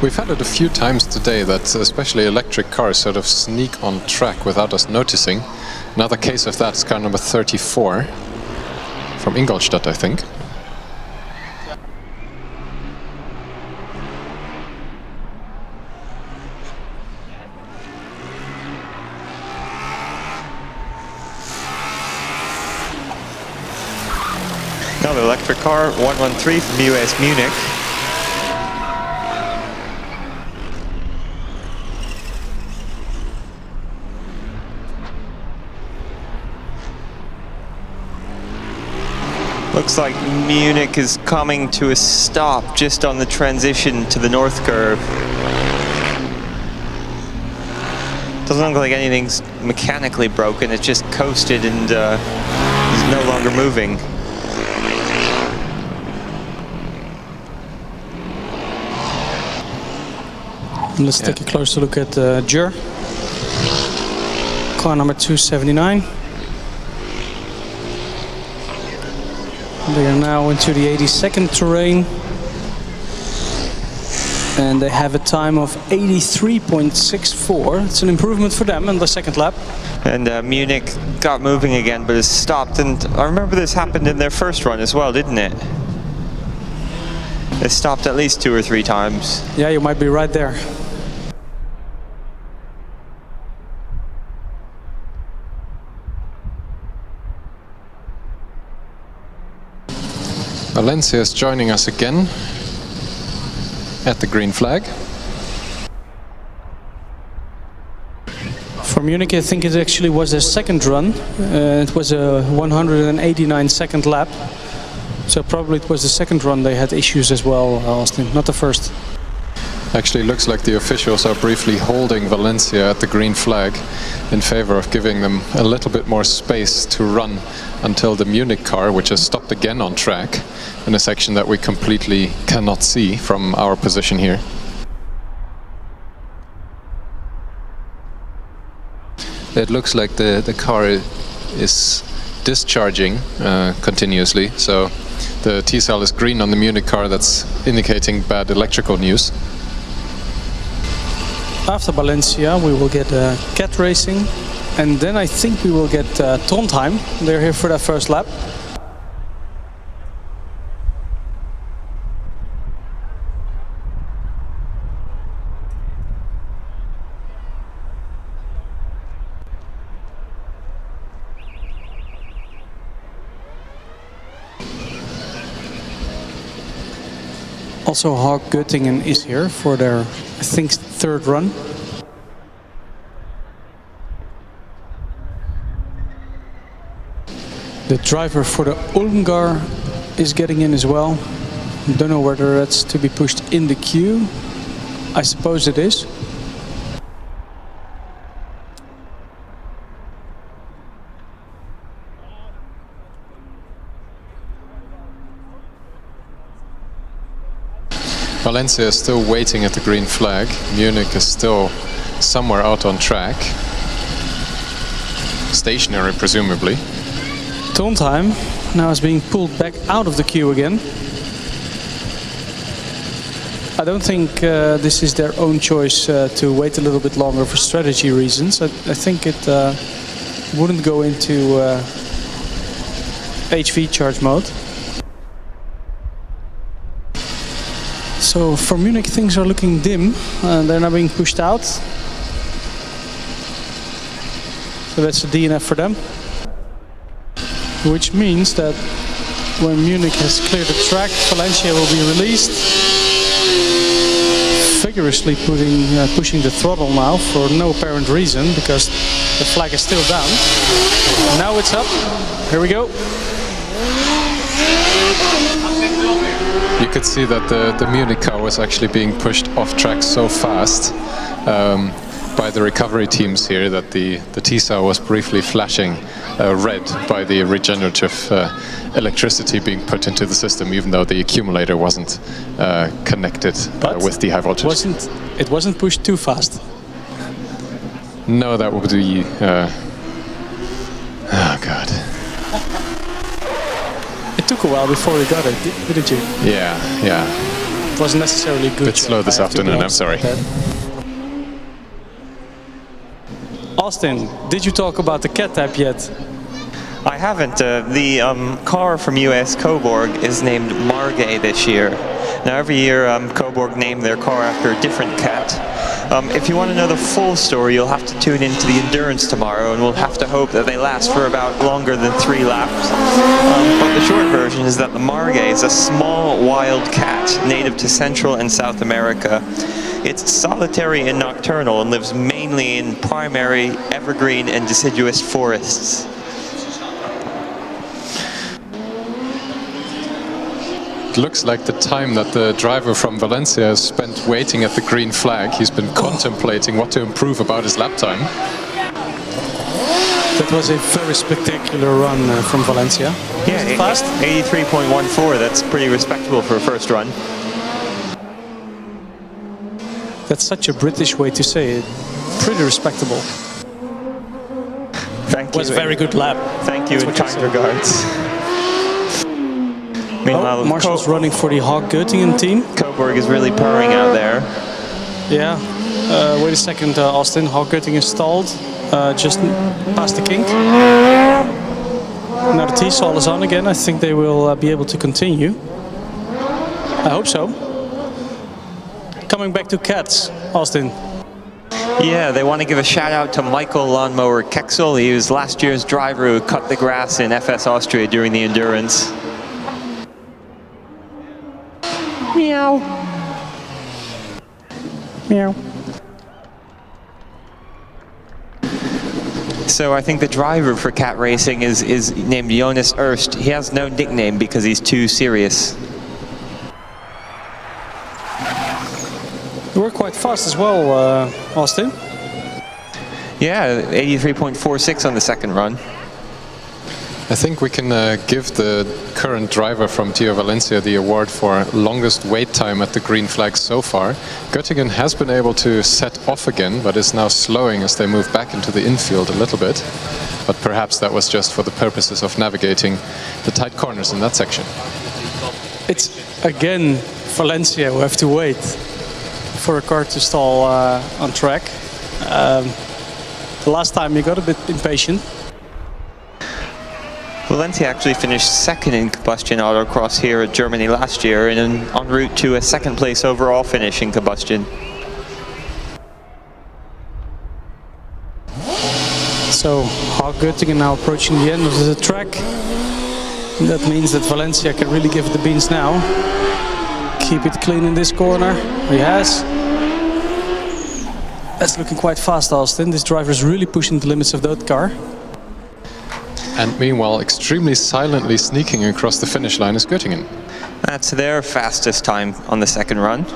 We've had it a few times today that especially electric cars sort of sneak on track without us noticing. Another case of that is car number 34 from Ingolstadt, I think. Another electric car, 113 from US Munich. Looks like Munich is coming to a stop just on the transition to the north curve. Doesn't look like anything's mechanically broken, it's just coasted and is no longer moving. Let's take a closer look at Jur. Car number 279. They are now into the 82nd terrain. And they have a time of 83.64. It's an improvement for them in the second lap. And Munich got moving again, but has stopped. And I remember this happened in their first run as well, didn't it? They stopped at least 2 or 3 times. Yeah, you might be right there. Valencia is joining us again at the green flag. For Munich, I think it actually was their second run. It was a 189 second lap. So probably it was the second run they had issues as well, Austin, not the first. Actually looks like the officials are briefly holding Valencia at the green flag in favor of giving them a little bit more space to run until the Munich car, which has stopped again on track in a section that we completely cannot see from our position here. It looks like the car is discharging continuously, so the T-cell is green on the Munich car. That's indicating bad electrical news. After Valencia, we will get cat racing, and then I think we will get Trondheim. They're here for their first lap. Also, Haag Göttingen is here for their, I think, third run. The driver for the Ulmgar is getting in as well. Don't know whether that's to be pushed in the queue. I suppose it is. Valencia is still waiting at the green flag. Munich is still somewhere out on track. Stationary, presumably. Trondheim now is being pulled back out of the queue again. I don't think this is their own choice to wait a little bit longer for strategy reasons. I think it wouldn't go into HV charge mode. So for Munich, things are looking dim. They're now being pushed out. So that's a DNF for them. Which means that when Munich has cleared the track, Valencia will be released. Vigorously pushing the throttle now for no apparent reason, because the flag is still down. Now it's up. Here we go. You could see that the Munich car was actually being pushed off track so fast by the recovery teams here that the T-cell was briefly flashing red by the regenerative electricity being put into the system, even though the accumulator wasn't connected with the high voltage. It wasn't pushed too fast. No, that would be... oh, God. It took a while before we got it, didn't you? Yeah. It wasn't necessarily good. A bit slow this afternoon, I'm sorry. Austin, did you talk about the cat tap yet? I haven't. The car from US Coburg is named Margay this year. Now every year Coburg name their car after a different cat. If you want to know the full story, you'll have to tune into the endurance tomorrow, and we'll have to hope that they last for about longer than 3 laps. But the short version is that the Margay is a small wild cat native to Central and South America. It's solitary and nocturnal and lives mainly in primary, evergreen and deciduous forests. it looks like the time that the driver from Valencia has spent waiting at the green flag. He's been contemplating what to improve about his lap time. That was a very spectacular run from Valencia. Yeah, fast. 83.14. That's pretty respectable for a first run. That's such a British way to say it. Pretty respectable. Thank you. Was a very good lap. Thank you, That's in what you kind say. regards. Meanwhile, Marshall's running for the Hawk Göttingen team. Coburg is really purring out there. Yeah. Wait a second, Austin. Hawk Göttingen stalled just past the kink. Now the T-Sol is on again. I think they will be able to continue. I hope so. Coming back to Cats, Austin. Yeah, they want to give a shout out to Michael Lawnmower Kexel. He was last year's driver who cut the grass in FS Austria during the endurance. Meow. Meow. So I think the driver for Cat Racing is named Jonas Erst. He has no nickname because he's too serious. You were quite fast as well, Austin. Yeah, 83.46 on the second run. I think we can give the current driver from Tio Valencia the award for longest wait time at the green flag so far. Göttingen has been able to set off again, but is now slowing as they move back into the infield a little bit. But perhaps that was just for the purposes of navigating the tight corners in that section. It's again Valencia who have to wait for a car to stall on track. The last time you got a bit impatient. Valencia actually finished second in combustion autocross here at Germany last year and en route to a second place overall finish in combustion. So Hawk Göttingen now approaching the end of the track. And that means that Valencia can really give it the beans now. Keep it clean in this corner. He has. That's looking quite fast, Austin. This driver is really pushing the limits of that car. And meanwhile, extremely silently sneaking across the finish line is Göttingen. That's their fastest time on the second run.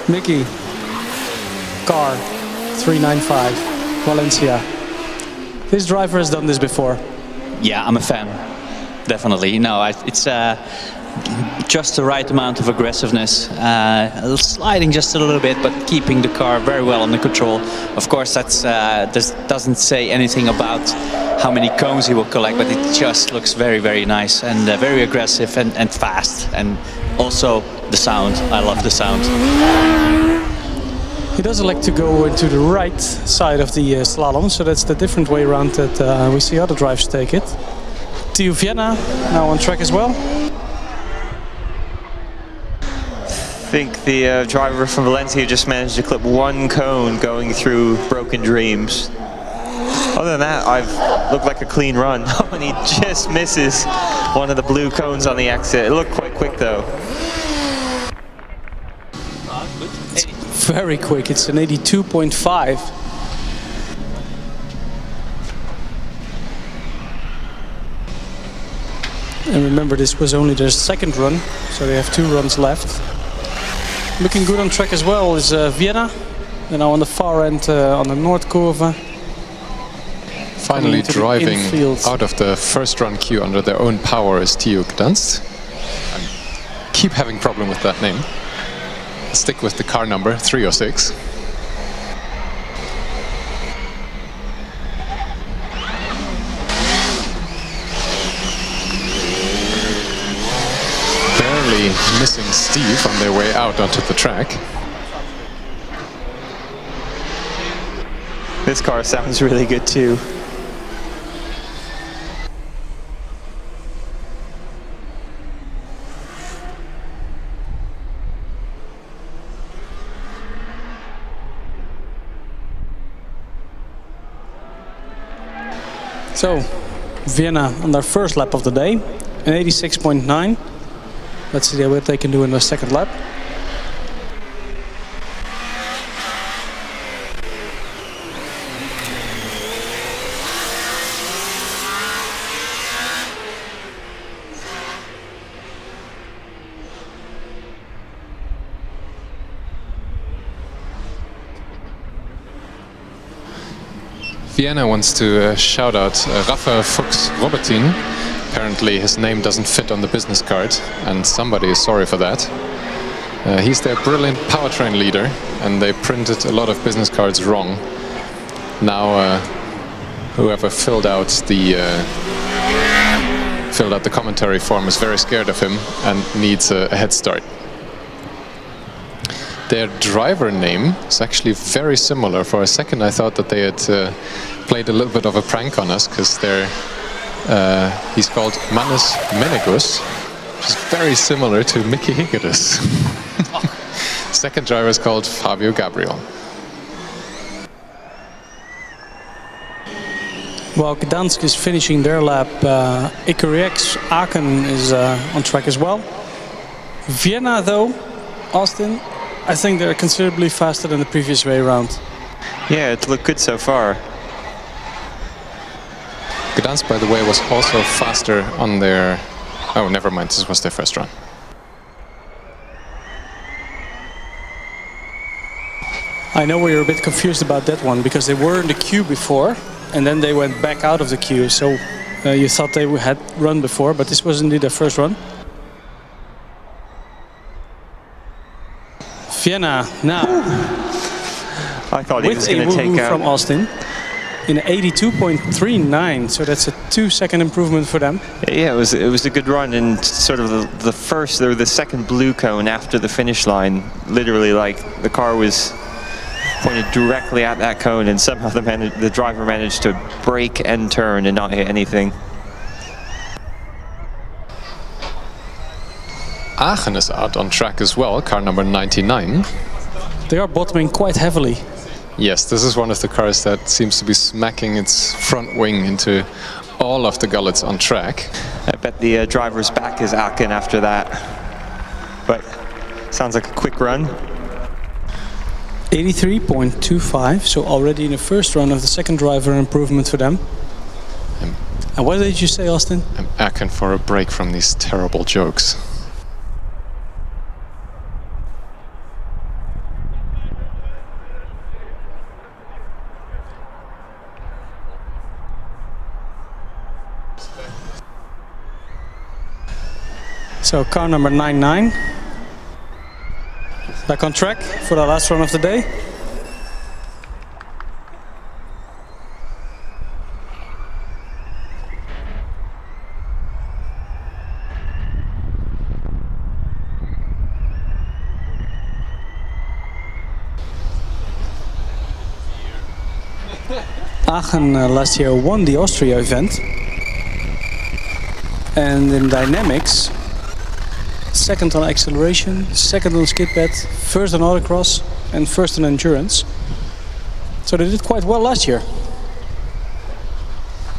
Mickey, car 395, Valencia. This driver has done this before. Yeah, I'm a fan, definitely. No, it's just the right amount of aggressiveness, sliding just a little bit, but keeping the car very well under control. Of course, that doesn't say anything about how many cones he will collect, but it just looks very, very nice and very aggressive and fast. And also the sound. I love the sound. He doesn't like to go into the right side of the slalom, so that's the different way around that we see other drivers take it. Theo Vienna now on track as well. I think the driver from Valencia just managed to clip one cone going through Broken Dreams. Other than that, I've looked like a clean run. And he just misses one of the blue cones on the exit. It looked quite quick though. It's very quick, it's an 82.5. And remember, this was only their second run, so they have 2 runs left. Looking good on track as well is Vienna. They're now on the far end on the North Curve. Finally driving out of the first run queue under their own power is Theo Gdansk. I keep having problem with that name. Stick with the car number 306. Barely missing Steve on their way out onto the track. This car sounds really good too. So, Vienna on their first lap of the day, an 86.9. Let's see what they can do in the second lap. Vienna wants to shout out Rafael Fuchs-Robertin. Apparently his name doesn't fit on the business card, and somebody is sorry for that. He's their brilliant powertrain leader, and they printed a lot of business cards wrong. Now whoever filled out the commentary form is very scared of him and needs a head start. Their driver name is actually very similar. For a second I thought that they had played a little bit of a prank on us, because he's called Manus Menegus, which is very similar to Mickey Higgius. Second driver is called Fabio Gabriel. Well, Gdansk is finishing their lap. Icariex Aachen is on track as well. Vienna, though, Austin, I think they're considerably faster than the previous way around. Yeah, it looked good so far. Gdansk, by the way, was also faster on their... Oh, never mind, this was their first run. I know we were a bit confused about that one, because they were in the queue before, and then they went back out of the queue. So you thought they had run before, but this was indeed their first run. Vienna now. I thought he was with going a to take woo-hoo out from Austin in 82.39, so that's a 2-second improvement for them. Yeah, it was a good run, and sort of the first or the second blue cone after the finish line, literally like the car was pointed directly at that cone, and somehow the driver managed to brake and turn and not hit anything. Aachen is out on track as well, car number 99. They are bottoming quite heavily. Yes, this is one of the cars that seems to be smacking its front wing into all of the gullets on track. I bet the driver's back is Aachen after that. But sounds like a quick run. 83.25, so already in the first run of the second driver improvement for them. And what did you say, Austin? I'm Aachen for a break from these terrible jokes. So car number 99, back on track for the last run of the day. Aachen last year won the Austria event, and in dynamics, second on acceleration, second on skid pad, first on autocross, and first on endurance. So they did quite well last year.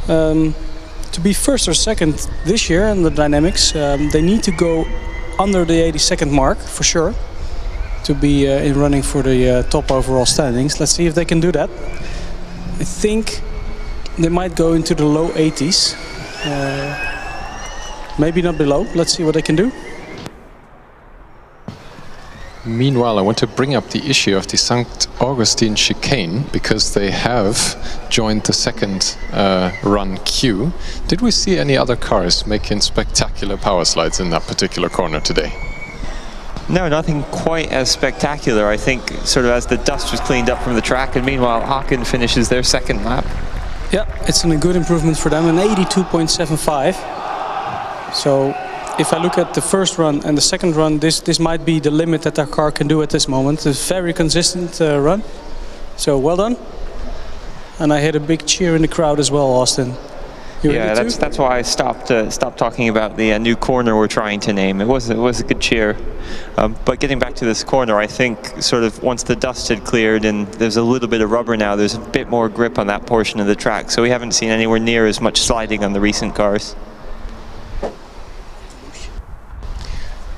To be first or second this year in the dynamics, they need to go under the 82nd mark for sure to be in running for the top overall standings. Let's see if they can do that. I think they might go into the low 80s. Maybe not below. Let's see what they can do. Meanwhile, I want to bring up the issue of the St. Augustine chicane, because they have joined the second run queue. Did we see any other cars making spectacular power slides in that particular corner today? No, nothing quite as spectacular. I think sort of as the dust was cleaned up from the track, and meanwhile Aachen finishes their second lap. Yeah, it's a good improvement for them, an 82.75. So if I look at the first run and the second run, this might be the limit that our car can do at this moment. It's a very consistent run. So well done. And I heard a big cheer in the crowd as well, Austin. Yeah, that's why I stopped talking about the new corner we're trying to name. It was a good cheer. But getting back to this corner, I think sort of once the dust had cleared and there's a little bit of rubber now, there's a bit more grip on that portion of the track. So we haven't seen anywhere near as much sliding on the recent cars.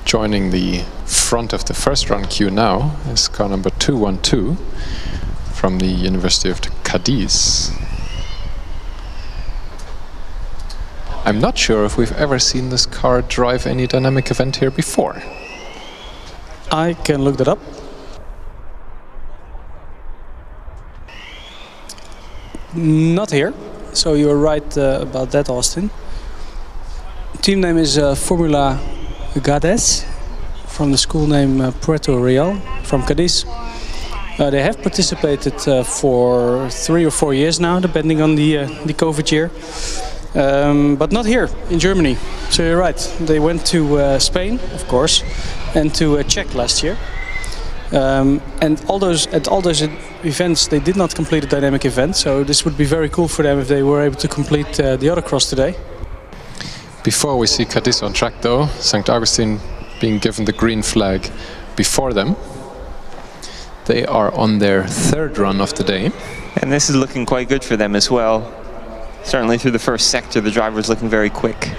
Joining the front of the first run queue now is car number 212 from the University of Cadiz. I'm not sure if we've ever seen this car drive any dynamic event here before. I can look that up. not here. So you're right about that, Austin. Team name is Formula Gades, from the school name Puerto Real, from Cadiz. They have participated for 3 or 4 years now, depending on the COVID year. But not here, in Germany. So you're right, they went to Spain, of course, and to Czech last year. And at all those events, they did not complete a dynamic event, so this would be very cool for them if they were able to complete the Autocross today. Before we see Cadiz on track though, St. Augustine being given the green flag before them. They are on their 3rd run of the day. And this is looking quite good for them as well. Certainly through the first sector, the driver's looking very quick.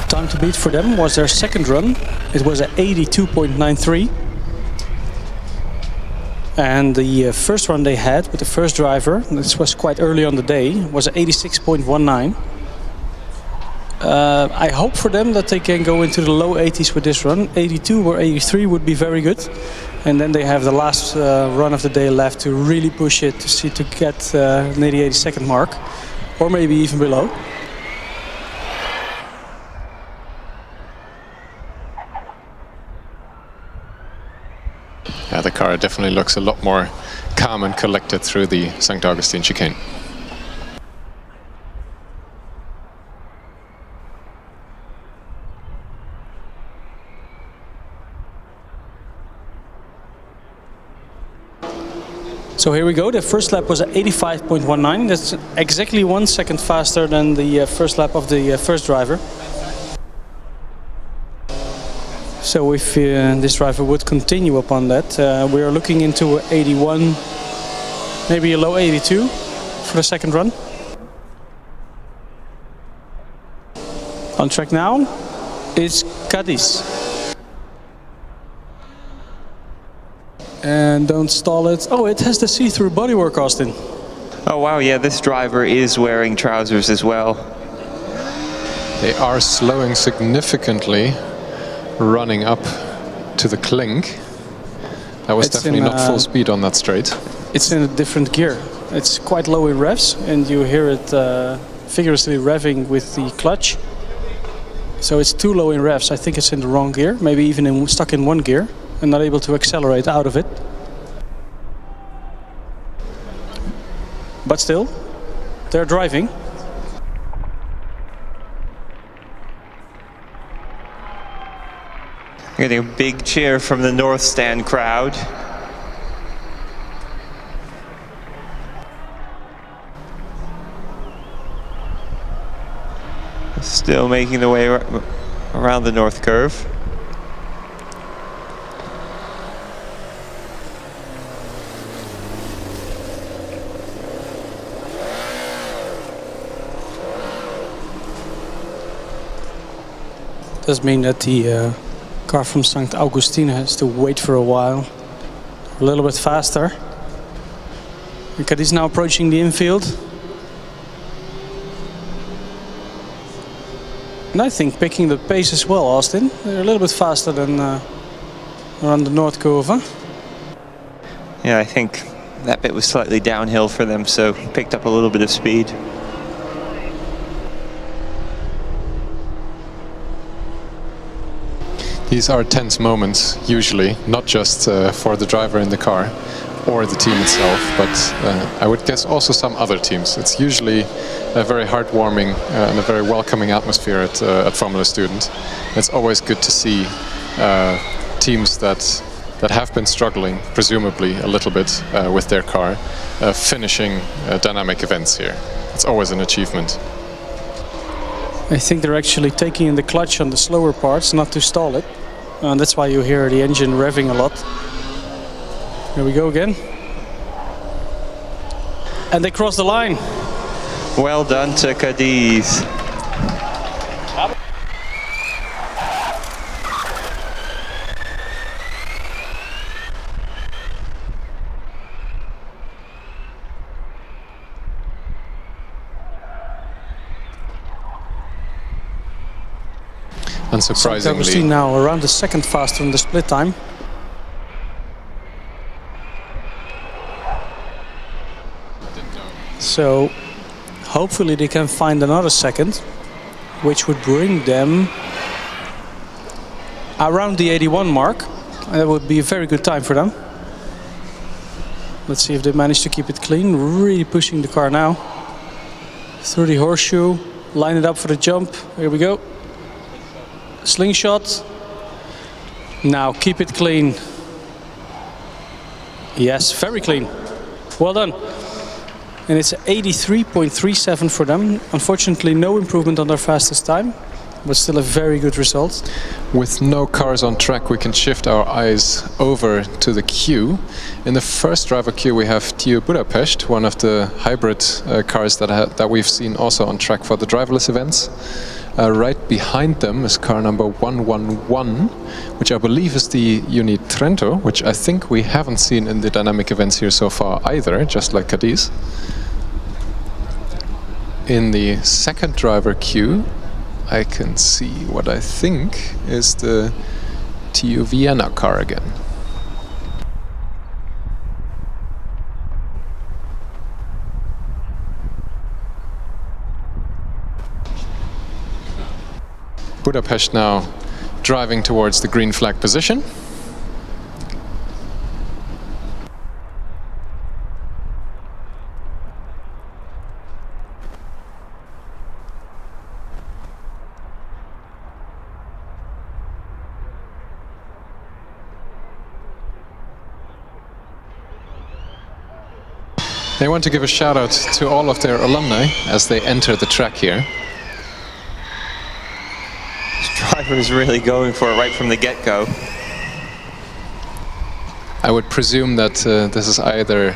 Time to beat for them was their 2nd run. It was at 82.93. And the first run they had with the first driver, this was quite early on the day, was at 86.19. I hope for them that they can go into the low 80s with this run. 82 or 83 would be very good. And then they have the last run of the day left to really push it to get near the 82nd mark, or maybe even below. Yeah, the car definitely looks a lot more calm and collected through the St. Augustine chicane. So here we go, the first lap was at 85.19. That's exactly 1 second faster than the first lap of the first driver. So if this driver would continue upon that, we are looking into 81, maybe a low 82 for the 2nd run. On track now is Cadiz. And don't stall it. Oh, it has the see-through bodywork, Austin. Oh wow, yeah, this driver is wearing trousers as well. They are slowing significantly, running up to the clink. That was definitely not full speed on that straight. It's in a different gear. It's quite low in revs, and you hear it vigorously revving with the clutch. So it's too low in revs. I think it's in the wrong gear, maybe even stuck in 1 gear, and not able to accelerate out of it. But still, they're driving. Getting a big cheer from the North Stand crowd. Still making the way around the North Curve. Does mean that the car from St. Augustine has to wait for a while, a little bit faster. And Cadiz now approaching the infield. And I think picking the pace as well, Austin. They're a little bit faster than around the North Curve. Yeah, I think that bit was slightly downhill for them, so picked up a little bit of speed. These are tense moments, usually, not just for the driver in the car or the team itself, but I would guess also some other teams. It's usually a very heartwarming and a very welcoming atmosphere at Formula Student. It's always good to see teams that have been struggling, presumably a little bit with their car, finishing dynamic events here. It's always an achievement. I think they're actually taking in the clutch on the slower parts, not to stall it. That's why you hear the engine revving a lot. Here we go again. And they cross the line. Well done to Cadiz. Unsurprisingly, now around the second faster in the split time. So hopefully they can find another second, which would bring them around the 81 mark. And that would be a very good time for them. Let's see if they manage to keep it clean. Really pushing the car now. Through the horseshoe. Line it up for the jump. Here we go. Slingshot. Now keep it clean. Yes, very clean. Well done. And it's 83.37 for them. Unfortunately, no improvement on their fastest time, but still a very good result. With no cars on track, we can shift our eyes over to the queue. In the first driver queue, we have TU Budapest, one of the hybrid cars that we've seen also on track for the driverless events. Right behind them is car number 111, which I believe is the Uni Trento, which I think we haven't seen in the dynamic events here so far either, just like Cadiz. In the second driver queue, I can see what I think is the TU Vienna car again. Budapest now driving towards the green flag position. They want to give a shout out to all of their alumni as they enter the track here. This driver is really going for it right from the get-go. I would presume that this is either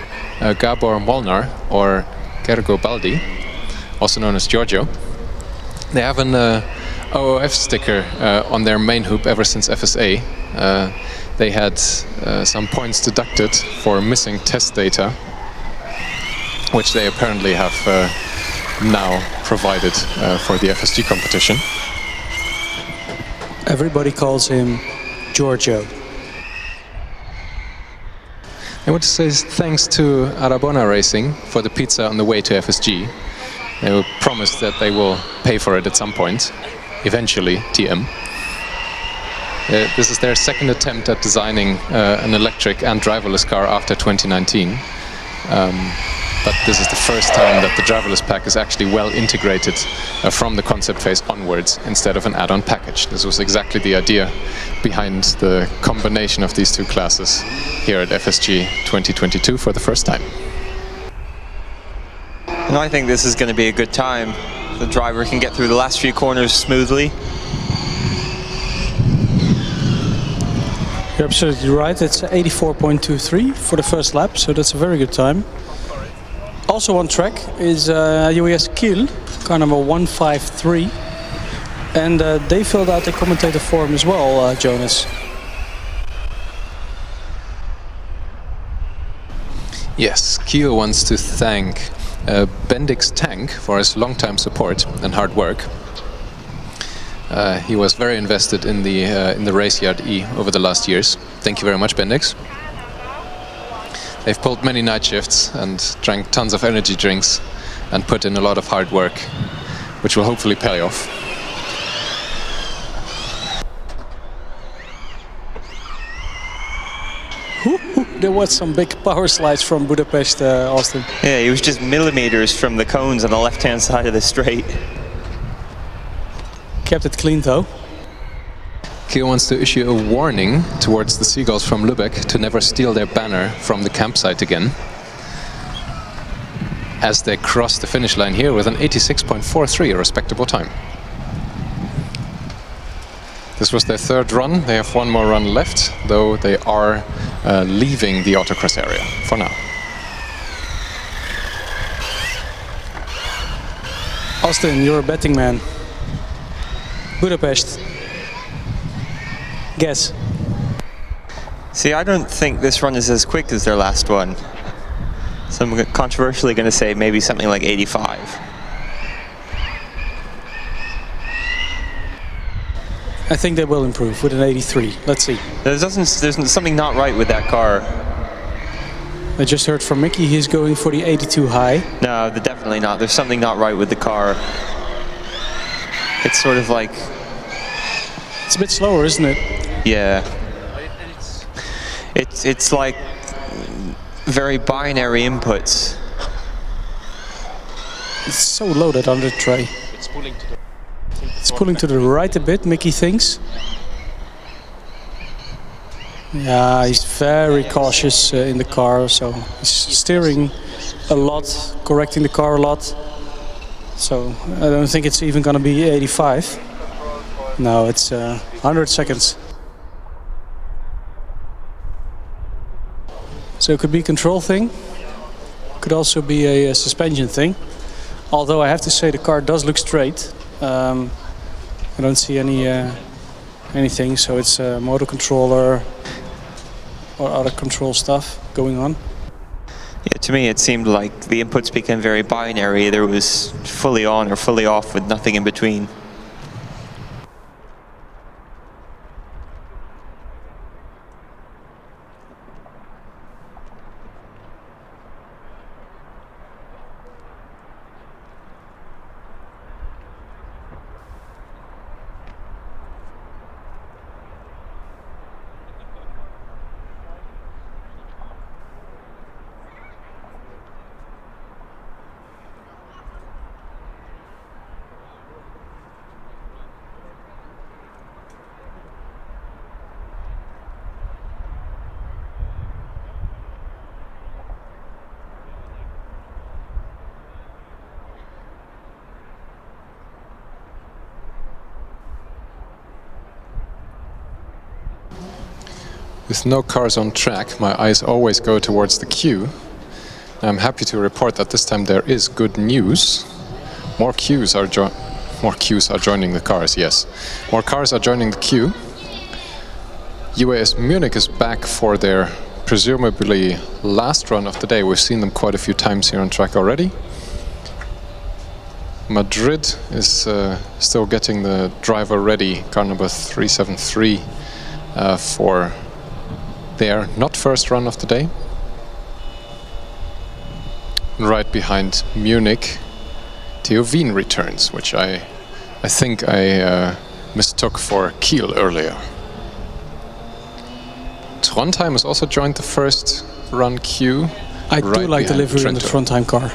Gabor Molnar or Gergo Baldi, also known as Giorgio. They have an OOF sticker on their main hoop ever since FSA. They had some points deducted for missing test data, which they apparently have now provided for the FSG competition. Everybody calls him Giorgio. I want to say thanks to Arabona Racing for the pizza on the way to FSG. They promised that they will pay for it at some point, eventually, TM. This is their second attempt at designing an electric and driverless car after 2019. But this is the first time that the driverless pack is actually well integrated from the concept phase onwards instead of an add-on package. This was exactly the idea behind the combination of these two classes here at FSG 2022 for the first time. And I think this is going to be a good time. The driver can get through the last few corners smoothly. You're absolutely right. It's 84.23 for the first lap, so that's a very good time. Also on track is UES Kiel, car number 153. And they filled out the commentator form as well, Jonas. Yes, Kiel wants to thank Bendix Tank for his long-time support and hard work. He was very invested in the Race Yard E over the last years. Thank you very much, Bendix. They've pulled many night shifts and drank tons of energy drinks and put in a lot of hard work, which will hopefully pay off. There was some big power slides from Budapest, Austin. Yeah, he was just millimeters from the cones on the left-hand side of the straight. Kept it clean though. Kiel wants to issue a warning towards the Seagulls from Lübeck to never steal their banner from the campsite again, as they cross the finish line here with an 86.43, a respectable time. This was their third run. They have one more run left, though they are leaving the Autocross area for now. Austin, you're a betting man. Budapest. Guess. See, I don't think this run is as quick as their last one. So I'm controversially going to say maybe something like 85. I think they will improve with an 83. Let's see. There's something not right with that car. I just heard from Mickey he's going for the 82 high. No, definitely not. There's something not right with the car. It's sort of like... It's a bit slower, isn't it? Yeah. It's like very binary inputs. It's so loaded under the tray. It's pulling to the right a bit, Mickey thinks. Yeah, he's very cautious in the car, so he's steering a lot, correcting the car a lot. So I don't think it's even going to be 85. No, it's 100 seconds. So it could be a control thing, could also be a suspension thing. Although I have to say the car does look straight. I don't see anything, so it's a motor controller or other control stuff going on. Yeah, to me it seemed like the inputs became very binary. There was fully on or fully off with nothing in between. With no cars on track, my eyes always go towards the queue. I'm happy to report that this time there is good news. More queues are joining the cars, yes. More cars are joining the queue. UAS Munich is back for their presumably last run of the day. We've seen them quite a few times here on track already. Madrid is still getting the driver ready, car number 373, for their not first run of the day. Right behind Munich, Theo Wien returns, which I think I mistook for Kiel earlier. Trondheim has also joined the first run queue. I do like the livery on the Trondheim car.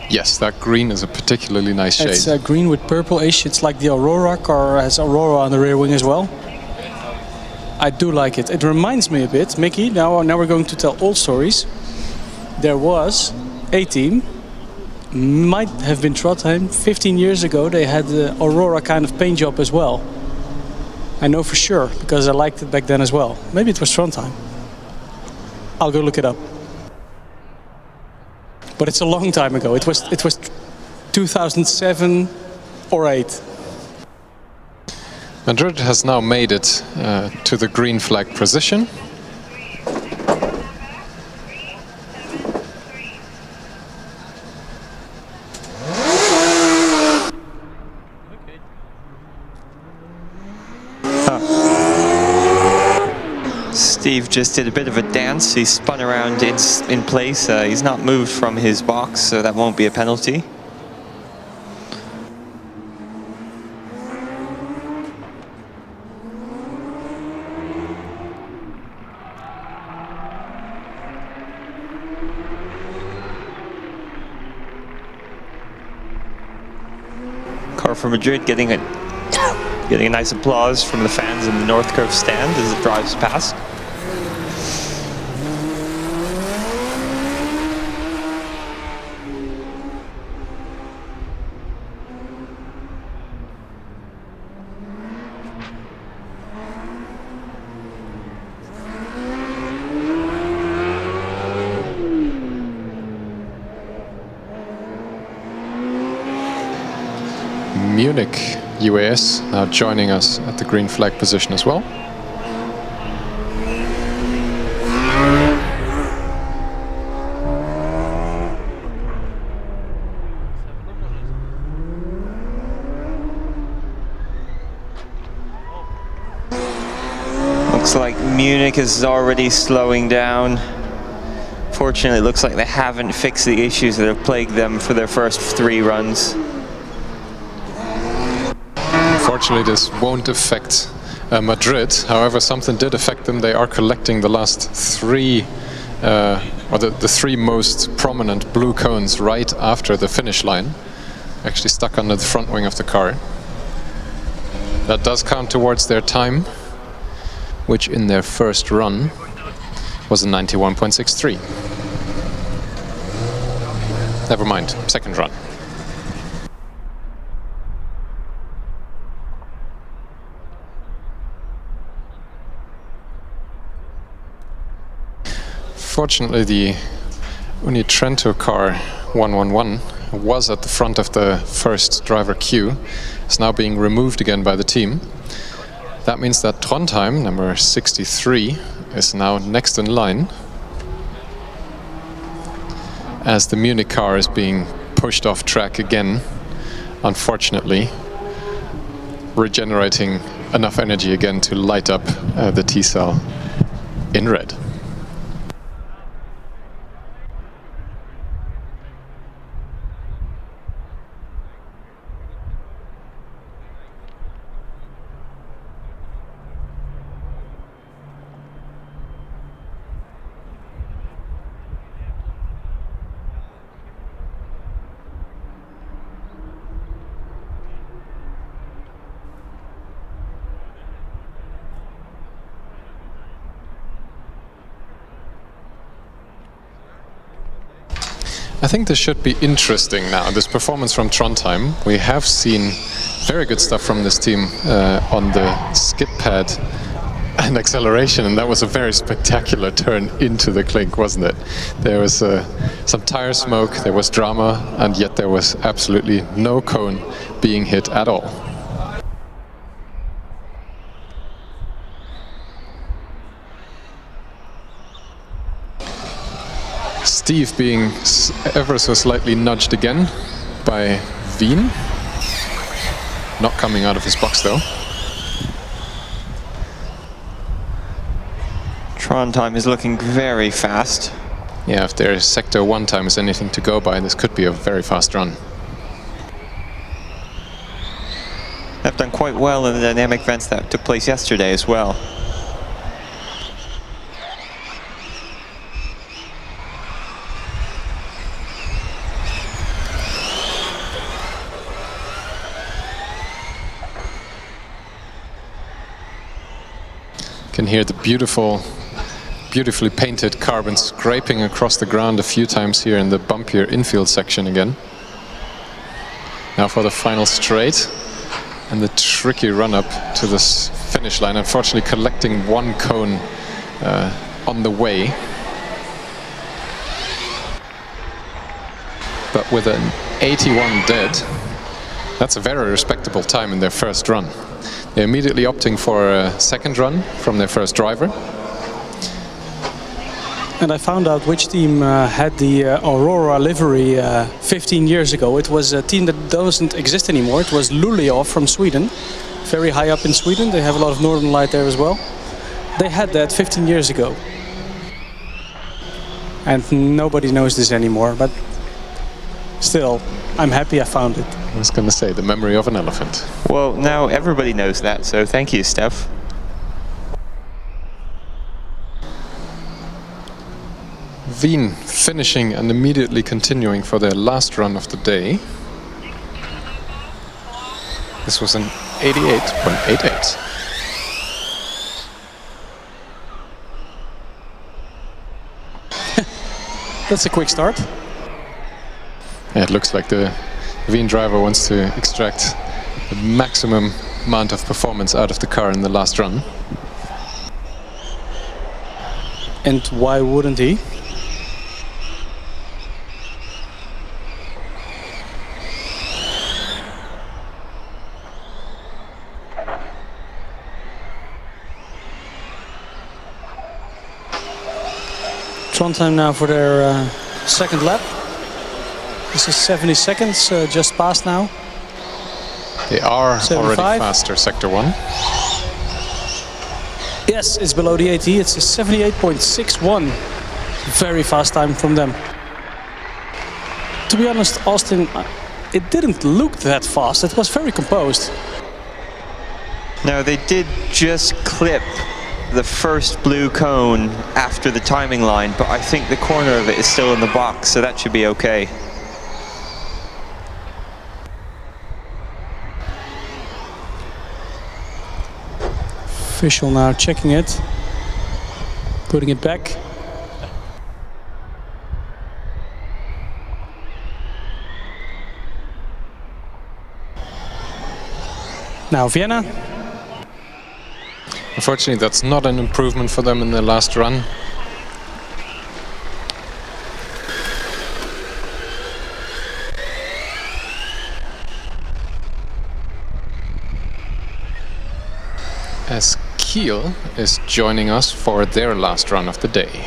Yes, that green is a particularly nice shade. It's green with purple-ish. It's like the Aurora car has Aurora on the rear wing as well. I do like it. It reminds me a bit, Mickey, now we're going to tell old stories. There was a team, might have been Trondheim, 15 years ago. They had the Aurora kind of paint job as well. I know for sure, because I liked it back then as well. Maybe it was Trondheim. I'll go look it up. But it's a long time ago. It was 2007 or 8. Madrid has now made it to the green flag position. Steve just did a bit of a dance. He spun around in place. He's not moved from his box, so that won't be a penalty. Car from Madrid getting a nice applause from the fans in the North Curve stand as it drives past. Munich UAS now joining us at the green flag position as well. Looks like Munich is already slowing down Unfortunately, it looks like they haven't fixed the issues that have plagued them for their first 3 runs. Unfortunately, this won't affect Madrid. However, something did affect them. They are collecting the last 3, or the 3 most prominent blue cones right after the finish line. Actually stuck under the front wing of the car. That does count towards their time, which in their first run was a 91.63. Never mind, second run. Fortunately, the Unitrento car 111 was at the front of the first driver queue. It's now being removed again by the team. That means that Trondheim, number 63, is now next in line, as the Munich car is being pushed off track again, unfortunately, regenerating enough energy again to light up the T-cell in red. I think this should be interesting now, this performance from Trondheim. We have seen very good stuff from this team on the skid pad and acceleration, and that was a very spectacular turn into the clink, wasn't it? There was some tire smoke, there was drama, and yet there was absolutely no cone being hit at all. Steve being ever so slightly nudged again by Wien. Not coming out of his box though. Trondheim is looking very fast. Yeah, if their Sector 1 time is anything to go by, this could be a very fast run. They've done quite well in the dynamic events that took place yesterday as well. Can hear the beautifully painted carbon scraping across the ground a few times here in the bumpier infield section again. Now for the final straight and the tricky run up to this finish line. Unfortunately collecting 1 cone on the way. But with an 81 dead, that's a very respectable time in their first run. They're immediately opting for a second run from their first driver. And I found out which team had the Aurora livery 15 years ago. It was a team that doesn't exist anymore. It was Luleå from Sweden, very high up in Sweden. They have a lot of Northern Light there as well. They had that 15 years ago. And nobody knows this anymore, but still, I'm happy I found it. I was going to say, the memory of an elephant. Well, now everybody knows that, so thank you, Steph. Wien finishing and immediately continuing for their last run of the day. This was an 88.88. That's a quick start. Yeah, it looks like the Wien driver wants to extract the maximum amount of performance out of the car in the last run. And why wouldn't he? Trondheim now for their second lap. This is 70 seconds, just passed now. They are 75. already faster, Sector 1. Yes, it's below the 80. It's a 78.61. very fast time from them. To be honest, Austin, it didn't look that fast. It was very composed. No, they did just clip the first blue cone after the timing line, but I think the corner of it is still in the box, so that should be okay. Official now checking it, putting it back. Now Vienna. Unfortunately, that's not an improvement for them in the last run. As Kiel is joining us for their last run of the day.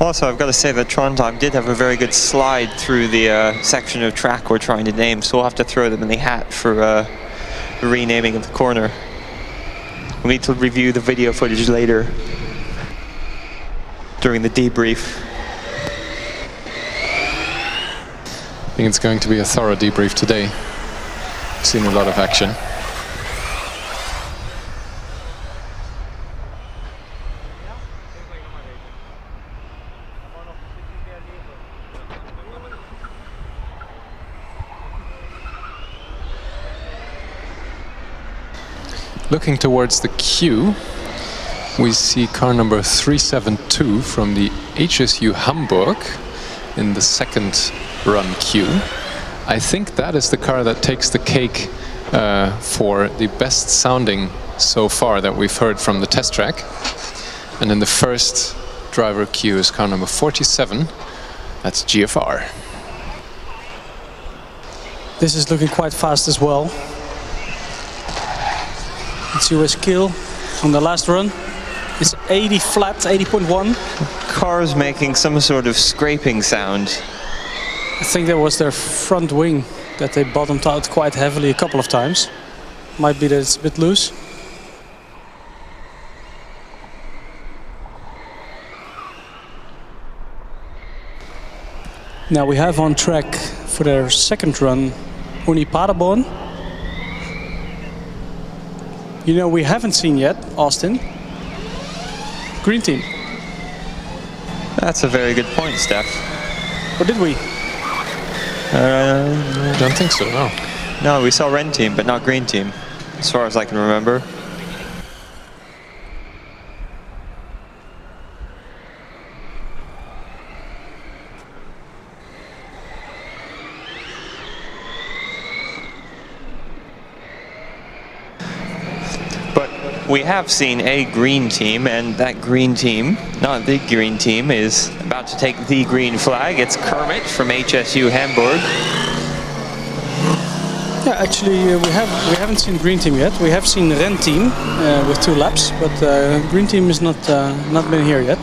Also, I've got to say that Trondheim did have a very good slide through the section of track we're trying to name, so we'll have to throw them in the hat for the renaming of the corner. We need to review the video footage later during the debrief. I think it's going to be a thorough debrief today. I've seen a lot of action. Looking towards the queue, we see car number 372 from the HSU Hamburg in the second run queue. I think that is the car that takes the cake for the best sounding so far that we've heard from the test track. And in the first driver queue is car number 47, that's GFR. This is looking quite fast as well. Let's see where's Kiel on the last run. It's 80 flat, 80.1. Car's making some sort of scraping sound. I think that was their front wing that they bottomed out quite heavily a couple of times. Might be that it's a bit loose. Now we have on track for their second run Uni Paderborn. You know, we haven't seen yet, Austin. Green team. That's a very good point, Steph. Or did we? I don't think so, no. No, we saw red team, but not green team, as far as I can remember. We have seen a green team, and that green team, not the green team, is about to take the green flag. It's Kermit from HSU Hamburg. Yeah, actually, we haven't seen green team yet. We have seen red team with 2 laps, but green team is not been here yet.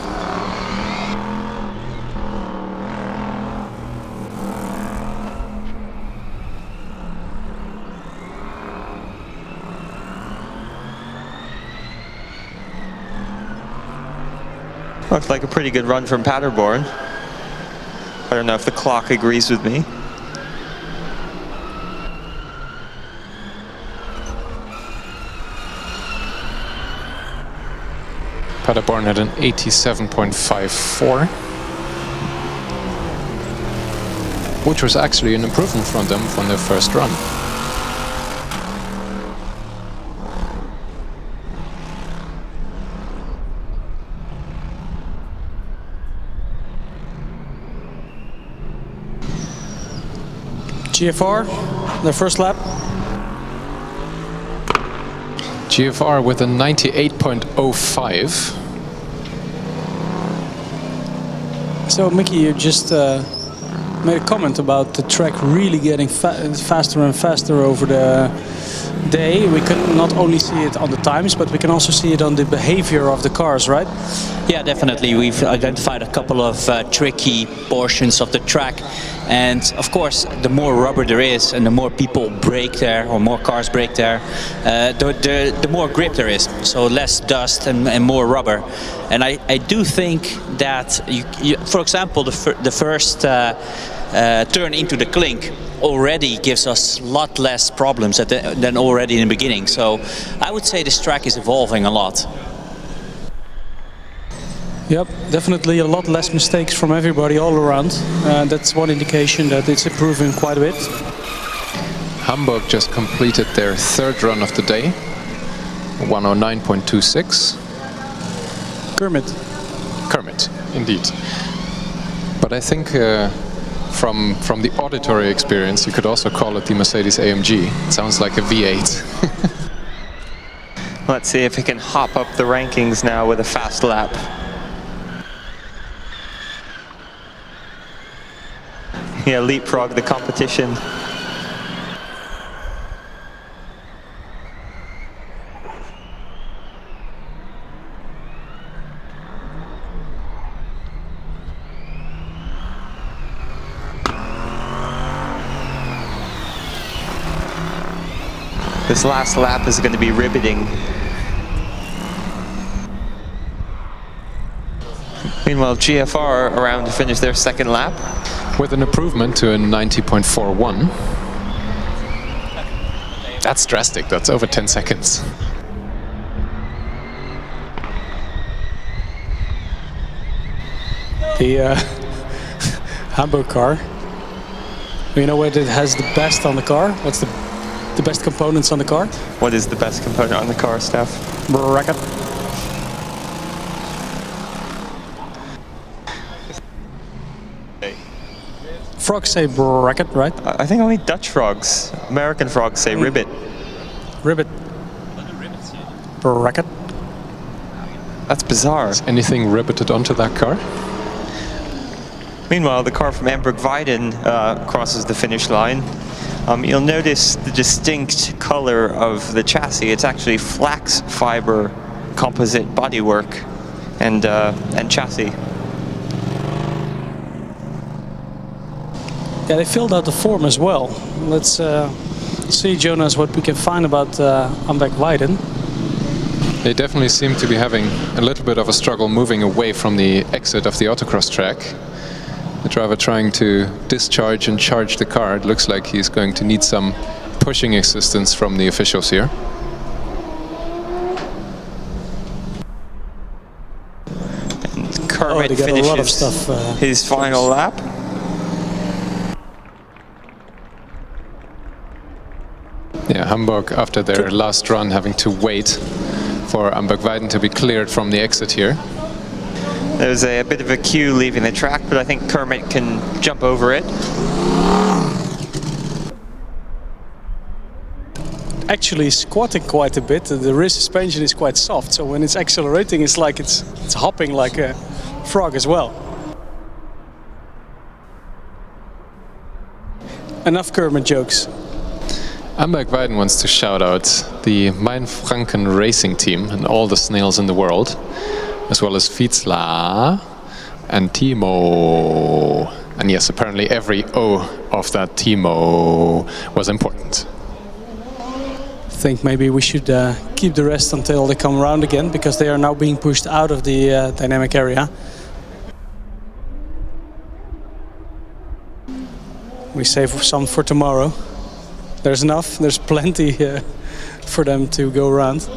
Looked like a pretty good run from Paderborn. I don't know if the clock agrees with me. Paderborn had an 87.54, which was actually an improvement from them from their first run. GFR, their first lap. GFR with a 98.05. So Mickey, you just made a comment about the track really getting faster and faster over the day. We can not only see it on the times, but we can also see it on the behavior of the cars, right? Yeah, definitely. We've identified a couple of tricky portions of the track, And of course, the more rubber there is and the more people brake there or more cars brake there, the more grip there is. So less dust and more rubber. And I do think that, for example, the first turn into the clink already gives us a lot less problems than already in the beginning. So I would say this track is evolving a lot. Yep, definitely a lot less mistakes from everybody all around. That's one indication that it's improving quite a bit. Hamburg just completed their third run of the day, 109.26. Kermit, indeed. But I think from the auditory experience, you could also call it the Mercedes AMG. It sounds like a V8. Let's see if he can hop up the rankings now with a fast lap. Yeah, leapfrog the competition. This last lap is going to be riveting. Meanwhile, GFR around to finish their second lap. With an improvement to a 90.41. That's drastic, that's over 10 seconds. The Hamburg car. You know what it has the best on the car? What's the best components on the car? What is the best component on the car, Steph? Bracket. Frogs say bracket, right? I think only Dutch frogs. American frogs say ribbit. Ribbit. Bracket. That's bizarre. Is anything ribbited onto that car? Meanwhile, the car from Embrek-Weiden crosses the finish line. You'll notice the distinct color of the chassis. It's actually flax fiber composite bodywork and chassis. Yeah, they filled out the form as well. Let's see, Jonas, what we can find about Embrek-Weiden. They definitely seem to be having a little bit of a struggle moving away from the exit of the autocross track. The driver trying to discharge and charge the car. It looks like he's going to need some pushing assistance from the officials here. And Kermit finishes a lot of stuff, his final lap. Yeah, Hamburg, after their last run, having to wait for Embrek-Weiden to be cleared from the exit here. There's a bit of a queue leaving the track, but I think Kermit can jump over it. Actually squatting quite a bit. The rear suspension is quite soft, so when it's accelerating, it's like it's hopping like a frog as well. Enough Kermit jokes. Embrek-Weiden wants to shout out the Mainfranken racing team and all the snails in the world, as well as Fitzla and Timo. And yes, apparently every O of that Timo was important. I think maybe we should keep the rest until they come around again, because they are now being pushed out of the dynamic area. We save some for tomorrow. There's enough, there's plenty for them to go around.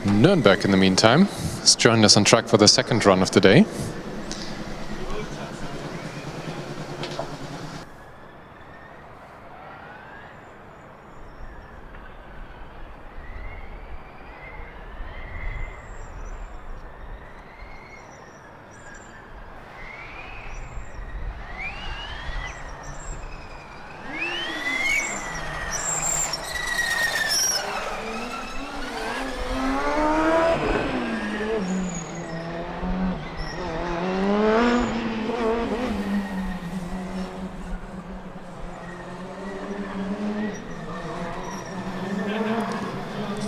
Nürnberg, in the meantime, has joined us on track for the second run of the day.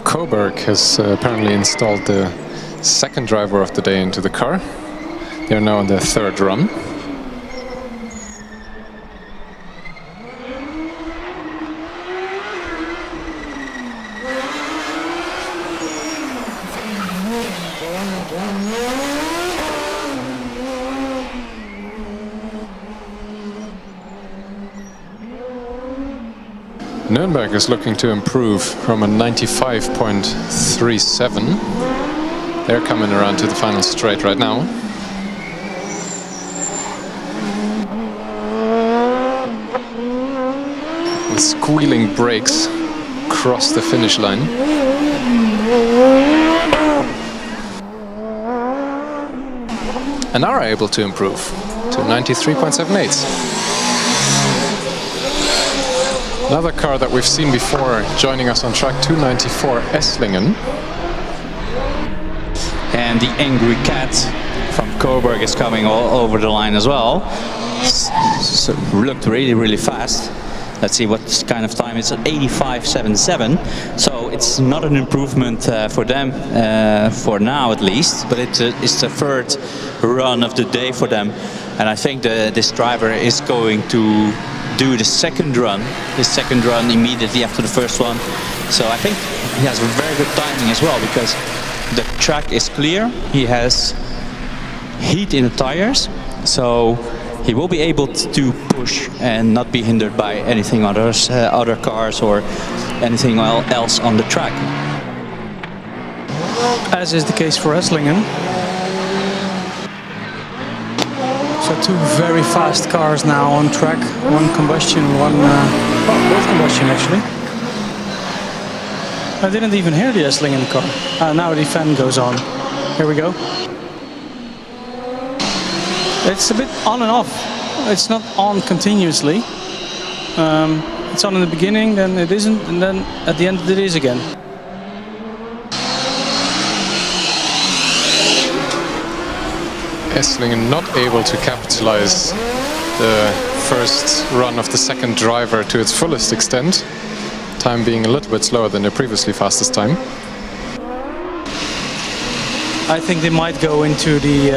Coburg has apparently installed the second driver of the day into the car. They're now on their third run. Nürnberg is looking to improve from a 95.37. They're coming around to the final straight right now. With squealing brakes across the finish line. And are able to improve to 93.78. Another car that we've seen before joining us on track, 294 Esslingen. And the Angry Cat from Coburg is coming all over the line as well. So looked really, really fast. Let's see what kind of time it's at, 85.77. So it's not an improvement for them, for now at least, but it's the third run of the day for them. And I think this driver is going to do the second run immediately after the first one. So I think he has very good timing as well, because the track is clear, he has heat in the tires, so he will be able to push and not be hindered by anything others, other cars or anything else on the track. As is the case for Esslingen. So two very fast cars now on track. One combustion, both combustion actually. I didn't even hear the Esslingen car. Now the fan goes on. Here we go. It's a bit on and off. It's not on continuously. It's on in the beginning, then it isn't, and then at the end it is again. Esslingen not able to capitalize the first run of the second driver to its fullest extent. Time being a little bit slower than their previously fastest time. I think they might go into the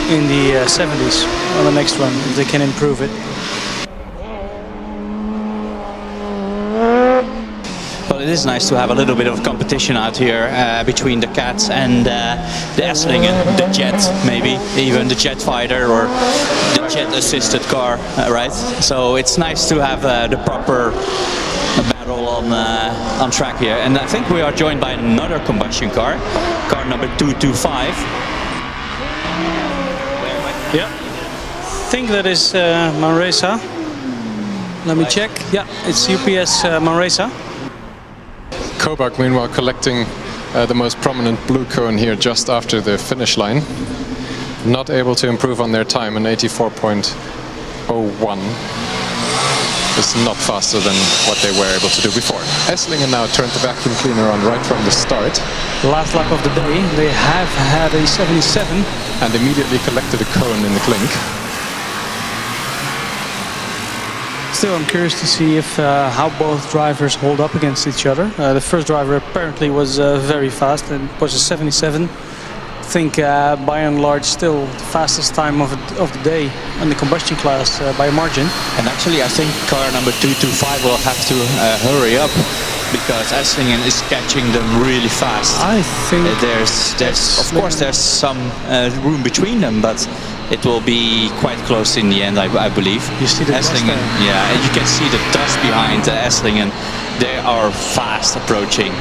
in the 70s on the next run if they can improve it. Well, it is nice to have a little bit of competition out here between the Cats and the Esslingen, the Jet, maybe even the Jet Fighter or the Jet assisted car, right? So it's nice to have the proper battle on track here. And I think we are joined by another combustion car number 225. Yeah, I think that is Manresa. Let me check. Yeah, it's UPS Manresa. Coburg, meanwhile, collecting the most prominent blue cone here just after the finish line. Not able to improve on their time, an 84.01. Is not faster than what they were able to do before. Esslingen now turned the vacuum cleaner on right from the start. Last lap of the day, they have had a 77. And immediately collected a cone in the clink. Still, I'm curious to see if how both drivers hold up against each other. The first driver apparently was very fast and was a 77. I think by and large still the fastest time of the day in the combustion class by a margin. And actually I think car number 225 will have to hurry up, because Esslingen is catching them really fast. I think there's of course there's some room between them, but it will be quite close in the end, I believe. You see the Esslingen, yeah, and you can see the dust behind Esslingen. They are fast approaching.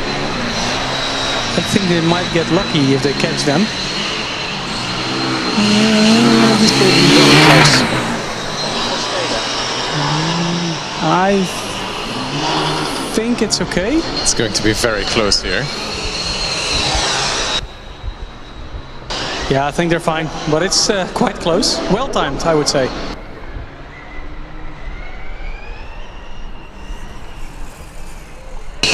I think they might get lucky if they catch them. This will be very close. I think it's okay. It's going to be very close here. Yeah, I think they're fine, but it's quite close. Well timed, I would say.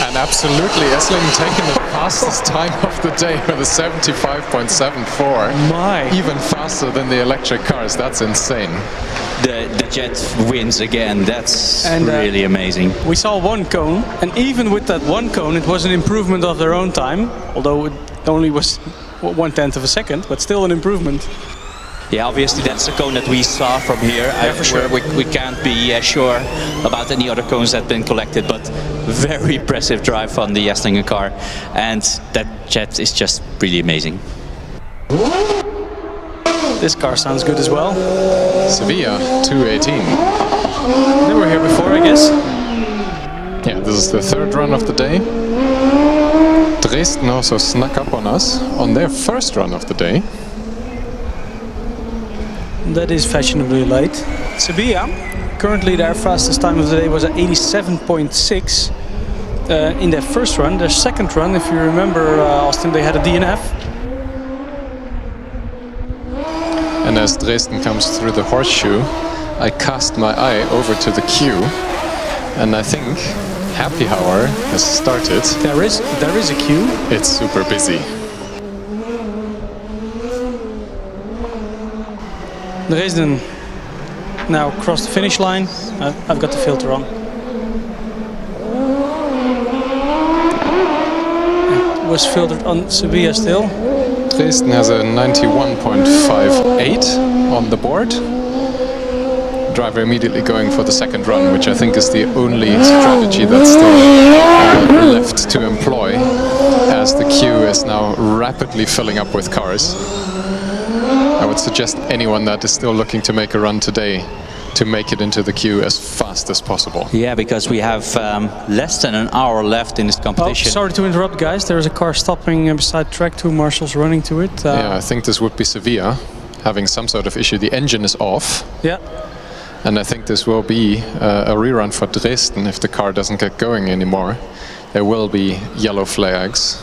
And absolutely, Essling taking the fastest time of the day with a 75.74. My. Even faster than the electric cars. That's insane. The Jet wins again. That's And, really amazing. We saw one cone, and even with that one cone, it was an improvement of their own time, although it only was 1/10 of a second, but still an improvement. Yeah, obviously that's the cone that we saw from here. for sure. We can't be sure about any other cones that have been collected, but very impressive drive on the Esslingen car, and that Jet is just really amazing. This car sounds good as well. Sevilla 218. They were here before, I guess. Yeah, this is the third run of the day. Dresden also snuck up on us on their first run of the day. That is fashionably late. Sevilla, currently their fastest time of the day was at 87.6 in their first run. Their second run, if you remember, Austin, they had a DNF. And as Dresden comes through the horseshoe, I cast my eye over to the queue, and I think Happy Hour has started. There is a queue. It's super busy. Dresden now crossed the finish line. I've got the filter on. It was filtered on Sevilla still. Dresden has a 91.58 on the board. Driver immediately going for the second run, which I think is the only strategy that's still left to employ, as the queue is now rapidly filling up with cars. I would suggest anyone that is still looking to make a run today to make it into the queue as fast as possible. Yeah, because we have less than an hour left in this Oh, competition. sorry to interrupt, guys. There is a car stopping beside track. 2 marshals running to it. Yeah, I think this would be Sevilla having some sort of issue. The engine is off. Yeah. And I think this will be a rerun for Dresden if the car doesn't get going anymore. There will be yellow flags.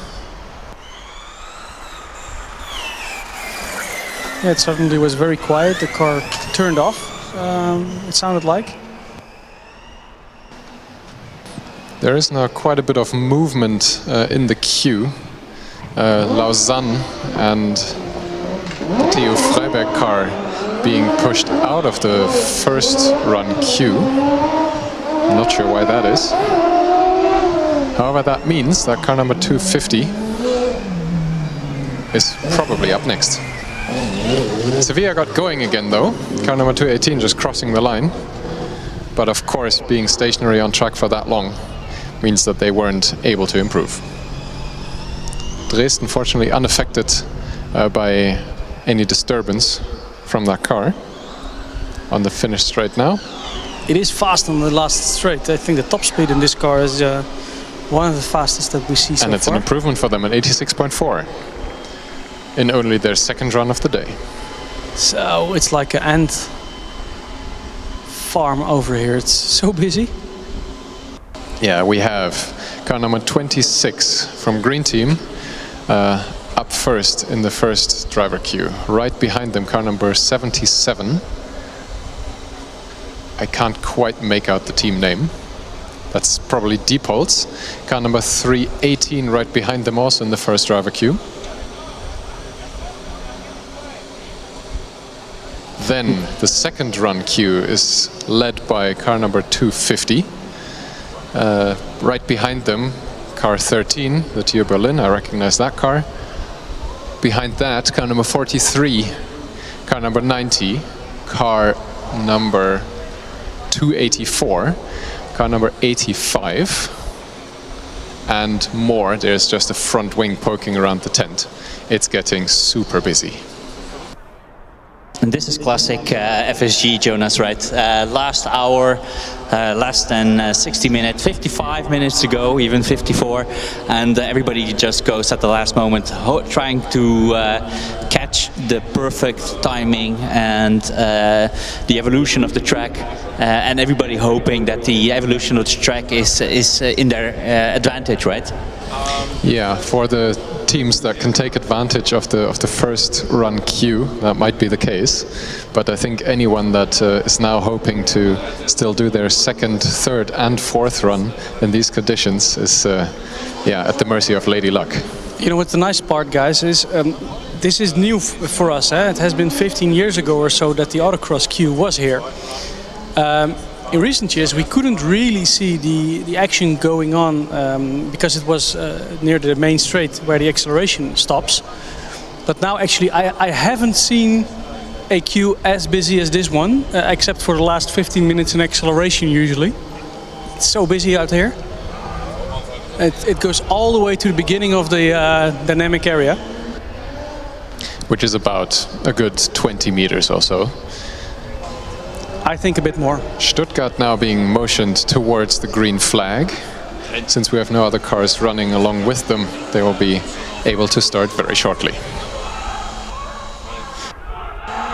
Yeah, it suddenly was very quiet. The car turned off, it sounded like. There is now quite a bit of movement in the queue. Lausanne and the Theo Freiberg car being pushed out of the first run queue. I'm not sure why that is. However, that means that car number 250 is probably up next. Sevilla got going again though. Car number 218 just crossing the line. But of course, being stationary on track for that long means that they weren't able to improve. Dresden fortunately unaffected by any disturbance from that car on the finish straight now. It is fast on the last straight. I think the top speed in this car is one of the fastest that we see so far. And it's an improvement for them at 86.4 in only their second run of the day. So it's like an ant farm over here. It's so busy. Yeah, we have car number 26 from Green Team up first in the first driver queue. Right behind them, car number 77. I can't quite make out the team name. That's probably Diepholz. Car number 318 right behind them also in the first driver queue. Then the second run queue is led by car number 250. Right behind them, car 13, the TU Berlin. I recognize that car. Behind that, car number 43, car number 90, car number 284, car number 85, and more. There's just a front wing poking around the tent. It's getting super busy. And this is classic FSG, Jonas, right? Last hour, less than 60 minutes, 55 minutes to go, even 54, and everybody just goes at the last moment, trying to catch the perfect timing and the evolution of the track, and everybody hoping that the evolution of the track is in their advantage, right? Yeah, for the teams that can take advantage of the first run queue, that might be the case. But I think anyone that is now hoping to still do their second, third, and fourth run in these conditions is, at the mercy of Lady Luck. You know what the nice part, guys, is this is new for us. It has been 15 years ago or so that the Autocross queue was here. In recent years, we couldn't really see the action going on because it was near the main straight where the acceleration stops. But now, actually, I haven't seen a queue as busy as this one, except for the last 15 minutes in acceleration usually. It's so busy out here. It goes all the way to the beginning of the dynamic area. Which is about a good 20 meters or so. I think a bit more. Stuttgart now being motioned towards the green flag. Since we have no other cars running along with them, they will be able to start very shortly.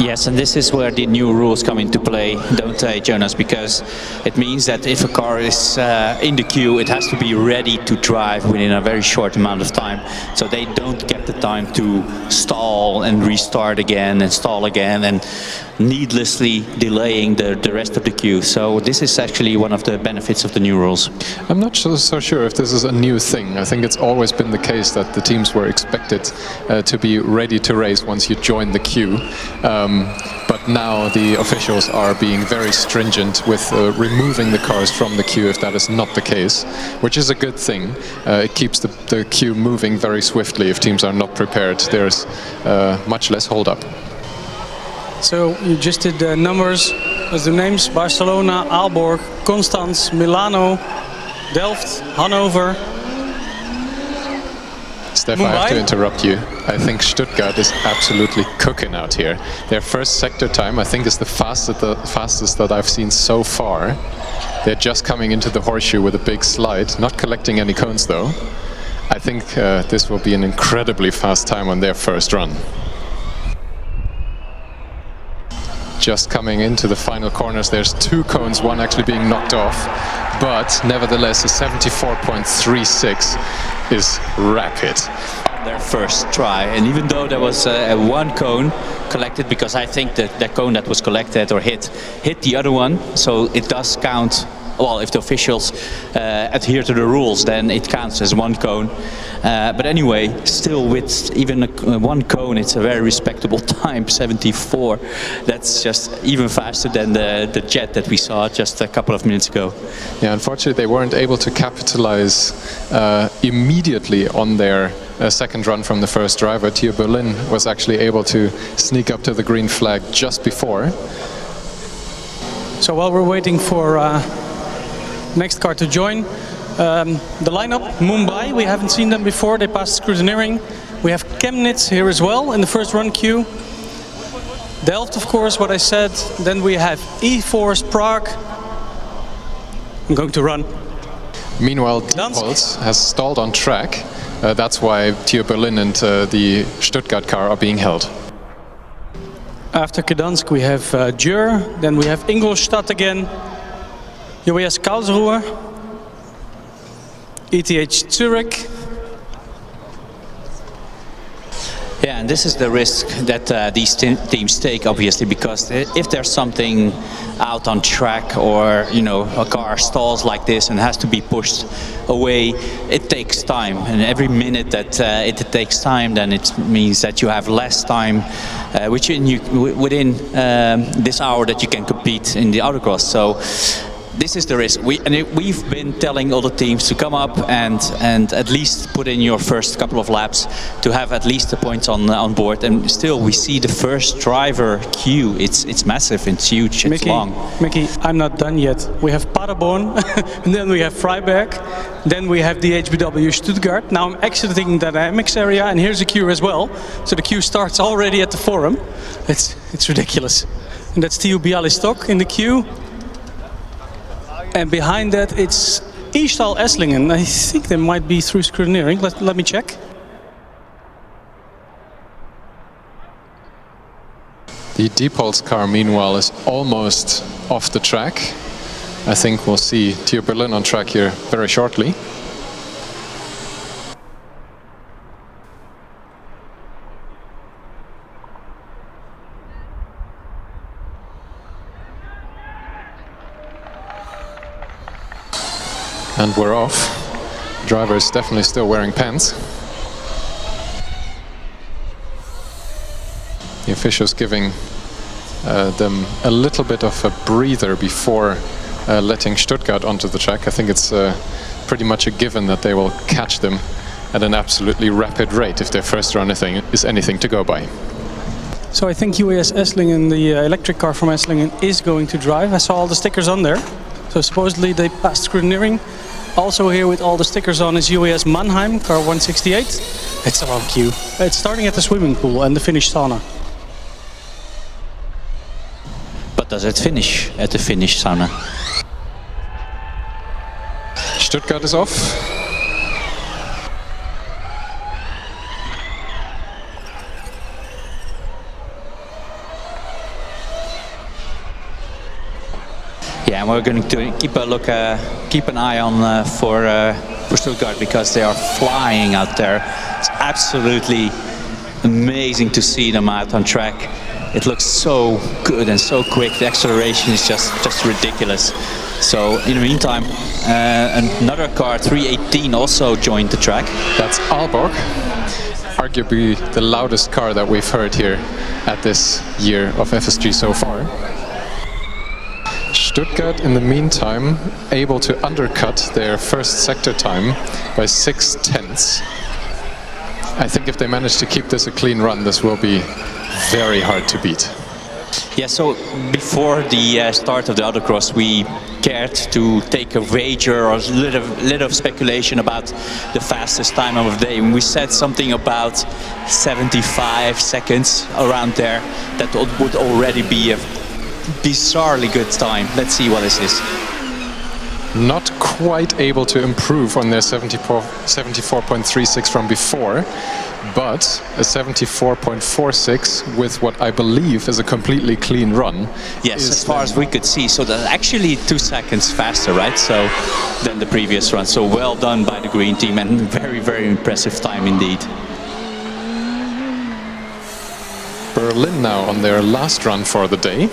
Yes, and this is where the new rules come into play, don't they, Jonas? Because it means that if a car is in the queue, it has to be ready to drive within a very short amount of time. So they don't get the time to stall and restart again and stall again and needlessly delaying the rest of the queue. So this is actually one of the benefits of the new rules. I'm not so sure if this is a new thing. I think it's always been the case that the teams were expected to be ready to race once you join the queue. But now the officials are being very stringent with removing the cars from the queue if that is not the case, which is a good thing. It keeps the queue moving very swiftly. If teams are not prepared, there's much less hold-up. So you just did the numbers, as the names: Barcelona, Aalborg, Constance, Milano, Delft, Hanover. Steph, I have to interrupt you. I think Stuttgart is absolutely cooking out here. Their first sector time, I think, is the fastest that I've seen so far. They're just coming into the horseshoe with a big slide, not collecting any cones though. I think this will be an incredibly fast time on their first run. Just coming into the final corners, there's 2 cones, one actually being knocked off, but nevertheless a 74.36 is rapid. Their first try, and even though there was one cone collected, because I think that the cone that was collected or hit the other one, so it does count. Well, if the officials adhere to the rules, then it counts as one cone. But anyway, still with even one cone, it's a very respectable time, 74. That's just even faster than the jet that we saw just a couple of minutes ago. Yeah, unfortunately they weren't able to capitalize immediately on their second run from the first driver. Theo Berlin was actually able to sneak up to the green flag just before. So while we're waiting for next car to join, the lineup: Mumbai, we haven't seen them before, they passed scrutineering. We have Chemnitz here as well in the first run queue. Delft, of course, what I said. Then we have E-Force Prague. I'm going to run. Meanwhile, Diepholz has stalled on track. That's why Theo Berlin and the Stuttgart car are being held. After Gdansk we have Dürr, then we have Ingolstadt again, JWS Karlsruhe, ETH Zurich. Yeah, and this is the risk that these teams take, obviously, because if there's something out on track, or a car stalls like this and has to be pushed away, it takes time, and every minute that it takes time, then it means that you have less time within this hour that you can compete in the autocross. So this is the risk. We've been telling all the teams to come up and at least put in your first couple of laps to have at least a point on board. And still, we see the first driver queue. It's massive. It's huge. It's long. Mickey, I'm not done yet. We have Paderborn, and then we have Freiberg, then we have the HBW Stuttgart. Now I'm exiting the dynamics area, and here's the queue as well. So the queue starts already at the forum. It's ridiculous. And that's TU Bialystok in the queue. And behind that, it's Istal Esslingen. I think they might be through scrutineering. Let me check. The Diepholz car, meanwhile, is almost off the track. I think we'll see TU Berlin on track here very shortly. And we're off. The driver is definitely still wearing pants. The officials giving them a little bit of a breather before letting Stuttgart onto the track. I think it's pretty much a given that they will catch them at an absolutely rapid rate if their first run is anything to go by. So I think UAS Esslingen, the electric car from Esslingen, is going to drive. I saw all the stickers on there. So supposedly they passed scrutineering. Also here with all the stickers on is UAS Mannheim, car 168. It's a long queue. It's starting at the swimming pool and the Finnish sauna. But does it finish at the Finnish sauna? Stuttgart is off. Yeah, and we're going to keep an eye on for Stuttgart because they are flying out there. It's absolutely amazing to see them out on track. It looks so good and so quick. The acceleration is just ridiculous. So in the meantime, another car, 318, also joined the track. That's Aalborg, arguably the loudest car that we've heard here at this year of FSG so far. Stuttgart, in the meantime, able to undercut their first sector time by 6/10. I think if they manage to keep this a clean run, this will be very hard to beat. Yeah, so before the start of the Autocross, we cared to take a wager or a little of speculation about the fastest time of the day. And we said something about 75 seconds around there. That would already be a bizarrely good time. Let's see what this is. Not quite able to improve on their 74.36 from before, but a 74.46 with what I believe is a completely clean run. Yes, as far as we could see. So that's actually 2 seconds faster, right? So than the previous run. So well done by the green team and very, very impressive time indeed. Berlin now on their last run for the day.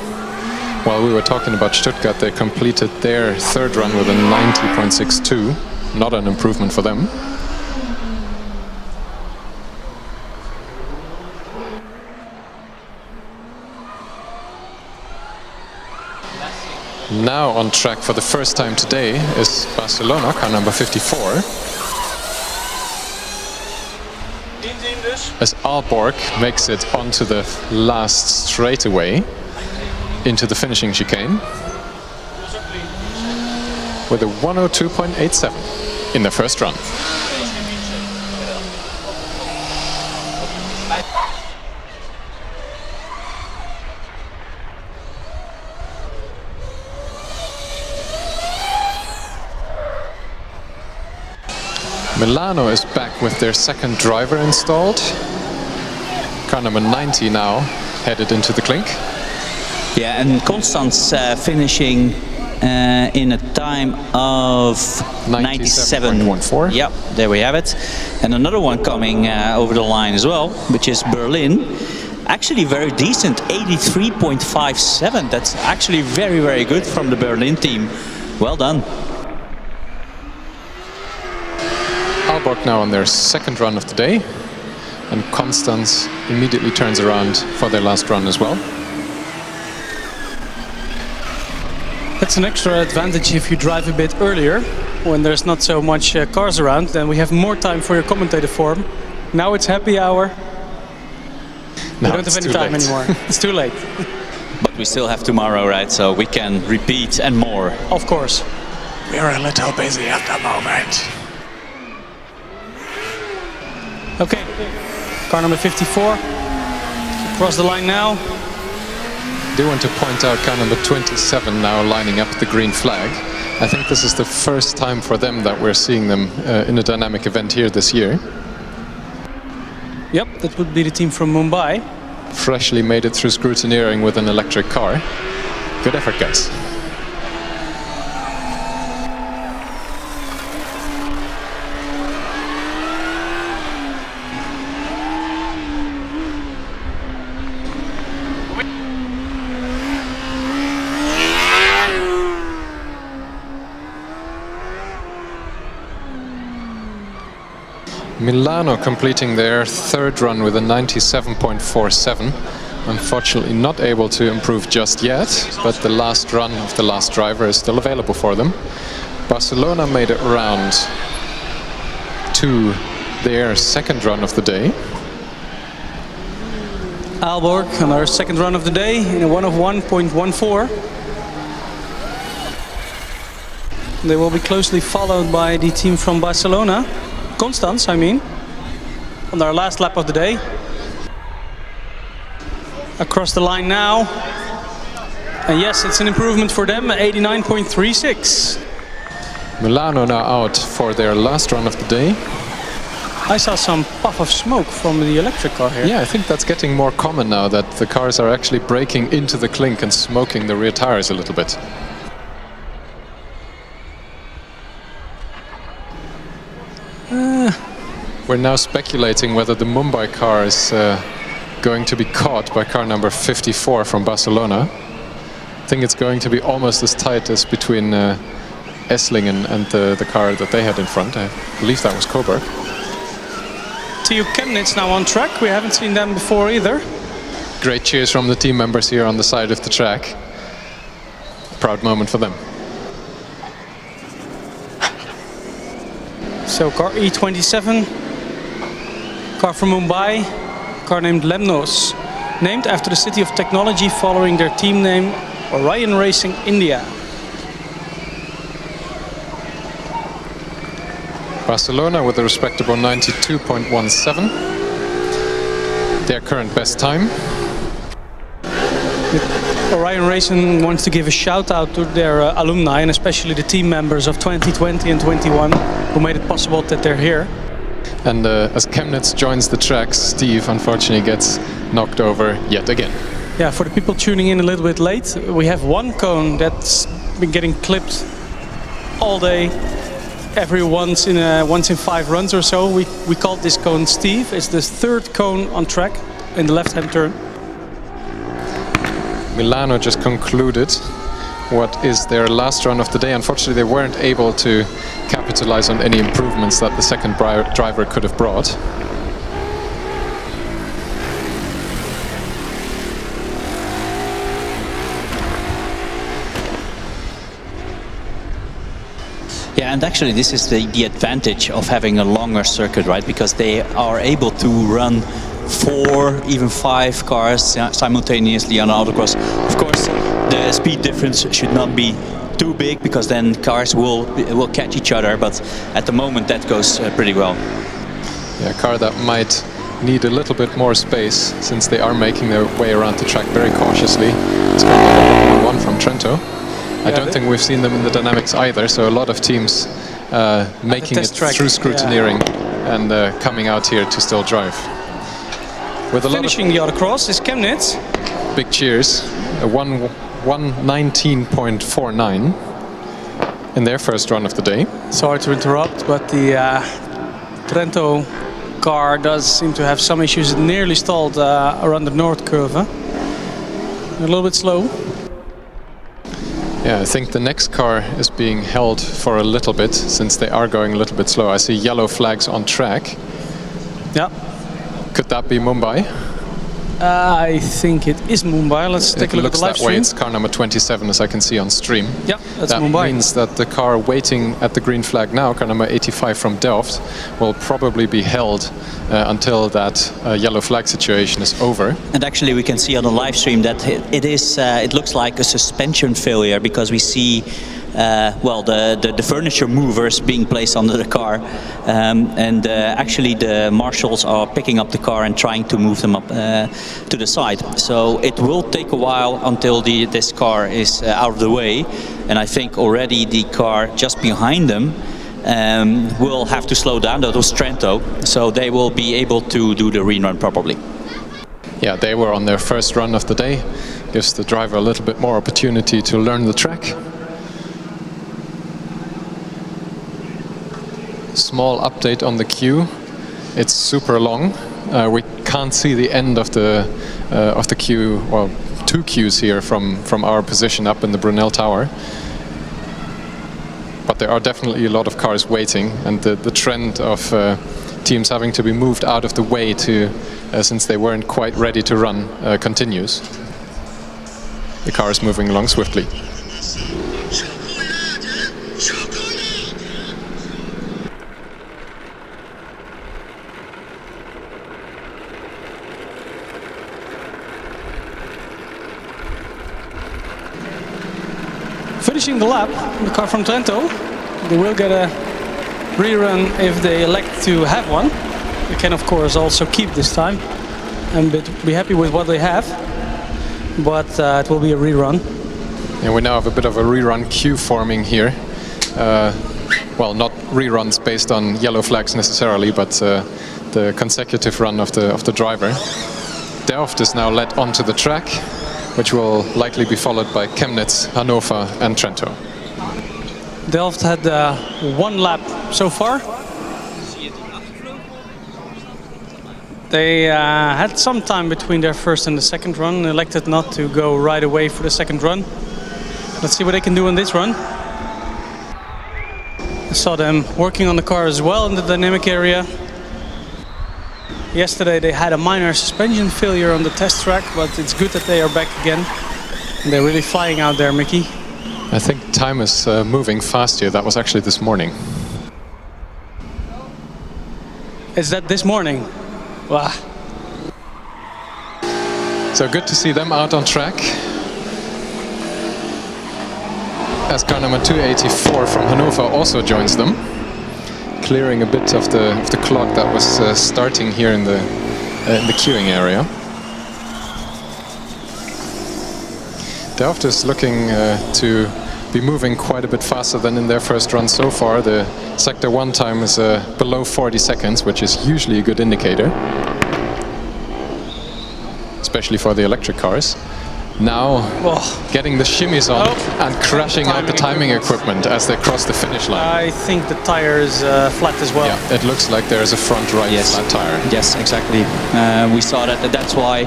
While we were talking about Stuttgart, they completed their third run with a 90.62. Not an improvement for them. Now on track for the first time today is Barcelona, car number 54. As Aalborg makes it onto the last straightaway into the finishing chicane with a 102.87 in the first run. Milano is back with their second driver installed. Car number 90 now headed into the clink. Yeah, and Constance finishing in a time of 97.14. Yep, there we have it. And another one coming over the line as well, which is Berlin. Actually very decent, 83.57. That's actually very, very good from the Berlin team. Well done. Aalborg now on their second run of the day. And Constance immediately turns around for their last run as well. That's an extra advantage if you drive a bit earlier, when there's not so much cars around, then we have more time for your commentator form. Now it's happy hour. We don't have any time anymore. It's too late. But we still have tomorrow, right? So we can repeat and more. Of course. We're a little busy at the moment. Okay, car number 54. Across the line now. I do want to point out car number 27 now lining up the green flag. I think this is the first time for them that we're seeing them in a dynamic event here this year. Yep, that would be the team from Mumbai. Freshly made it through scrutineering with an electric car. Good effort, guys. Milano completing their third run with a 97.47. Unfortunately not able to improve just yet, but the last run of the last driver is still available for them. Barcelona made it round to their second run of the day. Aalborg on our second run of the day in a 1:01.14. They will be closely followed by the team from Barcelona. Constance, I mean, on our last lap of the day. Across the line now. And yes, it's an improvement for them, 89.36. Milano now out for their last run of the day. I saw some puff of smoke from the electric car here. Yeah, I think that's getting more common now, that the cars are actually breaking into the clink and smoking the rear tires a little bit. We're now speculating whether the Mumbai car is going to be caught by car number 54 from Barcelona. I think it's going to be almost as tight as between Esslingen and the car that they had in front. I believe that was Coburg. Theo Chemnitz now on track. We haven't seen them before either. Great cheers from the team members here on the side of the track. Proud moment for them. So car E27, car from Mumbai, car named Lemnos, named after the city of technology following their team name Orion Racing India. Barcelona with a respectable 92.17. Their current best time. Orion Racing wants to give a shout out to their alumni, and especially the team members of 2020 and 21 who made it possible that they're here. And as Chemnitz joins the track, Steve unfortunately gets knocked over yet again. Yeah, for the people tuning in a little bit late, we have one cone that's been getting clipped all day, every once in 5 runs or so. We called this cone Steve. It's the third cone on track in the left-hand turn. Milano just concluded what is their last run of the day. Unfortunately, they weren't able to capitalize on any improvements that the second driver could have brought. Yeah, and actually this is the advantage of having a longer circuit, right? Because they are able to run 4, even 5 cars simultaneously on autocross. Of course, the speed difference should not be too big, because then cars will catch each other. But at the moment, that goes pretty well. Yeah, a car that might need a little bit more space, since they are making their way around the track very cautiously. It's car number 111 from Trento. I don't think we've seen them in the dynamics either, so a lot of teams making it through scrutineering and coming out here to still drive. With a Finishing the autocross is Chemnitz. Big cheers. A 119.49 in their first run of the day. Sorry to interrupt, but the Trento car does seem to have some issues. It nearly stalled around the north curve. A little bit slow. Yeah, I think the next car is being held for a little bit, since they are going a little bit slow. I see yellow flags on track. Yeah. Could that be Mumbai? I think it is Mumbai. Let's take a look at the live It looks that way. stream. It's car number 27, as I can see on stream. Yeah, that's that Mumbai. means that the car waiting at the green flag now, car number 85 from Delft, will probably be held until that yellow flag situation is over. And actually we can see on the live stream that it looks like a suspension failure, because we see well, the furniture movers being placed under the car, and actually the marshals are picking up the car and trying to move them up to the side. So it will take a while until this car is out of the way, and I think already the car just behind them will have to slow down. That was Trento, so they will be able to do the rerun probably. Yeah, they were on their first run of the day. Gives the driver a little bit more opportunity to learn the track. Small update on the queue. It's super long. We can't see the end of the queue. Well, two queues here from our position up in the Brunel Tower. But there are definitely a lot of cars waiting, and the trend of teams having to be moved out of the way to since they weren't quite ready to run continues. The car is moving along swiftly. Finishing the lap, the car from Trento. They will get a rerun if they elect to have one. They can of course also keep this time and be happy with what they have, but it will be a rerun. And we now have a bit of a rerun queue forming here. Well, not reruns based on yellow flags necessarily, but the consecutive run of the driver. Delft is now led onto the track, which will likely be followed by Chemnitz, Hannover and Trento. Delft had one lap so far. They had some time between their first and the second run, elected not to go right away for the second run. Let's see what they can do in this run. I saw them working on the car as well in the dynamic area. Yesterday they had a minor suspension failure on the test track, but it's good that they are back again. And they're really flying out there, Mickey. I think time is moving fast here. That was actually this morning. Is that this morning? Wow. So good to see them out on track. As car number 284 from Hannover also joins them, clearing a bit of the clock that was starting here in the queuing area. Delft is looking to be moving quite a bit faster than in their first run so far. The Sector 1 time is below 40 seconds, which is usually a good indicator, especially for the electric cars. Now getting the shimmies on and crashing out the timing equipment as they cross the finish line. I think the tire is flat as well. Yeah, it looks like there's a front right flat tire. Yes, exactly. We saw that. That's why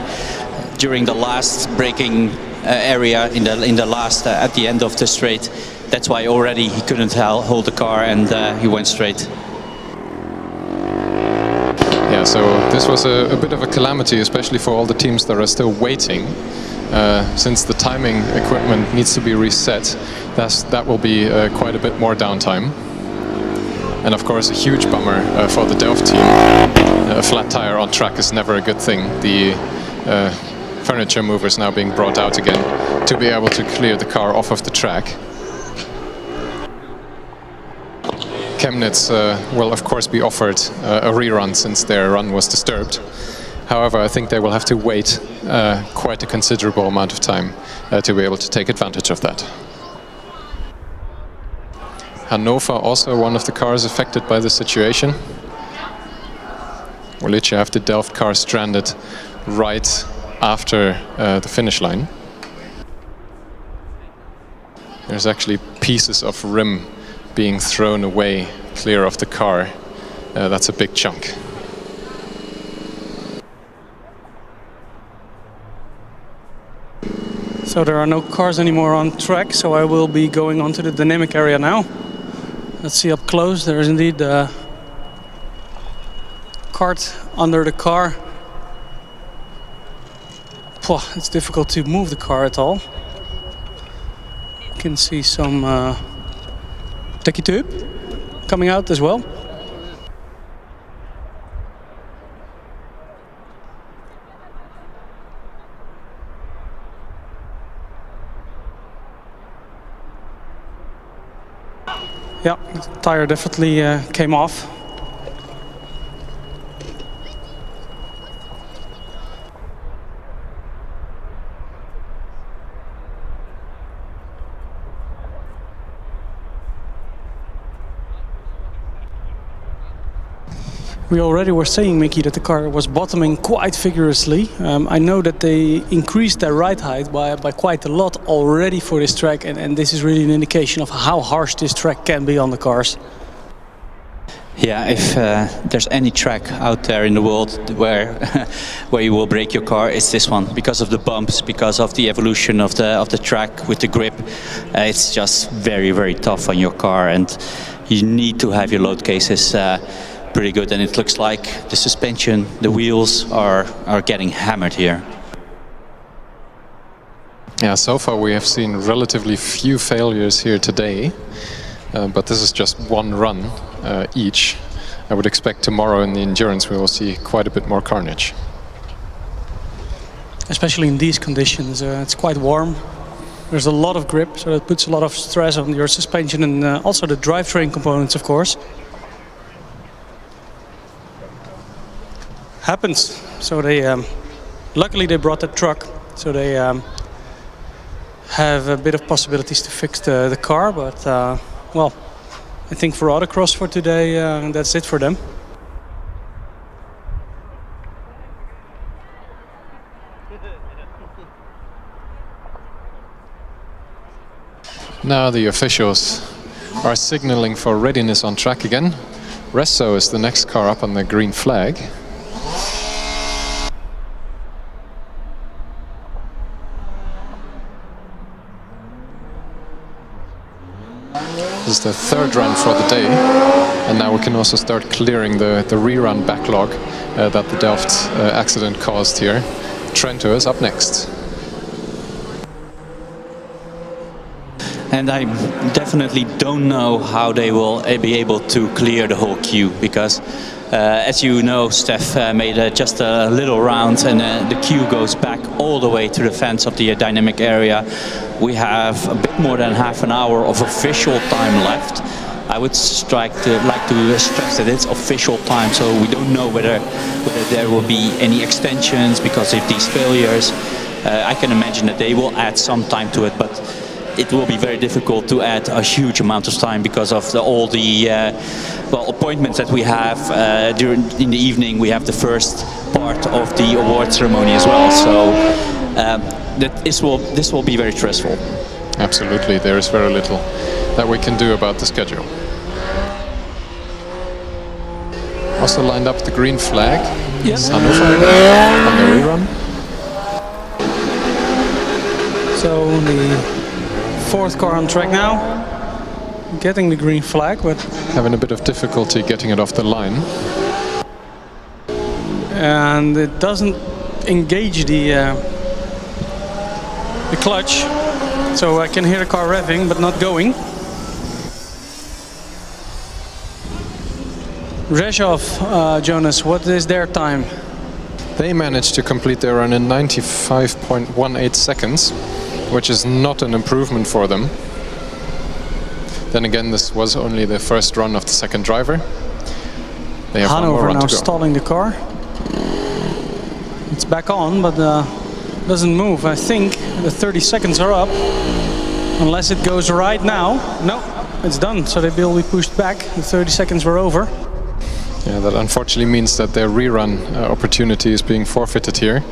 during the last braking area in the last at the end of the straight, that's why already he couldn't hold the car and he went straight. Yeah, so this was a bit of a calamity, especially for all the teams that are still waiting. Since the timing equipment needs to be reset, that will be quite a bit more downtime. And of course a huge bummer for the Delft team. A flat tire on track is never a good thing. The furniture movers now being brought out again to be able to clear the car off of the track. Chemnitz will of course be offered a rerun since their run was disturbed. However, I think they will have to wait quite a considerable amount of time to be able to take advantage of that. Hannover also one of the cars affected by the situation. We'll literally have the Delft car stranded right after the finish line. There's actually pieces of rim being thrown away clear of the car. That's a big chunk. So there are no cars anymore on track, so I will be going on to the dynamic area now. Let's see up close. There is indeed a cart under the car. It's difficult to move the car at all. You can see some techie tube coming out as well. Yeah, the tire definitely came off. We already were saying, Mickey, that the car was bottoming quite vigorously. I know that they increased their ride height by quite a lot already for this track, and this is really an indication of how harsh this track can be on the cars. Yeah, if there's any track out there in the world where where you will break your car, it's this one, because of the bumps, because of the evolution of the track with the grip. It's just very, very tough on your car, and you need to have your load cases pretty good, and it looks like the suspension, the wheels are getting hammered here. Yeah, so far we have seen relatively few failures here today, but this is just one run each. I would expect tomorrow in the endurance we will see quite a bit more carnage. Especially in these conditions, it's quite warm. There's a lot of grip, so that puts a lot of stress on your suspension and also the drivetrain components, of course. Happens. So they luckily they brought the truck, so they have a bit of possibilities to fix the car, but well, I think for Autocross for today, that's it for them. Now the officials are signaling for readiness on track again. Resso is the next car up on the green flag. This is the third run for the day, and now we can also start clearing the rerun backlog that the Delft accident caused here. Trento is up next. And I definitely don't know how they will be able to clear the whole queue, because as you know, Steph made just a little round, and the queue goes back all the way to the fence of the dynamic area. We have a bit more than half an hour of official time left. I would like to stress that it's official time, so we don't know whether there will be any extensions because of these failures. I can imagine that they will add some time to it, but it will be very difficult to add a huge amount of time because of all the appointments that we have in the evening. We have the first part of the award ceremony as well, so this will be very stressful. Absolutely, there is very little that we can do about the schedule. Also lined up the green flag. Yes. Hannover on the rerun. So the fourth car on track now, getting the green flag, but having a bit of difficulty getting it off the line. And it doesn't engage the clutch, so I can hear the car revving but not going. Rezhov, Jonas, what is their time? They managed to complete their run in 95.18 seconds, which is not an improvement for them. Then again, this was only the first run of the second driver. They have one more Hanover run now to go. stalling the car. It's back on, but doesn't move. I think the 30 seconds are up, unless it goes right now. No, it's done, so they will be pushed back. The 30 seconds were over. Yeah, that unfortunately means that their rerun opportunity is being forfeited here.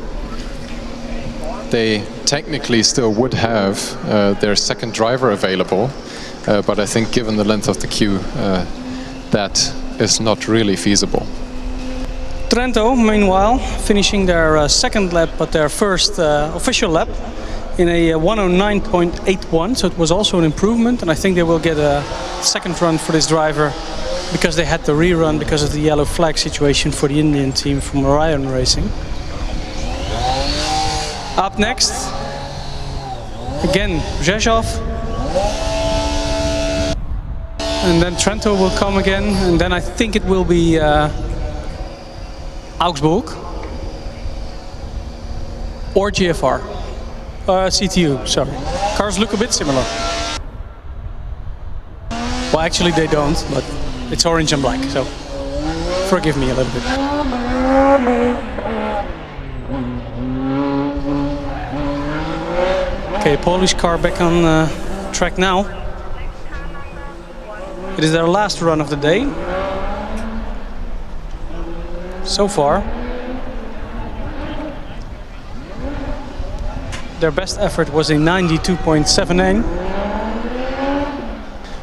They technically still would have their second driver available, but I think given the length of the queue, that is not really feasible. Trento, meanwhile, finishing their second lap, but their first official lap in a 109.81, so it was also an improvement, and I think they will get a second run for this driver because they had the rerun because of the yellow flag situation for the Indian team from Orion Racing. Up next, again, Rzeszów. And then Trento will come again, and then I think it will be Augsburg or GFR. CTU, sorry. Cars look a bit similar. Well, actually they don't, but it's orange and black, so forgive me a little bit. Okay, Polish car back on track now. It is their last run of the day. So far. Their best effort was a 92.79.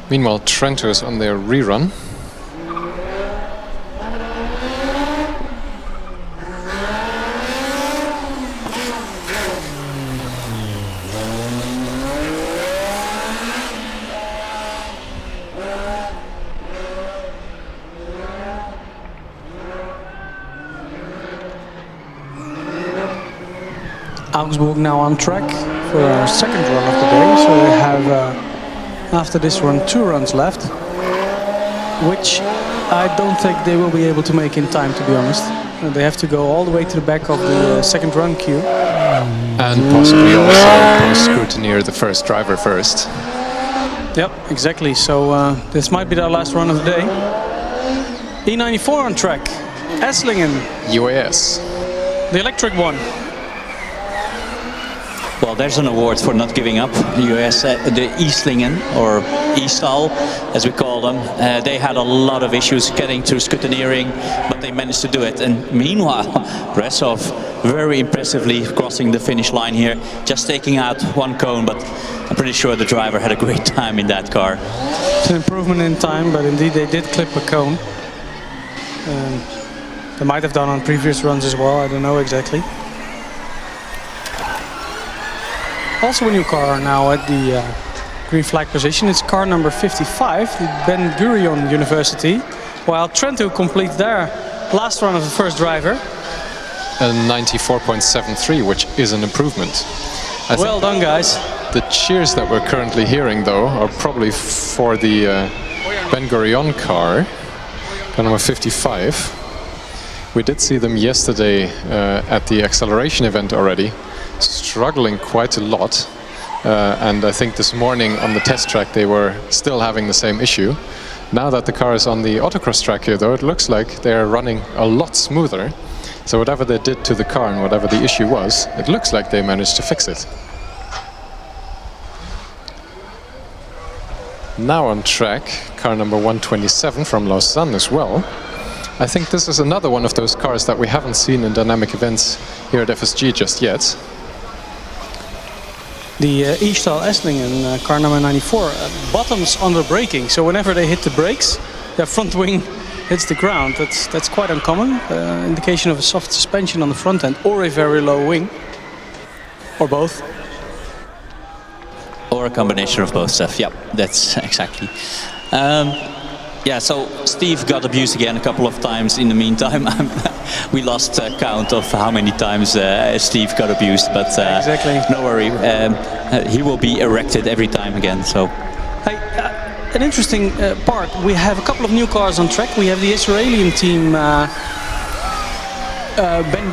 Meanwhile, Trento is on their rerun. Augsburg now on track for our second run of the day, so they have after this run 2 runs left, which I don't think they will be able to make in time, to be honest. They have to go all the way to the back of the second run queue. And possibly also scrutineer the first driver first. Yep, exactly, so this might be their last run of the day. E94 on track, Esslingen, UAS. the electric one. Well, there's an award for not giving up. US, the Eastlingen, or Eastal, as we call them, they had a lot of issues getting through scrutineering, but they managed to do it. And meanwhile, Rzeszów very impressively crossing the finish line here, just taking out 1 cone, but I'm pretty sure the driver had a great time in that car. It's an improvement in time, but indeed they did clip a cone. They might have done on previous runs as well, I don't know exactly. Also a new car now at the green flag position. It's car number 55, the Ben Gurion University, while Trento completes their last run of the first driver. A 94.73, which is an improvement. Well done, guys. The cheers that we're currently hearing, though, are probably for the Ben Gurion car number 55. We did see them yesterday at the acceleration event already, struggling quite a lot, and I think this morning on the test track they were still having the same issue. Now that the car is on the autocross track here, though, it looks like they're running a lot smoother. So whatever they did to the car and whatever the issue was, it looks like they managed to fix it. Now on track, car number 127 from Lausanne as well. I think this is another one of those cars that we haven't seen in dynamic events here at FSG just yet. The Eastal Esslingen car number 94 bottoms under braking, so whenever they hit the brakes, their front wing hits the ground. That's quite uncommon. Indication of a soft suspension on the front end or a very low wing, or both. Or a combination of both stuff. Yep, that's exactly. Yeah, so Steve got abused again a couple of times in the meantime. We lost count of how many times Steve got abused, but exactly. No worry. He will be erected every time again. So, hey, an interesting part. We have a couple of new cars on track. We have the Israeli team Ben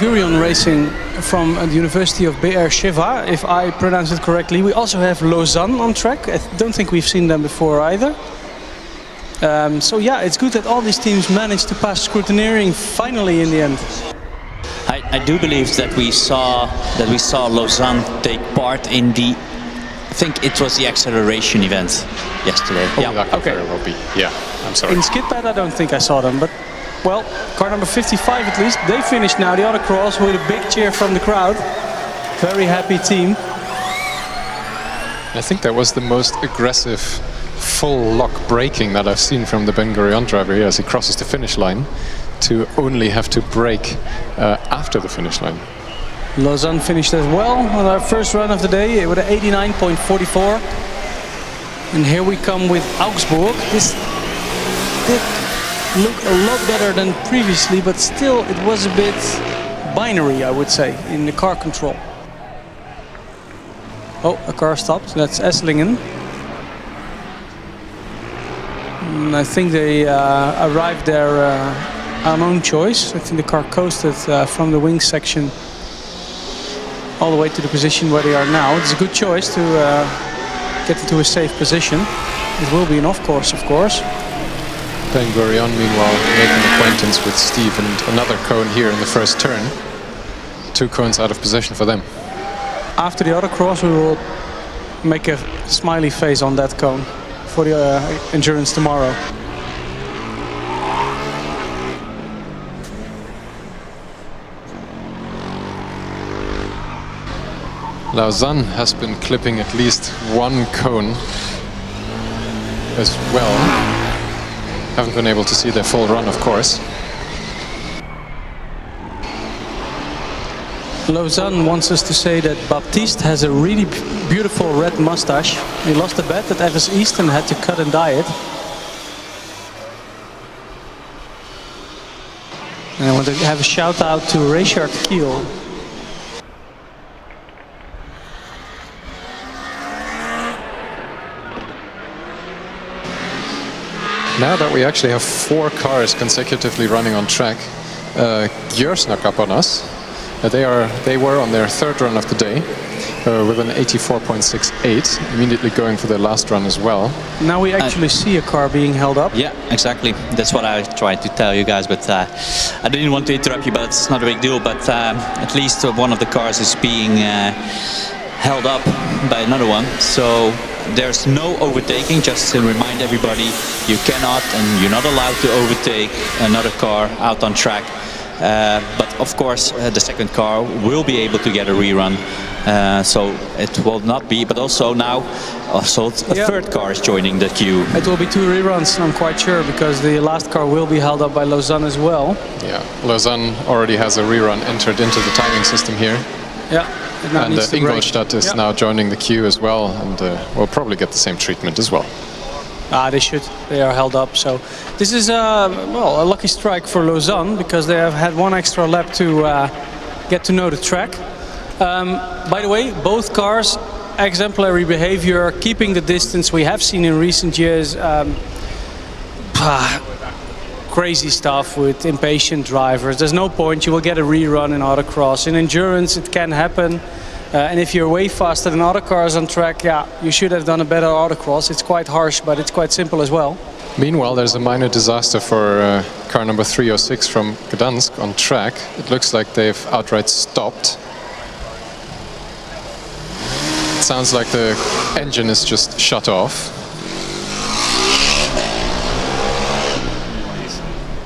Gurion Racing from the University of Be'er Sheva, if I pronounce it correctly. We also have Lausanne on track. I don't think we've seen them before either. So yeah, it's good that all these teams managed to pass scrutineering finally in the end. I do believe that we saw Lausanne take part in the, I think it was the acceleration event yesterday. Oh, yeah, that could very well be. Yeah, I'm sorry. In Skidpad I don't think I saw them, but well, car number 55 at least, they finished now the Autocross with a big cheer from the crowd. Very happy team. I think that was the most aggressive full lock braking that I've seen from the Ben Gurion driver here as he crosses the finish line, to only have to brake after the finish line. Lausanne finished as well on our first run of the day with an 89.44. And here we come with Augsburg. This did look a lot better than previously, but still it was a bit binary, I would say, in the car control. Oh, a car stopped. That's Esslingen. I think they arrived there on own choice. I think the car coasted from the wing section all the way to the position where they are now. It's a good choice to get into a safe position. It will be an off-course, of course. Ben Gurion, meanwhile, making acquaintance with Steve and another cone here in the first turn. 2 cones out of position for them. After the autocross, we will make a smiley face on that cone for the endurance tomorrow. Lausanne has been clipping at least 1 cone as well. Haven't been able to see their full run, of course. Lausanne wants us to say that Baptiste has a really beautiful red mustache. He lost a bet at FS East and had to cut and dye it. And I want to have a shout out to Richard Kiel. Now that we actually have 4 cars consecutively running on track, Gjør snuck up on us. They were on their 3rd run of the day with an 84.68, immediately going for their last run as well. Now we actually see a car being held up. Yeah, exactly. That's what I tried to tell you guys, but I didn't want to interrupt you, but it's not a big deal. But at least one of the cars is being held up by another one. So there's no overtaking. Just to remind everybody, you cannot and you're not allowed to overtake another car out on track. But of course the second car will be able to get a rerun, so it will not be, but also now a third car is joining the queue. It will be 2 reruns, I'm quite sure, because the last car will be held up by Lausanne as well. Yeah, Lausanne already has a rerun entered into the timing system here. Yeah, and Ingolstadt is now joining the queue as well, and will probably get the same treatment as well. They should. They are held up. So this is well, a lucky strike for Lausanne, because they have had 1 extra lap to get to know the track. By the way, both cars, exemplary behavior, keeping the distance. We have seen in recent years crazy stuff with impatient drivers. There's no point. You will get a rerun in autocross. In endurance, it can happen. And if you're way faster than other cars on track, yeah, you should have done a better autocross. It's quite harsh, but it's quite simple as well. Meanwhile, there's a minor disaster for car number 306 from Gdansk on track. It looks like they've outright stopped. It sounds like the engine is just shut off.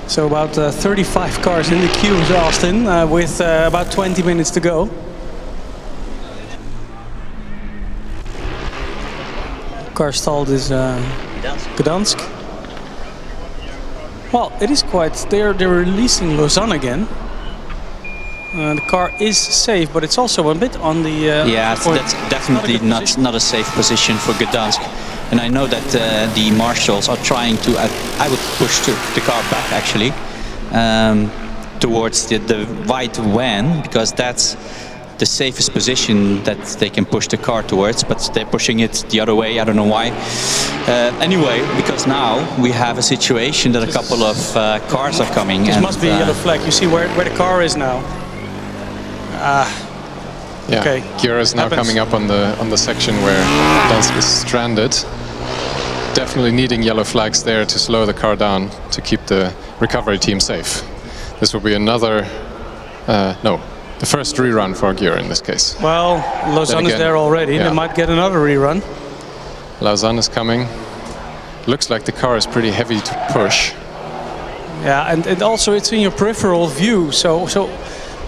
So about 35 cars in the queue, Austin, with about 20 minutes to go. Car stalled is Gdansk. Well, it is quite. They're releasing Lausanne again. The car is safe, but it's also a bit on the. Yeah, that's definitely not a safe position for Gdansk. And I know that the marshals are trying to. I would push the car back actually towards the white van, because that's the safest position that they can push the car towards, but they're pushing it the other way. I don't know why. Anyway, because now we have a situation that a couple of cars are coming. This must be a yellow flag. You see where the car is now. Yeah, okay. Gjør is now coming up on the section where Gdansk is stranded. Definitely needing yellow flags there to slow the car down to keep the recovery team safe. This will be another the first rerun for Gjør in this case. Well, Lausanne is there already. Yeah. They might get another rerun. Lausanne is coming. Looks like the car is pretty heavy to push. Yeah, and also it's in your peripheral view. So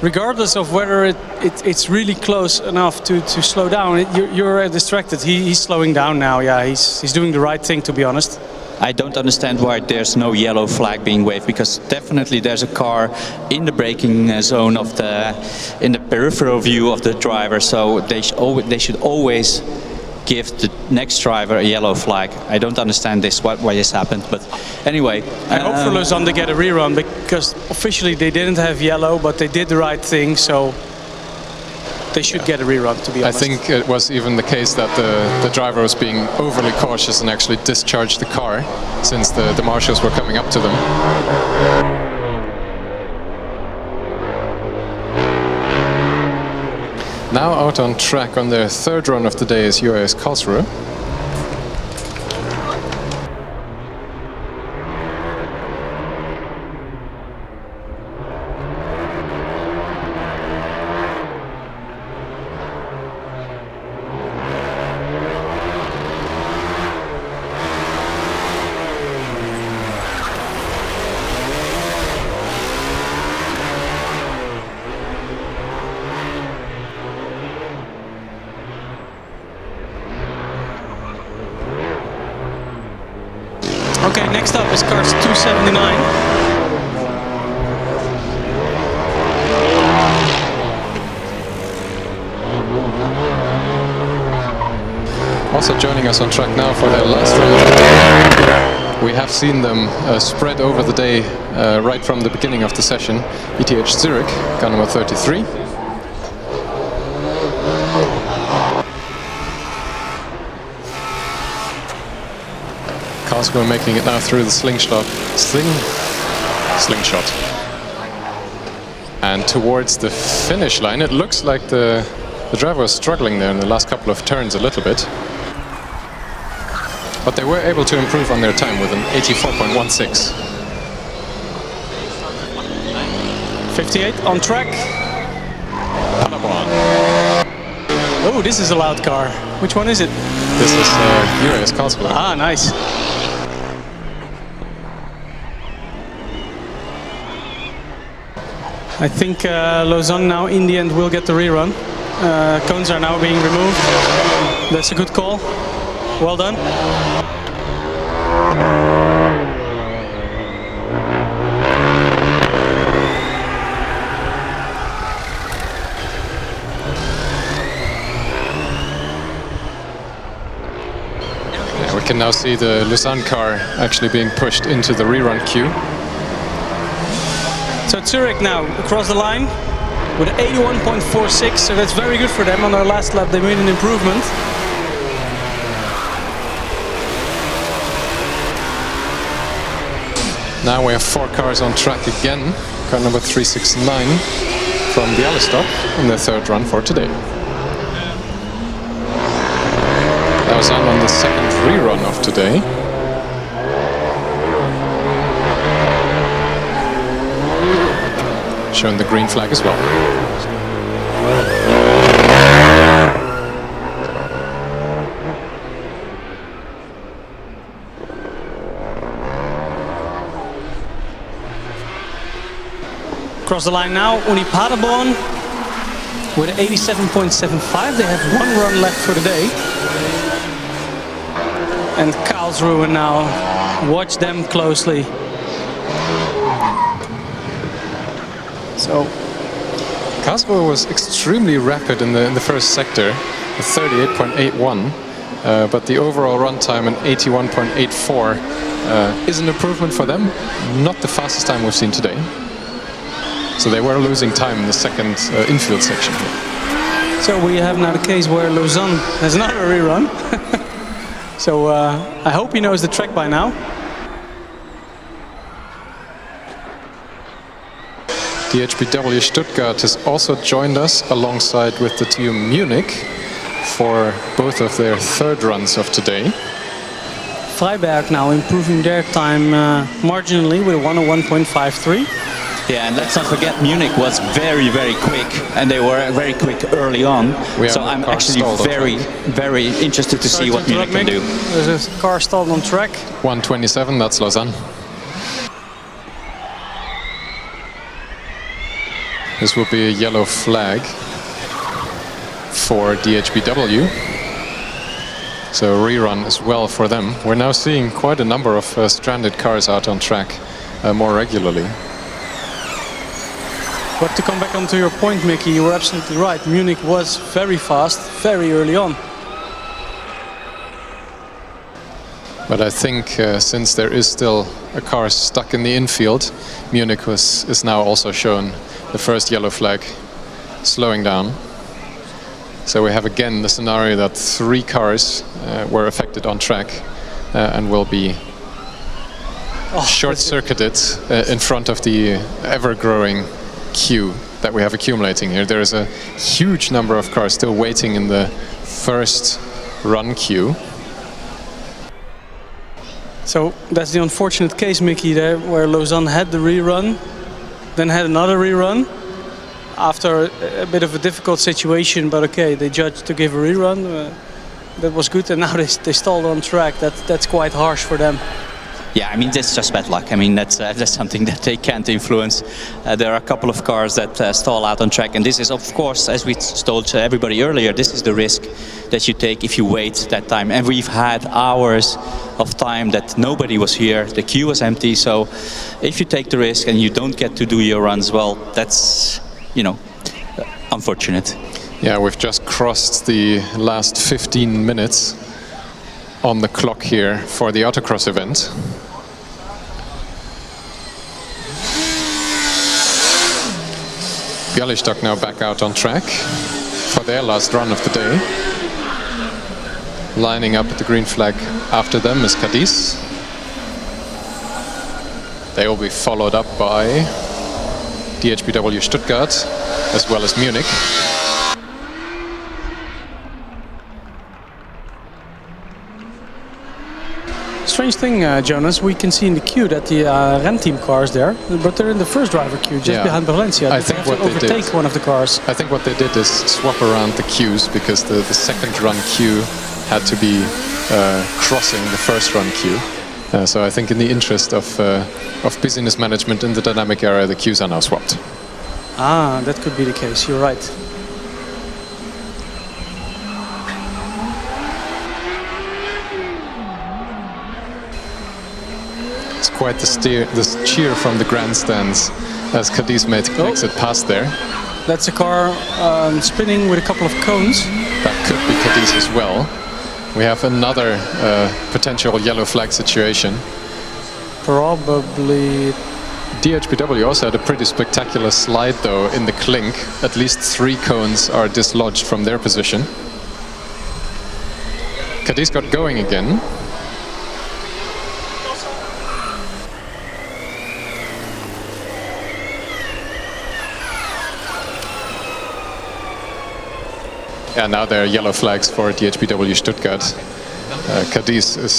regardless of whether it's really close enough to slow down, you're distracted. He's slowing down now. Yeah, he's doing the right thing, to be honest. I don't understand why there's no yellow flag being waved, because definitely there's a car in the braking zone in the peripheral view of the driver, so they should always give the next driver a yellow flag. I don't understand why this happened, but anyway. I hope for Lausanne to get a rerun, because officially they didn't have yellow, but they did the right thing, so they should get a rerun, to be honest. I think it was even the case that the driver was being overly cautious and actually discharged the car since the marshals were coming up to them. Now out on track on their third run of the day is UAS Karlsruhe. Okay, next up is cars 279. Also joining us on track now for their last run of the day. We have seen them spread over the day right from the beginning of the session. ETH Zurich, car number 33. Karlsruhe making it now through the slingshot. And towards the finish line, it looks like the driver was struggling there in the last couple of turns a little bit. But they were able to improve on their time with an 84.16. 58 on track. Oh, this is a loud car. Which one is it? This is UAS Karlsruhe. Ah, nice. I think Lausanne now in the end will get the rerun. Cones are now being removed. That's a good call. Well done. Yeah, we can now see the Lausanne car actually being pushed into the rerun queue. So Zurich now across the line with 81.46, so that's very good for them. On their last lap they made an improvement. Now we have 4 cars on track again. Car number 369 from Bialystok in their third run for today. Lausanne on the second rerun of today. Showing the green flag as well. Across the line now, Uni Paderborn with 87.75. They have 1 run left for the day. And Karlsruhe now, watch them closely. So Karlsruhe was extremely rapid in the first sector, with 38.81, but the overall run time in 81.84 is an improvement for them. Not the fastest time we've seen today. So they were losing time in the second infield section here. So we have now the case where Lausanne has another rerun. So I hope he knows the track by now. DHBW Stuttgart has also joined us alongside with the team Munich for both of their third runs of today. Freiberg now improving their time marginally with a 101.53. Yeah, and let's not forget Munich was very, very quick, and they were very quick early on. So I'm actually very interested to see what Munich can do. There's a car stalled on track. 127, that's Lausanne. This will be a yellow flag for DHBW. So rerun as well for them. We're now seeing quite a number of stranded cars out on track more regularly. But to come back onto your point, Mickey, you were absolutely right. Munich was very fast, very early on. But I think since there is still a car stuck in the infield, Munich is now also shown the first yellow flag slowing down. So we have again the scenario that 3 cars were affected on track and will be short-circuited in front of the ever-growing queue that we have accumulating here. There is a huge number of cars still waiting in the first run queue. So that's the unfortunate case, Mickey, there, where Lausanne had the rerun, then had another rerun after a bit of a difficult situation, but okay, they judged to give a rerun. That was good, and now they stalled on track. That's quite harsh for them. Yeah, I mean, that's just bad luck. I mean, that's something that they can't influence. There are a couple of cars that stall out on track, and this is, of course, as we told everybody earlier, this is the risk that you take if you wait that time. And we've had hours of time that nobody was here, the queue was empty, so if you take the risk and you don't get to do your runs, well, that's, you know, unfortunate. Yeah, we've just crossed the last 15 minutes on the clock here for the Autocross event. Bialystok now back out on track for their last run of the day. Lining up at the green flag after them is Cadiz. They will be followed up by DHBW Stuttgart as well as Munich. Strange thing, Jonas, we can see in the queue that the Ren team cars there, but they're in the first driver queue, just behind Valencia. I think what they did, one of the cars. I think what they did is swap around the queues because the second run queue had to be crossing the first run queue. So I think in the interest of business management in the dynamic area, the queues are now swapped. Ah, that could be the case, you're right. It's quite the cheer from the grandstands as Cadiz makes it past there. That's a car spinning with a couple of cones. That could be Cadiz as well. We have another potential yellow flag situation. Probably. DHBW also had a pretty spectacular slide though in the clink. At least 3 cones are dislodged from their position. Cadiz got going again. Yeah, now there are yellow flags for DHBW Stuttgart. Cadiz is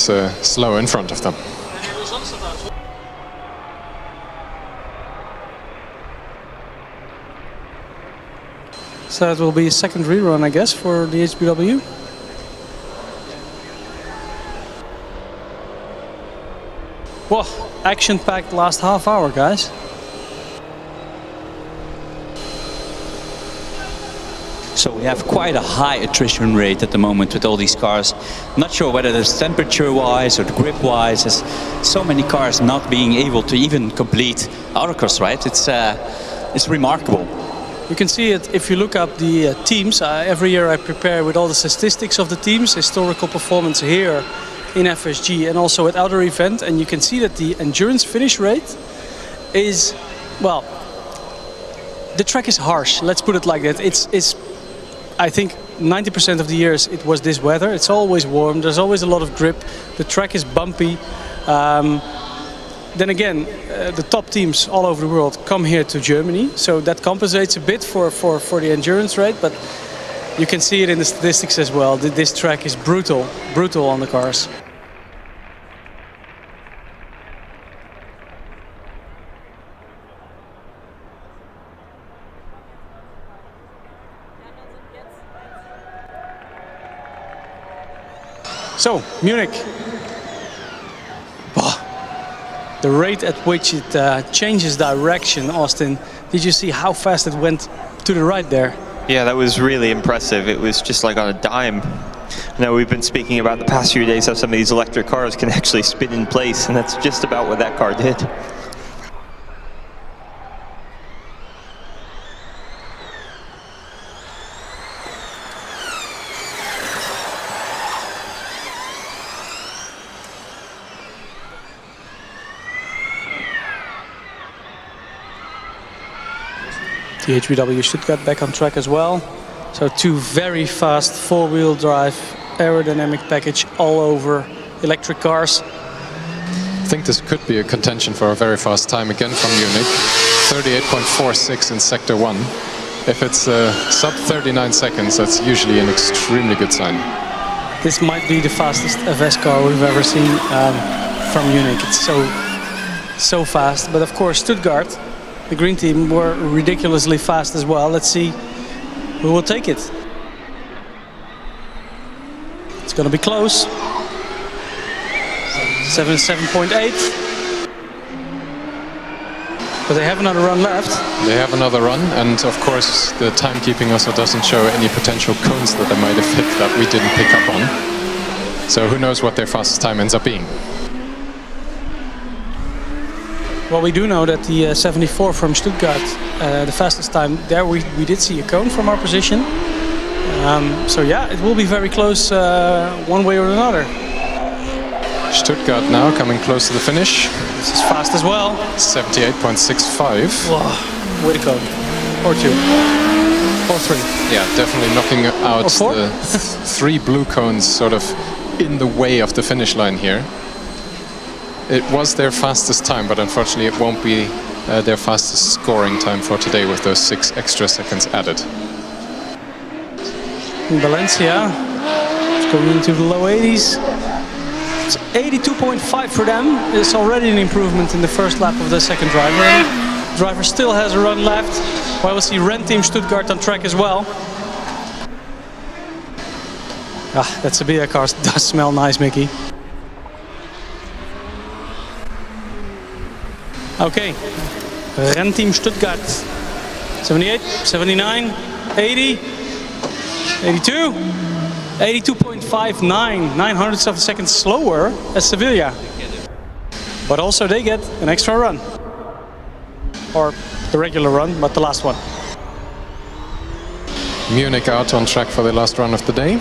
slow in front of them. So it will be a second rerun, I guess, for DHBW. Whoa, action-packed last half hour, guys. So we have quite a high attrition rate at the moment with all these cars. Not sure whether it's temperature-wise or grip-wise. There's so many cars not being able to even complete Autocross, right? It's remarkable. You can see it if you look up the teams. Every year I prepare with all the statistics of the teams, historical performance here in FSG and also at other events, and you can see that the endurance finish rate is, well, the track is harsh. Let's put it like that. It's I think 90% of the years it was this weather. It's always warm. There's always a lot of grip. The track is bumpy. Then again, the top teams all over the world come here to Germany, so that compensates a bit for the endurance rate, but you can see it in the statistics as well. This track is brutal on the cars. So, Munich. The rate at which it changes direction, Austin, did you see how fast it went to the right there? Yeah, that was really impressive. It was just like on a dime. Now, we've been speaking about the past few days how some of these electric cars can actually spin in place, and that's just about what that car did. DHBW Stuttgart back on track as well. So two very fast four-wheel drive aerodynamic package all over electric cars. I think this could be a contention for a very fast time again from Munich. 38.46 in Sector 1. If it's sub 39 seconds, that's usually an extremely good sign. This might be the fastest FS car we've ever seen from Munich. It's so fast. But of course, Stuttgart, the green team, were ridiculously fast as well. Let's see who will take it. It's going to be close. 77.8. But they have another run left. They have another run, and of course the timekeeping also doesn't show any potential cones that they might have hit that we didn't pick up on. So who knows what their fastest time ends up being. Well, we do know that the 74 from Stuttgart, the fastest time, there we did see a cone from our position. So yeah, it will be very close one way or another. Stuttgart now coming close to the finish. This is fast as well. 78.65. Whoa, way to go. Or two. Or three. Yeah, definitely knocking out four? the three blue cones sort of in the way of the finish line here. It was their fastest time, but unfortunately it won't be their fastest scoring time for today with those 6 extra seconds added. In Valencia, it's going into the low 80s. It's 82.5 for them. It's already an improvement in the first lap of the second driver. The driver still has a run left. Well, we'll see Ren Team Stuttgart on track as well. Ah, that Sevilla car does smell nice, Mickey. Okay, Ren Team Stuttgart. 78, 79, 80, 82. 82.59, 900ths of a second slower as Sevilla. But also they get an extra run. Or the regular run, but the last one. Munich out on track for the last run of the day.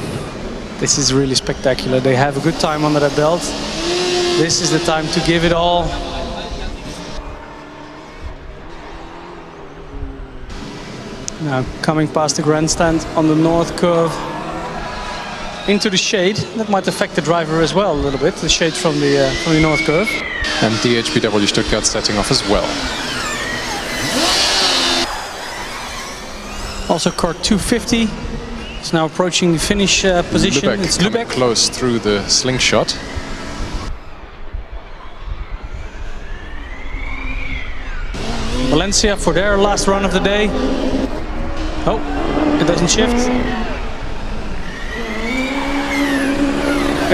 This is really spectacular. They have a good time under their belt. This is the time to give it all. Now coming past the grandstand on the north curve. Into the shade. That might affect the driver as well a little bit, the shade from the north curve. And DHBW Stuttgart setting off as well. Also car 250 is now approaching the finish position. Lübeck it's coming Lübeck. close through the slingshot. Valencia for their last run of the day. Oh, it doesn't shift.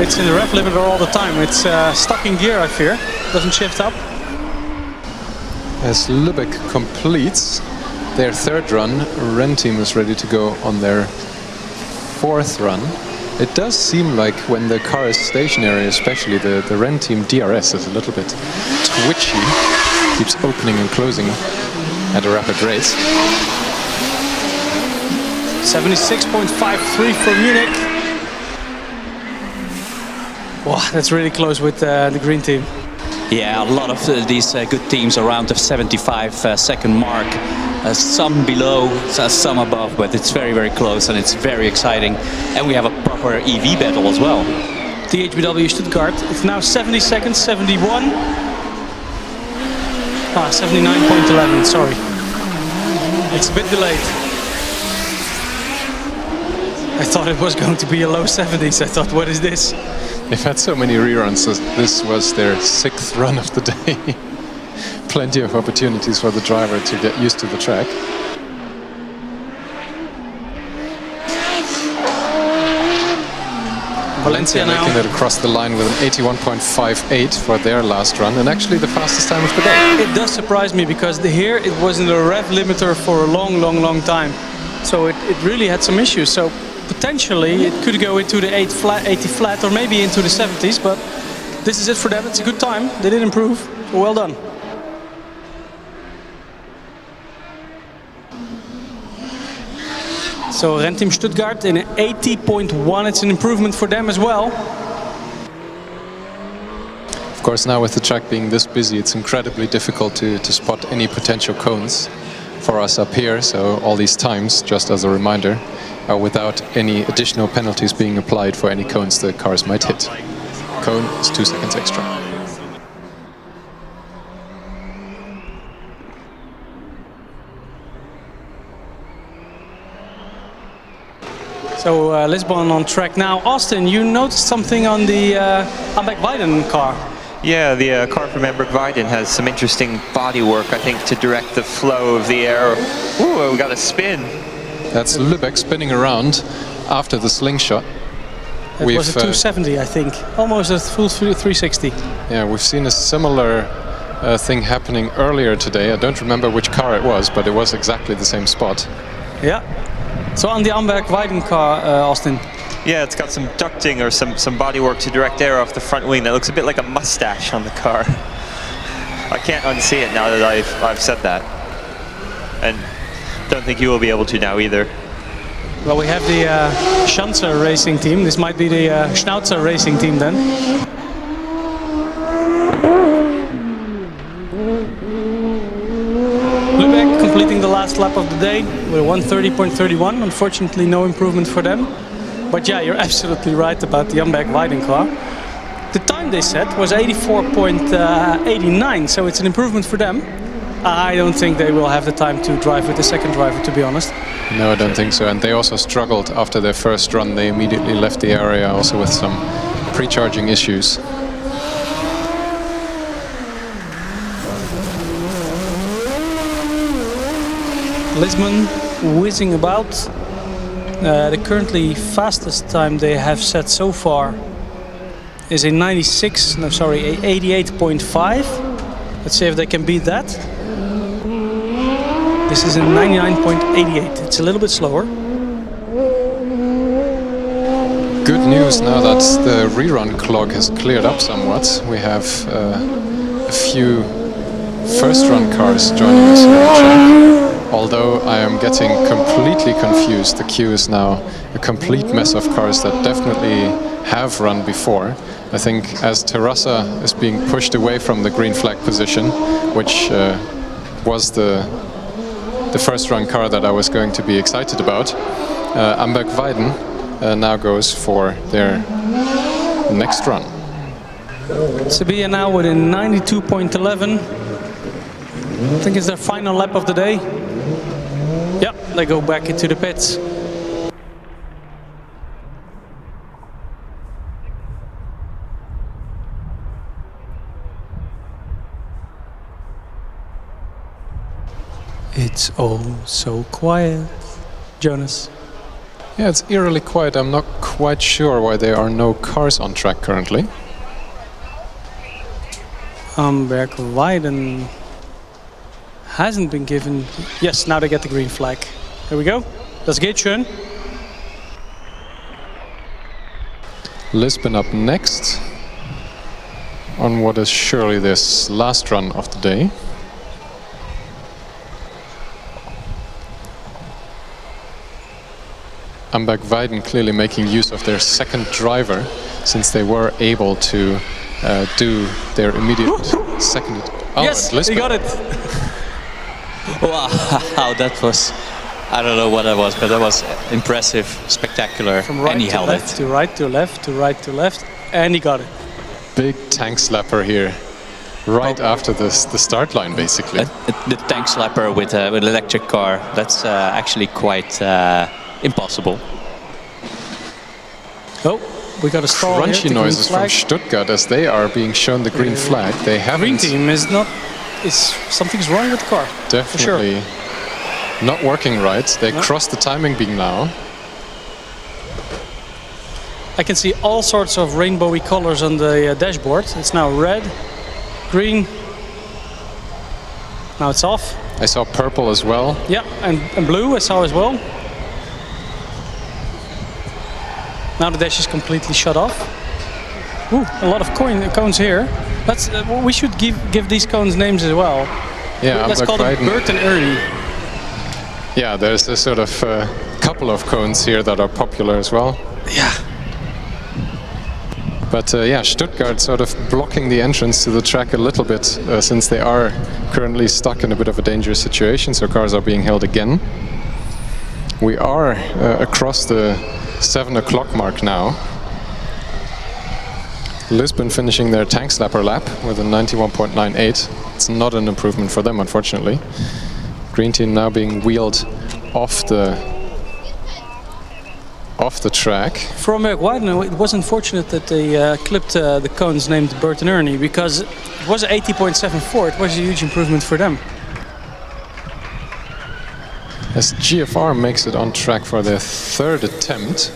It's in the rev limiter all the time. It's stuck in gear, I fear. Doesn't shift up. As Lübeck completes their third run, Ren Team is ready to go on their fourth run. It does seem like when the car is stationary, especially the Ren Team DRS is a little bit twitchy. Keeps opening and closing at a rapid rate. 76.53 for Munich. Wow, that's really close with the green team. Yeah, a lot of these good teams around the 75 second mark. Some below, some above, but it's very, very close and it's very exciting. And we have a proper EV battle as well. DHBW Stuttgart, it's now 70 seconds, 71. 79.11, sorry. It's a bit delayed. I thought it was going to be a low 70s. I thought, what is this? They've had so many reruns. This was their 6th run of the day. Plenty of opportunities for the driver to get used to the track. Valencia now making it across the line with an 81.58 for their last run, and actually the fastest time of the day. It does surprise me because here it was in the rev limiter for a long time. So it really had some issues. So potentially it could go into the 80 flat or maybe into the 70s, but this is it for them. It's a good time. They did improve. So well done. So Ren Team Stuttgart in an 80.1. It's an improvement for them as well. Of course, now with the track being this busy, it's incredibly difficult to spot any potential cones for us up here. So all these times, just as a reminder, without any additional penalties being applied for any cones the cars might hit. Cone is 2 seconds extra. So Lisbon on track now. Austin, you noticed something on the Ambeck-Weiden car. Yeah, the car from Ambeck-Weiden has some interesting bodywork, I think, to direct the flow of the air. Ooh, we got a spin. That's Lübeck spinning around after the slingshot. It was a 270, I think. Almost a full 360. Yeah, we've seen a similar thing happening earlier today. I don't remember which car it was, but it was exactly the same spot. Yeah. So on the Ambeck-Weiden car, Austin. Yeah, it's got some ducting or some bodywork to direct air off the front wing that looks a bit like a mustache on the car. I can't unsee it now that I've said that. And don't think you will be able to now either. Well, we have the Schanzer racing team. This might be the Schnauzer racing team then. Lübeck completing the last lap of the day with a 1:30.31. Unfortunately, no improvement for them. But yeah, you're absolutely right about the Ambeck-Weiden car. The time they set was 84.89, so it's an improvement for them. I don't think they will have the time to drive with the second driver, to be honest. No, I don't think so. And they also struggled after their first run. They immediately left the area also with some pre-charging issues. Lisbon whizzing about. The currently fastest time they have set so far is a 88.5. Let's see if they can beat that. This is a 99.88. It's a little bit slower. Good news now that the rerun clog has cleared up somewhat. We have a few first-run cars joining us here on track. Although I am getting completely confused. The queue is now a complete mess of cars that definitely have run before. I think as Terrassa is being pushed away from the green flag position, which was the first run car that I was going to be excited about, Ambeck-Weiden now goes for their next run. Sevilla now with a 92.11. I think it's their final lap of the day. Yeah, they go back into the pits. It's all so quiet, Jonas. Yeah, it's eerily quiet. I'm not quite sure why there are no cars on track currently. Ambeck-Weiden hasn't been given. Yes, now they get the green flag. Here we go. Das geht schön. Lisbon up next on what is surely this last run of the day. Ambeck-Weiden clearly making use of their second driver, since they were able to do their immediate second. Oh, yes, he got it. Wow, that was, I don't know what that was, but that was impressive, spectacular. From right and he to held left, it. to right to left, to right to left, and he got it. Big tank slapper here, right after the start line, basically. The tank slapper with an electric car, that's actually quite impossible. Oh, we got a stall. Crunchy noises from Stuttgart as they are being shown the green flag. They haven't. Green team is not. Something's wrong with the car. Definitely not working right. They crossed the timing beam now. I can see all sorts of rainbowy colors on the dashboard. It's now red, green. Now it's off. I saw purple as well. Yeah, and blue I saw as well. Now the dash is completely shut off. Ooh, a lot of cones here. We should give these cones names as well. Yeah, let's call them Bert and Ernie. Yeah, there's a sort of couple of cones here that are popular as well. Yeah. But yeah, Stuttgart sort of blocking the entrance to the track a little bit since they are currently stuck in a bit of a dangerous situation, so cars are being held again. We are across the 7 o'clock mark now. Lisbon finishing their tank slapper lap with a 91.98. It's not an improvement for them, unfortunately. Green team now being wheeled off the track. From Weiden, it was unfortunate that they clipped the cones named Bert and Ernie, because it was 80.74. It was a huge improvement for them. As GFR makes it on track for their third attempt,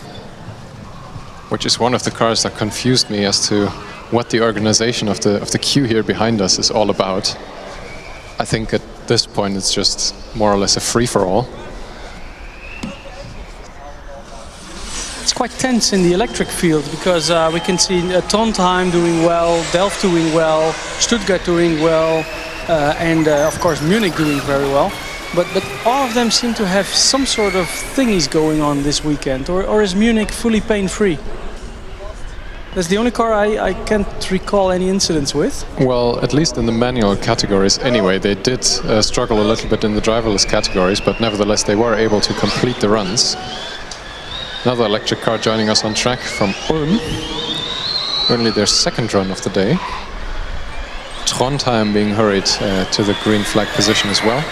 which is one of the cars that confused me as to what the organization of the queue here behind us is all about. I think at this point it's just more or less a free-for-all. It's quite tense in the electric field, because we can see Trondheim doing well, Delft doing well, Stuttgart doing well, and of course Munich doing very well. But all of them seem to have some sort of thingies going on this weekend, or is Munich fully pain-free? That's the only car I can't recall any incidents with. Well, at least in the manual categories anyway, they did struggle a little bit in the driverless categories, but nevertheless they were able to complete the runs. Another electric car joining us on track from Ulm. Only their second run of the day. Trondheim being hurried to the green flag position as well.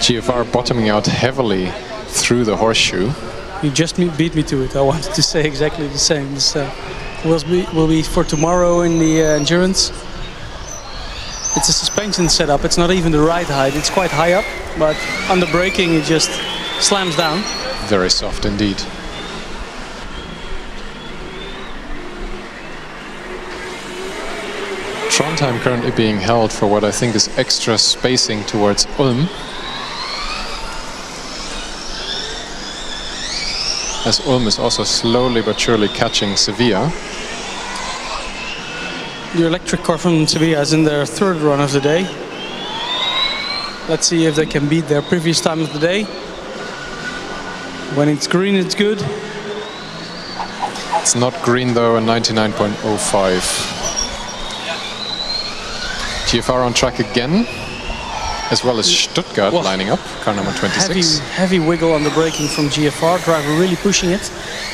GFR bottoming out heavily through the horseshoe. You just beat me to it. I wanted to say exactly the same. This will be for tomorrow in the endurance. It's a suspension setup. It's not even the right height. It's quite high up, but under braking it just slams down. Very soft indeed. Trondheim currently being held for what I think is extra spacing towards Ulm. As Ulm is also slowly but surely catching Sevilla. The electric car from Sevilla is in their third run of the day. Let's see if they can beat their previous time of the day. When it's green, it's good. It's not green though, a 99.05. GFR on track again, as well as Stuttgart lining up, car number 26. Heavy wiggle on the braking from GFR, driver really pushing it.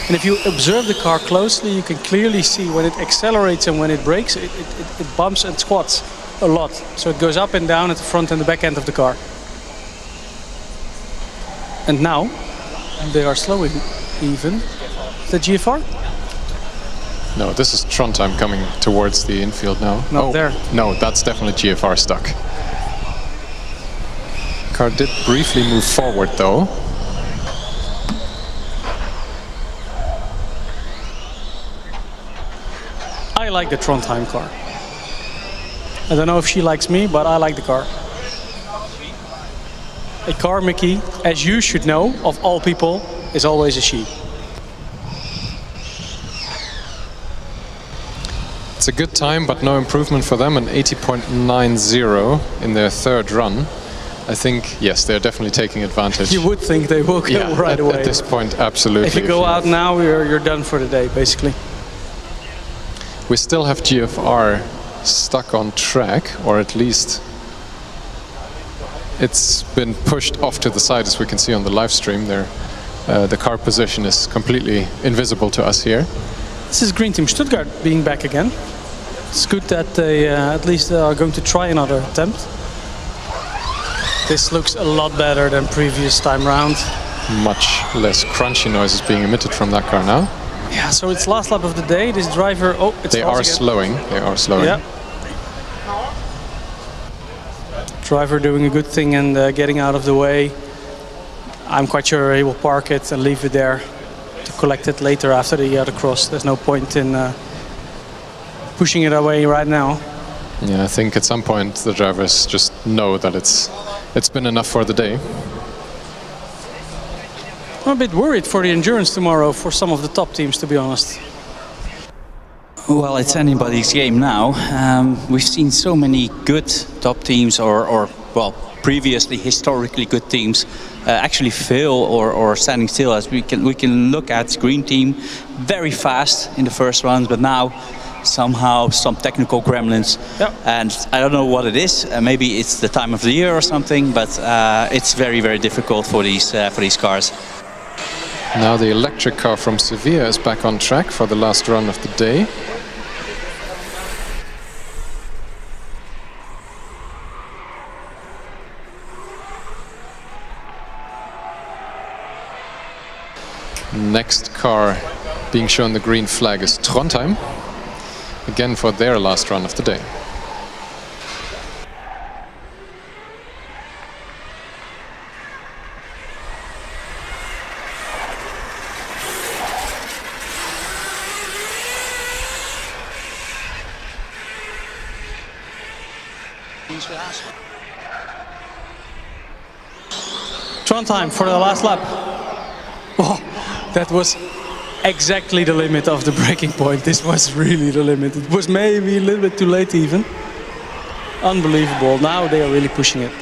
And if you observe the car closely, you can clearly see when it accelerates and when it brakes, it bumps and squats a lot. So it goes up and down at the front and the back end of the car. And now they are slowing even. Is that GFR? No, this is Trondheim coming towards the infield now. Not there. No, that's definitely GFR stuck. Car did briefly move forward though. I like the Trondheim car. I don't know if she likes me, but I like the car. A car, Mickey, as you should know, of all people, is always a she. It's a good time, but no improvement for them, an 80.90 in their third run. I think, yes, they're definitely taking advantage. You would think they will go right away. At this point, absolutely. If you go out now, you're done for the day, basically. We still have GFR stuck on track, or at least it's been pushed off to the side, as we can see on the live stream there. The car position is completely invisible to us here. This is Green Team Stuttgart being back again. It's good that they at least are going to try another attempt. This looks a lot better than previous time round. Much less crunchy noises being emitted from that car now. Yeah, so it's last lap of the day. This driver, They are slowing. Yeah. Driver doing a good thing and getting out of the way. I'm quite sure he will park it and leave it there to collect it later after the Autocross. There's no point in pushing it away right now. Yeah, I think at some point the drivers just know that it's been enough for the day. I'm a bit worried for the endurance tomorrow for some of the top teams, to be honest. Well, it's anybody's game now. We've seen so many good top teams or previously historically good teams actually fail or standing still, as we can look at Green Team very fast in the first runs, but now somehow some technical gremlins, and I don't know what it is. Maybe it's the time of the year or something, but it's very, very difficult for these cars. Now the electric car from Sevilla is back on track for the last run of the day. Next car being shown the green flag is Trondheim, again for their last run of the day. Trondheim for the last lap. Oh, that was exactly the limit of the breaking point. This was really the limit. It was maybe a little bit too late even. Unbelievable. Now they are really pushing it.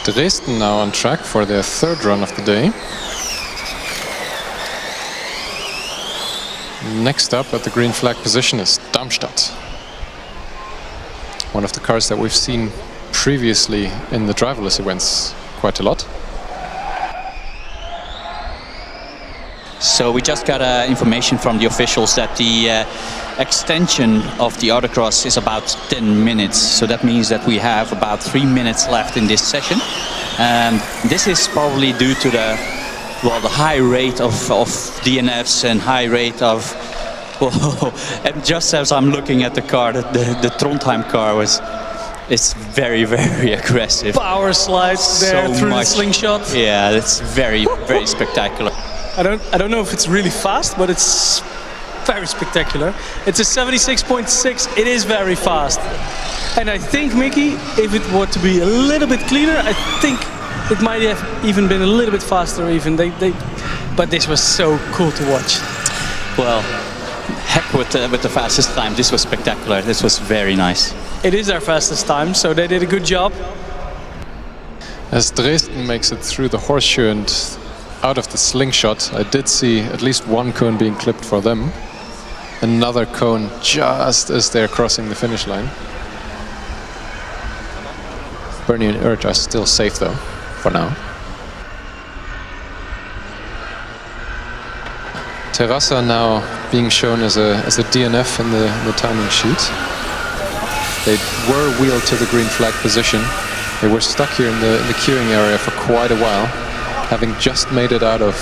Dresden now on track for their third run of the day. Next up at the green flag position is Darmstadt. One of the cars that we've seen previously in the driverless events quite a lot. So we just got information from the officials that the extension of the Autocross is about 10 minutes. So that means that we have about 3 minutes left in this session. This is probably due to the high rate of DNFs and high rate of... and just as I'm looking at the car, the Trondheim car it's very, very aggressive. Power slides there through the slingshot. Yeah, it's very, very spectacular. I don't know if it's really fast, but it's very spectacular. It's a 76.6. It is very fast. And I think, Mickey, if it were to be a little bit cleaner, I think it might have even been a little bit faster even. But this was so cool to watch. Well, heck with the fastest time. This was spectacular. This was very nice. It is their fastest time, so they did a good job. As Dresden makes it through the horseshoe and out of the slingshot, I did see at least one cone being clipped for them. Another cone just as they're crossing the finish line. Bernie and Urt are still safe though, for now. Terrassa now being shown as a DNF in the timing sheet. They were wheeled to the green flag position. They were stuck here in the queuing area for quite a while, having just made it out of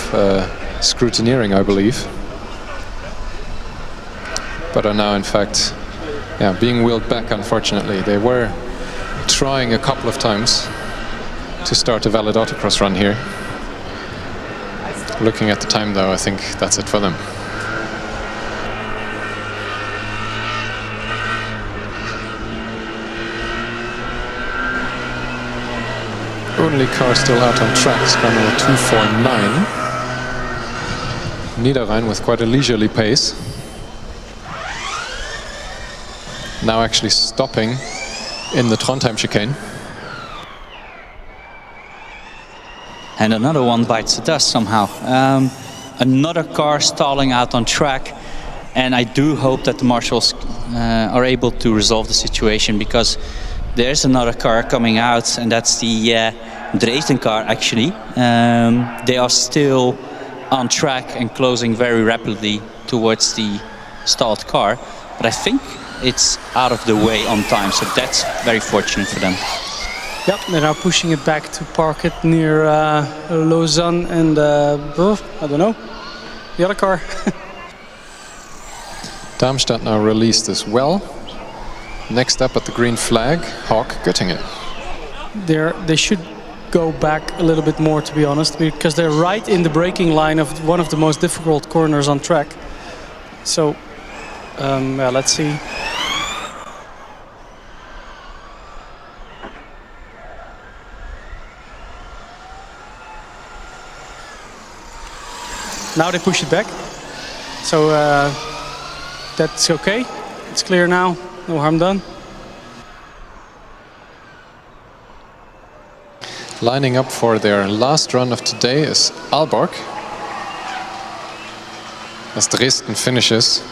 scrutineering, I believe. But are now, in fact, being wheeled back, unfortunately. They were trying a couple of times to start a valid autocross run here. Looking at the time, though, I think that's it for them. Only car still out on track is car number 249. Niederrhein with quite a leisurely pace. Now actually stopping in the Trondheim chicane. And another one bites the dust somehow. Another car stalling out on track. And I do hope that the marshals are able to resolve the situation, because there's another car coming out, and that's the Dresden car actually. They are still on track and closing very rapidly towards the stalled car. But I think it's out of the way on time, so that's very fortunate for them. Yep, they're now pushing it back to park it near Lausanne and, I don't know, the other car. Darmstadt now released as well. Next up at the green flag, Hawk Göttingen. They should go back a little bit more, to be honest, because they're right in the braking line of one of the most difficult corners on track. So, let's see. Now they push it back. So That's okay. It's clear now. No harm done. Lining up for their last run of today is Aalborg, as Dresden finishes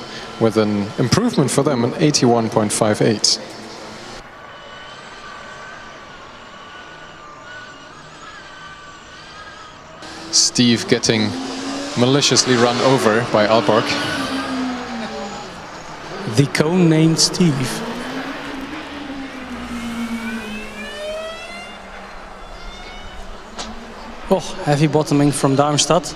with an improvement for them, an 81.58. Steve getting maliciously run over by Aalborg. The cone named Steve. Oh, heavy bottoming from Darmstadt.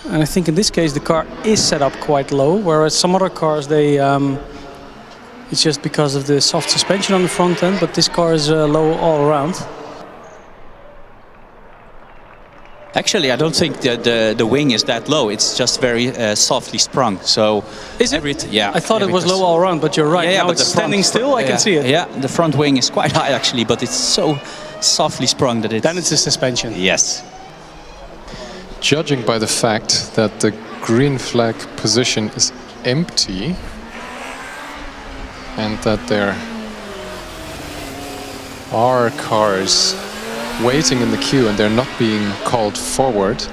And I think in this case the car is set up quite low, whereas some other cars, it's just because of the soft suspension on the front end, but this car is low all around. Actually, I don't think the wing is that low. It's just very softly sprung. So is it? Yeah. I thought it was low all around, but you're right. Yeah, now but it's standing still. I can see it. Yeah, the front wing is quite high actually, but it's so softly sprung that it's... Then it's the suspension. Yes. Judging by the fact that the green flag position is empty and that there are cars waiting in the queue and they're not being called forward,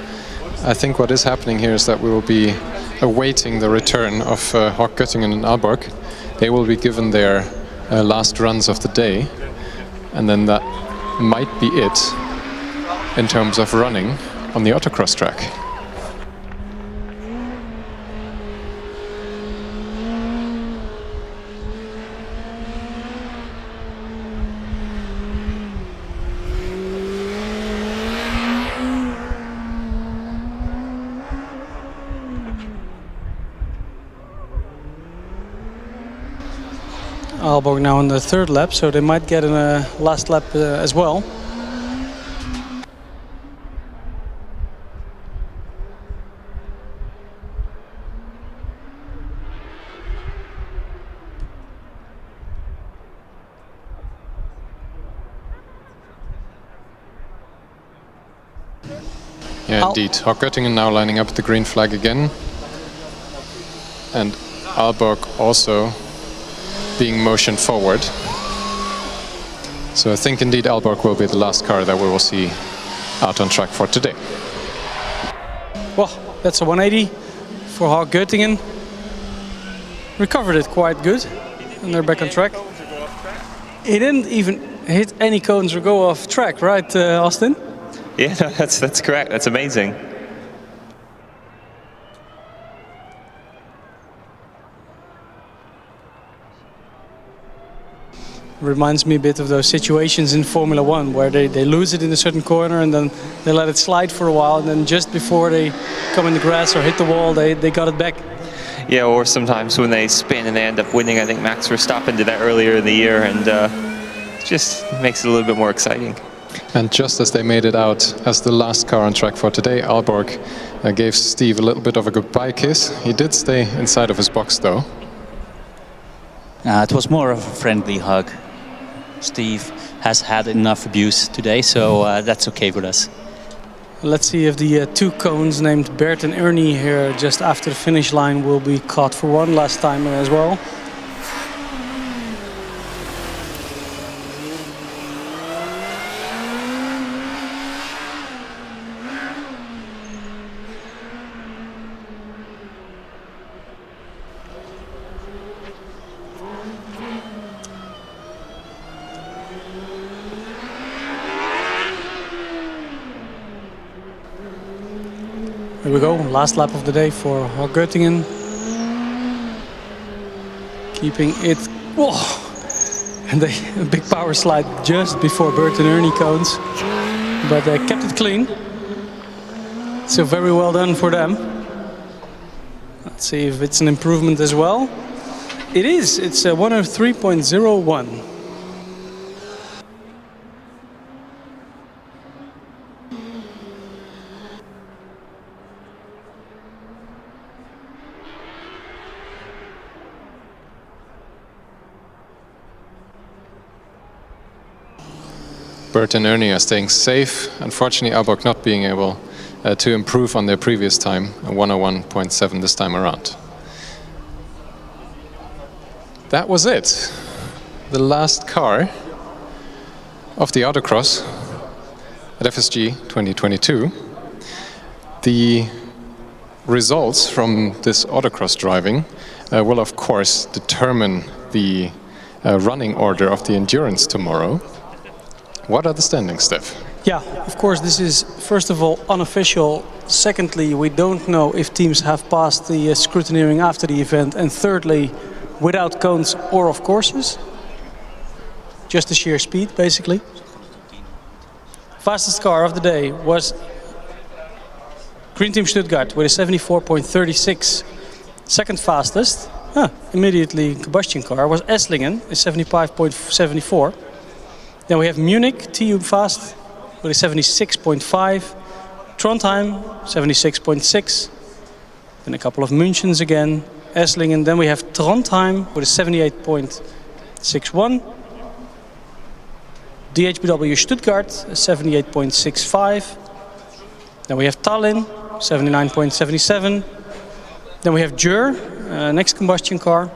I think what is happening here is that we will be awaiting the return of Hawk Göttingen and Aalborg. They will be given their last runs of the day, and then that might be it in terms of running on the autocross track. Aalborg now on the third lap, so they might get in a last lap as well. Yeah, indeed. Hawk Göttingen now lining up at the green flag again. And Aalborg also being motioned forward. So I think indeed Aalborg will be the last car that we will see out on track for today. Well, that's a 180 for Hawk Göttingen. Recovered it quite good, and they're back on track. He didn't even hit any cones or go off track, right, Austin? Yeah, no, that's correct. That's amazing. Reminds me a bit of those situations in Formula One where they lose it in a certain corner and then they let it slide for a while, and then just before they come in the grass or hit the wall, they got it back. Yeah, or sometimes when they spin and they end up winning. I think Max Verstappen did that earlier in the year, and it just makes it a little bit more exciting. And just as they made it out as the last car on track for today, Aalborg gave Steve a little bit of a goodbye kiss. He did stay inside of his box though. It was more of a friendly hug. Steve has had enough abuse today, so that's okay with us. Let's see if the two cones named Bert and Ernie here just after the finish line will be caught for one last time as well. Here we go, last lap of the day for Hawk Göttingen. Keeping it, whoa! And a big power slide just before Bert and Ernie cones. But they kept it clean. So very well done for them. Let's see if it's an improvement as well. It is, it's a 103.01. Bert and Ernie are staying safe. Unfortunately, Aalborg not being able to improve on their previous time, 101.7 this time around. That was it. The last car of the Autocross at FSG 2022. The results from this Autocross driving will of course determine the running order of the endurance tomorrow. What are the standings, Steph? Yeah, of course this is first of all unofficial. Secondly, we don't know if teams have passed the scrutineering after the event. And thirdly, without cones or of courses. Just the sheer speed, basically. Fastest car of the day was Green Team Stuttgart with a 74.36. Second fastest, immediately combustion car, was Esslingen, a 75.74. Then we have Munich, TU Fast, with a 76.5. Trondheim, 76.6. Then a couple of Münchens again. Esslingen, then we have Trondheim with a 78.61. DHBW Stuttgart, 78.65. Then we have Tallinn, 79.77. Then we have Jur, next combustion car,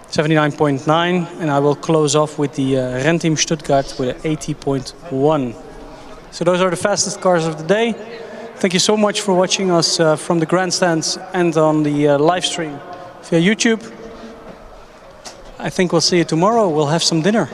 79.9. And I will close off with the Rennteam Stuttgart with an 80.1. So those are the fastest cars of the day. Thank you so much for watching us from the grandstands and on the live stream via YouTube. I think we'll see you tomorrow. We'll have some dinner.